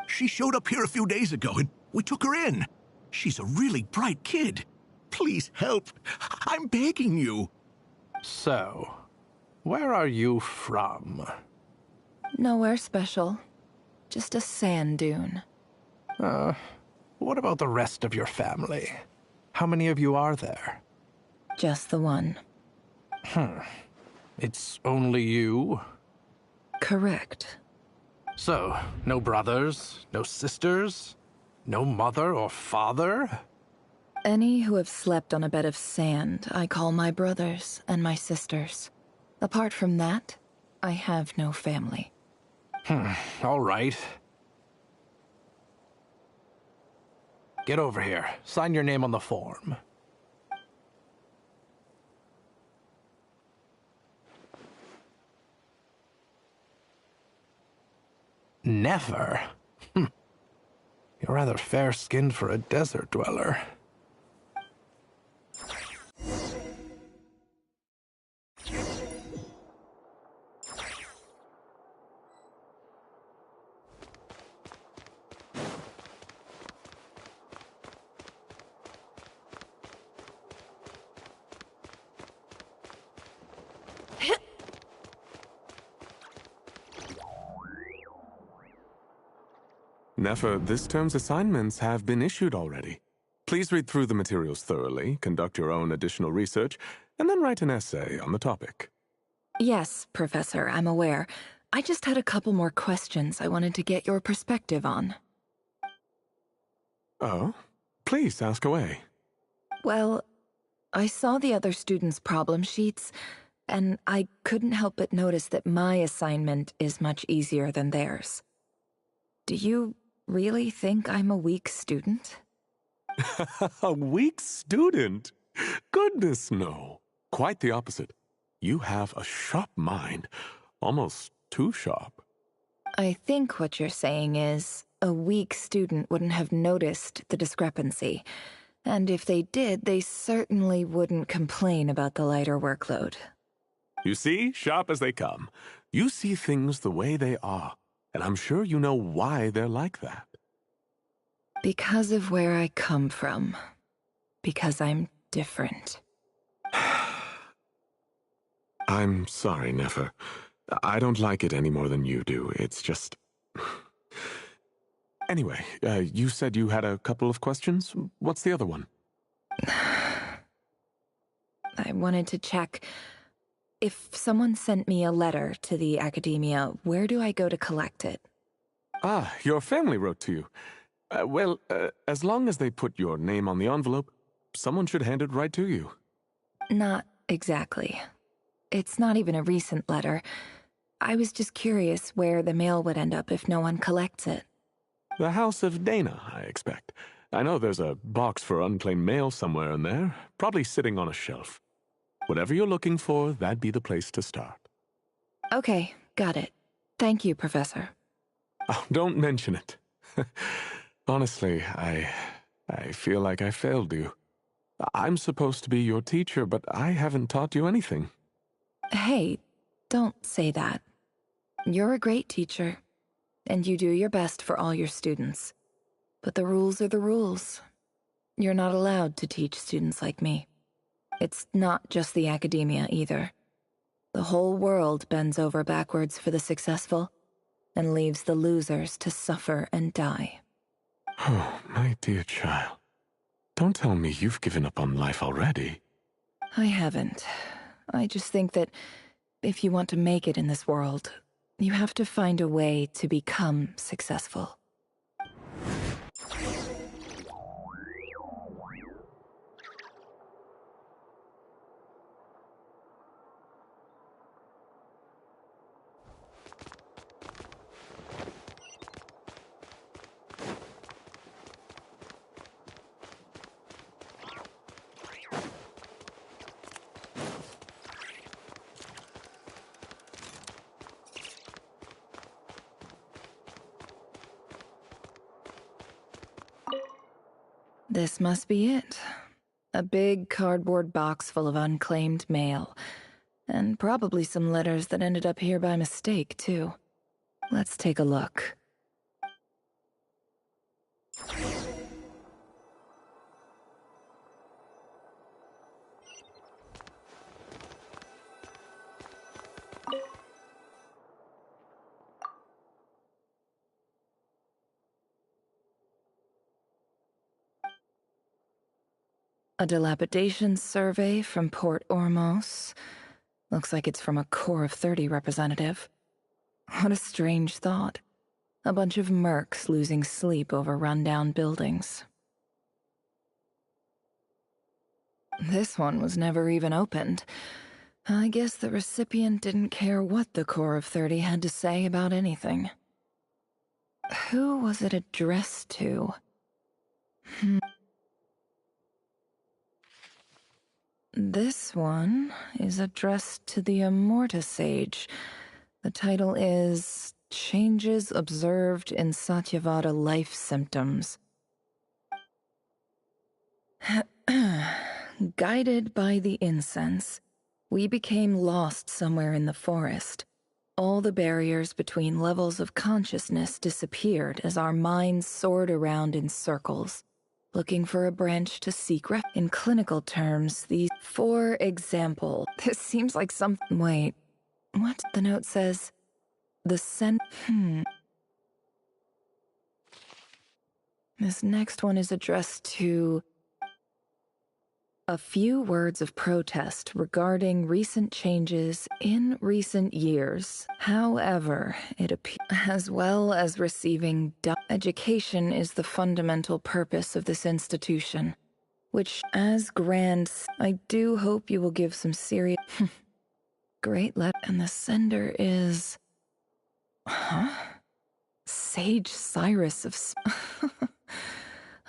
She showed up here a few days ago, and we took her in. She's a really bright kid. Please help. I'm begging you. So, where are you from? Nowhere special. Just a sand dune. What about the rest of your family? How many of you are there? Just the one. It's only you? Correct. So, no brothers, no sisters, no mother or father? Any who have slept on a bed of sand, I call my brothers and my sisters. Apart from that, I have no family. All right. Get over here. Sign your name on the form. Never? You're rather fair-skinned for a desert dweller. Nefer, this term's assignments have been issued already. Please read through the materials thoroughly, conduct your own additional research, and then write an essay on the topic. Yes, Professor, I'm aware. I just had a couple more questions I wanted to get your perspective on. Oh? Please, ask away. Well, I saw the other students' problem sheets, and I couldn't help but notice that my assignment is much easier than theirs. Do you really think I'm a weak student? A weak student? Goodness, no. Quite the opposite. You have a sharp mind, almost too sharp. I think what you're saying is, a weak student wouldn't have noticed the discrepancy, and if they did, they certainly wouldn't complain about the lighter workload. You see, sharp as they come. You see things the way they are, and I'm sure you know why they're like that. Because of where I come from. Because I'm different. I'm sorry, Nefer. I don't like it any more than you do. It's just... Anyway, you said you had a couple of questions. What's the other one? I wanted to check. If someone sent me a letter to the academia, where do I go to collect it? Ah, your family wrote to you. Well, as long as they put your name on the envelope, someone should hand it right to you. Not exactly. It's not even a recent letter. I was just curious where the mail would end up if no one collects it. The House of Dana, I expect. I know there's a box for unclaimed mail somewhere in there, probably sitting on a shelf. Whatever you're looking for, that'd be the place to start. Okay, got it. Thank you, Professor. Oh, don't mention it. Honestly, I feel like I failed you. I'm supposed to be your teacher, but I haven't taught you anything. Hey, don't say that. You're a great teacher, and you do your best for all your students. But the rules are the rules. You're not allowed to teach students like me. It's not just the academia, either. The whole world bends over backwards for the successful, and leaves the losers to suffer and die. Oh, my dear child. Don't tell me you've given up on life already. I haven't. I just think that if you want to make it in this world, you have to find a way to become successful. This must be it. A big cardboard box full of unclaimed mail. And probably some letters that ended up here by mistake, too. Let's take a look. A dilapidation survey from Port Ormos. Looks like it's from a Core of 30 representative. What a strange thought. A bunch of mercs losing sleep over rundown buildings. This one was never even opened. I guess the recipient didn't care what the Core of 30 had to say about anything. Who was it addressed to? This one is addressed to the Immorta Sage. The title is Changes Observed in Satyavada Life Symptoms. Guided by the incense, we became lost somewhere in the forest. All the barriers between levels of consciousness disappeared as our minds soared around in circles, looking for a branch to seek refuge. In clinical terms, these... For example, this seems like some... Wait, what? The note says... The This next one is addressed to a few words of protest regarding recent changes in recent years. However, it appears, as well as receiving education is the fundamental purpose of this institution, which, as grants, I do hope you will give some serious... Great and the sender is... Huh? Sage Cyrus of...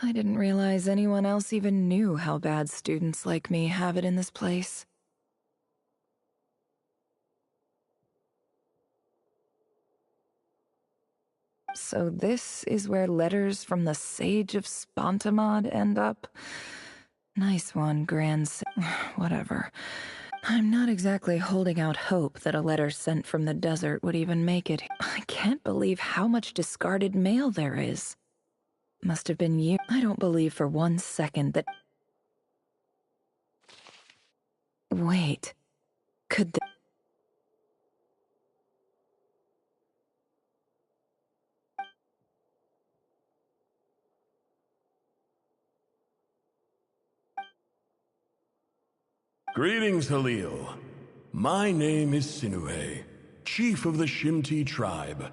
I didn't realize anyone else even knew how bad students like me have it in this place. So this is where letters from the Sage of Spontamod end up? Nice one, whatever. I'm not exactly holding out hope that a letter sent from the desert would even make it. I can't believe how much discarded mail there is. Must have been years. I don't believe for 1 second that... Wait. Could the... Greetings, Halil. My name is Sinuhe, chief of the Shimti tribe.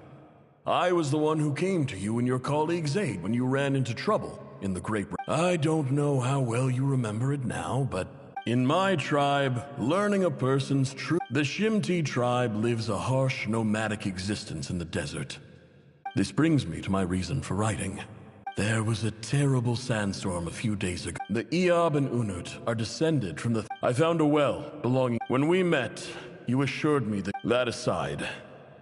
I was the one who came to you and your colleague Zaid when you ran into trouble in the Great... I don't know how well you remember it now, but in my tribe, learning a person's true... The Shimti tribe lives a harsh, nomadic existence in the desert. This brings me to my reason for writing. There was a terrible sandstorm a few days ago. The Eob and Unut are descended from the... I found a well belonging... When we met, you assured me that... That aside,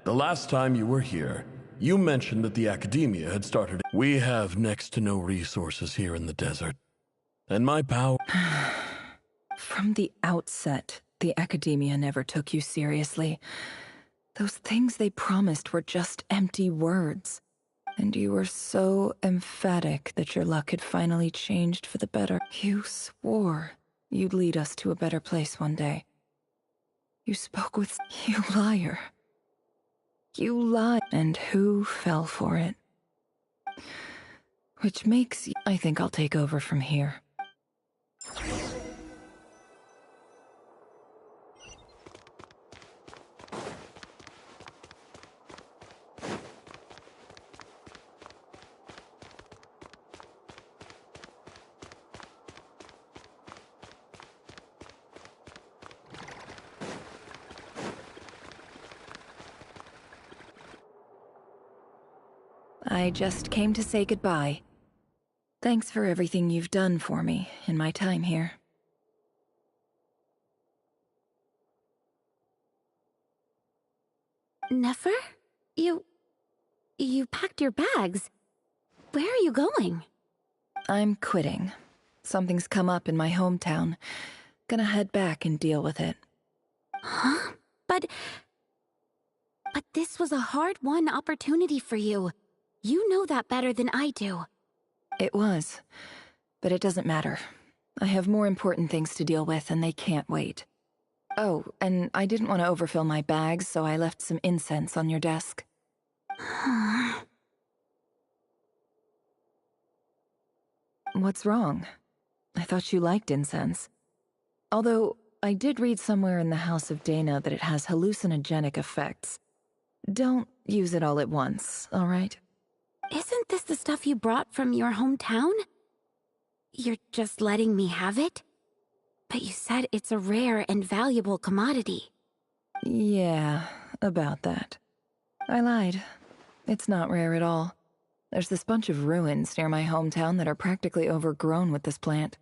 the last time you were here, you mentioned that the academia had started... We have next to no resources here in the desert. And my power... From the outset, the academia never took you seriously. Those things they promised were just empty words. And you were so emphatic that your luck had finally changed for the better. You swore you'd lead us to a better place one day. You spoke with... You liar. You lied. And who fell for it? Which makes... I think I'll take over from here. I just came to say goodbye. Thanks for everything you've done for me in my time here. Nefer? You packed your bags. Where are you going? I'm quitting. Something's come up in my hometown. Gonna head back and deal with it. Huh? But this was a hard-won opportunity for you. You know that better than I do. It was. But it doesn't matter. I have more important things to deal with, and they can't wait. Oh, and I didn't want to overfill my bags, so I left some incense on your desk. What's wrong? I thought you liked incense. Although, I did read somewhere in the House of Dana that it has hallucinogenic effects. Don't use it all at once, all right? Isn't this the stuff you brought from your hometown? You're just letting me have it? But you said it's a rare and valuable commodity. Yeah, about that. I lied. It's not rare at all. There's this bunch of ruins near my hometown that are practically overgrown with this plant.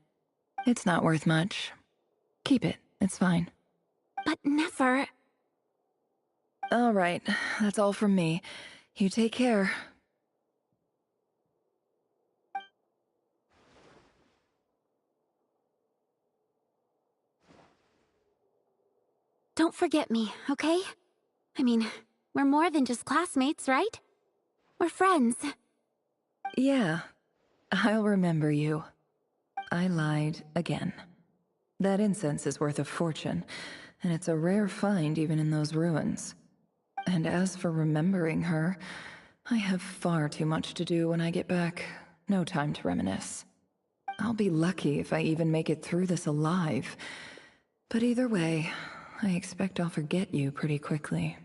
It's not worth much. Keep it. It's fine. But Nefer... All right. That's all from me. You take care. Don't forget me, okay? I mean, we're more than just classmates, right? We're friends. Yeah. I'll remember you. I lied again. That incense is worth a fortune, and it's a rare find even in those ruins. And as for remembering her, I have far too much to do when I get back. No time to reminisce. I'll be lucky if I even make it through this alive. But either way, I expect I'll forget you pretty quickly.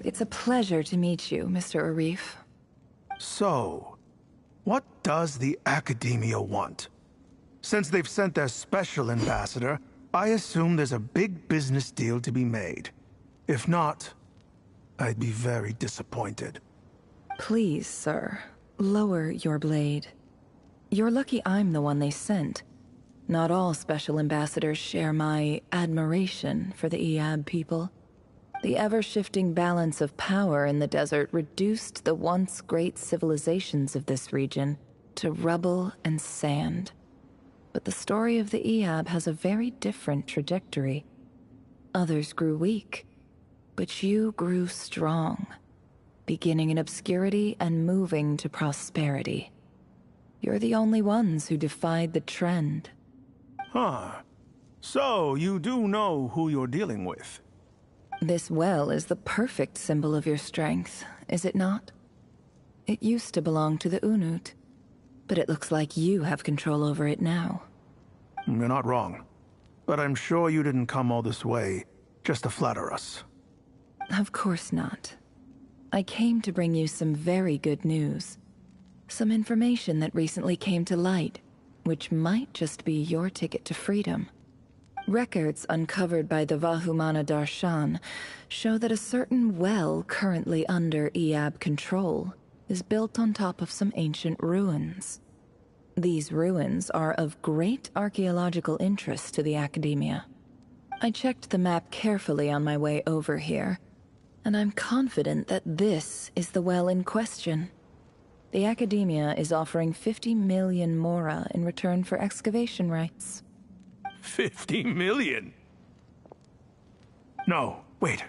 It's a pleasure to meet you, Mr. Arif. So, what does the Academia want? Since they've sent their special ambassador, I assume there's a big business deal to be made. If not, I'd be very disappointed. Please, sir, lower your blade. You're lucky I'm the one they sent. Not all special ambassadors share my admiration for the Iab people. The ever-shifting balance of power in the desert reduced the once great civilizations of this region to rubble and sand. But the story of the Iab has a very different trajectory. Others grew weak, but you grew strong, beginning in obscurity and moving to prosperity. You're the only ones who defied the trend. Huh. So, you do know who you're dealing with? This well is the perfect symbol of your strength, is it not? It used to belong to the Unut, but it looks like you have control over it now. You're not wrong. But I'm sure you didn't come all this way just to flatter us. Of course not. I came to bring you some very good news. Some information that recently came to light, which might just be your ticket to freedom. Records uncovered by the Vahumana Darshan show that a certain well currently under Iab control is built on top of some ancient ruins. These ruins are of great archaeological interest to the Academia. I checked the map carefully on my way over here, and I'm confident that this is the well in question. The Academia is offering 50 million mora in return for excavation rights. 50 million? No, wait.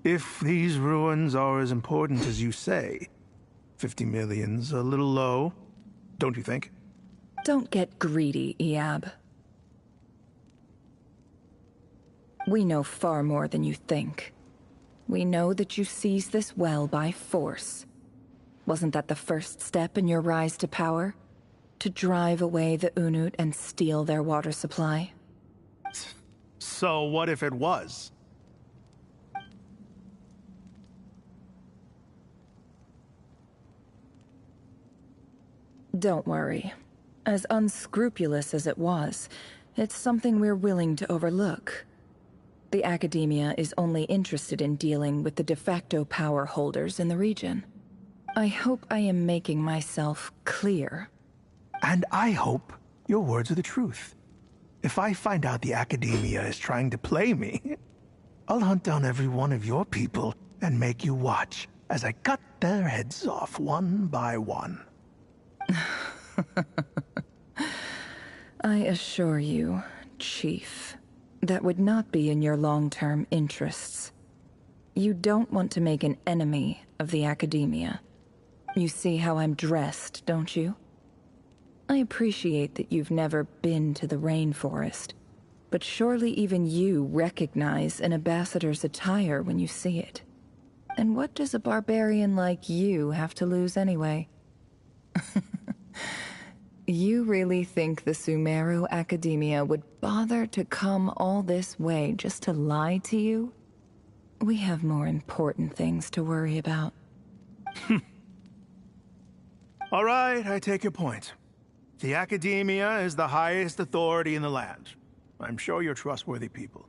If these ruins are as important as you say, 50 million's a little low, don't you think? Don't get greedy, Iab. We know far more than you think. We know that you seized this well by force. Wasn't that the first step in your rise to power? To drive away the Unut and steal their water supply? So what if it was? Don't worry. As unscrupulous as it was, it's something we're willing to overlook. The Academia is only interested in dealing with the de facto power holders in the region. I hope I am making myself clear. And I hope your words are the truth. If I find out the Academia is trying to play me, I'll hunt down every one of your people and make you watch as I cut their heads off one by one. I assure you, Chief, that would not be in your long-term interests. You don't want to make an enemy of the Academia. You see how I'm dressed, don't you? I appreciate that you've never been to the rainforest, but surely even you recognize an ambassador's attire when you see it. And what does a barbarian like you have to lose anyway? You really think the Sumeru Academia would bother to come all this way just to lie to you? We have more important things to worry about. All right, I take your point. The Academia is the highest authority in the land. I'm sure you're trustworthy people.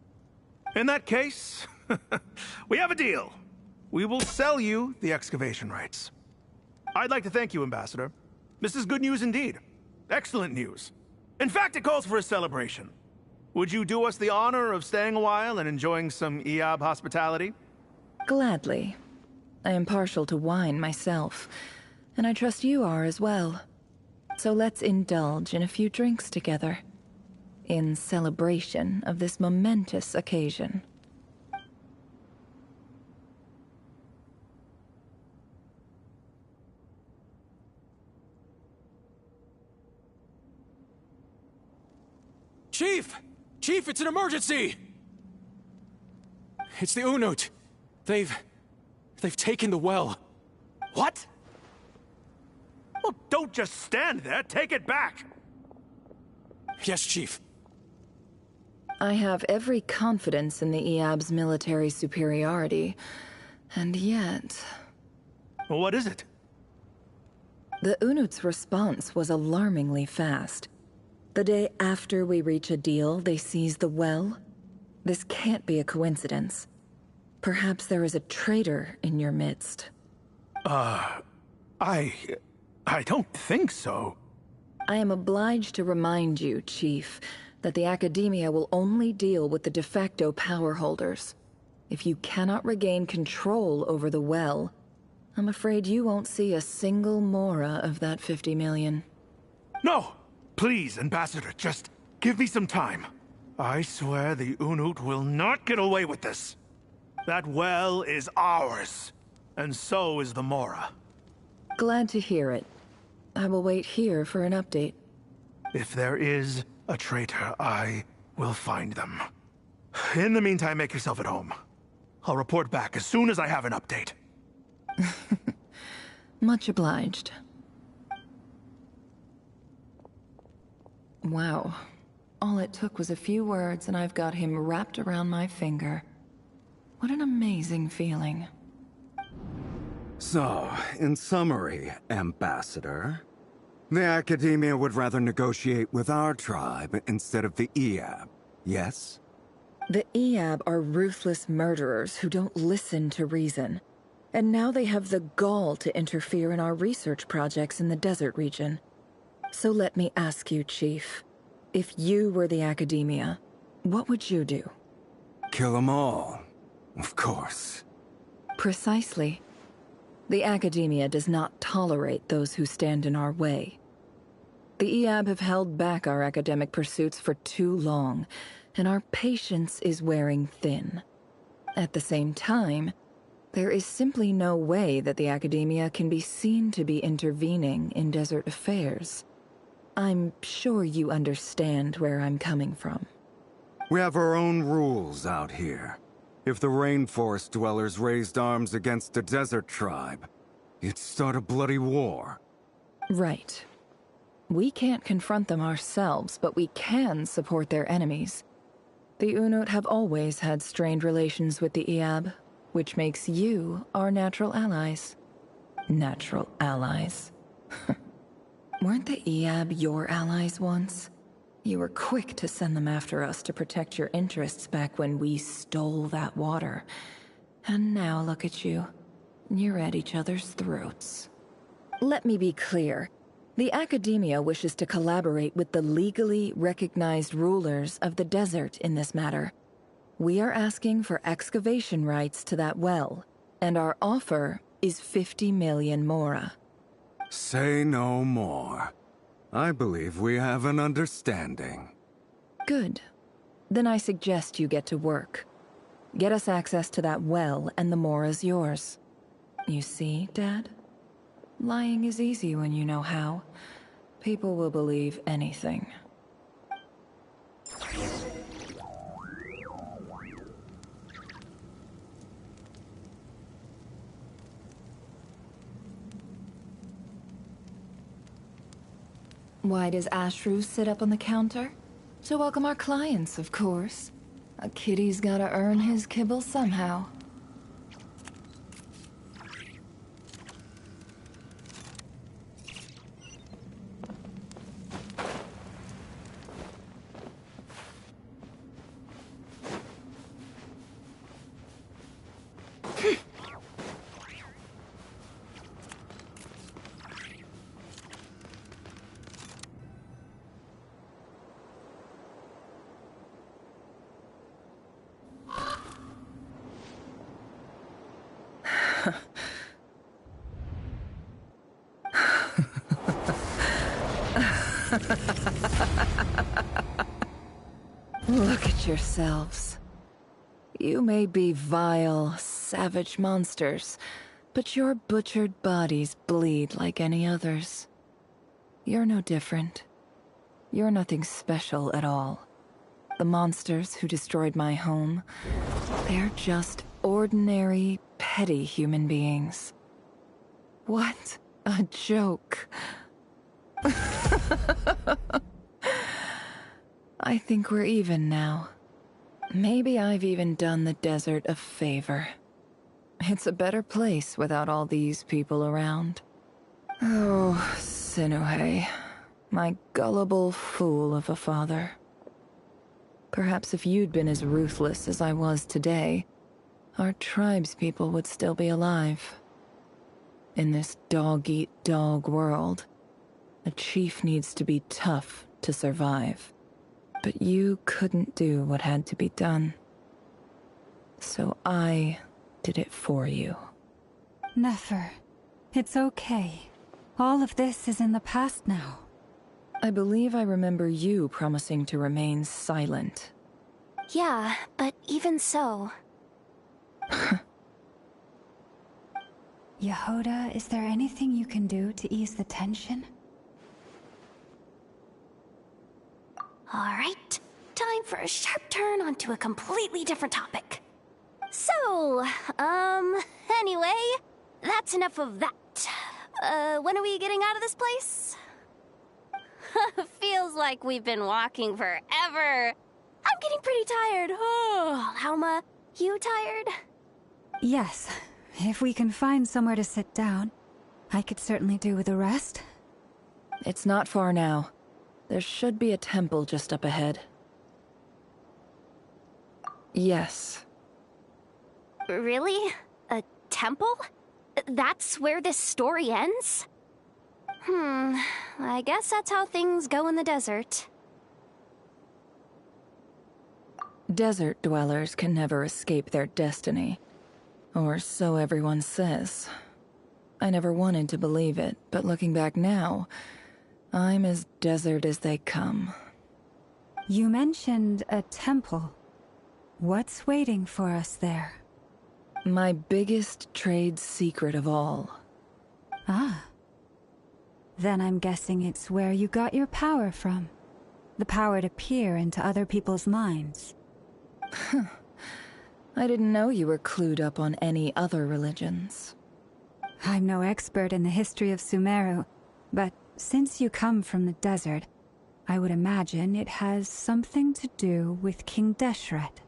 In that case, we have a deal. We will sell you the excavation rights. I'd like to thank you, Ambassador. This is good news indeed. Excellent news. In fact, it calls for a celebration. Would you do us the honor of staying a while and enjoying some Eab hospitality? Gladly. I am partial to wine myself, and I trust you are as well. So let's indulge in a few drinks together, in celebration of this momentous occasion. Chief! Chief, it's an emergency! It's the Unut. They've taken the well. What? Well, don't just stand there. Take it back. Yes, Chief. I have every confidence in the Eab's military superiority, and yet... What is it? The Unut's response was alarmingly fast. The day after we reach a deal, they seize the well. This can't be a coincidence. Perhaps there is a traitor in your midst. I don't think so. I am obliged to remind you, Chief, that the Academia will only deal with the de facto power holders. If you cannot regain control over the well, I'm afraid you won't see a single mora of that 50 million. No! Please, Ambassador, just give me some time. I swear the Unut will not get away with this. That well is ours, and so is the mora. Glad to hear it. I will wait here for an update. If there is a traitor, I will find them. In the meantime, make yourself at home. I'll report back as soon as I have an update. Much obliged. Wow. All it took was a few words and I've got him wrapped around my finger. What an amazing feeling. So, in summary, Ambassador, the Academia would rather negotiate with our tribe instead of the Eab, yes? The Eab are ruthless murderers who don't listen to reason. And now they have the gall to interfere in our research projects in the desert region. So let me ask you, Chief. If you were the Academia, what would you do? Kill them all, of course. Precisely. The Academia does not tolerate those who stand in our way. The Eab have held back our academic pursuits for too long, and our patience is wearing thin. At the same time, there is simply no way that the Academia can be seen to be intervening in desert affairs. I'm sure you understand where I'm coming from. We have our own rules out here. If the rainforest dwellers raised arms against a desert tribe, it'd start a bloody war. Right. We can't confront them ourselves, but we can support their enemies. The Unut have always had strained relations with the Eab, which makes you our natural allies. Natural allies. Weren't the Eab your allies once? You were quick to send them after us to protect your interests back when we stole that water. And now look at you. You're at each other's throats. Let me be clear. The Academia wishes to collaborate with the legally recognized rulers of the desert in this matter. We are asking for excavation rights to that well, and our offer is 50 million mora. Say no more. I believe we have an understanding. Good. Then I suggest you get to work. Get us access to that well, and the mora's yours. You see, Dad? Lying is easy when you know how. People will believe anything. Why does Ashru sit up on the counter? To welcome our clients, of course. A kitty's gotta earn his kibble somehow. Look at yourselves. You may be vile, savage monsters, but your butchered bodies bleed like any others. You're no different. You're nothing special at all. The monsters who destroyed my home, they're just ordinary, petty human beings. What a joke. I think we're even now. Maybe I've even done the desert a favor. It's a better place without all these people around. Oh, Sinuhe, my gullible fool of a father. Perhaps if you'd been as ruthless as I was today, our tribespeople would still be alive. In this dog-eat-dog world, a chief needs to be tough to survive. But you couldn't do what had to be done. So I did it for you. Nefer, it's okay. All of this is in the past now. I believe I remember you promising to remain silent. Yeah, but even so... Yehoda, is there anything you can do to ease the tension? Alright, time for a sharp turn onto a completely different topic. So, anyway, that's enough of that. When are we getting out of this place? Feels like we've been walking forever. I'm getting pretty tired. Oh, Alma, you tired? Yes. If we can find somewhere to sit down, I could certainly do with a rest. It's not far now. There should be a temple just up ahead. Yes. Really? A temple? That's where this story ends? I guess that's how things go in the desert. Desert dwellers can never escape their destiny. Or so everyone says. I never wanted to believe it, but looking back now, I'm as desert as they come. You mentioned a temple. What's waiting for us there? My biggest trade secret of all. Ah. Then I'm guessing it's where you got your power from. The power to peer into other people's minds. I didn't know you were clued up on any other religions. I'm no expert in the history of Sumeru, but since you come from the desert, I would imagine it has something to do with King Deshret.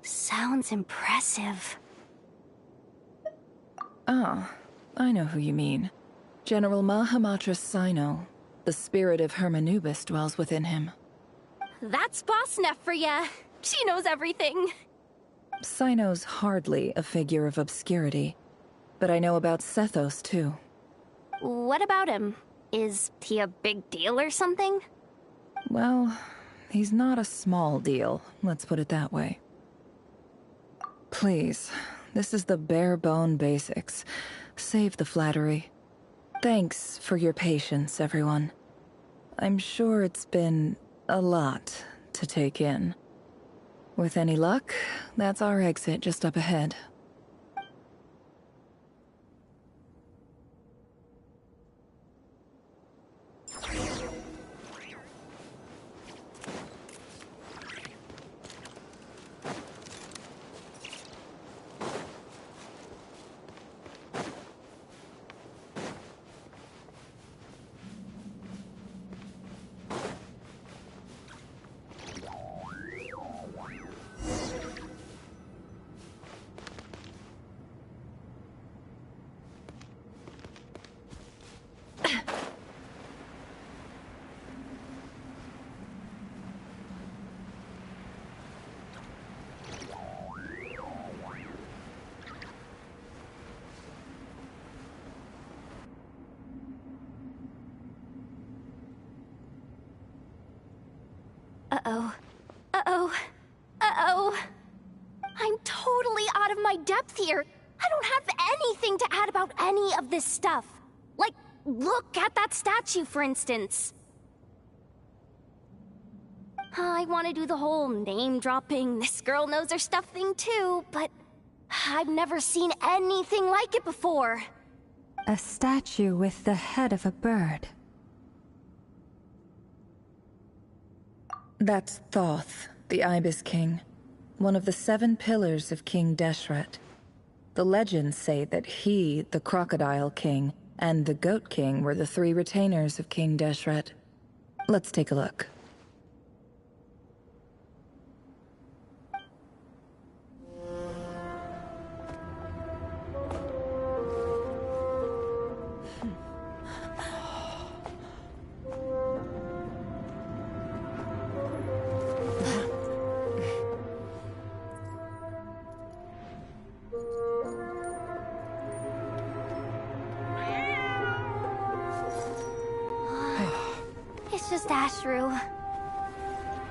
Sounds impressive. Ah, I know who you mean. General Mahamatra Sino. The spirit of Hermanubis dwells within him. That's Boss Neff for ya. She knows everything. Sino's hardly a figure of obscurity, but I know about Sethos too. What about him? Is he a big deal or something? Well, he's not a small deal, let's put it that way. Please, this is the bare-bone basics. Save the flattery. Thanks for your patience, everyone. I'm sure it's been a lot to take in. With any luck, that's our exit just up ahead. Uh-oh. Uh-oh. Uh-oh. I'm totally out of my depth here. I don't have anything to add about any of this stuff. Like, look at that statue, for instance. I want to do the whole name-dropping, this girl knows her stuff thing too, but I've never seen anything like it before. A statue with the head of a bird. That's Thoth, the Ibis King, one of the 7 pillars of King Deshret. The legends say that he, the Crocodile King, and the Goat King were the 3 retainers of King Deshret. Let's take a look. It's just Ashru.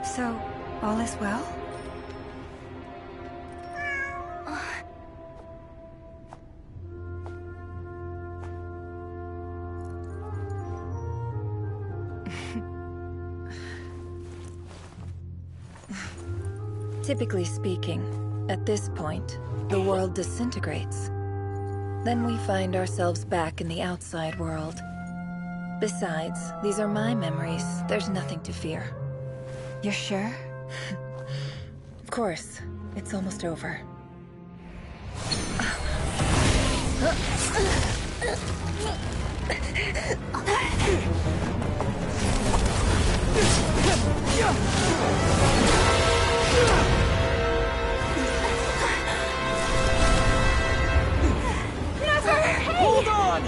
So, all is well? Typically speaking, at this point, the world disintegrates. Then we find ourselves back in the outside world. Besides, these are my memories. There's nothing to fear. You're sure? Of course. It's almost over. Never! Hey! Hold on!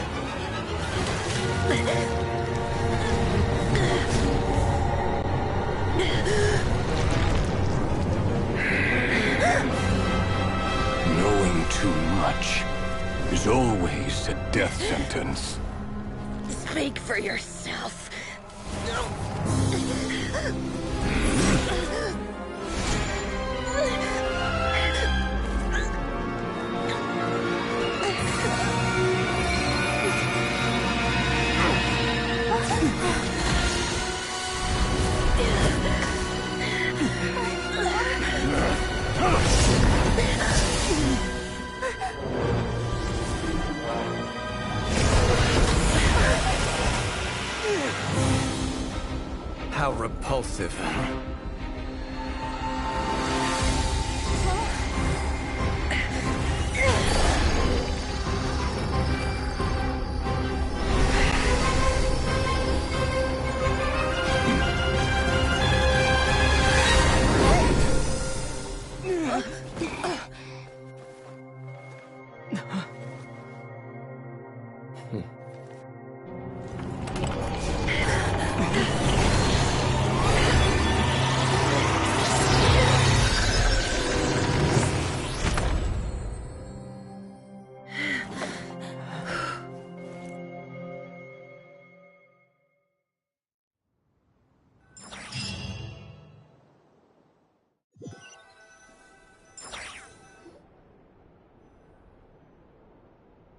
Knowing too much is always a death sentence. Speak for yourself. How repulsive.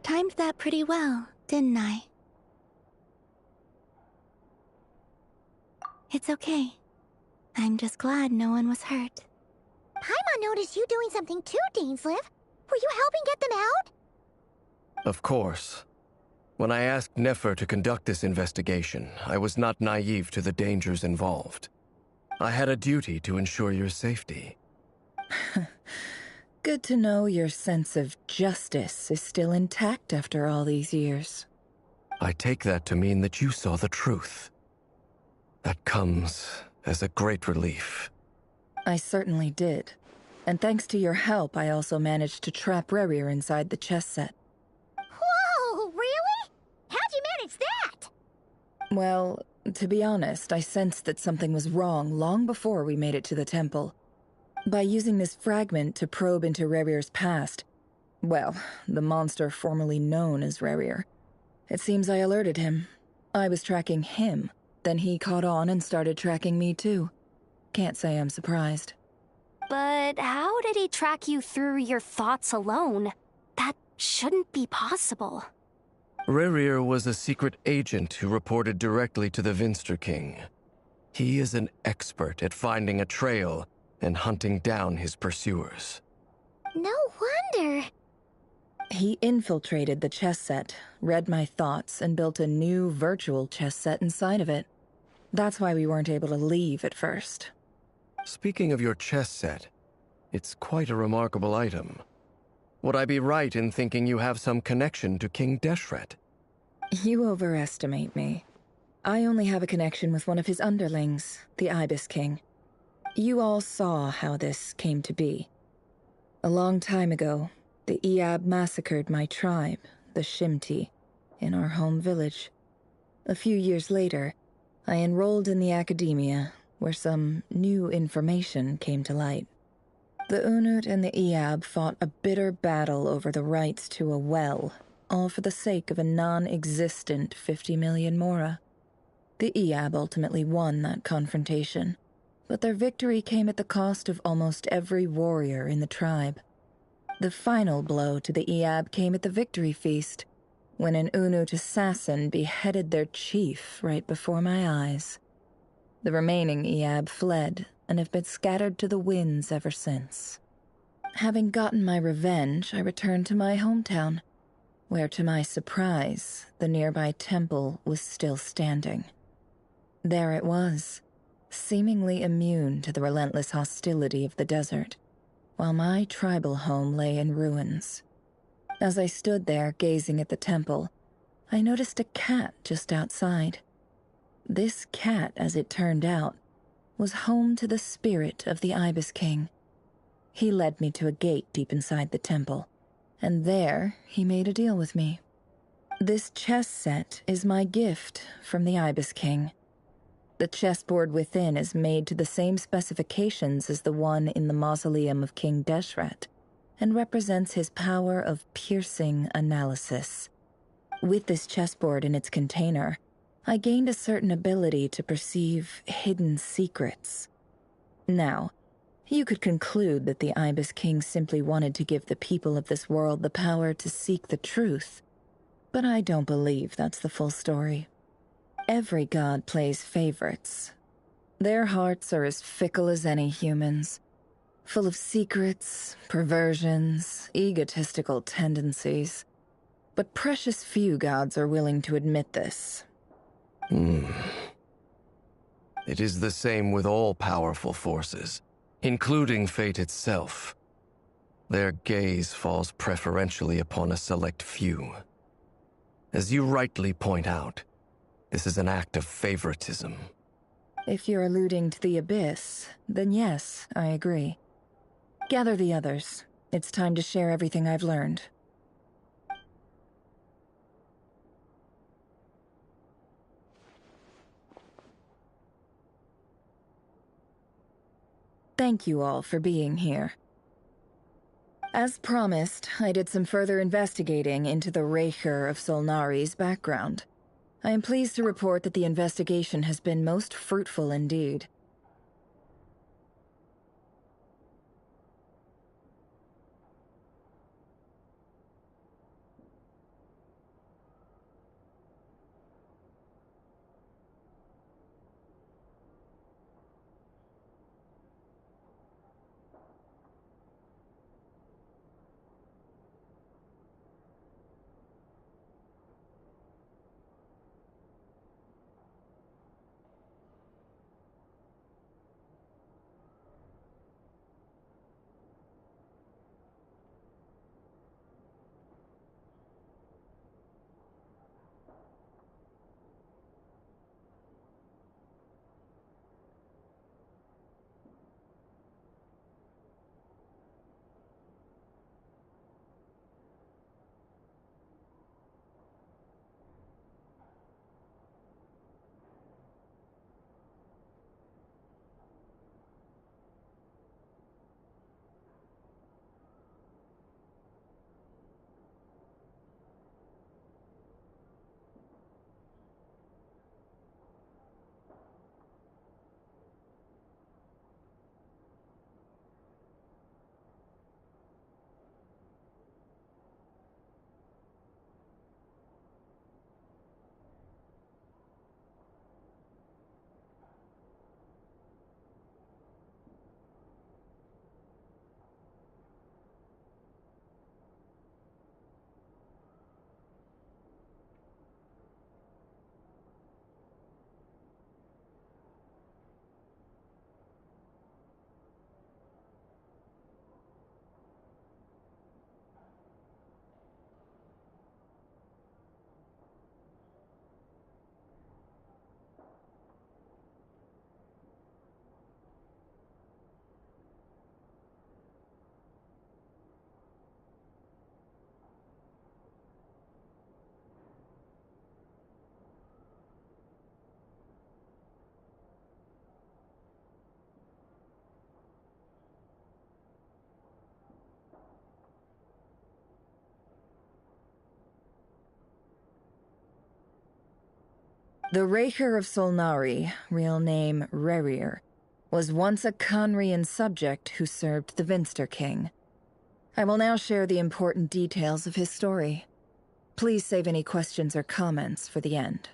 Timed that pretty well, didn't I? It's okay. I'm just glad no one was hurt. Paimon noticed you doing something too, Dainsleif. Were you helping get them out? Of course. When I asked Nefer to conduct this investigation, I was not naive to the dangers involved. I had a duty to ensure your safety. Good to know your sense of justice is still intact after all these years. I take that to mean that you saw the truth. That comes as a great relief. I certainly did. And thanks to your help, I also managed to trap Rerir inside the chess set. Whoa, really? How'd you manage that? Well, to be honest, I sensed that something was wrong long before we made it to the temple. By using this fragment to probe into Rerir's past, well, the monster formerly known as Rerir, it seems I alerted him. I was tracking him, then he caught on and started tracking me too. Can't say I'm surprised. But how did he track you through your thoughts alone? That shouldn't be possible. Rerir was a secret agent who reported directly to the Vinster King. He is an expert at finding a trail and hunting down his pursuers. No wonder. He infiltrated the chess set, read my thoughts, and built a new virtual chess set inside of it. That's why we weren't able to leave at first. Speaking of your chess set, it's quite a remarkable item. Would I be right in thinking you have some connection to King Deshret? You overestimate me. I only have a connection with one of his underlings, the Ibis King. You all saw how this came to be. A long time ago, the Iab massacred my tribe, the Shimti, in our home village. A few years later, I enrolled in the academia, where some new information came to light. The Unut and the Iab fought a bitter battle over the rights to a well, all for the sake of a non-existent 50 million Mora. The Iab ultimately won that confrontation, but their victory came at the cost of almost every warrior in the tribe. The final blow to the Iab came at the victory feast, when an Unut assassin beheaded their chief right before my eyes. The remaining Iab fled and have been scattered to the winds ever since. Having gotten my revenge, I returned to my hometown, where to my surprise, the nearby temple was still standing. There it was, seemingly immune to the relentless hostility of the desert, while my tribal home lay in ruins. As I stood there gazing at the temple, I noticed a cat just outside. This cat, as it turned out, was home to the spirit of the Ibis King. He led me to a gate deep inside the temple, and there he made a deal with me. This chess set is my gift from the Ibis King. The chessboard within is made to the same specifications as the one in the mausoleum of King Deshret, and represents his power of piercing analysis. With this chessboard in its container, I gained a certain ability to perceive hidden secrets. Now, you could conclude that the Ibis King simply wanted to give the people of this world the power to seek the truth, but I don't believe that's the full story. Every god plays favorites. Their hearts are as fickle as any human's, full of secrets, perversions, egotistical tendencies. But precious few gods are willing to admit this. It is the same with all powerful forces, including fate itself. Their gaze falls preferentially upon a select few. As you rightly point out, this is an act of favoritism. If you're alluding to the Abyss, then yes, I agree. Gather the others. It's time to share everything I've learned. Thank you all for being here. As promised, I did some further investigating into the Raker of Solnari's background. I am pleased to report that the investigation has been most fruitful indeed. The Raker of Solnari, real name Rerir, was once a Conrian subject who served the Vinster King. I will now share the important details of his story. Please save any questions or comments for the end.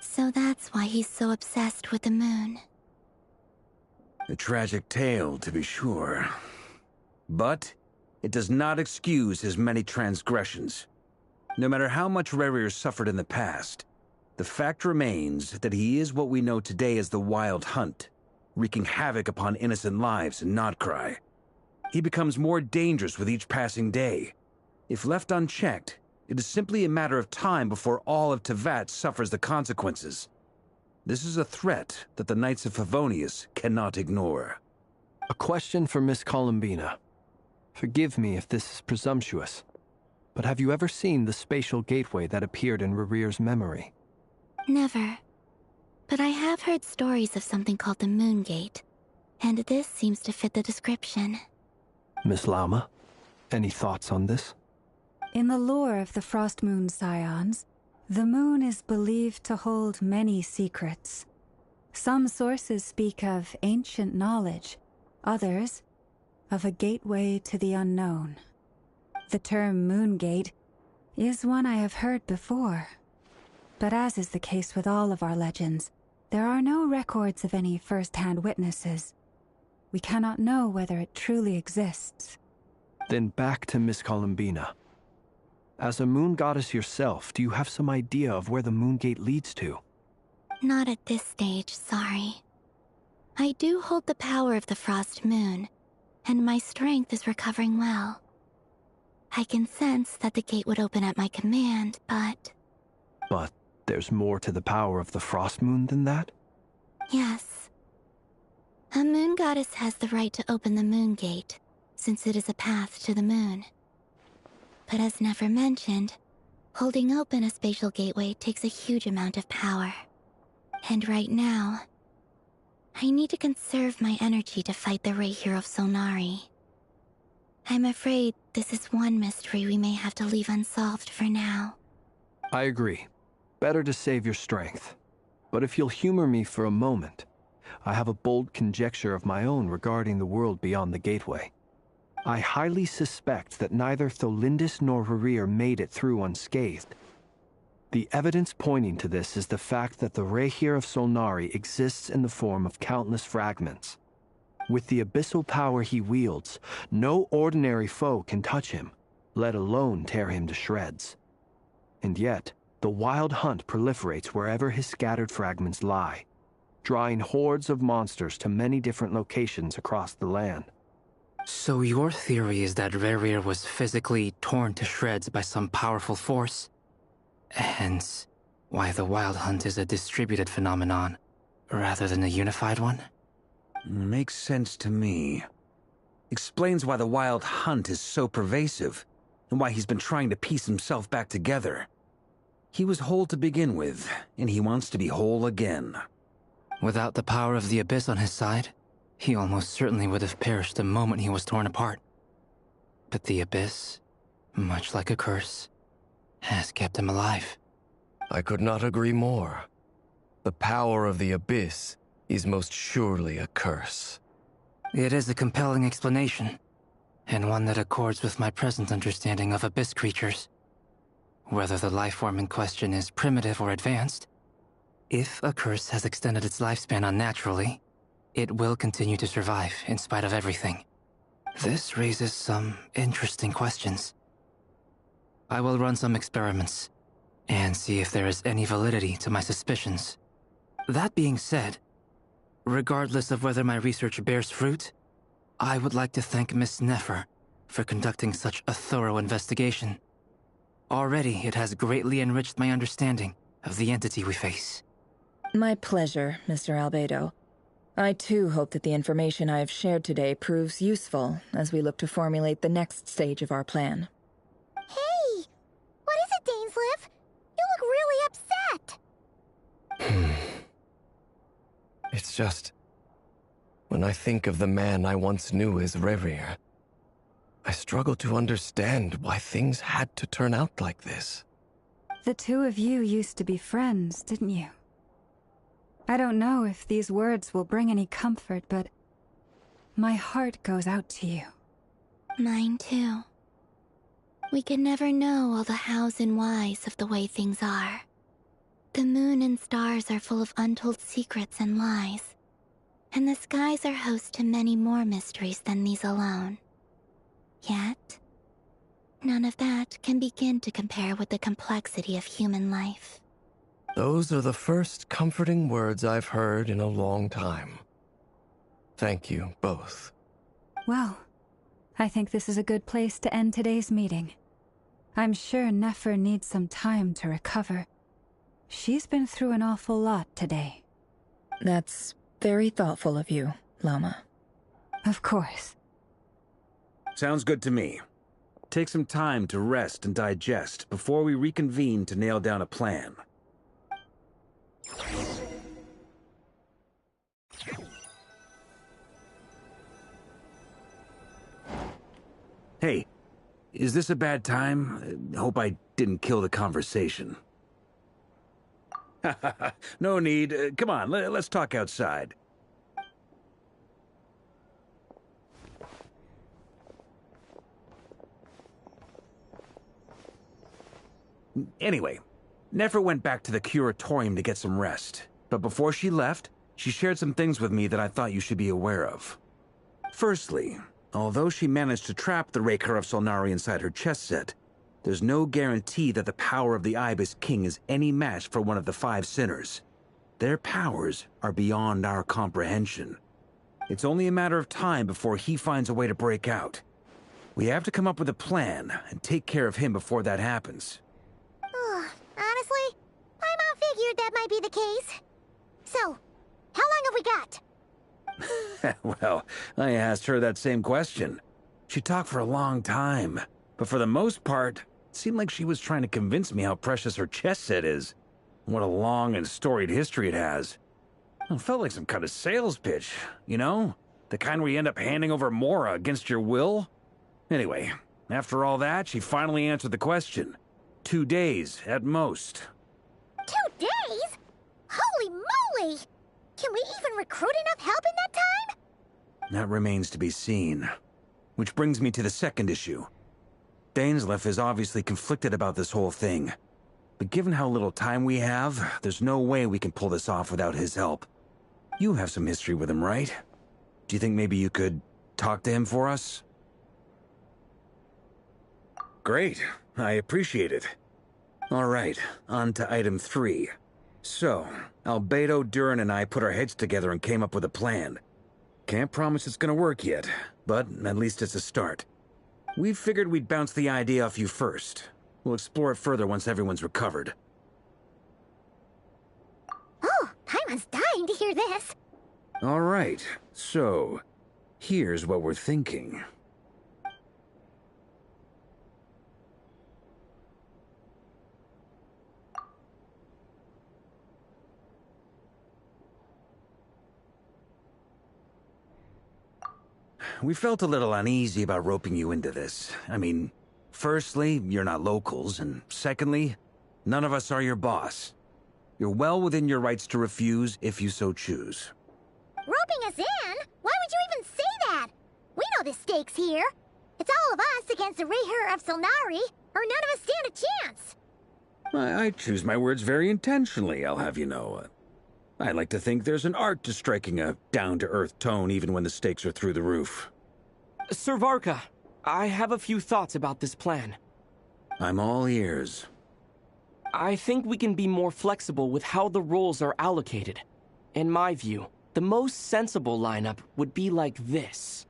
So that's why he's so obsessed with the moon. A tragic tale, to be sure. But it does not excuse his many transgressions. No matter how much Rerir suffered in the past, the fact remains that he is what we know today as the Wild Hunt, wreaking havoc upon innocent lives in Notcry. He becomes more dangerous with each passing day. If left unchecked, it is simply a matter of time before all of Tevat suffers the consequences. This is a threat that the Knights of Favonius cannot ignore. A question for Miss Columbina. Forgive me if this is presumptuous, but have you ever seen the spatial gateway that appeared in Rerir's memory? Never. But I have heard stories of something called the Moon Gate, and this seems to fit the description. Miss Lauma, any thoughts on this? In the lore of the Frost Moon Scions, the moon is believed to hold many secrets. Some sources speak of ancient knowledge, others of a gateway to the unknown. The term Moon Gate is one I have heard before. But as is the case with all of our legends, there are no records of any first-hand witnesses. We cannot know whether it truly exists. Then back to Miss Columbina. As a moon goddess yourself, do you have some idea of where the Moon Gate leads to? Not at this stage, sorry. I do hold the power of the Frost Moon, and my strength is recovering well. I can sense that the gate would open at my command, but... But there's more to the power of the Frost Moon than that? Yes. A moon goddess has the right to open the Moon Gate, since it is a path to the moon. But as never mentioned, holding open a spatial gateway takes a huge amount of power. And right now, I need to conserve my energy to fight the Raker of Solnari. I'm afraid this is one mystery we may have to leave unsolved for now. I agree. Better to save your strength. But if you'll humor me for a moment, I have a bold conjecture of my own regarding the world beyond the gateway. I highly suspect that neither Tholindis nor Rerir made it through unscathed. The evidence pointing to this is the fact that the Raker of Solnari exists in the form of countless fragments. With the abyssal power he wields, no ordinary foe can touch him, let alone tear him to shreds. And yet, the Wild Hunt proliferates wherever his scattered fragments lie, drawing hordes of monsters to many different locations across the land. So your theory is that Rerir was physically torn to shreds by some powerful force? Hence, why the Wild Hunt is a distributed phenomenon, rather than a unified one? Makes sense to me. Explains why the Wild Hunt is so pervasive, and why he's been trying to piece himself back together. He was whole to begin with, and he wants to be whole again. Without the power of the Abyss on his side, he almost certainly would have perished the moment he was torn apart. But the Abyss, much like a curse, has kept him alive. I could not agree more. The power of the Abyss is most surely a curse. It is a compelling explanation, and one that accords with my present understanding of Abyss creatures. Whether the life form in question is primitive or advanced, if a curse has extended its lifespan unnaturally, it will continue to survive in spite of everything. This raises some interesting questions. I will run some experiments and see if there is any validity to my suspicions. That being said, regardless of whether my research bears fruit, I would like to thank Miss Nefer for conducting such a thorough investigation. Already, it has greatly enriched my understanding of the entity we face. My pleasure, Mr. Albedo. I too hope that the information I have shared today proves useful as we look to formulate the next stage of our plan. Hey! What is it, Dainsleif? You look really upset! It's just... when I think of the man I once knew as Rerir, I struggle to understand why things had to turn out like this. The two of you used to be friends, didn't you? I don't know if these words will bring any comfort, but my heart goes out to you. Mine too. We could never know all the hows and whys of the way things are. The moon and stars are full of untold secrets and lies, and the skies are host to many more mysteries than these alone. Yet, none of that can begin to compare with the complexity of human life. Those are the first comforting words I've heard in a long time. Thank you, both. Well, I think this is a good place to end today's meeting. I'm sure Nefer needs some time to recover. She's been through an awful lot today. That's very thoughtful of you, Lama. Of course. Sounds good to me. Take some time to rest and digest before we reconvene to nail down a plan. Hey, is this a bad time? Hope I didn't kill the conversation. No need. Come on, let's talk outside. Anyway, Nefer went back to the curatorium to get some rest. But before she left, she shared some things with me that I thought you should be aware of. Firstly, although she managed to trap the Raker of Solnari inside her chess set, there's no guarantee that the power of the Ibis King is any match for one of the 5 sinners. Their powers are beyond our comprehension. It's only a matter of time before he finds a way to break out. We have to come up with a plan and take care of him before that happens. Honestly, my mom figured that might be the case. So, how long have we got? Well, I asked her that same question. She talked for a long time, but for the most part, it seemed like she was trying to convince me how precious her chess set is. What a long and storied history it has. It felt like some kind of sales pitch, you know? The kind where you end up handing over Mora against your will? Anyway, after all that, she finally answered the question. 2 days, at most. 2 days? Holy moly! Can we even recruit enough help in that time? That remains to be seen. Which brings me to the second issue. Dainsleif is obviously conflicted about this whole thing. But given how little time we have, there's no way we can pull this off without his help. You have some history with him, right? Do you think maybe you could talk to him for us? Great. I appreciate it. All right, on to item 3. So, Albedo, Durin, and I put our heads together and came up with a plan. Can't promise it's gonna work yet, but at least it's a start. We figured we'd bounce the idea off you first. We'll explore it further once everyone's recovered. Oh, Paimon's dying to hear this. All right, so here's what we're thinking. We felt a little uneasy about roping you into this. I mean, firstly, you're not locals, and secondly, none of us are your boss. You're well within your rights to refuse if you so choose. Roping us in? Why would you even say that? We know the stakes here. It's all of us against the Rayher of Solnari, or none of us stand a chance. I choose my words very intentionally, I'll have you know. I like to think there's an art to striking a down-to-earth tone even when the stakes are through the roof. Sir Varka, I have a few thoughts about this plan. I'm all ears. I think we can be more flexible with how the roles are allocated. In my view, the most sensible lineup would be like this.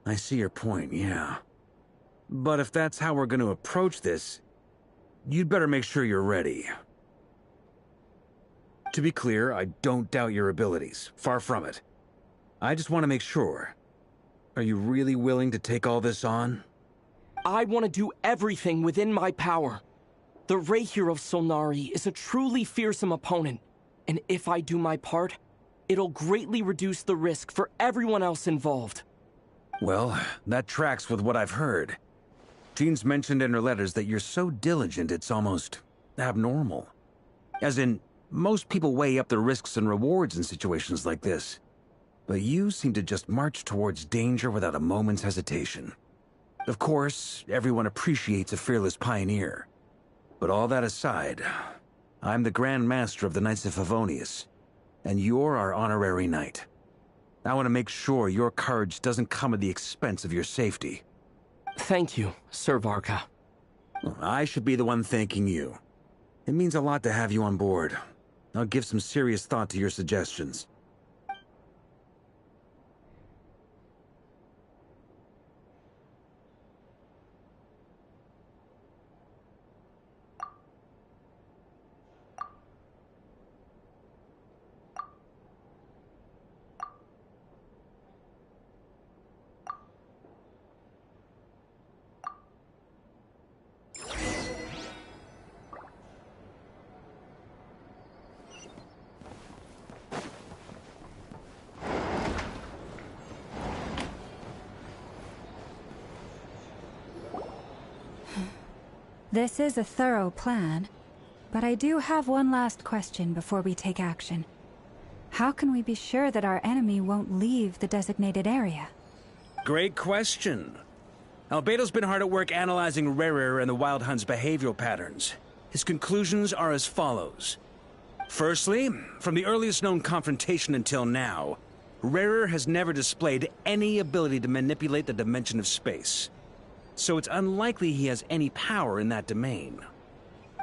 I see your point, yeah. But if that's how we're going to approach this, you'd better make sure you're ready. To be clear, I don't doubt your abilities. Far from it. I just want to make sure. Are you really willing to take all this on? I want to do everything within my power. The Rayher of Solnari is a truly fearsome opponent, and if I do my part, it'll greatly reduce the risk for everyone else involved. Well, that tracks with what I've heard. Jean's mentioned in her letters that you're so diligent it's almost abnormal. As in, most people weigh up the risks and rewards in situations like this. But you seem to just march towards danger without a moment's hesitation. Of course, everyone appreciates a fearless pioneer. But all that aside, I'm the Grand Master of the Knights of Favonius, and you're our honorary knight. I want to make sure your courage doesn't come at the expense of your safety. Thank you, Sir Varka. I should be the one thanking you. It means a lot to have you on board. I'll give some serious thought to your suggestions. This is a thorough plan, but I do have one last question before we take action. How can we be sure that our enemy won't leave the designated area? Great question. Albedo's been hard at work analyzing Rayher and the Wild Hunt's behavioral patterns. His conclusions are as follows. Firstly, from the earliest known confrontation until now, Rayher has never displayed any ability to manipulate the dimension of space. So it's unlikely he has any power in that domain.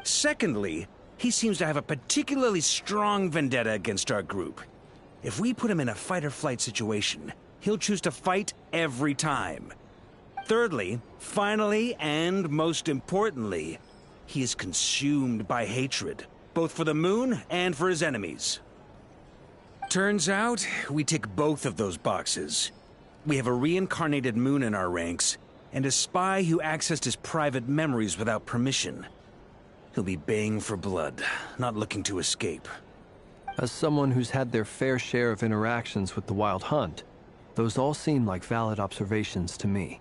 Secondly, he seems to have a particularly strong vendetta against our group. If we put him in a fight-or-flight situation, he'll choose to fight every time. Thirdly, finally, and most importantly, he is consumed by hatred, both for the moon and for his enemies. Turns out, we tick both of those boxes. We have a reincarnated moon in our ranks, and a spy who accessed his private memories without permission. He'll be baying for blood, not looking to escape. As someone who's had their fair share of interactions with the Wild Hunt, those all seem like valid observations to me.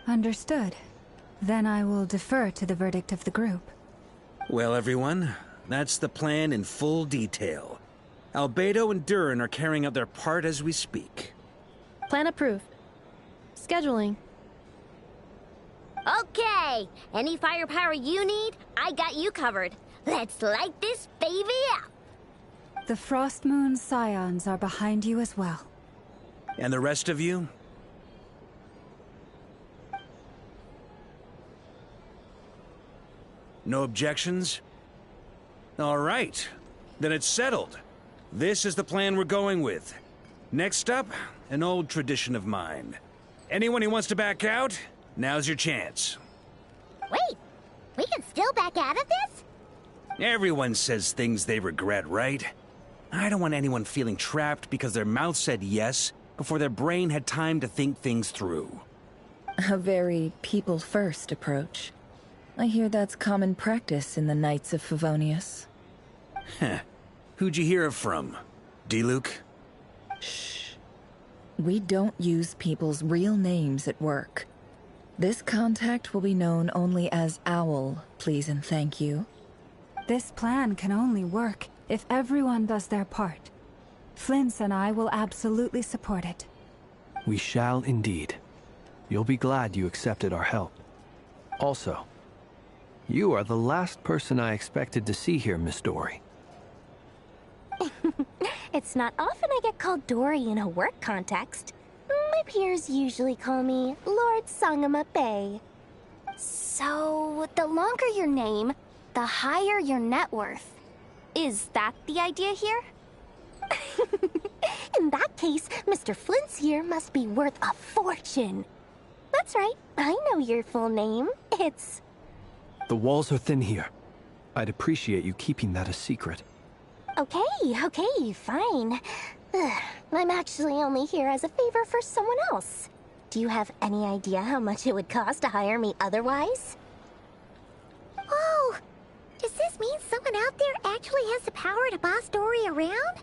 Understood. Then I will defer to the verdict of the group. Well, everyone, that's the plan in full detail. Albedo and Durin are carrying out their part as we speak. Plan approved. Scheduling. Okay, any firepower you need, I got you covered. Let's light this baby up. The Frost Moon Scions are behind you as well. And the rest of you? No objections? All right. Then it's settled. This is the plan we're going with. Next up, an old tradition of mine. Anyone who wants to back out, now's your chance. Wait, we can still back out of this? Everyone says things they regret, right? I don't want anyone feeling trapped because their mouth said yes before their brain had time to think things through. A very people-first approach. I hear that's common practice in the Knights of Favonius. Heh. Who'd you hear it from? D-Luke? Shh. We don't use people's real names at work. This contact will be known only as Owl, please and thank you. This plan can only work if everyone does their part. Flint's and I will absolutely support it. We shall indeed. You'll be glad you accepted our help. Also, you are the last person I expected to see here, Miss Dory. It's not often I get called Dory in a work context. My peers usually call me Lord Sangama Bay. So, the longer your name, the higher your net worth. Is that the idea here? In that case, Mr. Flint's here must be worth a fortune. That's right, I know your full name. It's... The walls are thin here. I'd appreciate you keeping that a secret. Okay, fine. I'm actually only here as a favor for someone else. Do you have any idea how much it would cost to hire me otherwise? Whoa! Does this mean someone out there actually has the power to boss Dory around?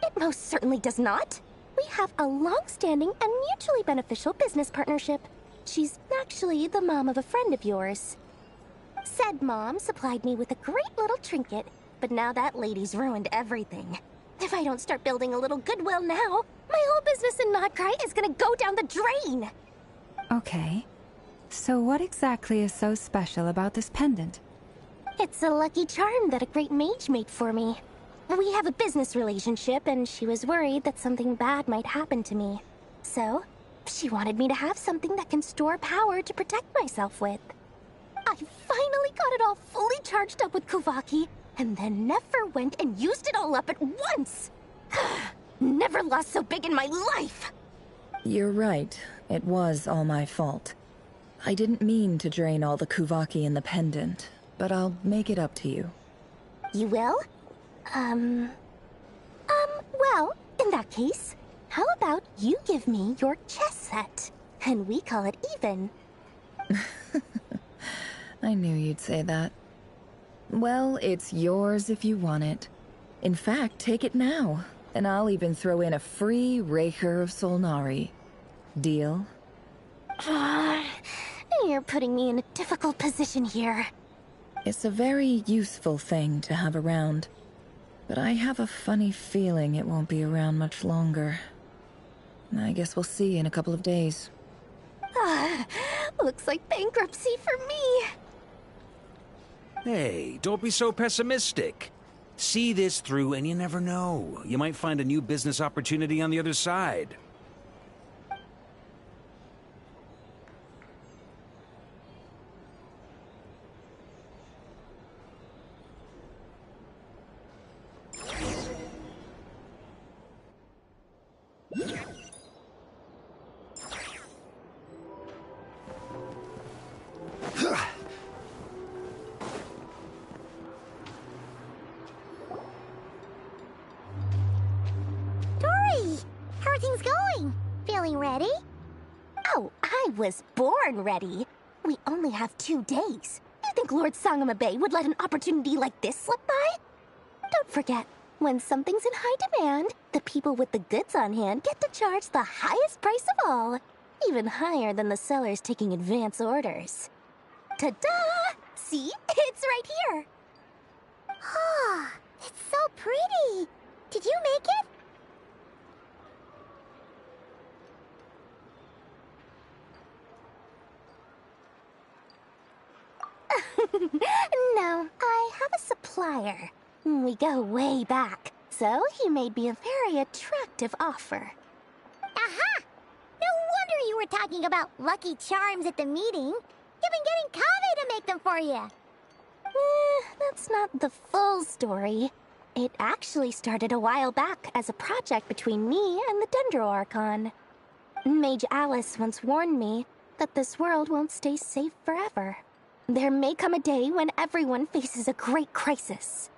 It most certainly does not. We have a long-standing and mutually beneficial business partnership. She's actually the mom of a friend of yours. Said mom supplied me with a great little trinket, but now that lady's ruined everything. If I don't start building a little goodwill now, my whole business in Notcry is gonna go down the drain! Okay. So what exactly is so special about this pendant? It's a lucky charm that a great mage made for me. We have a business relationship, and she was worried that something bad might happen to me. So, she wanted me to have something that can store power to protect myself with. I finally got it all fully charged up with Kuvaki, and then never went and used it all up at once! Never lost so big in my life! You're right. It was all my fault. I didn't mean to drain all the Kuvaki in the pendant, but I'll make it up to you. You will? Well, in that case, how about you give me your chess set, and we call it even? I knew you'd say that. Well, it's yours if you want it. In fact, take it now, and I'll even throw in a free Raker of Solnari. Deal? You're putting me in a difficult position here. It's a very useful thing to have around, but I have a funny feeling it won't be around much longer. I guess we'll see in a couple of days. Looks like bankruptcy for me. Hey, don't be so pessimistic. See this through and you never know. You might find a new business opportunity on the other side. Ready? Oh, I was born ready. We only have 2 days. You think Lord Sangama Bay would let an opportunity like this slip by? Don't forget, when something's in high demand, the people with the goods on hand get to charge the highest price of all. Even higher than the sellers taking advance orders. Ta-da! See? It's right here. Ah, it's so pretty. Did you make it? No, I have a supplier. We go way back, so he made me a very attractive offer. were talking about lucky charms at the meeting. You've been getting Kaveh to make them for you. That's not the full story. It actually started a while back as a project between me and the Dendro Archon. Mage Alice once warned me that this world won't stay safe forever. There may come a day when everyone faces a great crisis.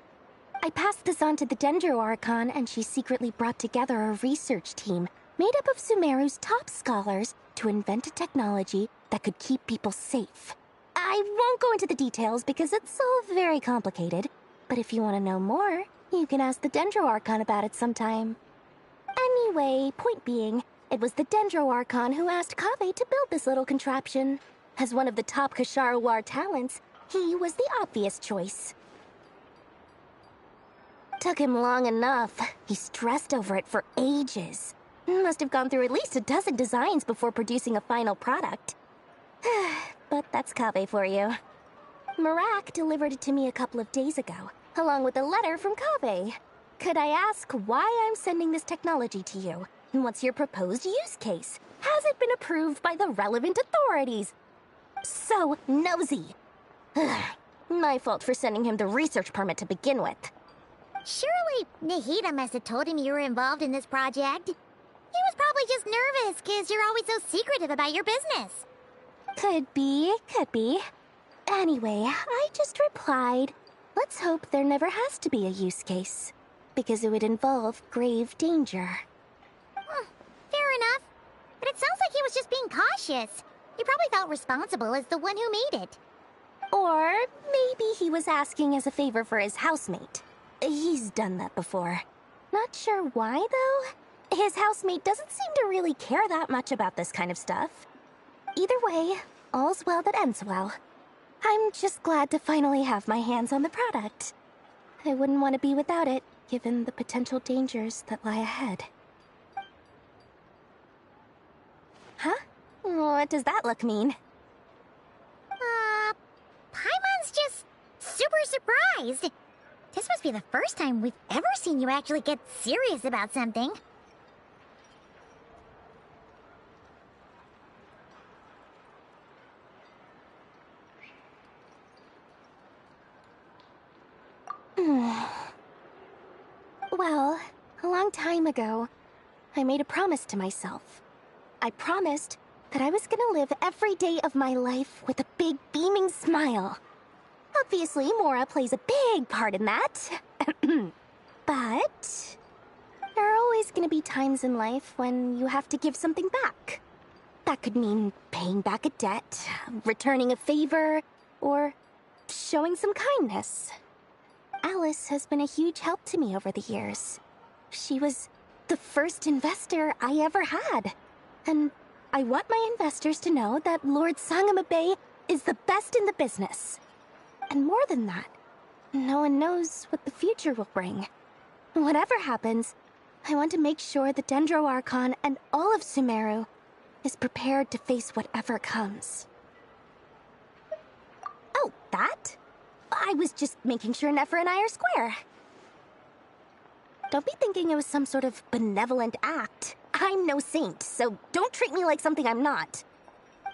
I passed this on to the Dendro Archon, and she secretly brought together a research team made up of Sumeru's top scholars to invent a technology that could keep people safe. I won't go into the details because it's all very complicated, but if you want to know more, you can ask the Dendro Archon about it sometime. Anyway, point being, it was the Dendro Archon who asked Kaveh to build this little contraption. As one of the top Kashara War talents, he was the obvious choice. Took him long enough. He stressed over it for ages. Must have gone through at least a dozen designs before producing a final product. But that's Kaveh for you. Marak delivered it to me a couple of days ago, along with a letter from Kaveh. Could I ask why I'm sending this technology to you? And what's your proposed use case? Has it been approved by the relevant authorities? So nosy. My fault for sending him the research permit to begin with. Surely Nahida must have told him you were involved in this project. He was probably just nervous because you're always so secretive about your business. Could be. Anyway, I just replied, let's hope there never has to be a use case, because it would involve grave danger. Fair enough. But it sounds like he was just being cautious. He probably felt responsible as the one who made it. Or maybe he was asking as a favor for his housemate. He's done that before. Not sure why, though. His housemate doesn't seem to really care that much about this kind of stuff. Either way, all's well that ends well. I'm just glad to finally have my hands on the product. I wouldn't want to be without it, given the potential dangers that lie ahead. Huh? What does that look mean? Paimon's just super surprised. This must be the first time we've ever seen you actually get serious about something. Well, a long time ago, I made a promise to myself. I promised that I was gonna live every day of my life with a big beaming smile. Obviously, Mora plays a big part in that. But there are always gonna be times in life when you have to give something back. That could mean paying back a debt, returning a favor, or showing some kindness. Alice has been a huge help to me over the years. She was the first investor I ever had. And I want my investors to know that Lord Sangama Bay is the best in the business. And more than that, no one knows what the future will bring. Whatever happens, I want to make sure the Dendro Archon and all of Sumeru is prepared to face whatever comes. Oh, that? I was just making sure Nefer and I are square. Don't be thinking it was some sort of benevolent act. I'm no saint, so don't treat me like something I'm not.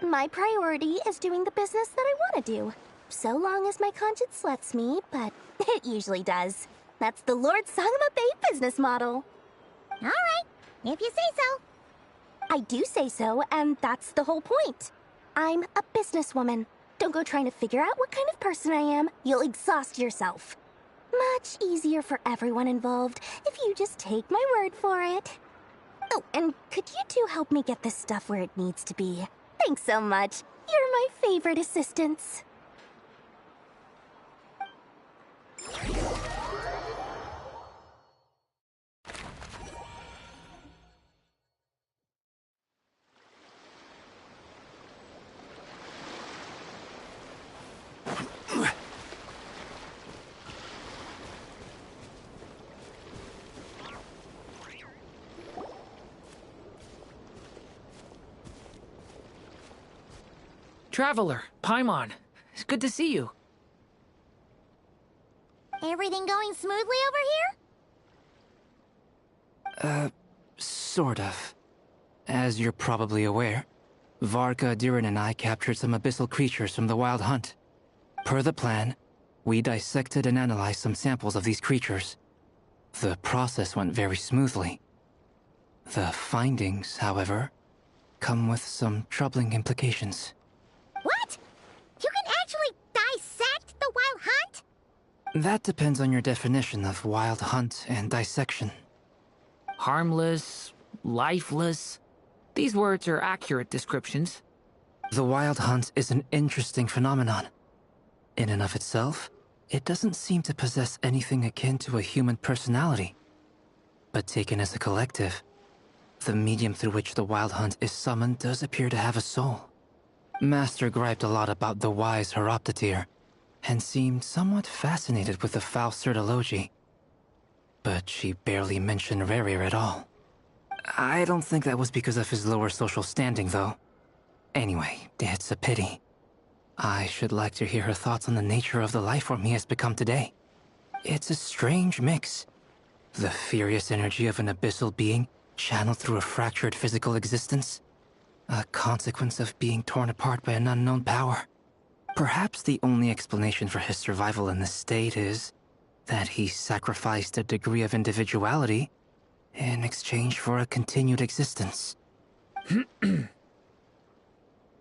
My priority is doing the business that I want to do. So long as my conscience lets me, but it usually does. That's the Lord Sangama Bay business model. Alright, if you say so. I do say so, and that's the whole point. I'm a businesswoman. Don't go trying to figure out what kind of person I am. You'll exhaust yourself. Much easier for everyone involved if you just take my word for it. Oh, and could you two help me get this stuff where it needs to be? Thanks so much. You're my favorite assistants. Traveler, Paimon, it's good to see you. Everything going smoothly over here? Sort of. As you're probably aware, Varka, Durin, and I captured some abyssal creatures from the Wild Hunt. Per the plan, we dissected and analyzed some samples of these creatures. The process went very smoothly. The findings, however, come with some troubling implications. What? You can actually dissect the Wild Hunt? That depends on your definition of Wild Hunt and dissection. Harmless, lifeless. These words are accurate descriptions. The Wild Hunt is an interesting phenomenon. In and of itself, it doesn't seem to possess anything akin to a human personality. But taken as a collective, the medium through which the Wild Hunt is summoned does appear to have a soul. Master griped a lot about the wise Horoptetyr, and seemed somewhat fascinated with the Faust Certology. But she barely mentioned Rerir at all. I don't think that was because of his lower social standing, though. Anyway, it's a pity. I should like to hear her thoughts on the nature of the lifeform he has become today. It's a strange mix. The furious energy of an abyssal being channeled through a fractured physical existence. A consequence of being torn apart by an unknown power. Perhaps the only explanation for his survival in this state is that he sacrificed a degree of individuality in exchange for a continued existence.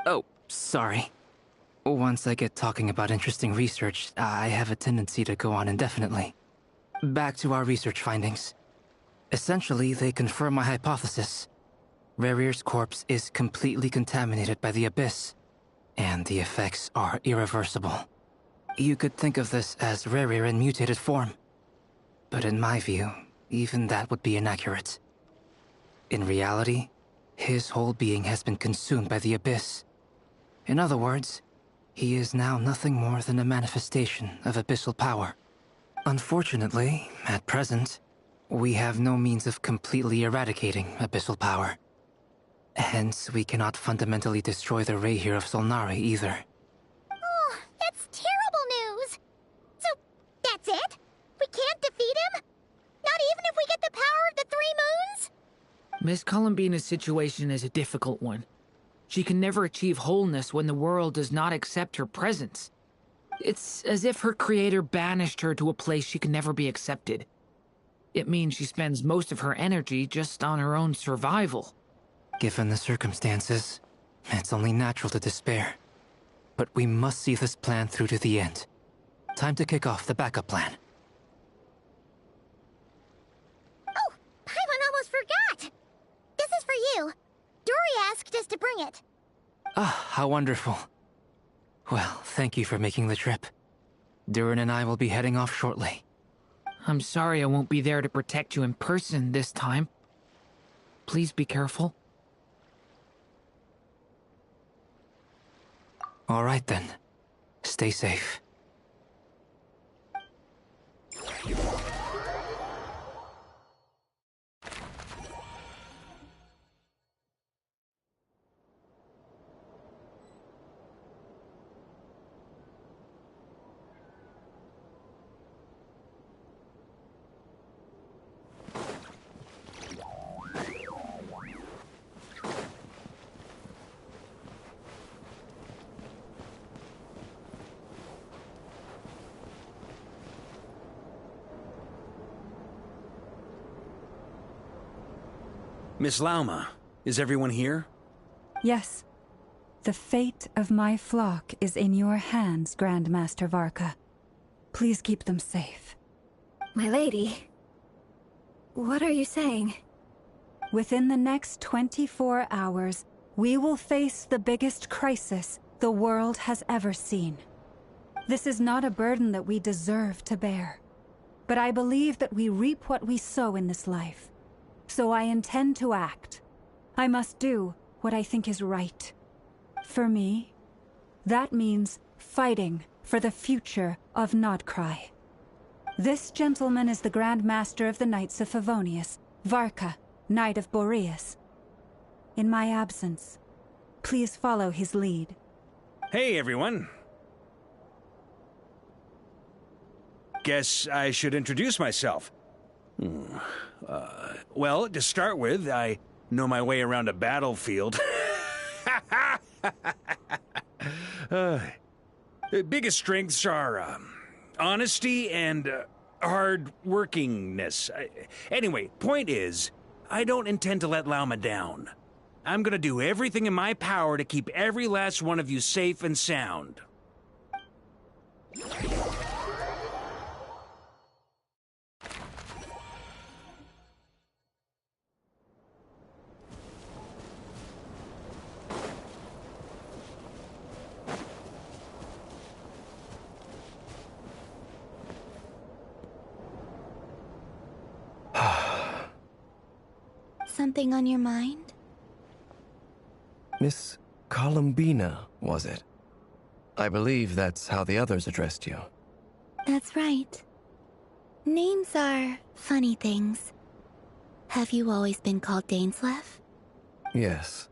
Oh, sorry. Once I get talking about interesting research, I have a tendency to go on indefinitely. Back to our research findings. Essentially, they confirm my hypothesis. Rerir's corpse is completely contaminated by the Abyss, and the effects are irreversible. You could think of this as Rerir in mutated form. But in my view, even that would be inaccurate. In reality, his whole being has been consumed by the Abyss. In other words, he is now nothing more than a manifestation of abyssal power. Unfortunately, at present, we have no means of completely eradicating abyssal power. Hence, we cannot fundamentally destroy the Rayhir of Solnari either. Oh, that's terrible news! So, that's it? We can't defeat him? Not even if we get the power of the Three Moons? Miss Columbina's situation is a difficult one. She can never achieve wholeness when the world does not accept her presence. It's as if her creator banished her to a place she can never be accepted. It means she spends most of her energy just on her own survival. Given the circumstances, it's only natural to despair. But we must see this plan through to the end. Time to kick off the backup plan. Oh, Paimon almost forgot! This is for you. Dory asked us to bring it. Ah, how wonderful. Well, thank you for making the trip. Durin and I will be heading off shortly. I'm sorry I won't be there to protect you in person this time. Please be careful. All right then. Stay safe. Miss Lauma, is everyone here? Yes. The fate of my flock is in your hands, Grand Master Varka. Please keep them safe. My lady, what are you saying? Within the next 24 hours, we will face the biggest crisis the world has ever seen. This is not a burden that we deserve to bear, but I believe that we reap what we sow in this life. So I intend to act. I must do what I think is right. For me, that means fighting for the future of Nodcry. This gentleman is the Grand Master of the Knights of Favonius, Varka, Knight of Boreas. In my absence, please follow his lead. Hey, everyone. Guess I should introduce myself. Well, to start with, I know my way around a battlefield. Biggest strengths are honesty and hard workingness. Anyway, point is, I don't intend to let Lauma down. I'm gonna do everything in my power to keep every last one of you safe and sound. Something on your mind? Miss Columbina, was it? I believe that's how the others addressed you. That's right. Names are funny things. Have you always been called Dainsleif? Yes.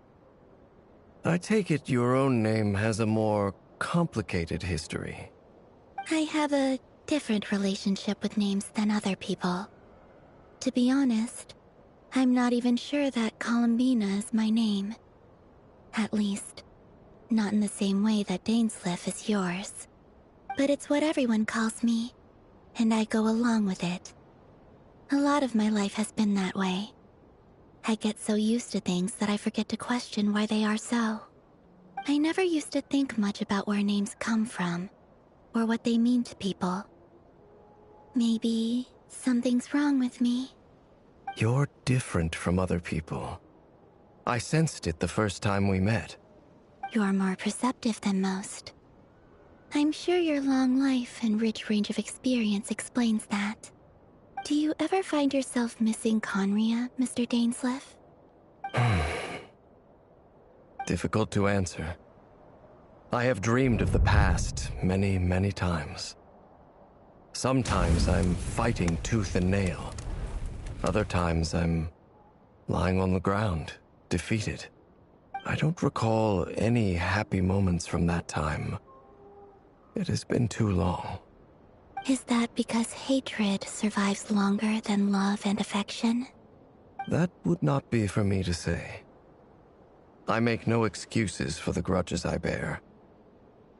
I take it your own name has a more complicated history. I have a different relationship with names than other people. To be honest, I'm not even sure that Columbina is my name. At least, not in the same way that Dainsleif is yours. But it's what everyone calls me, and I go along with it. A lot of my life has been that way. I get so used to things that I forget to question why they are so. I never used to think much about where names come from, or what they mean to people. Maybe something's wrong with me. You're different from other people. I sensed it the first time we met. You're more perceptive than most. I'm sure your long life and rich range of experience explains that. Do you ever find yourself missing Conria, Mr. Dainsleif? Difficult to answer. I have dreamed of the past many, many times. Sometimes I'm fighting tooth and nail. Other times I'm lying on the ground, defeated. I don't recall any happy moments from that time. It has been too long. Is that because hatred survives longer than love and affection? That would not be for me to say. I make no excuses for the grudges I bear.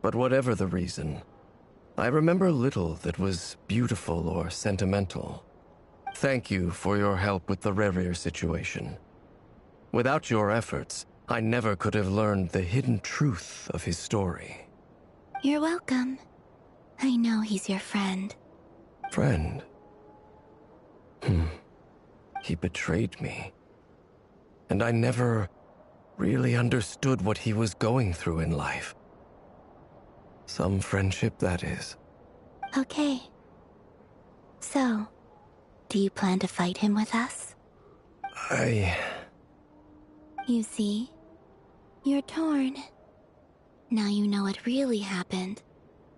But whatever the reason, I remember little that was beautiful or sentimental. Thank you for your help with the Rerir situation. Without your efforts, I never could have learned the hidden truth of his story. You're welcome. I know he's your friend. Friend? He betrayed me. And I never really understood what he was going through in life. Some friendship, that is. Okay. So, do you plan to fight him with us? You see, you're torn. Now you know what really happened.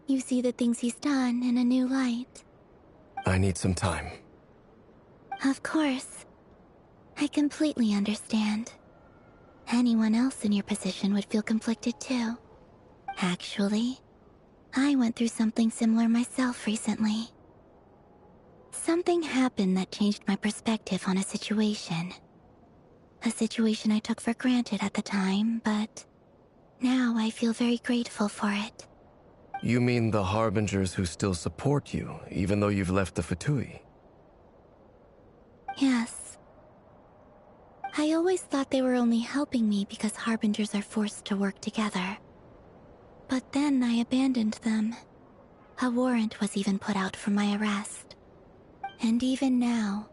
You see the things he's done in a new light. I need some time. Of course. I completely understand. Anyone else in your position would feel conflicted too. Actually, I went through something similar myself recently. Something happened that changed my perspective on a situation. A situation I took for granted at the time, but now I feel very grateful for it. You mean the Harbingers who still support you, even though you've left the Fatui? Yes. I always thought they were only helping me because Harbingers are forced to work together. But then I abandoned them. A warrant was even put out for my arrest. And even now,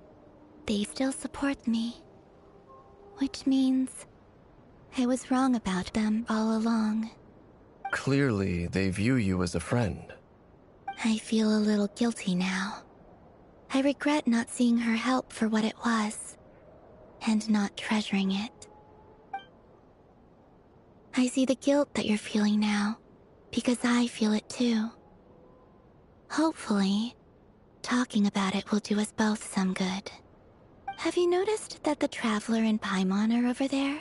they still support me. Which means I was wrong about them all along. Clearly, they view you as a friend. I feel a little guilty now. I regret not seeing her help for what it was, and not treasuring it. I see the guilt that you're feeling now, because I feel it too. Hopefully, talking about it will do us both some good. Have you noticed that the Traveler and Paimon are over there?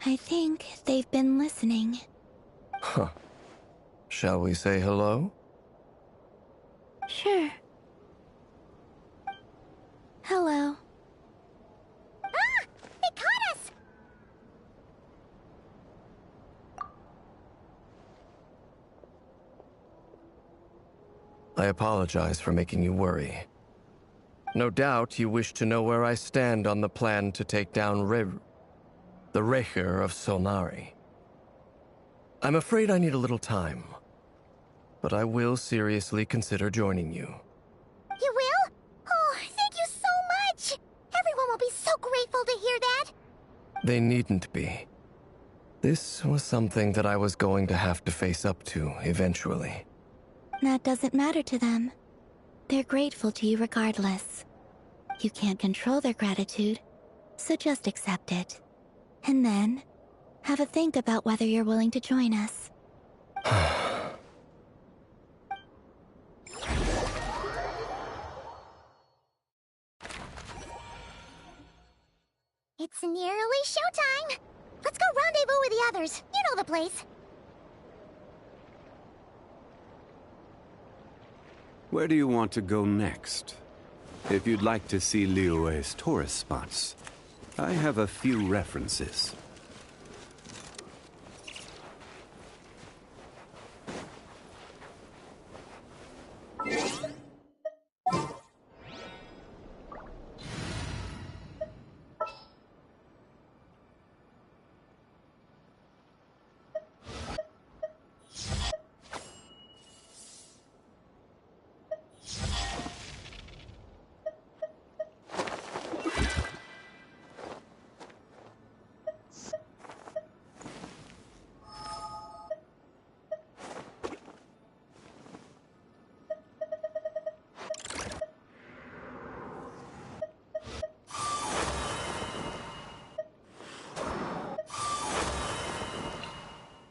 I think they've been listening. Huh. Shall we say hello? Sure. Hello. Ah! They caught us! I apologize for making you worry. No doubt you wish to know where I stand on the plan to take down the Recher of Solnari. I'm afraid I need a little time, but I will seriously consider joining you. You will? Oh, thank you so much! Everyone will be so grateful to hear that! They needn't be. This was something that I was going to have to face up to eventually. That doesn't matter to them. They're grateful to you regardless. You can't control their gratitude, so just accept it. And then, have a think about whether you're willing to join us. It's nearly showtime! Let's go rendezvous with the others. You know the place. Where do you want to go next? If you'd like to see Liyue's tourist spots, I have a few references.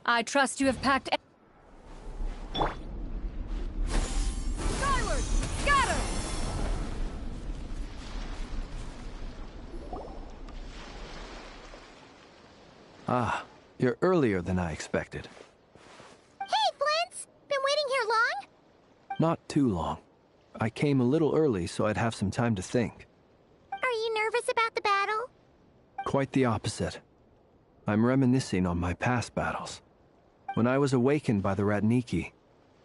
I trust you have packed. Skyward! Scatter! Ah, you're earlier than I expected. Hey, Flint's! Been waiting here long? Not too long. I came a little early so I'd have some time to think. Are you nervous about the battle? Quite the opposite. I'm reminiscing on my past battles. When I was awakened by the Ratniki,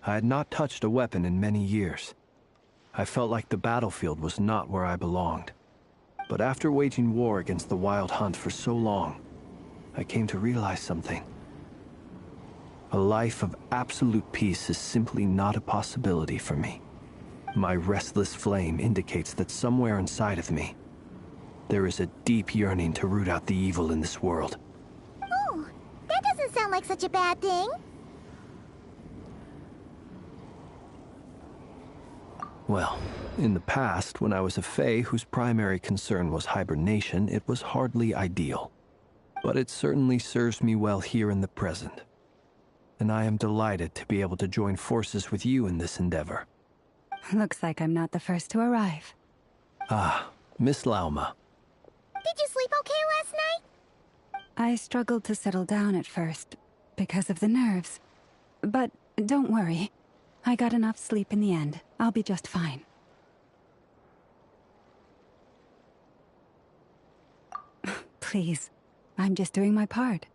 I had not touched a weapon in many years. I felt like the battlefield was not where I belonged. But after waging war against the Wild Hunt for so long, I came to realize something. A life of absolute peace is simply not a possibility for me. My restless flame indicates that somewhere inside of me, there is a deep yearning to root out the evil in this world. Oh, that doesn't sound like such a bad thing. Well, in the past, when I was a Fae whose primary concern was hibernation, it was hardly ideal. But it certainly serves me well here in the present. And I am delighted to be able to join forces with you in this endeavor. Looks like I'm not the first to arrive. Ah, Miss Lauma. Did you sleep okay last night? I struggled to settle down at first, because of the nerves. But don't worry. I got enough sleep in the end. I'll be just fine. Please, I'm just doing my part.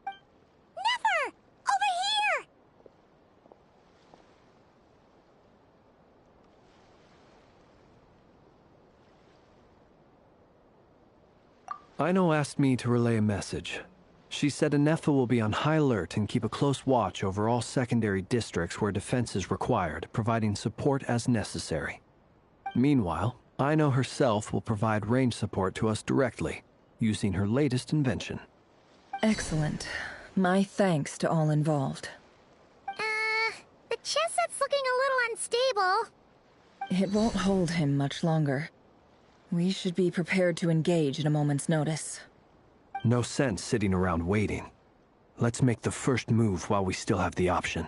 Never! Over here! Aino asked me to relay a message. She said Anetha will be on high alert and keep a close watch over all secondary districts where defense is required, providing support as necessary. Meanwhile, Aino herself will provide range support to us directly, using her latest invention. Excellent. My thanks to all involved. The chess set's looking a little unstable. It won't hold him much longer. We should be prepared to engage at a moment's notice. No sense sitting around waiting. Let's make the first move while we still have the option.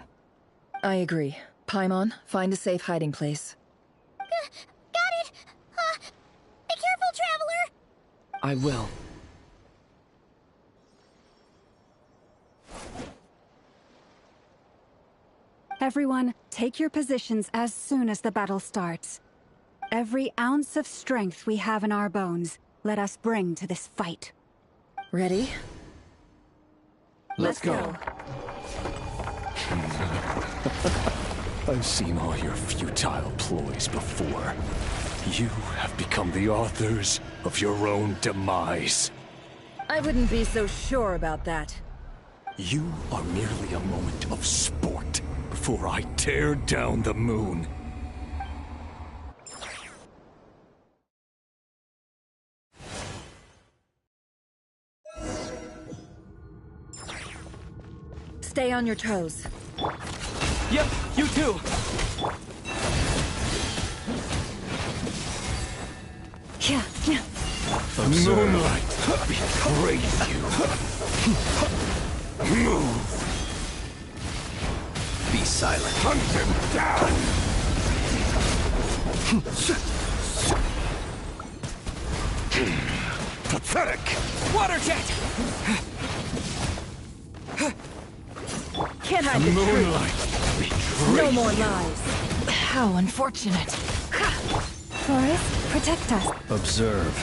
I agree. Paimon, find a safe hiding place. Got it! Be careful, Traveler! I will. Everyone, take your positions as soon as the battle starts. Every ounce of strength we have in our bones, let us bring to this fight. Ready? Let's go. I've seen all your futile ploys before. You have become the authors of your own demise. I wouldn't be so sure about that. You are merely a moment of sport before I tear down the moon. Stay on your toes. Yep, you too. The moonlight betrays you. Move. Be silent. Hunt him down! Pathetic! Water jet! Can't hide The the moonlight truth. No more betrays lies. How unfortunate. Forest, protect us. Observe.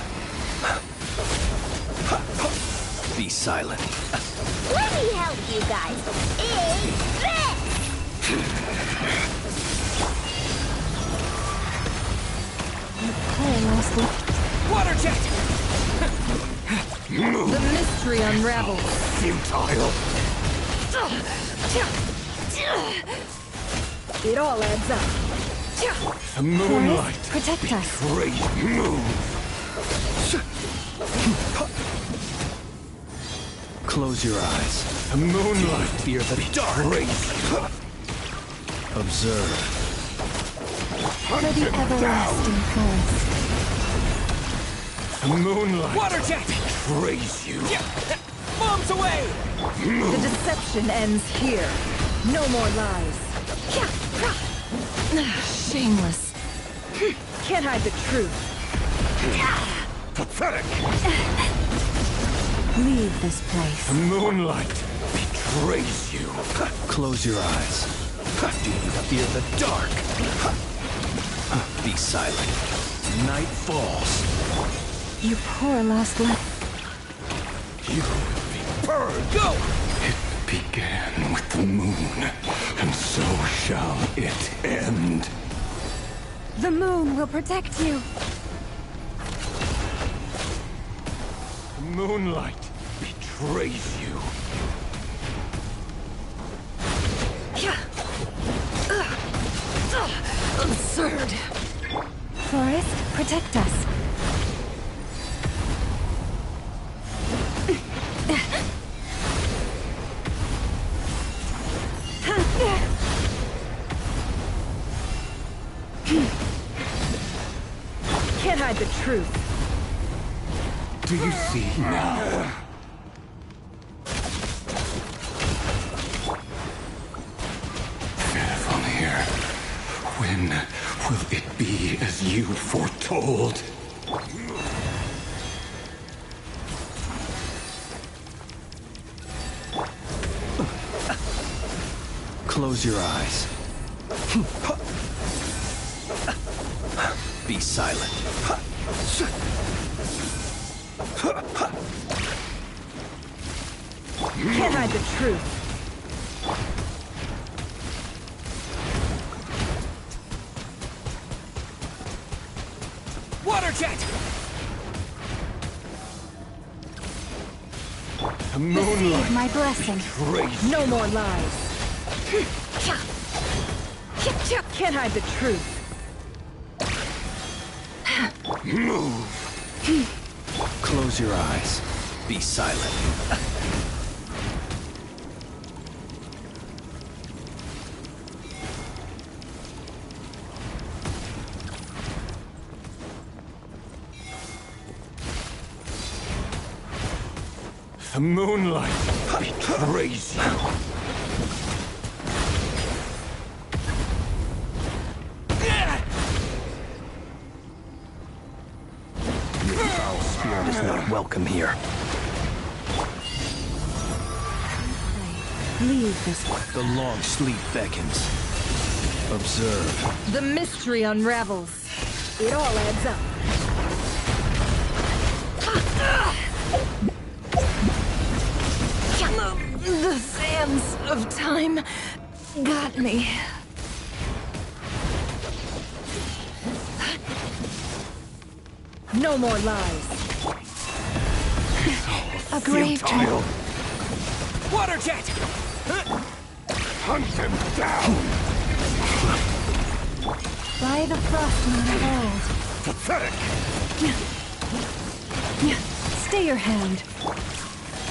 Be silent. Let me help you guys. Is this? Water jet! The mystery unravels. Futile. It all adds up. The moonlight protect us. betrays you. Close your eyes. The moonlight Fear the dark. betrays you. Observe. For the everlasting forest. The moonlight Water jet! betrays you. Bombs away! The deception ends here. No more lies. Shameless. Can't hide the truth. Pathetic. Leave this place. The moonlight betrays you. Close your eyes. Do you fear the dark? Be silent. Night falls. You poor lost life. You will be burned. Go! It began with the moon, and so shall it end. The moon will protect you. The moonlight betrays you. Absurd. Forest, protect us. Can't hide the truth. Do you see now? Fairfamir, when will it be as you foretold? Close your eyes. Be silent. Can't hide the truth. Water jet! The moonlight my blessing. betrays No more lies. Can't hide the truth. Move. Close your eyes. Be silent. The moonlight betrays you. Your foul spirit is not welcome here. Leave this. The long sleep beckons. Observe. The mystery unravels. It all adds up. The sands of time got me. No more lies. A grave Futile. Water jet! Hunt him down! By the frost moon of old. Pathetic! Stay your hand.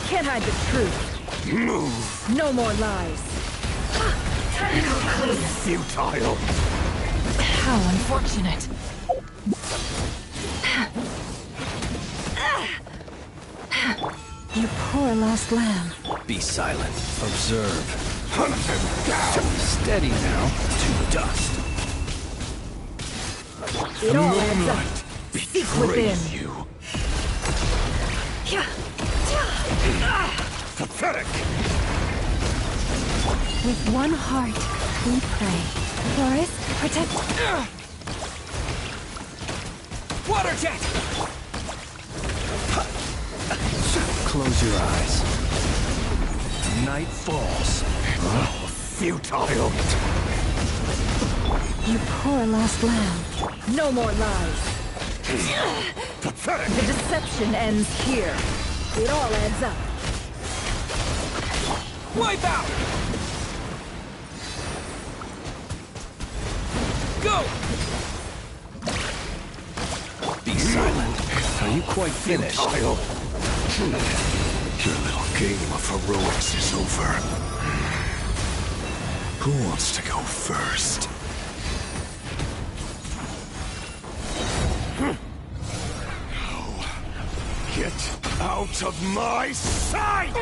Can't hide the truth. Move! No more lies. Futile! How unfortunate. You poor lost lamb. Be silent. Observe. Hunt him down! Steady now. To dust. It all adds up. Seek within. You. Yeah. Pathetic! With one heart, we pray. Flores, protect. Water jet! Close your eyes. Night falls. Futile! You poor lost lamb. No more lies. Pathetic! The deception ends here. It all adds up. Wipe out! Go! Be silent. Are you quite finished? Futile! Your little game of heroics is over. Who wants to go first? No. Get out of my sight!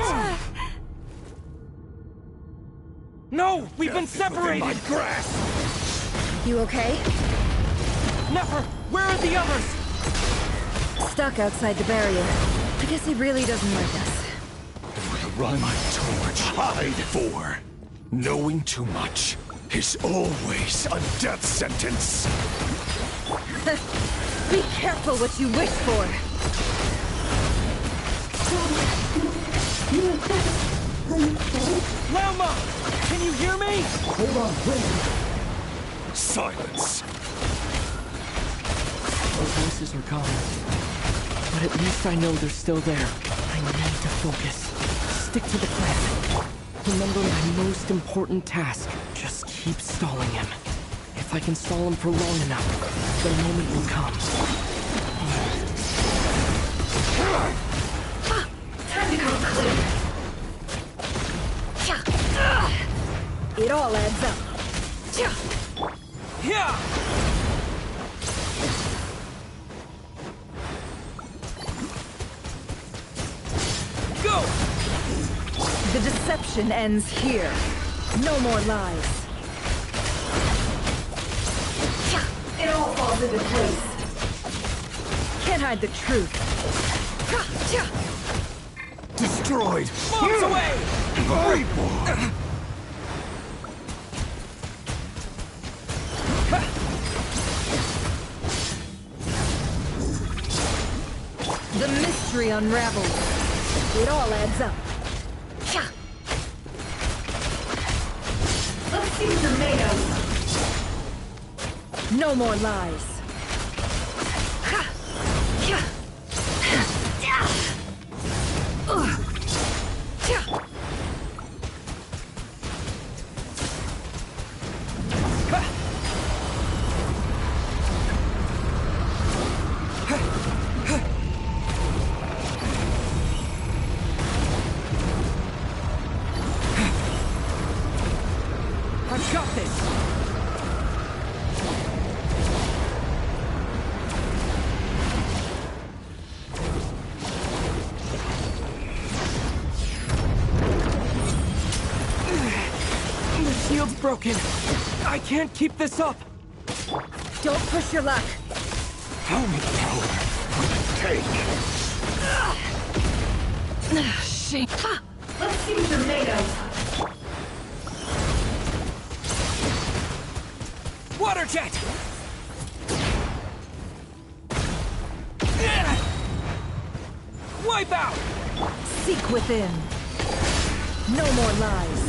No! We've been separated! My grasp! You okay? Never! Where are the others? Stuck outside the barrier. I guess he really doesn't like us. Run my torch. Hide for. Knowing too much is always a death sentence. Be careful what you wish for. Lama! Can you hear me? Hold on, wait. Silence. Those voices are gone. But at least I know they're still there. I need to focus. Stick to the plan. Remember my most important task. Just keep stalling him. If I can stall him for long enough, the moment will come. Time to go clear. It all adds up. Yeah! Go! The deception ends here. No more lies. It all falls into place. Can't hide the truth. Destroyed. Bombs away! Reborn. The mystery unravels. It all adds up. Let's see what you're made of. No more lies. I've got this! The shield's broken. I can't keep this up. Don't push your luck. How much power will it take? Shame. Let's see what you're made of. Water jet! Wipe out! Seek within. No more lies.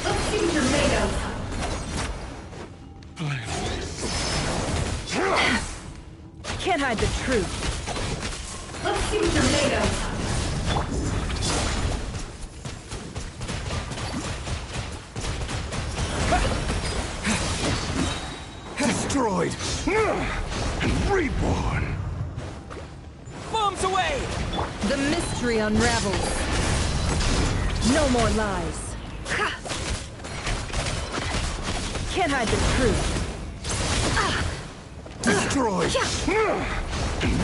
Let's see what you're made of. hide the truth. Let's see what you're made of. Destroyed and reborn. Bombs away! The mystery unravels. No more lies. Can't hide the truth. Destroyed and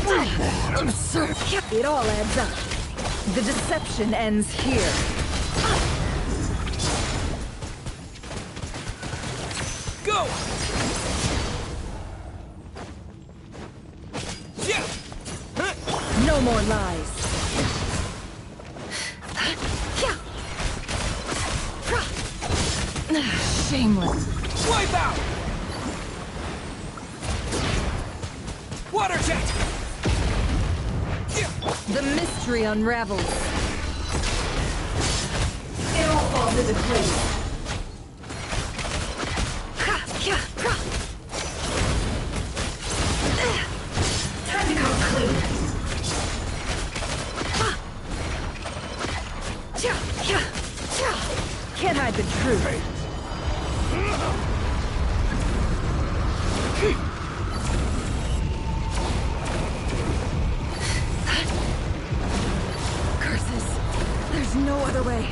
reborn. Absurd. It all adds up. The deception ends here. Go! No more lies. Shameless. Wipe out! Water jet! The mystery unravels. It all falls into place. Time to come clean. Can't hide the truth. Curses. There's no other way.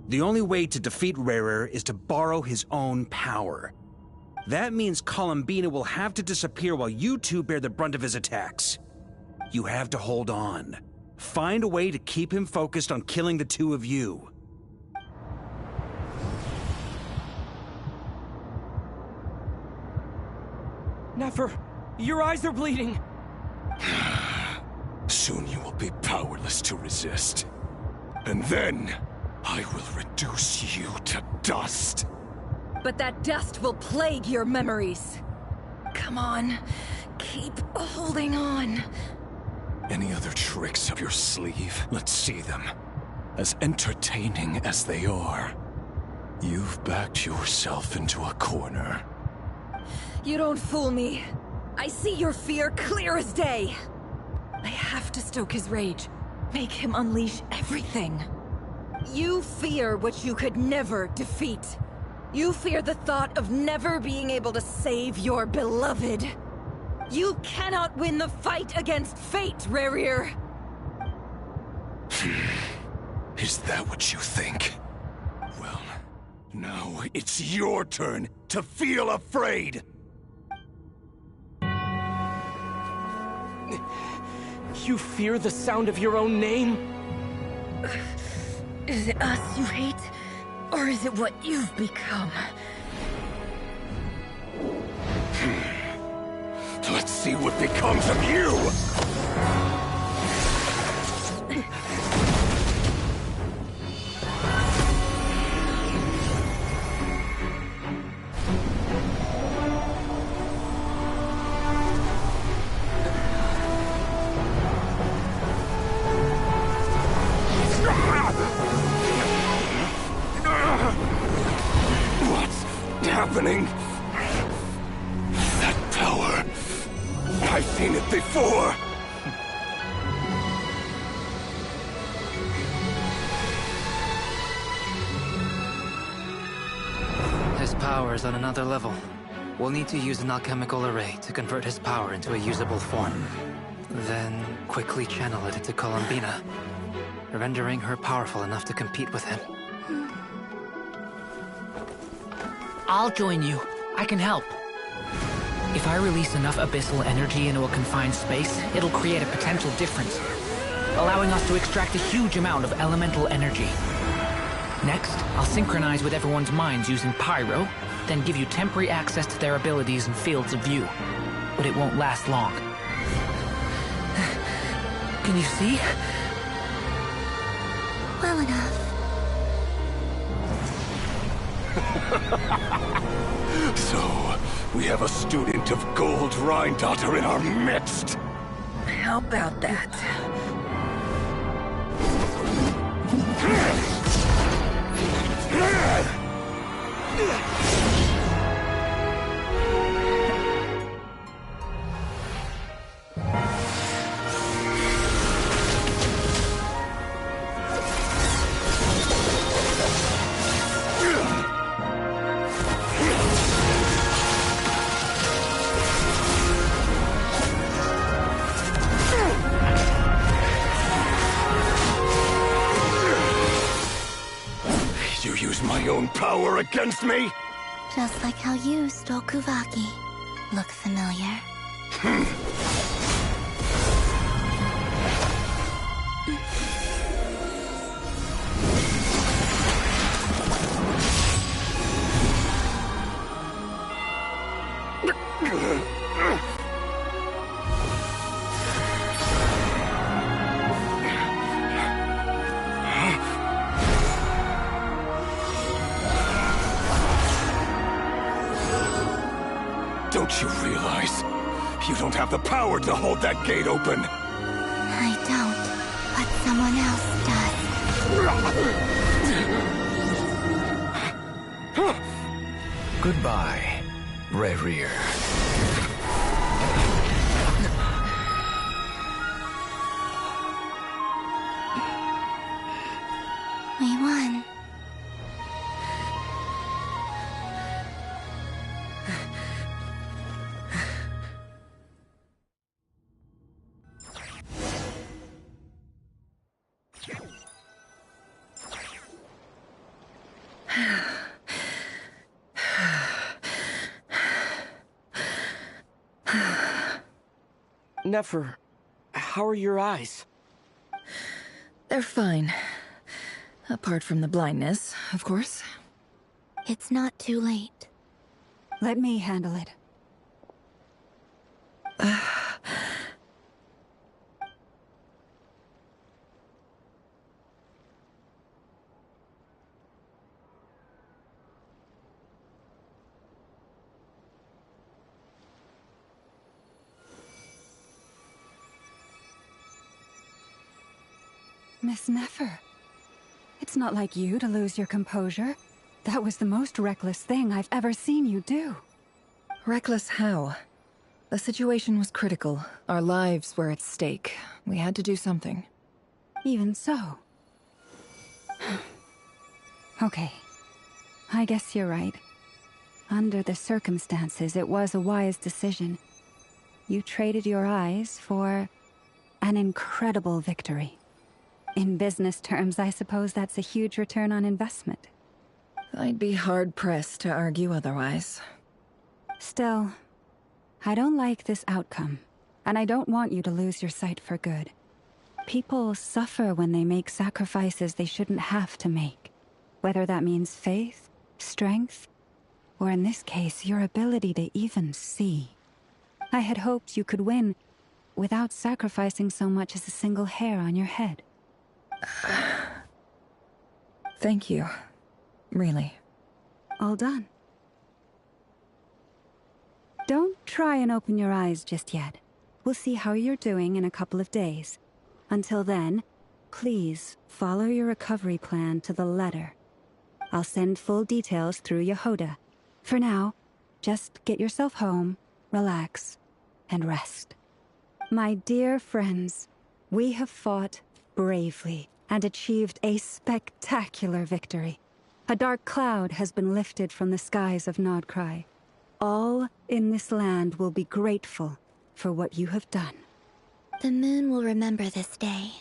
The only way to defeat Rarer is to borrow his own power. That means Columbina will have to disappear while you two bear the brunt of his attacks. You have to hold on. Find a way to keep him focused on killing the two of you. Nefer, your eyes are bleeding. Soon you will be powerless to resist. And then, I will reduce you to dust. But that dust will plague your memories. Come on, keep holding on. Any other tricks up your sleeve? Let's see them. As entertaining as they are. You've backed yourself into a corner. You don't fool me. I see your fear clear as day. I have to stoke his rage. Make him unleash everything. You fear what you could never defeat. You fear the thought of never being able to save your beloved. You cannot win the fight against fate, Rarir. Is that what you think? Well, now it's your turn to feel afraid! You fear the sound of your own name? Is it us you hate? Or is it what you've become? Let's see what becomes of you! Happening? That power. I've seen it before. His power is on another level. We'll need to use an alchemical array to convert his power into a usable form. Then quickly channel it into Columbina, rendering her powerful enough to compete with him. I'll join you. I can help. If I release enough abyssal energy into a confined space, it'll create a potential difference, allowing us to extract a huge amount of elemental energy. Next, I'll synchronize with everyone's minds using Pyro, then give you temporary access to their abilities and fields of view. But it won't last long. Can you see? Well enough. So, we have a student of Gold Rhine-Daughter in our midst. How about that? You use my own power against me? Just like how you stole Kuvaki. Look familiar? Don't you realize? You don't have the power to hold that gate open! I don't, but someone else does. Goodbye, Rerir. We won. Nefer, how are your eyes? They're fine. Apart from the blindness, of course. It's not too late. Let me handle it. Miss Nefer, it's not like you to lose your composure. That was the most reckless thing I've ever seen you do. Reckless how? The situation was critical. Our lives were at stake. We had to do something. Even so. Okay. I guess you're right. Under the circumstances, it was a wise decision. You traded your eyes for an incredible victory. In business terms, I suppose that's a huge return on investment. I'd be hard-pressed to argue otherwise. Still, I don't like this outcome, and I don't want you to lose your sight for good. People suffer when they make sacrifices they shouldn't have to make, whether that means faith, strength, or in this case, your ability to even see. I had hoped you could win without sacrificing so much as a single hair on your head. Thank you. Really. All done. Don't try and open your eyes just yet. We'll see how you're doing in a couple of days. Until then, please follow your recovery plan to the letter. I'll send full details through Yehoda. For now, just get yourself home, relax, and rest. My dear friends, we have fought bravely and achieved a spectacular victory. A dark cloud has been lifted from the skies of Nodcry. All in this land will be grateful for what you have done. The moon will remember this day.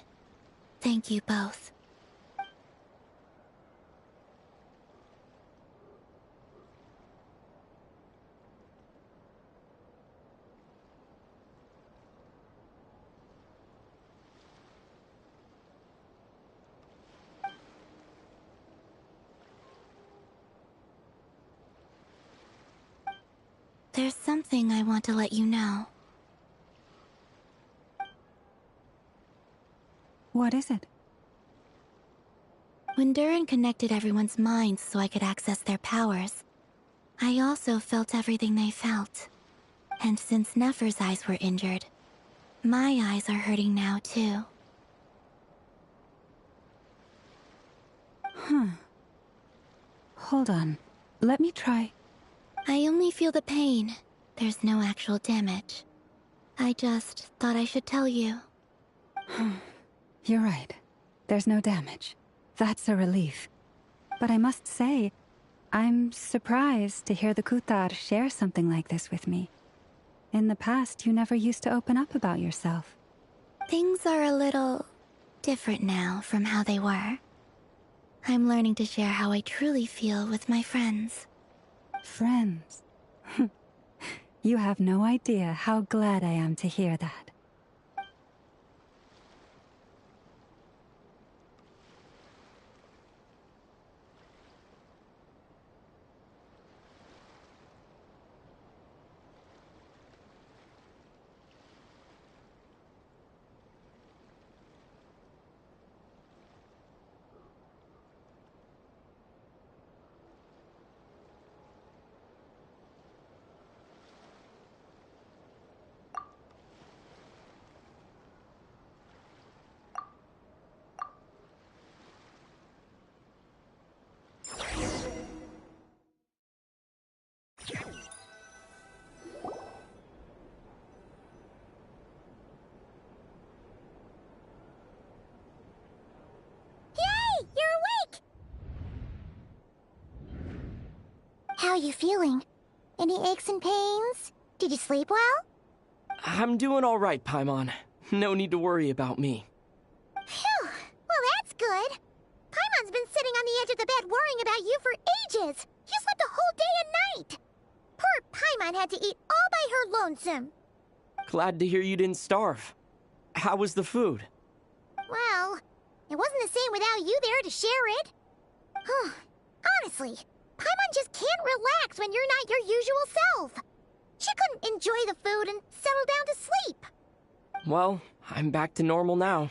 Thank you both. There's something I want to let you know. What is it? When Durin connected everyone's minds so I could access their powers, I also felt everything they felt. And since Nefer's eyes were injured, my eyes are hurting now too. Hold on. Let me try. I only feel the pain. There's no actual damage. I just thought I should tell you. You're right. There's no damage. That's a relief. But I must say, I'm surprised to hear the Kutar share something like this with me. In the past, you never used to open up about yourself. Things are a little different now from how they were. I'm learning to share how I truly feel with my friends. Friends? You have no idea how glad I am to hear that. How are you feeling? Any aches and pains? Did you sleep well? I'm doing all right, Paimon. No need to worry about me. Phew! Well, that's good. Paimon's been sitting on the edge of the bed worrying about you for ages. You slept a whole day and night. Poor Paimon had to eat all by her lonesome. Glad to hear you didn't starve. How was the food? Well, it wasn't the same without you there to share it. Honestly, Paimon just can't relax when you're not your usual self. She couldn't enjoy the food and settle down to sleep. Well, I'm back to normal now.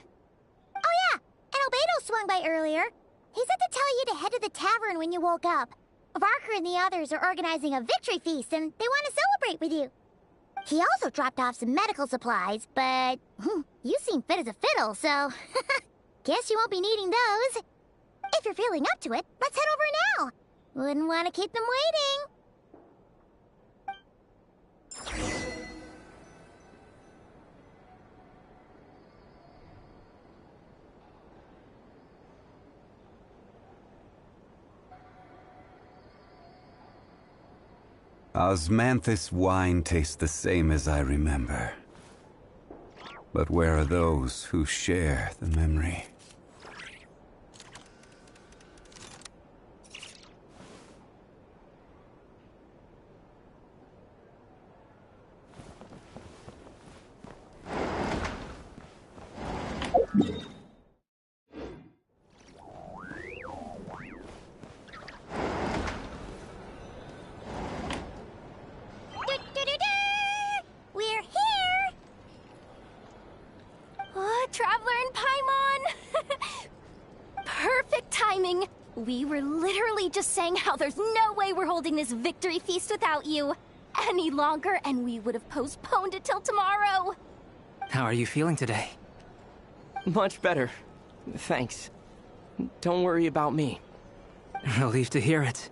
Oh yeah, and Albedo swung by earlier. He said to tell you to head to the tavern when you woke up. Varker and the others are organizing a victory feast and they want to celebrate with you. He also dropped off some medical supplies, but you seem fit as a fiddle, so guess you won't be needing those. If you're feeling up to it, let's head over now. Wouldn't want to keep them waiting. Osmanthus wine tastes the same as I remember. But where are those who share the memory? We're here! Oh, Traveler and Paimon! Perfect timing! We were literally just saying how there's no way we're holding this victory feast without you any longer, and we would have postponed it till tomorrow. How are you feeling today? Much better. Thanks. Don't worry about me. Relieved to hear it.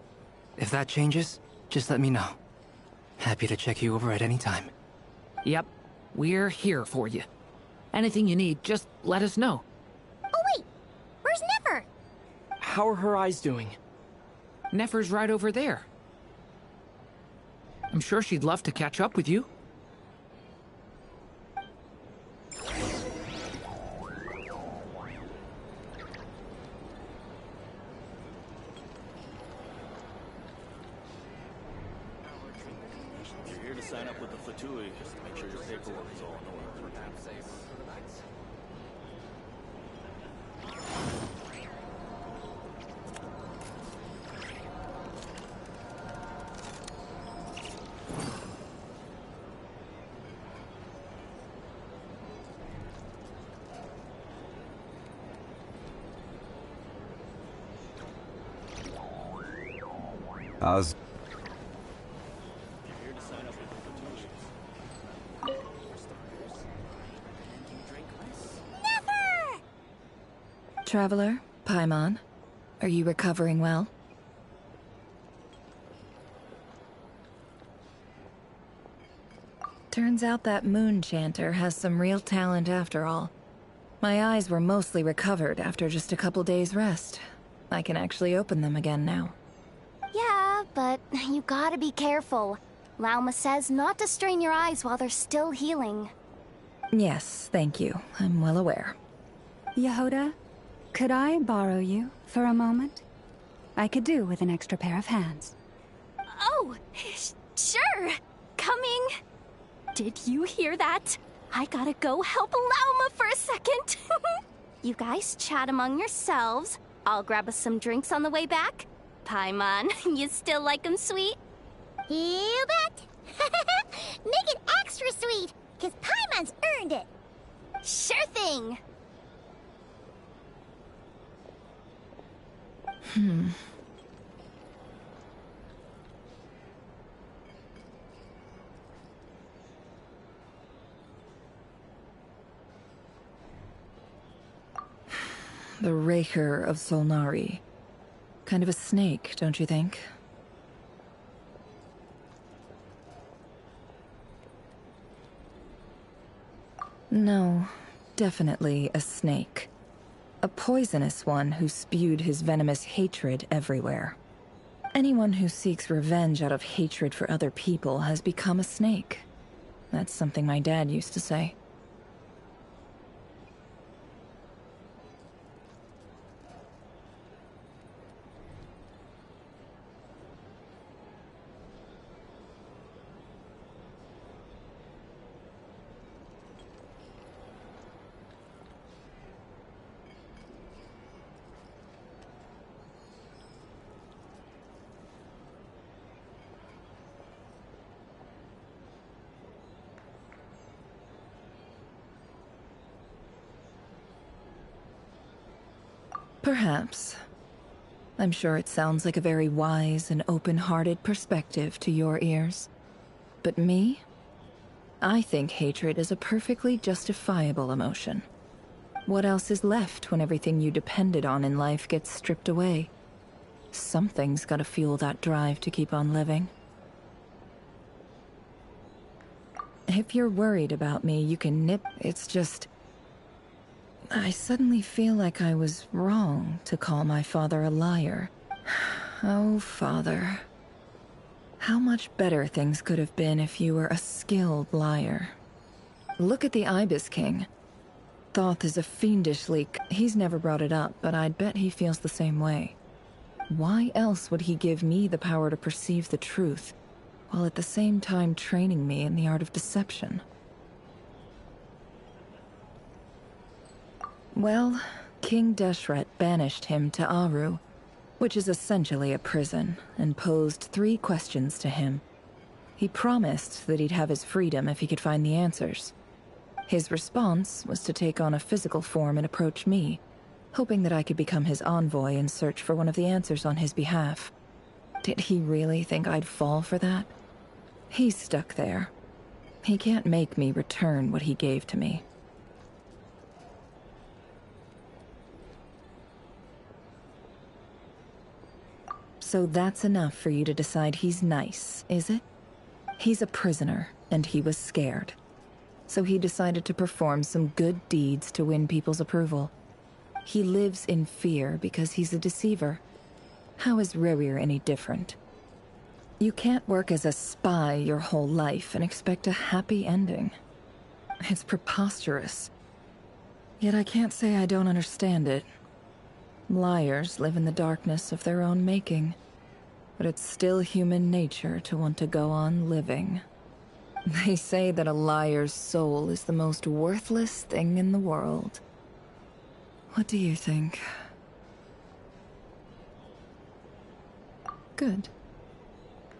If that changes, just let me know. Happy to check you over at any time. Yep, we're here for you. Anything you need, just let us know. Oh wait, where's Nefer? How are her eyes doing? Nefer's right over there. I'm sure she'd love to catch up with you. You're here to sign up with the Fatui. Just make sure your paperwork is all in order. How's... Traveler, Paimon, are you recovering well? Turns out that moon chanter has some real talent after all. My eyes were mostly recovered after just a couple days' rest. I can actually open them again now. Yeah, but you gotta be careful. Lauma says not to strain your eyes while they're still healing. Yes, thank you. I'm well aware. Yehoda, could I borrow you for a moment? I could do with an extra pair of hands. Oh, sure. Coming. Did you hear that? I gotta go help Lauma for a second. You guys chat among yourselves. I'll grab us some drinks on the way back. Paimon, you still like 'em sweet? You bet. Make it extra sweet, because Paimon's earned it. Sure thing. The Raker of Solnari. Kind of a snake, don't you think? No, definitely a snake. A poisonous one who spewed his venomous hatred everywhere. Anyone who seeks revenge out of hatred for other people has become a snake. That's something my dad used to say. Perhaps. I'm sure it sounds like a very wise and open-hearted perspective to your ears. But me? I think hatred is a perfectly justifiable emotion. What else is left when everything you depended on in life gets stripped away? Something's gotta fuel that drive to keep on living. If you're worried about me, you can nip. It's just... I suddenly feel like I was wrong to call my father a liar. Oh, Father. How much better things could have been if you were a skilled liar. Look at the Ibis King. Thoth is a fiendish leak. He's never brought it up, but I'd bet he feels the same way. Why else would he give me the power to perceive the truth, while at the same time training me in the art of deception? Well, King Deshret banished him to Aru, which is essentially a prison, and posed 3 questions to him. He promised that he'd have his freedom if he could find the answers. His response was to take on a physical form and approach me, hoping that I could become his envoy and search for one of the answers on his behalf. Did he really think I'd fall for that? He's stuck there. He can't make me return what he gave to me. So that's enough for you to decide he's nice, is it? He's a prisoner, and he was scared. So he decided to perform some good deeds to win people's approval. He lives in fear because he's a deceiver. How is Rerir any different? You can't work as a spy your whole life and expect a happy ending. It's preposterous. Yet I can't say I don't understand it. Liars live in the darkness of their own making, but it's still human nature to want to go on living. They say that a liar's soul is the most worthless thing in the world. What do you think? Good.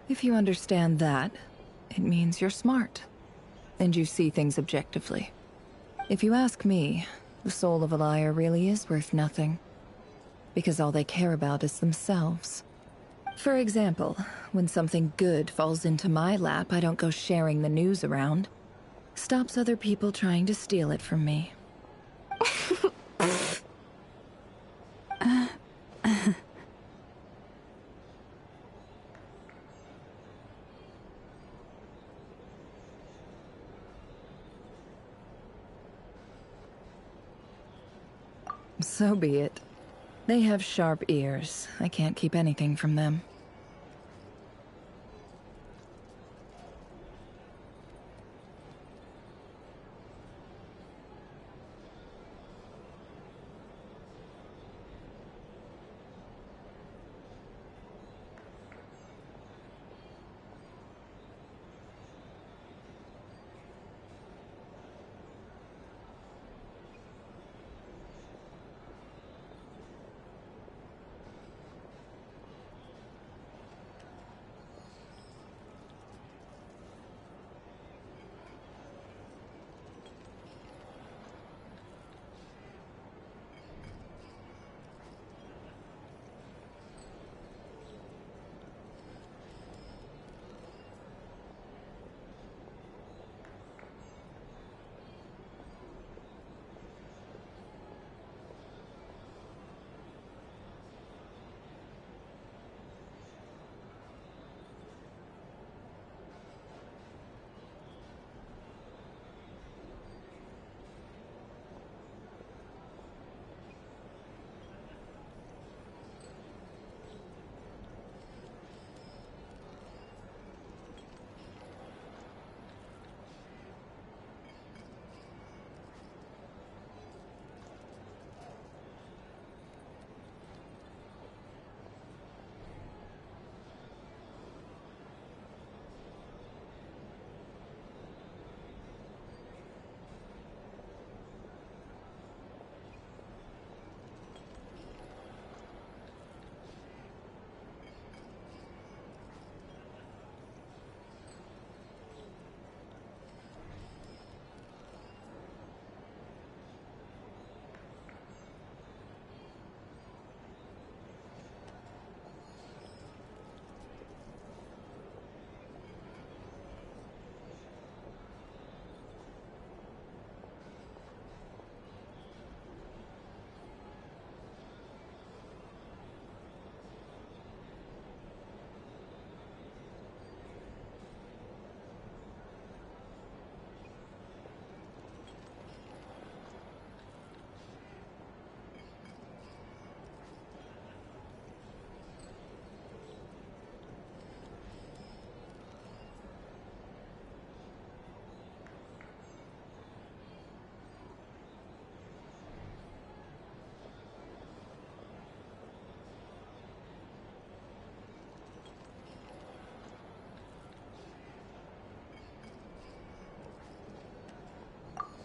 If you understand that, it means you're smart, and you see things objectively. If you ask me, the soul of a liar really is worth nothing, because all they care about is themselves. For example, when something good falls into my lap, I don't go sharing the news around. Stops other people trying to steal it from me. So be it. They have sharp ears. I can't keep anything from them.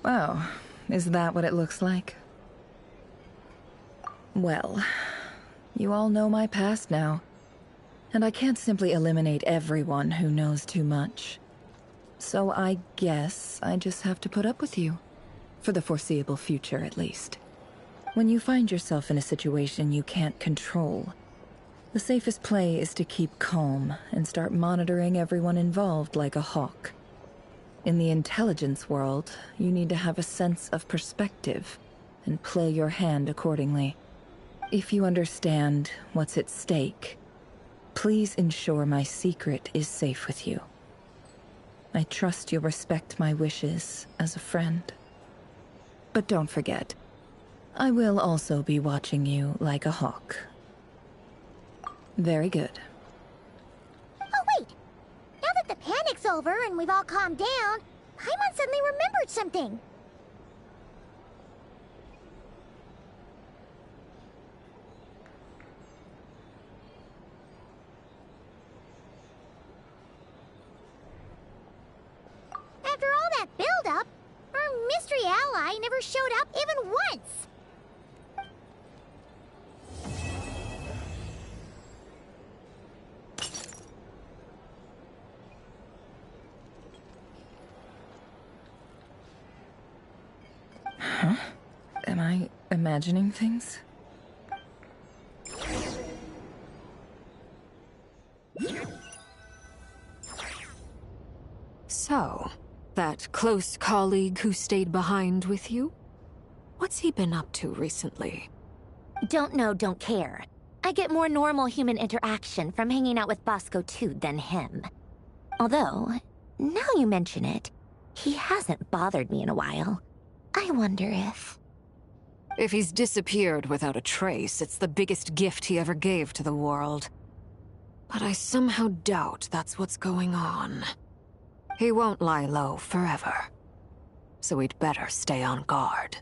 Wow, is that what it looks like? Well, you all know my past now, and I can't simply eliminate everyone who knows too much. So I guess I just have to put up with you. For the foreseeable future, at least. When you find yourself in a situation you can't control, the safest play is to keep calm and start monitoring everyone involved like a hawk. In the intelligence world, you need to have a sense of perspective and play your hand accordingly. If you understand what's at stake, please ensure my secret is safe with you. I trust you'll respect my wishes as a friend. But don't forget, I will also be watching you like a hawk. Very good. Oh, wait! Now that the panic's over and we've all calmed down, Paimon suddenly remembered something. After all that build-up, our mystery ally never showed up even once. Huh? Am I imagining things? So, that close colleague who stayed behind with you? What's he been up to recently? Don't know, don't care. I get more normal human interaction from hanging out with Bosco 2 than him. Although, now you mention it, he hasn't bothered me in a while. I wonder if... If he's disappeared without a trace, it's the biggest gift he ever gave to the world. But I somehow doubt that's what's going on. He won't lie low forever. So we'd better stay on guard.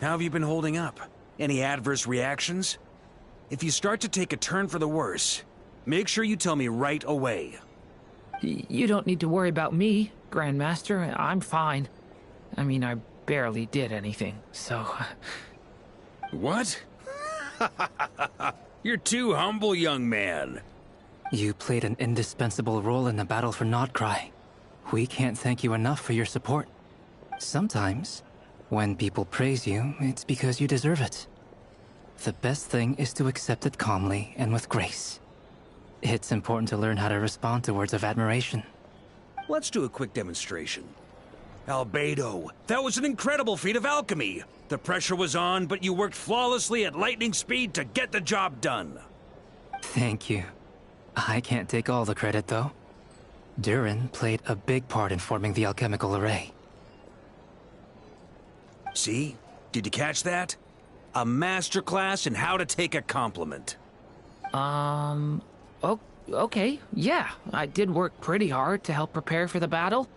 How have you been holding up? Any adverse reactions? If you start to take a turn for the worse, make sure you tell me right away. You don't need to worry about me, Grandmaster. I'm fine. I mean, I barely did anything, so... What? You're too humble, young man. You played an indispensable role in the battle for Nodcry. We can't thank you enough for your support. Sometimes, when people praise you, it's because you deserve it. The best thing is to accept it calmly and with grace. It's important to learn how to respond to words of admiration. Let's do a quick demonstration. Albedo, that was an incredible feat of alchemy. The pressure was on, but you worked flawlessly at lightning speed to get the job done. Thank you. I can't take all the credit, though. Durin played a big part in forming the alchemical array. See? Did you catch that? A masterclass in how to take a compliment. Okay, yeah. I did work pretty hard to help prepare for the battle.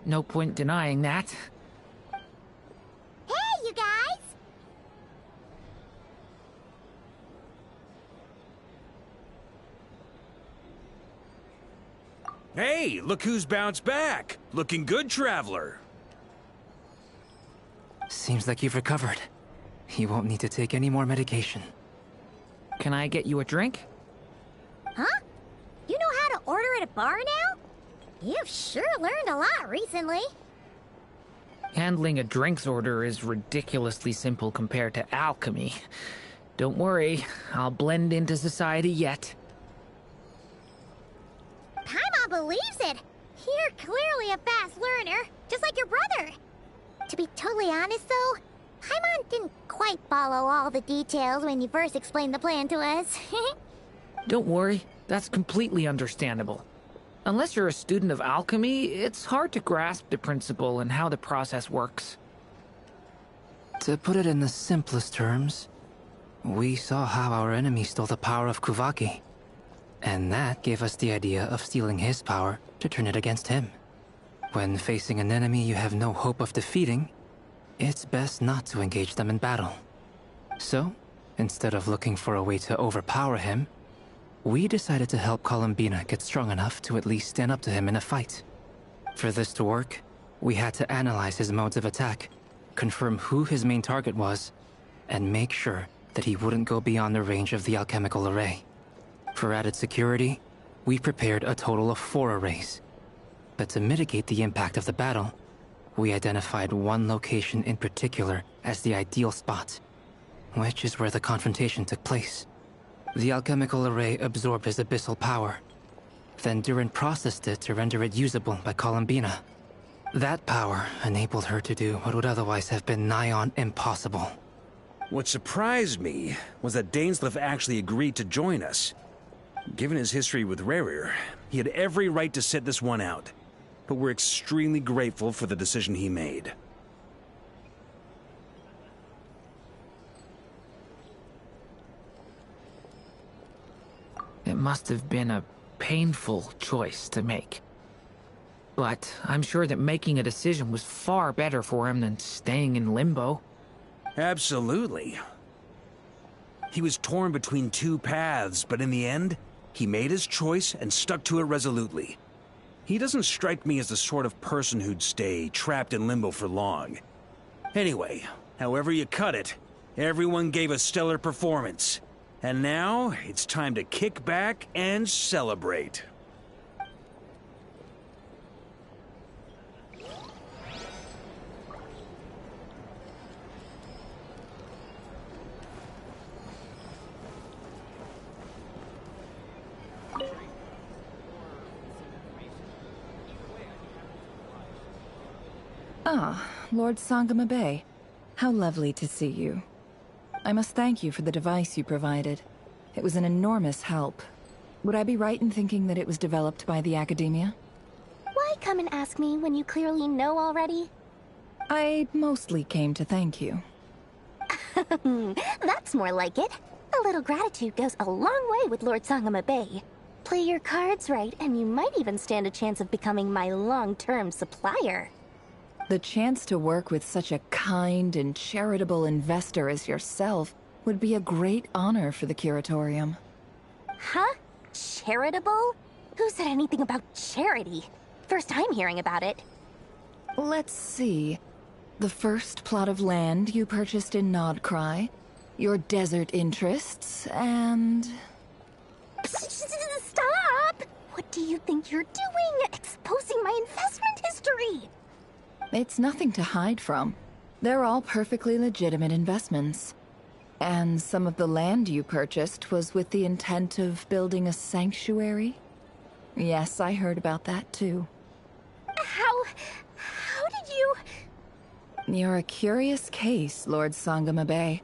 No point denying that. Hey, you guys! Hey, look who's bounced back. Looking good, Traveler. Seems like you've recovered. You won't need to take any more medication. Can I get you a drink? Huh? You know how to order at a bar now? You've sure learned a lot recently. Handling a drinks order is ridiculously simple compared to alchemy. Don't worry, I'll blend into society yet. Paimon believes it! You're clearly a fast learner, just like your brother. To be totally honest though, Paimon didn't quite follow all the details when you first explained the plan to us. Don't worry, that's completely understandable. Unless you're a student of alchemy, it's hard to grasp the principle and how the process works. To put it in the simplest terms, we saw how our enemy stole the power of Kuvaki. And that gave us the idea of stealing his power to turn it against him. When facing an enemy you have no hope of defeating, it's best not to engage them in battle. So, instead of looking for a way to overpower him, we decided to help Columbina get strong enough to at least stand up to him in a fight. For this to work, we had to analyze his modes of attack, confirm who his main target was, and make sure that he wouldn't go beyond the range of the alchemical array. For added security, we prepared a total of 4 arrays. But to mitigate the impact of the battle, we identified one location in particular as the ideal spot, which is where the confrontation took place. The alchemical array absorbed his abyssal power. Then Durin processed it to render it usable by Columbina. That power enabled her to do what would otherwise have been nigh on impossible. What surprised me was that Dainsleif actually agreed to join us. Given his history with Rerir, he had every right to sit this one out. But we're extremely grateful for the decision he made. It must have been a painful choice to make. But I'm sure that making a decision was far better for him than staying in limbo. Absolutely. He was torn between 2 paths, but in the end, he made his choice and stuck to it resolutely. He doesn't strike me as the sort of person who'd stay trapped in limbo for long. Anyway, however you cut it, everyone gave a stellar performance. And now, it's time to kick back and celebrate. Ah, Lord Sangama Bay. How lovely to see you. I must thank you for the device you provided. It was an enormous help. Would I be right in thinking that it was developed by the Academia? Why come and ask me when you clearly know already? I mostly came to thank you. That's more like it. A little gratitude goes a long way with Lord Sangama Bay. Play your cards right, and you might even stand a chance of becoming my long-term supplier. The chance to work with such a kind and charitable investor as yourself would be a great honor for the Curatorium. Huh? Charitable? Who said anything about charity? First time hearing about it. Let's see. The first plot of land you purchased in Nodcry, your desert interests, and... Stop! What do you think you're doing? Exposing my investment history! It's nothing to hide from. They're all perfectly legitimate investments. And some of the land you purchased was with the intent of building a sanctuary? Yes, I heard about that too. How did you... You're a curious case, Lord Sangama Bay.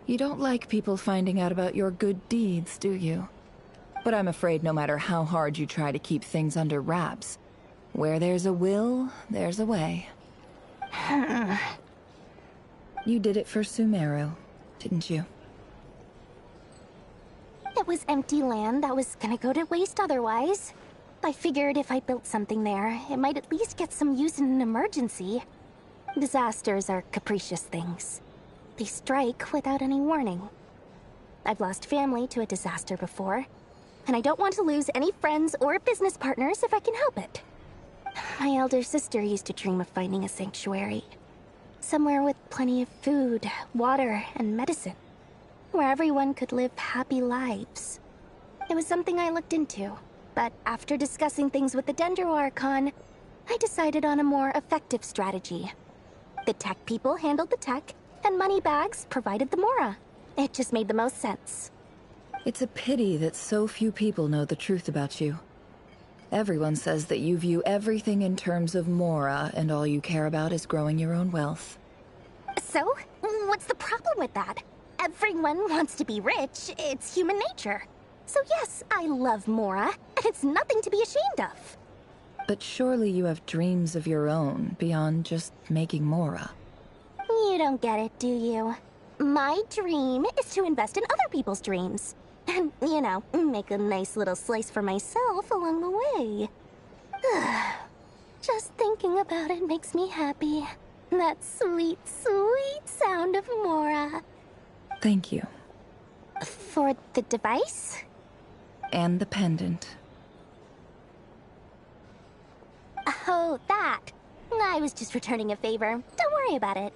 You don't like people finding out about your good deeds, do you? But I'm afraid no matter how hard you try to keep things under wraps, where there's a will, there's a way. You did it for Sumeru, didn't you? It was empty land that was gonna go to waste otherwise. I figured if I built something there, it might at least get some use in an emergency. Disasters are capricious things. They strike without any warning. I've lost family to a disaster before, and I don't want to lose any friends or business partners if I can help it. My elder sister used to dream of finding a sanctuary. Somewhere with plenty of food, water, and medicine. Where everyone could live happy lives. It was something I looked into, but after discussing things with the Dendro Archon, I decided on a more effective strategy. The tech people handled the tech, and Moneybags provided the Mora. It just made the most sense. It's a pity that so few people know the truth about you. Everyone says that you view everything in terms of Mora, and all you care about is growing your own wealth. So, what's the problem with that? Everyone wants to be rich. It's human nature. So yes, I love Mora, and it's nothing to be ashamed of. But surely you have dreams of your own, beyond just making Mora. You don't get it, do you? My dream is to invest in other people's dreams. And, you know, make a nice little slice for myself along the way. Just thinking about it makes me happy. That sweet, sweet sound of Mora. Thank you. For the device? And the pendant. Oh, that. I was just returning a favor. Don't worry about it.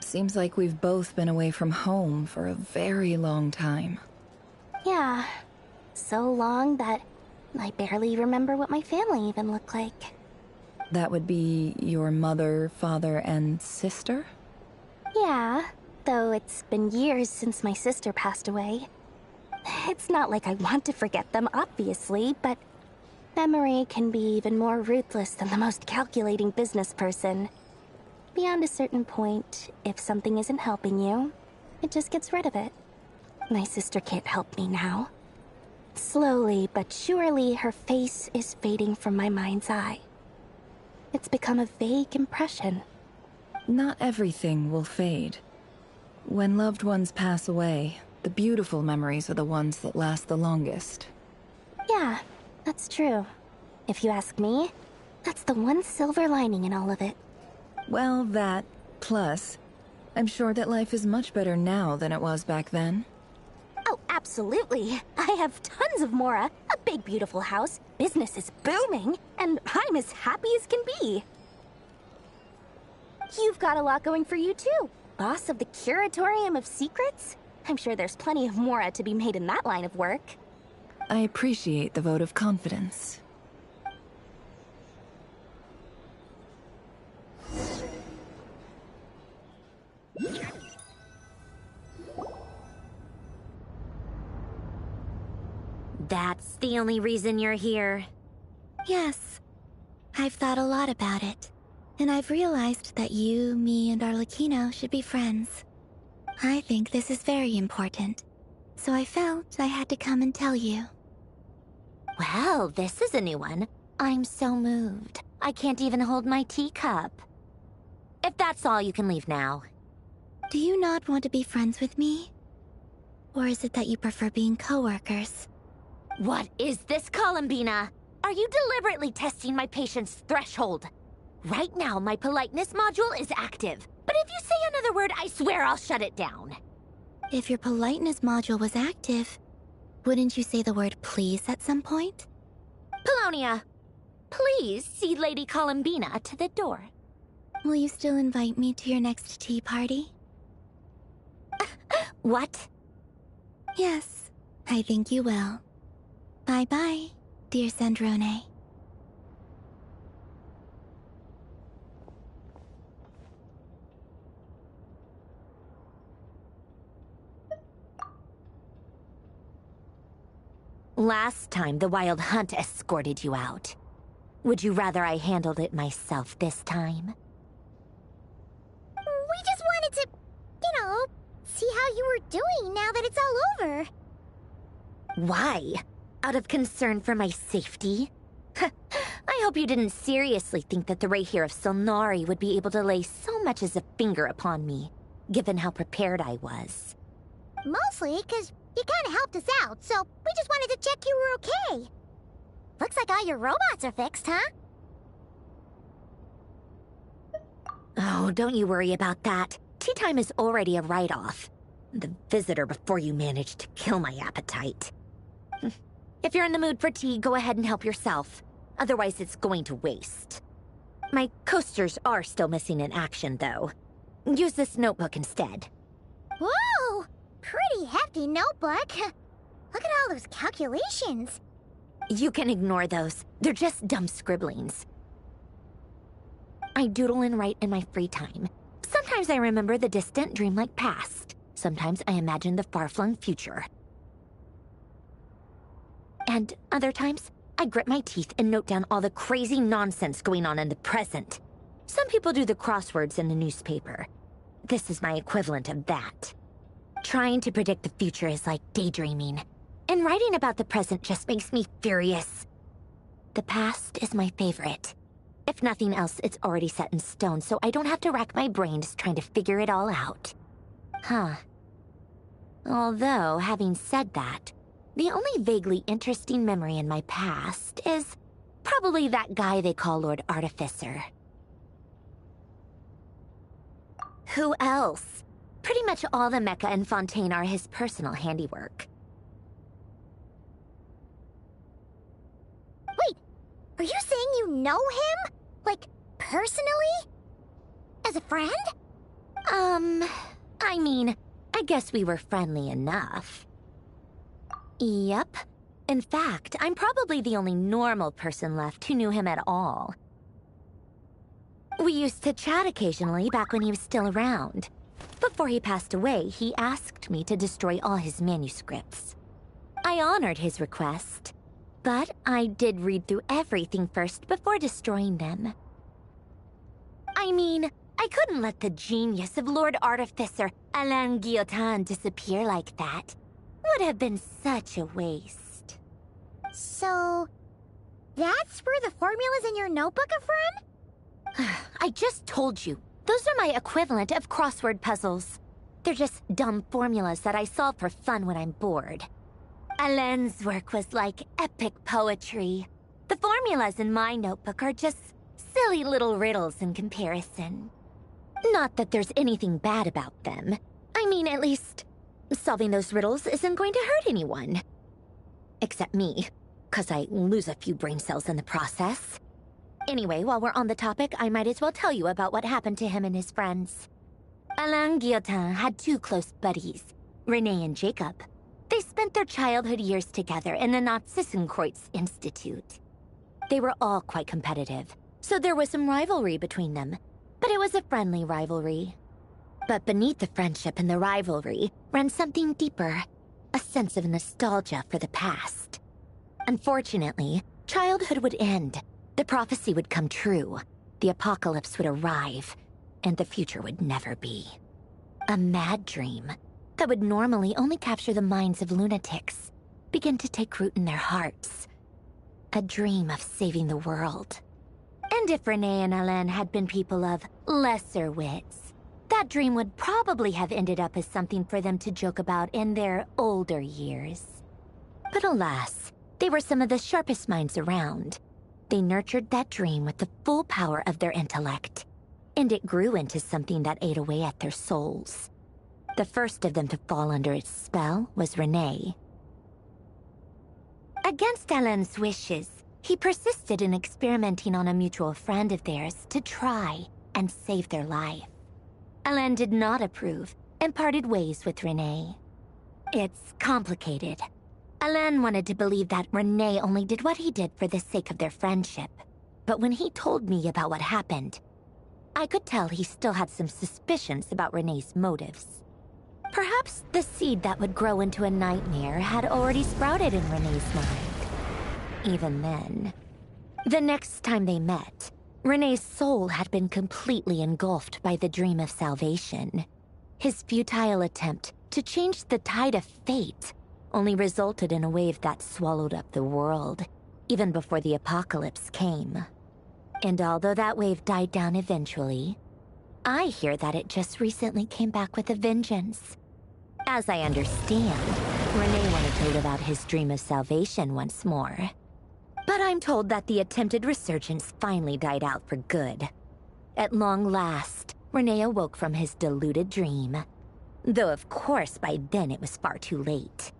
Seems like we've both been away from home for a very long time. Yeah. So long that I barely remember what my family even looked like. That would be your mother, father, and sister? Yeah, though it's been years since my sister passed away. It's not like I want to forget them, obviously, but memory can be even more ruthless than the most calculating business person. Beyond a certain point, if something isn't helping you, it just gets rid of it. My sister can't help me now. Slowly but surely, her face is fading from my mind's eye. It's become a vague impression. Not everything will fade. When loved ones pass away, the beautiful memories are the ones that last the longest. Yeah, that's true. If you ask me, that's the one silver lining in all of it. Well, that, plus, I'm sure that life is much better now than it was back then. Oh, absolutely. I I have tons of Mora, a big beautiful house, business is booming, and I'm as happy as can be. You've got a lot going for you too. Boss of the Curatorium of Secrets? I'm sure there's plenty of Mora to be made in that line of work. I appreciate the vote of confidence. That's the only reason you're here. Yes. I've thought a lot about it. And I've realized that you, me, and Arlecchino should be friends. I think this is very important. So I felt I had to come and tell you. Well, this is a new one. I'm so moved. I can't even hold my teacup. If that's all, you can leave now. Do you not want to be friends with me? Or is it that you prefer being co-workers? What is this, Columbina? Are you deliberately testing my patience threshold? Right now, my politeness module is active. But if you say another word, I swear I'll shut it down. If your politeness module was active, wouldn't you say the word please at some point? Polonia, please see Lady Columbina to the door. Will you still invite me to your next tea party? What? Yes, I think you will. Bye-bye, dear Sandrone. Last time, the Wild Hunt escorted you out. Would you rather I handled it myself this time? We just wanted to, see how you were doing now that it's all over. Why? Out of concern for my safety? I hope you didn't seriously think that the Rayhir of Solnari would be able to lay so much as a finger upon me, given how prepared I was. Mostly because you kinda helped us out, so we just wanted to check you were okay. Looks like all your robots are fixed, huh? Oh, don't you worry about that. Tea time is already a write-off. The visitor before you managed to kill my appetite. If you're in the mood for tea, go ahead and help yourself. Otherwise, it's going to waste. My coasters are still missing in action, though. Use this notebook instead. Whoa! Pretty hefty notebook. Look at all those calculations. You can ignore those. They're just dumb scribblings. I doodle and write in my free time. Sometimes I remember the distant, dreamlike past. Sometimes I imagine the far-flung future. And other times, I grit my teeth and note down all the crazy nonsense going on in the present. Some people do the crosswords in the newspaper. This is my equivalent of that. Trying to predict the future is like daydreaming. And writing about the present just makes me furious. The past is my favorite. If nothing else, it's already set in stone, so I don't have to rack my brains trying to figure it all out. Huh. Although, having said that, the only vaguely interesting memory in my past is probably that guy they call Lord Artificer. Who else? Pretty much all the mecha in Fontaine are his personal handiwork. Wait, are you saying you know him? Like, personally? As a friend? I mean, I guess we were friendly enough. Yep. In fact, I'm probably the only normal person left who knew him at all. We used to chat occasionally back when he was still around. Before he passed away, he asked me to destroy all his manuscripts. I honored his request, but I did read through everything first before destroying them. I mean, I couldn't let the genius of Lord Artificer Alain Guillotin disappear like that. Would have been such a waste. So, that's where the formulas in your notebook are from? I just told you. Those are my equivalent of crossword puzzles. They're just dumb formulas that I solve for fun when I'm bored. Alain's work was like epic poetry. The formulas in my notebook are just silly little riddles in comparison. Not that there's anything bad about them. I mean, at least, solving those riddles isn't going to hurt anyone. except me, 'cause I lose a few brain cells in the process. Anyway, while we're on the topic, I might as well tell you about what happened to him and his friends. Alain Guillotin had two close buddies, Renee and Jacob. They spent their childhood years together in the Nazissenkreuz Institute. They were all quite competitive, so there was some rivalry between them, but it was a friendly rivalry. But beneath the friendship and the rivalry ran something deeper, a sense of nostalgia for the past. Unfortunately, childhood would end, the prophecy would come true, the apocalypse would arrive, and the future would never be. A mad dream that would normally only capture the minds of lunatics began to take root in their hearts. A dream of saving the world. And if Renee and Alain had been people of lesser wits, that dream would probably have ended up as something for them to joke about in their older years. But alas, they were some of the sharpest minds around. They nurtured that dream with the full power of their intellect, and it grew into something that ate away at their souls. The first of them to fall under its spell was Renee. Against Alain's wishes, he persisted in experimenting on a mutual friend of theirs to try and save their life. Alain did not approve and parted ways with Renee. It's complicated. Alain wanted to believe that Renee only did what he did for the sake of their friendship. But when he told me about what happened, I could tell he still had some suspicions about Renee's motives. Perhaps the seed that would grow into a nightmare had already sprouted in Renee's mind. Even then. The next time they met, Renee's soul had been completely engulfed by the dream of salvation. His futile attempt to change the tide of fate only resulted in a wave that swallowed up the world, even before the apocalypse came. And although that wave died down eventually, I hear that it just recently came back with a vengeance. As I understand, Renee wanted to live out his dream of salvation once more. But I'm told that the attempted resurgence finally died out for good. At long last, Renee awoke from his deluded dream. Though of course by then it was far too late.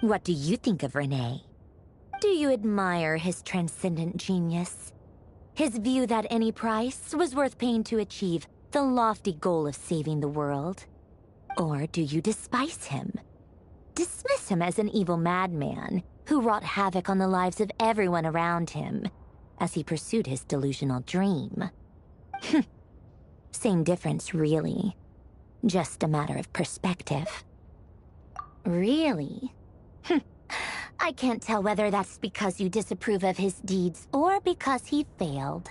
What do you think of Renee? Do you admire his transcendent genius? His view that any price was worth paying to achieve the lofty goal of saving the world? Or do you despise him? Dismiss him as an evil madman who wrought havoc on the lives of everyone around him as he pursued his delusional dream? Same difference, really. Just a matter of perspective. Really? I can't tell whether that's because you disapprove of his deeds or because he failed.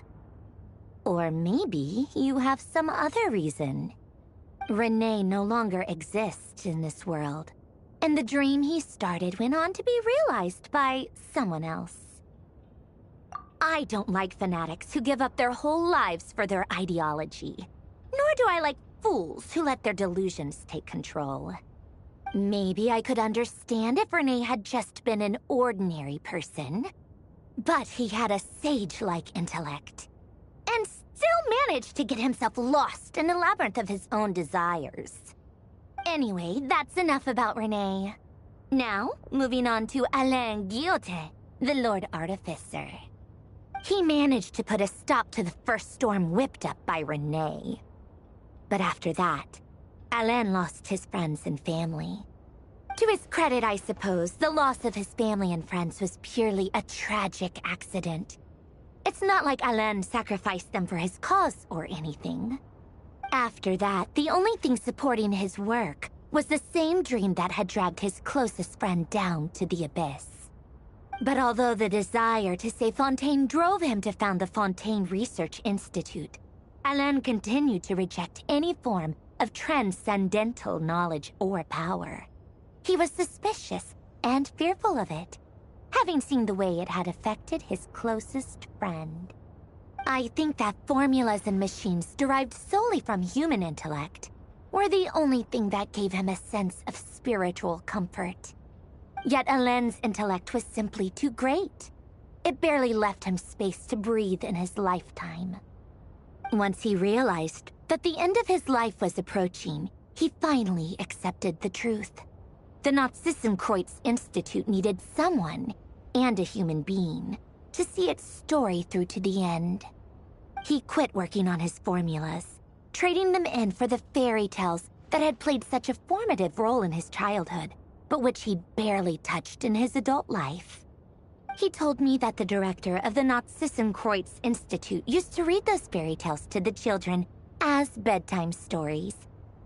Or maybe you have some other reason. Renee no longer exists in this world, and the dream he started went on to be realized by someone else. I don't like fanatics who give up their whole lives for their ideology, nor do I like fools who let their delusions take control. Maybe I could understand if Renee had just been an ordinary person, but he had a sage-like intellect, and still managed to get himself lost in the labyrinth of his own desires. Anyway, that's enough about Renee. Now, moving on to Alain Guillotin, the Lord Artificer. He managed to put a stop to the first storm whipped up by Renee. But after that, Alain lost his friends and family. To his credit, I suppose, the loss of his family and friends was purely a tragic accident. It's not like Alain sacrificed them for his cause or anything. After that, the only thing supporting his work was the same dream that had dragged his closest friend down to the abyss. But although the desire to save Fontaine drove him to found the Fontaine Research Institute, Alain continued to reject any form of transcendental knowledge or power. He was suspicious and fearful of it, having seen the way it had affected his closest friend. I think that formulas and machines derived solely from human intellect were the only thing that gave him a sense of spiritual comfort. Yet Alain's intellect was simply too great. It barely left him space to breathe in his lifetime. Once he realized that the end of his life was approaching, he finally accepted the truth. The Nazissenkreuz Institute needed someone, and a human being, to see its story through to the end. He quit working on his formulas, trading them in for the fairy tales that had played such a formative role in his childhood, but which he'd barely touched in his adult life. He told me that the director of the Nazissenkreuz Institute used to read those fairy tales to the children as bedtime stories.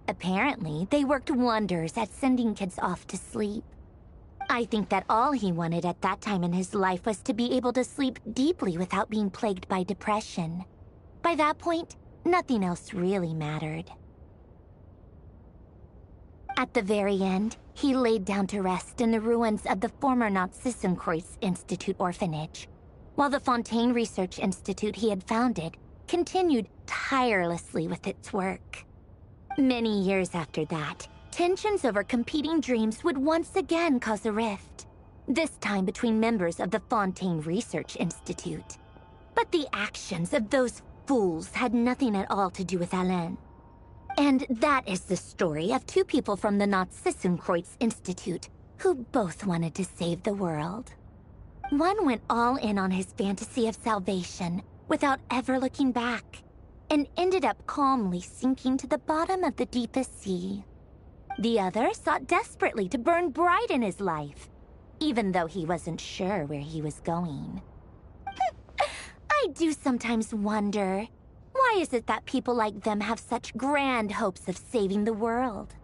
Apparently, they worked wonders at sending kids off to sleep. I think that all he wanted at that time in his life was to be able to sleep deeply without being plagued by depression. By that point, nothing else really mattered. At the very end, he laid down to rest in the ruins of the former Nazissenkreuz Institute orphanage, while the Fontaine Research Institute he had founded continued tirelessly with its work. Many years after that, tensions over competing dreams would once again cause a rift, this time between members of the Fontaine Research Institute. But the actions of those fools had nothing at all to do with Alain. And that is the story of two people from the Nazissenkreuz Institute who both wanted to save the world. One went all in on his fantasy of salvation without ever looking back, and ended up calmly sinking to the bottom of the deepest sea. The other sought desperately to burn bright in his life, even though he wasn't sure where he was going. I do sometimes wonder, why is it that people like them have such grand hopes of saving the world?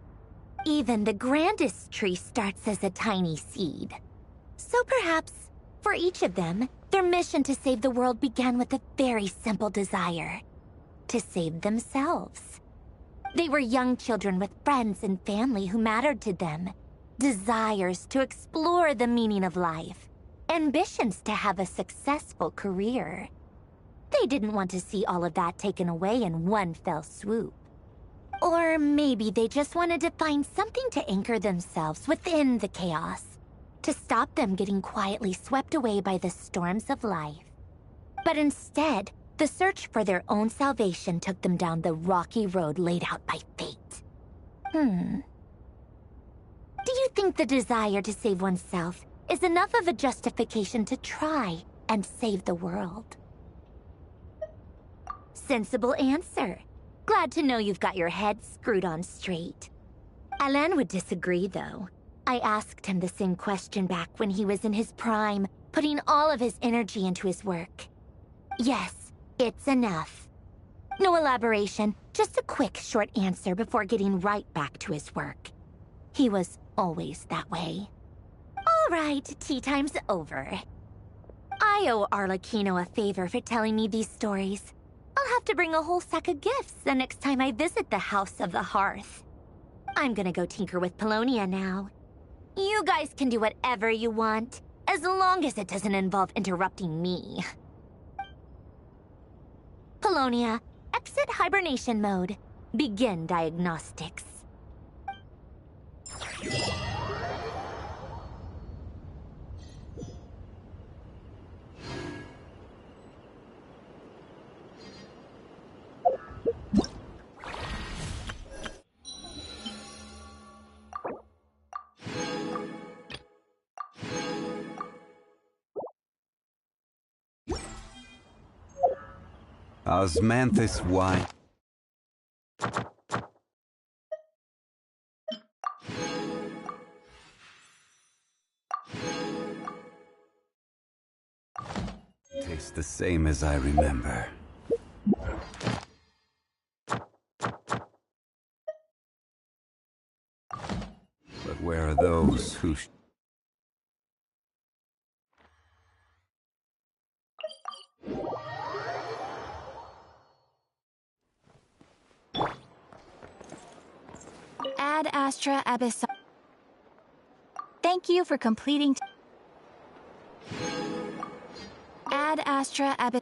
Even the grandest tree starts as a tiny seed. So perhaps, for each of them, their mission to save the world began with a very simple desire: to save themselves. They were young children with friends and family who mattered to them, desires to explore the meaning of life, ambitions to have a successful career. They didn't want to see all of that taken away in one fell swoop. Or maybe they just wanted to find something to anchor themselves within the chaos, to stop them getting quietly swept away by the storms of life. But instead, the search for their own salvation took them down the rocky road laid out by fate. Do you think the desire to save oneself is enough of a justification to try and save the world? Sensible answer. Glad to know you've got your head screwed on straight. Alain would disagree, though. I asked him the same question back when he was in his prime, putting all of his energy into his work. Yes, it's enough. No elaboration, just a quick, short answer before getting right back to his work. He was always that way. All right, tea time's over. I owe Arlecchino a favor for telling me these stories. I'll have to bring a whole sack of gifts the next time I visit the House of the Hearth. I'm gonna go tinker with Polonia now. You guys can do whatever you want, as long as it doesn't involve interrupting me. Polonia, exit hibernation mode. Begin diagnostics. Osmanthus wine. Tastes the same as I remember. But where are those who... Ad Astra Abyss. Thank you for completing. Ad Astra Abyss.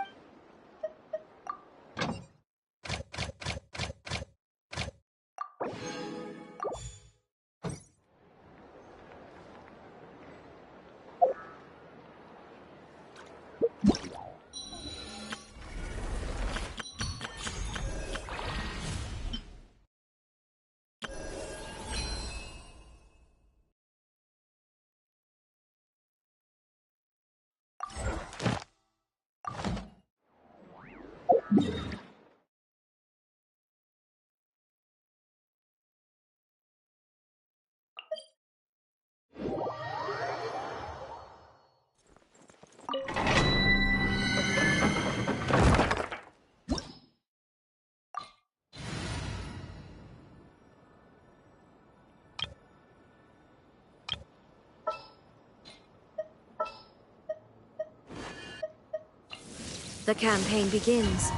The campaign begins.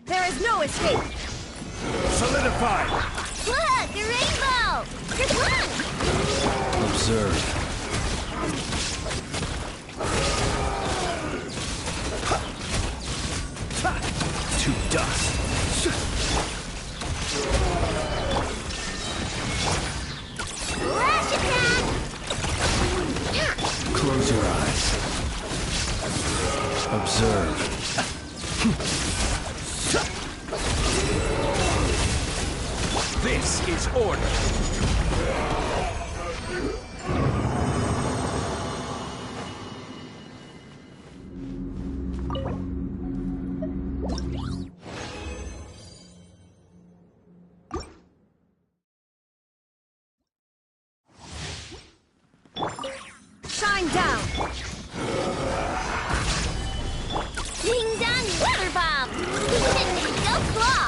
There is no escape! Solidify! Look, the rainbow! Just look! Observe. To dust. Flash attack! Close your eyes. Observe. This is order. Shine down! Ding dong weather bomb! Go claw!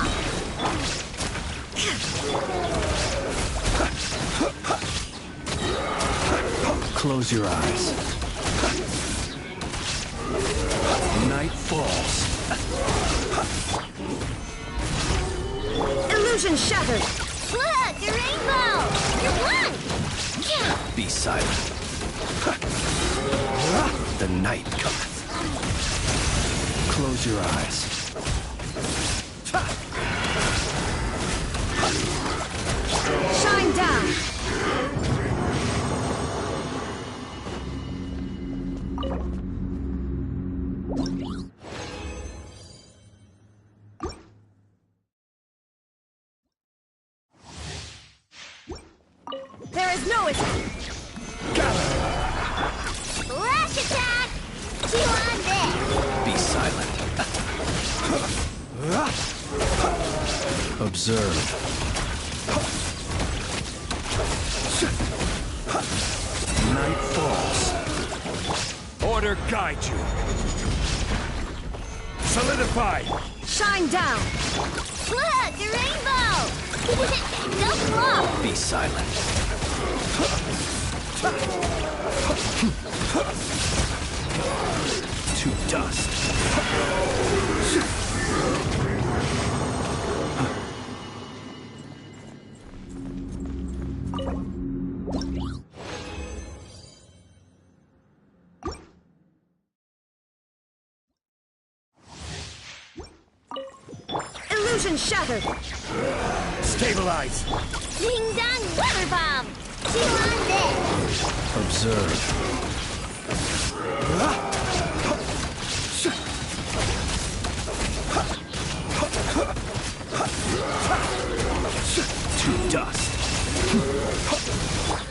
Close your eyes. Night falls. Illusion shattered! Look, the rainbow! You won! Be silent. The night cometh. Close your eyes. Shine down! There is no escape! Flash attack! Chew on this! Be silent. Observe. Night falls. Order guide you. Solidify! Shine down! Look, the rainbow! Go claw! Be silent. To dust. Illusion shattered! Stabilize! Ding dong weather bomb! Chew on this! Observe. To dust.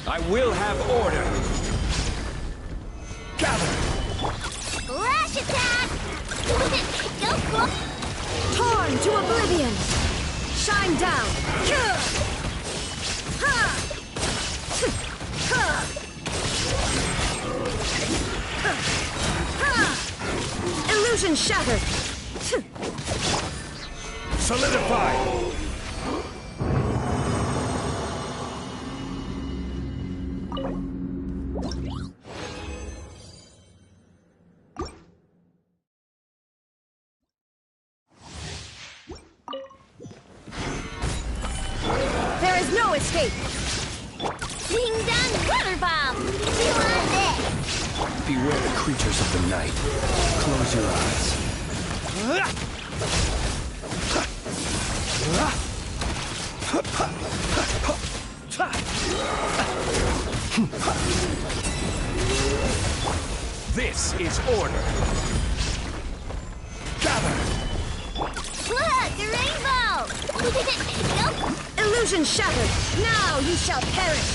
I will have order. Gather! Flash attack! Go claw! Torn to oblivion! Shine down! Illusion shattered! Solidify! There is no escape! Ding dong weather bomb! Chew on this! Beware the creatures of the night. Close your eyes. This is order. Gather! Look, the rainbow! Go! Illusion shattered! Now you shall perish!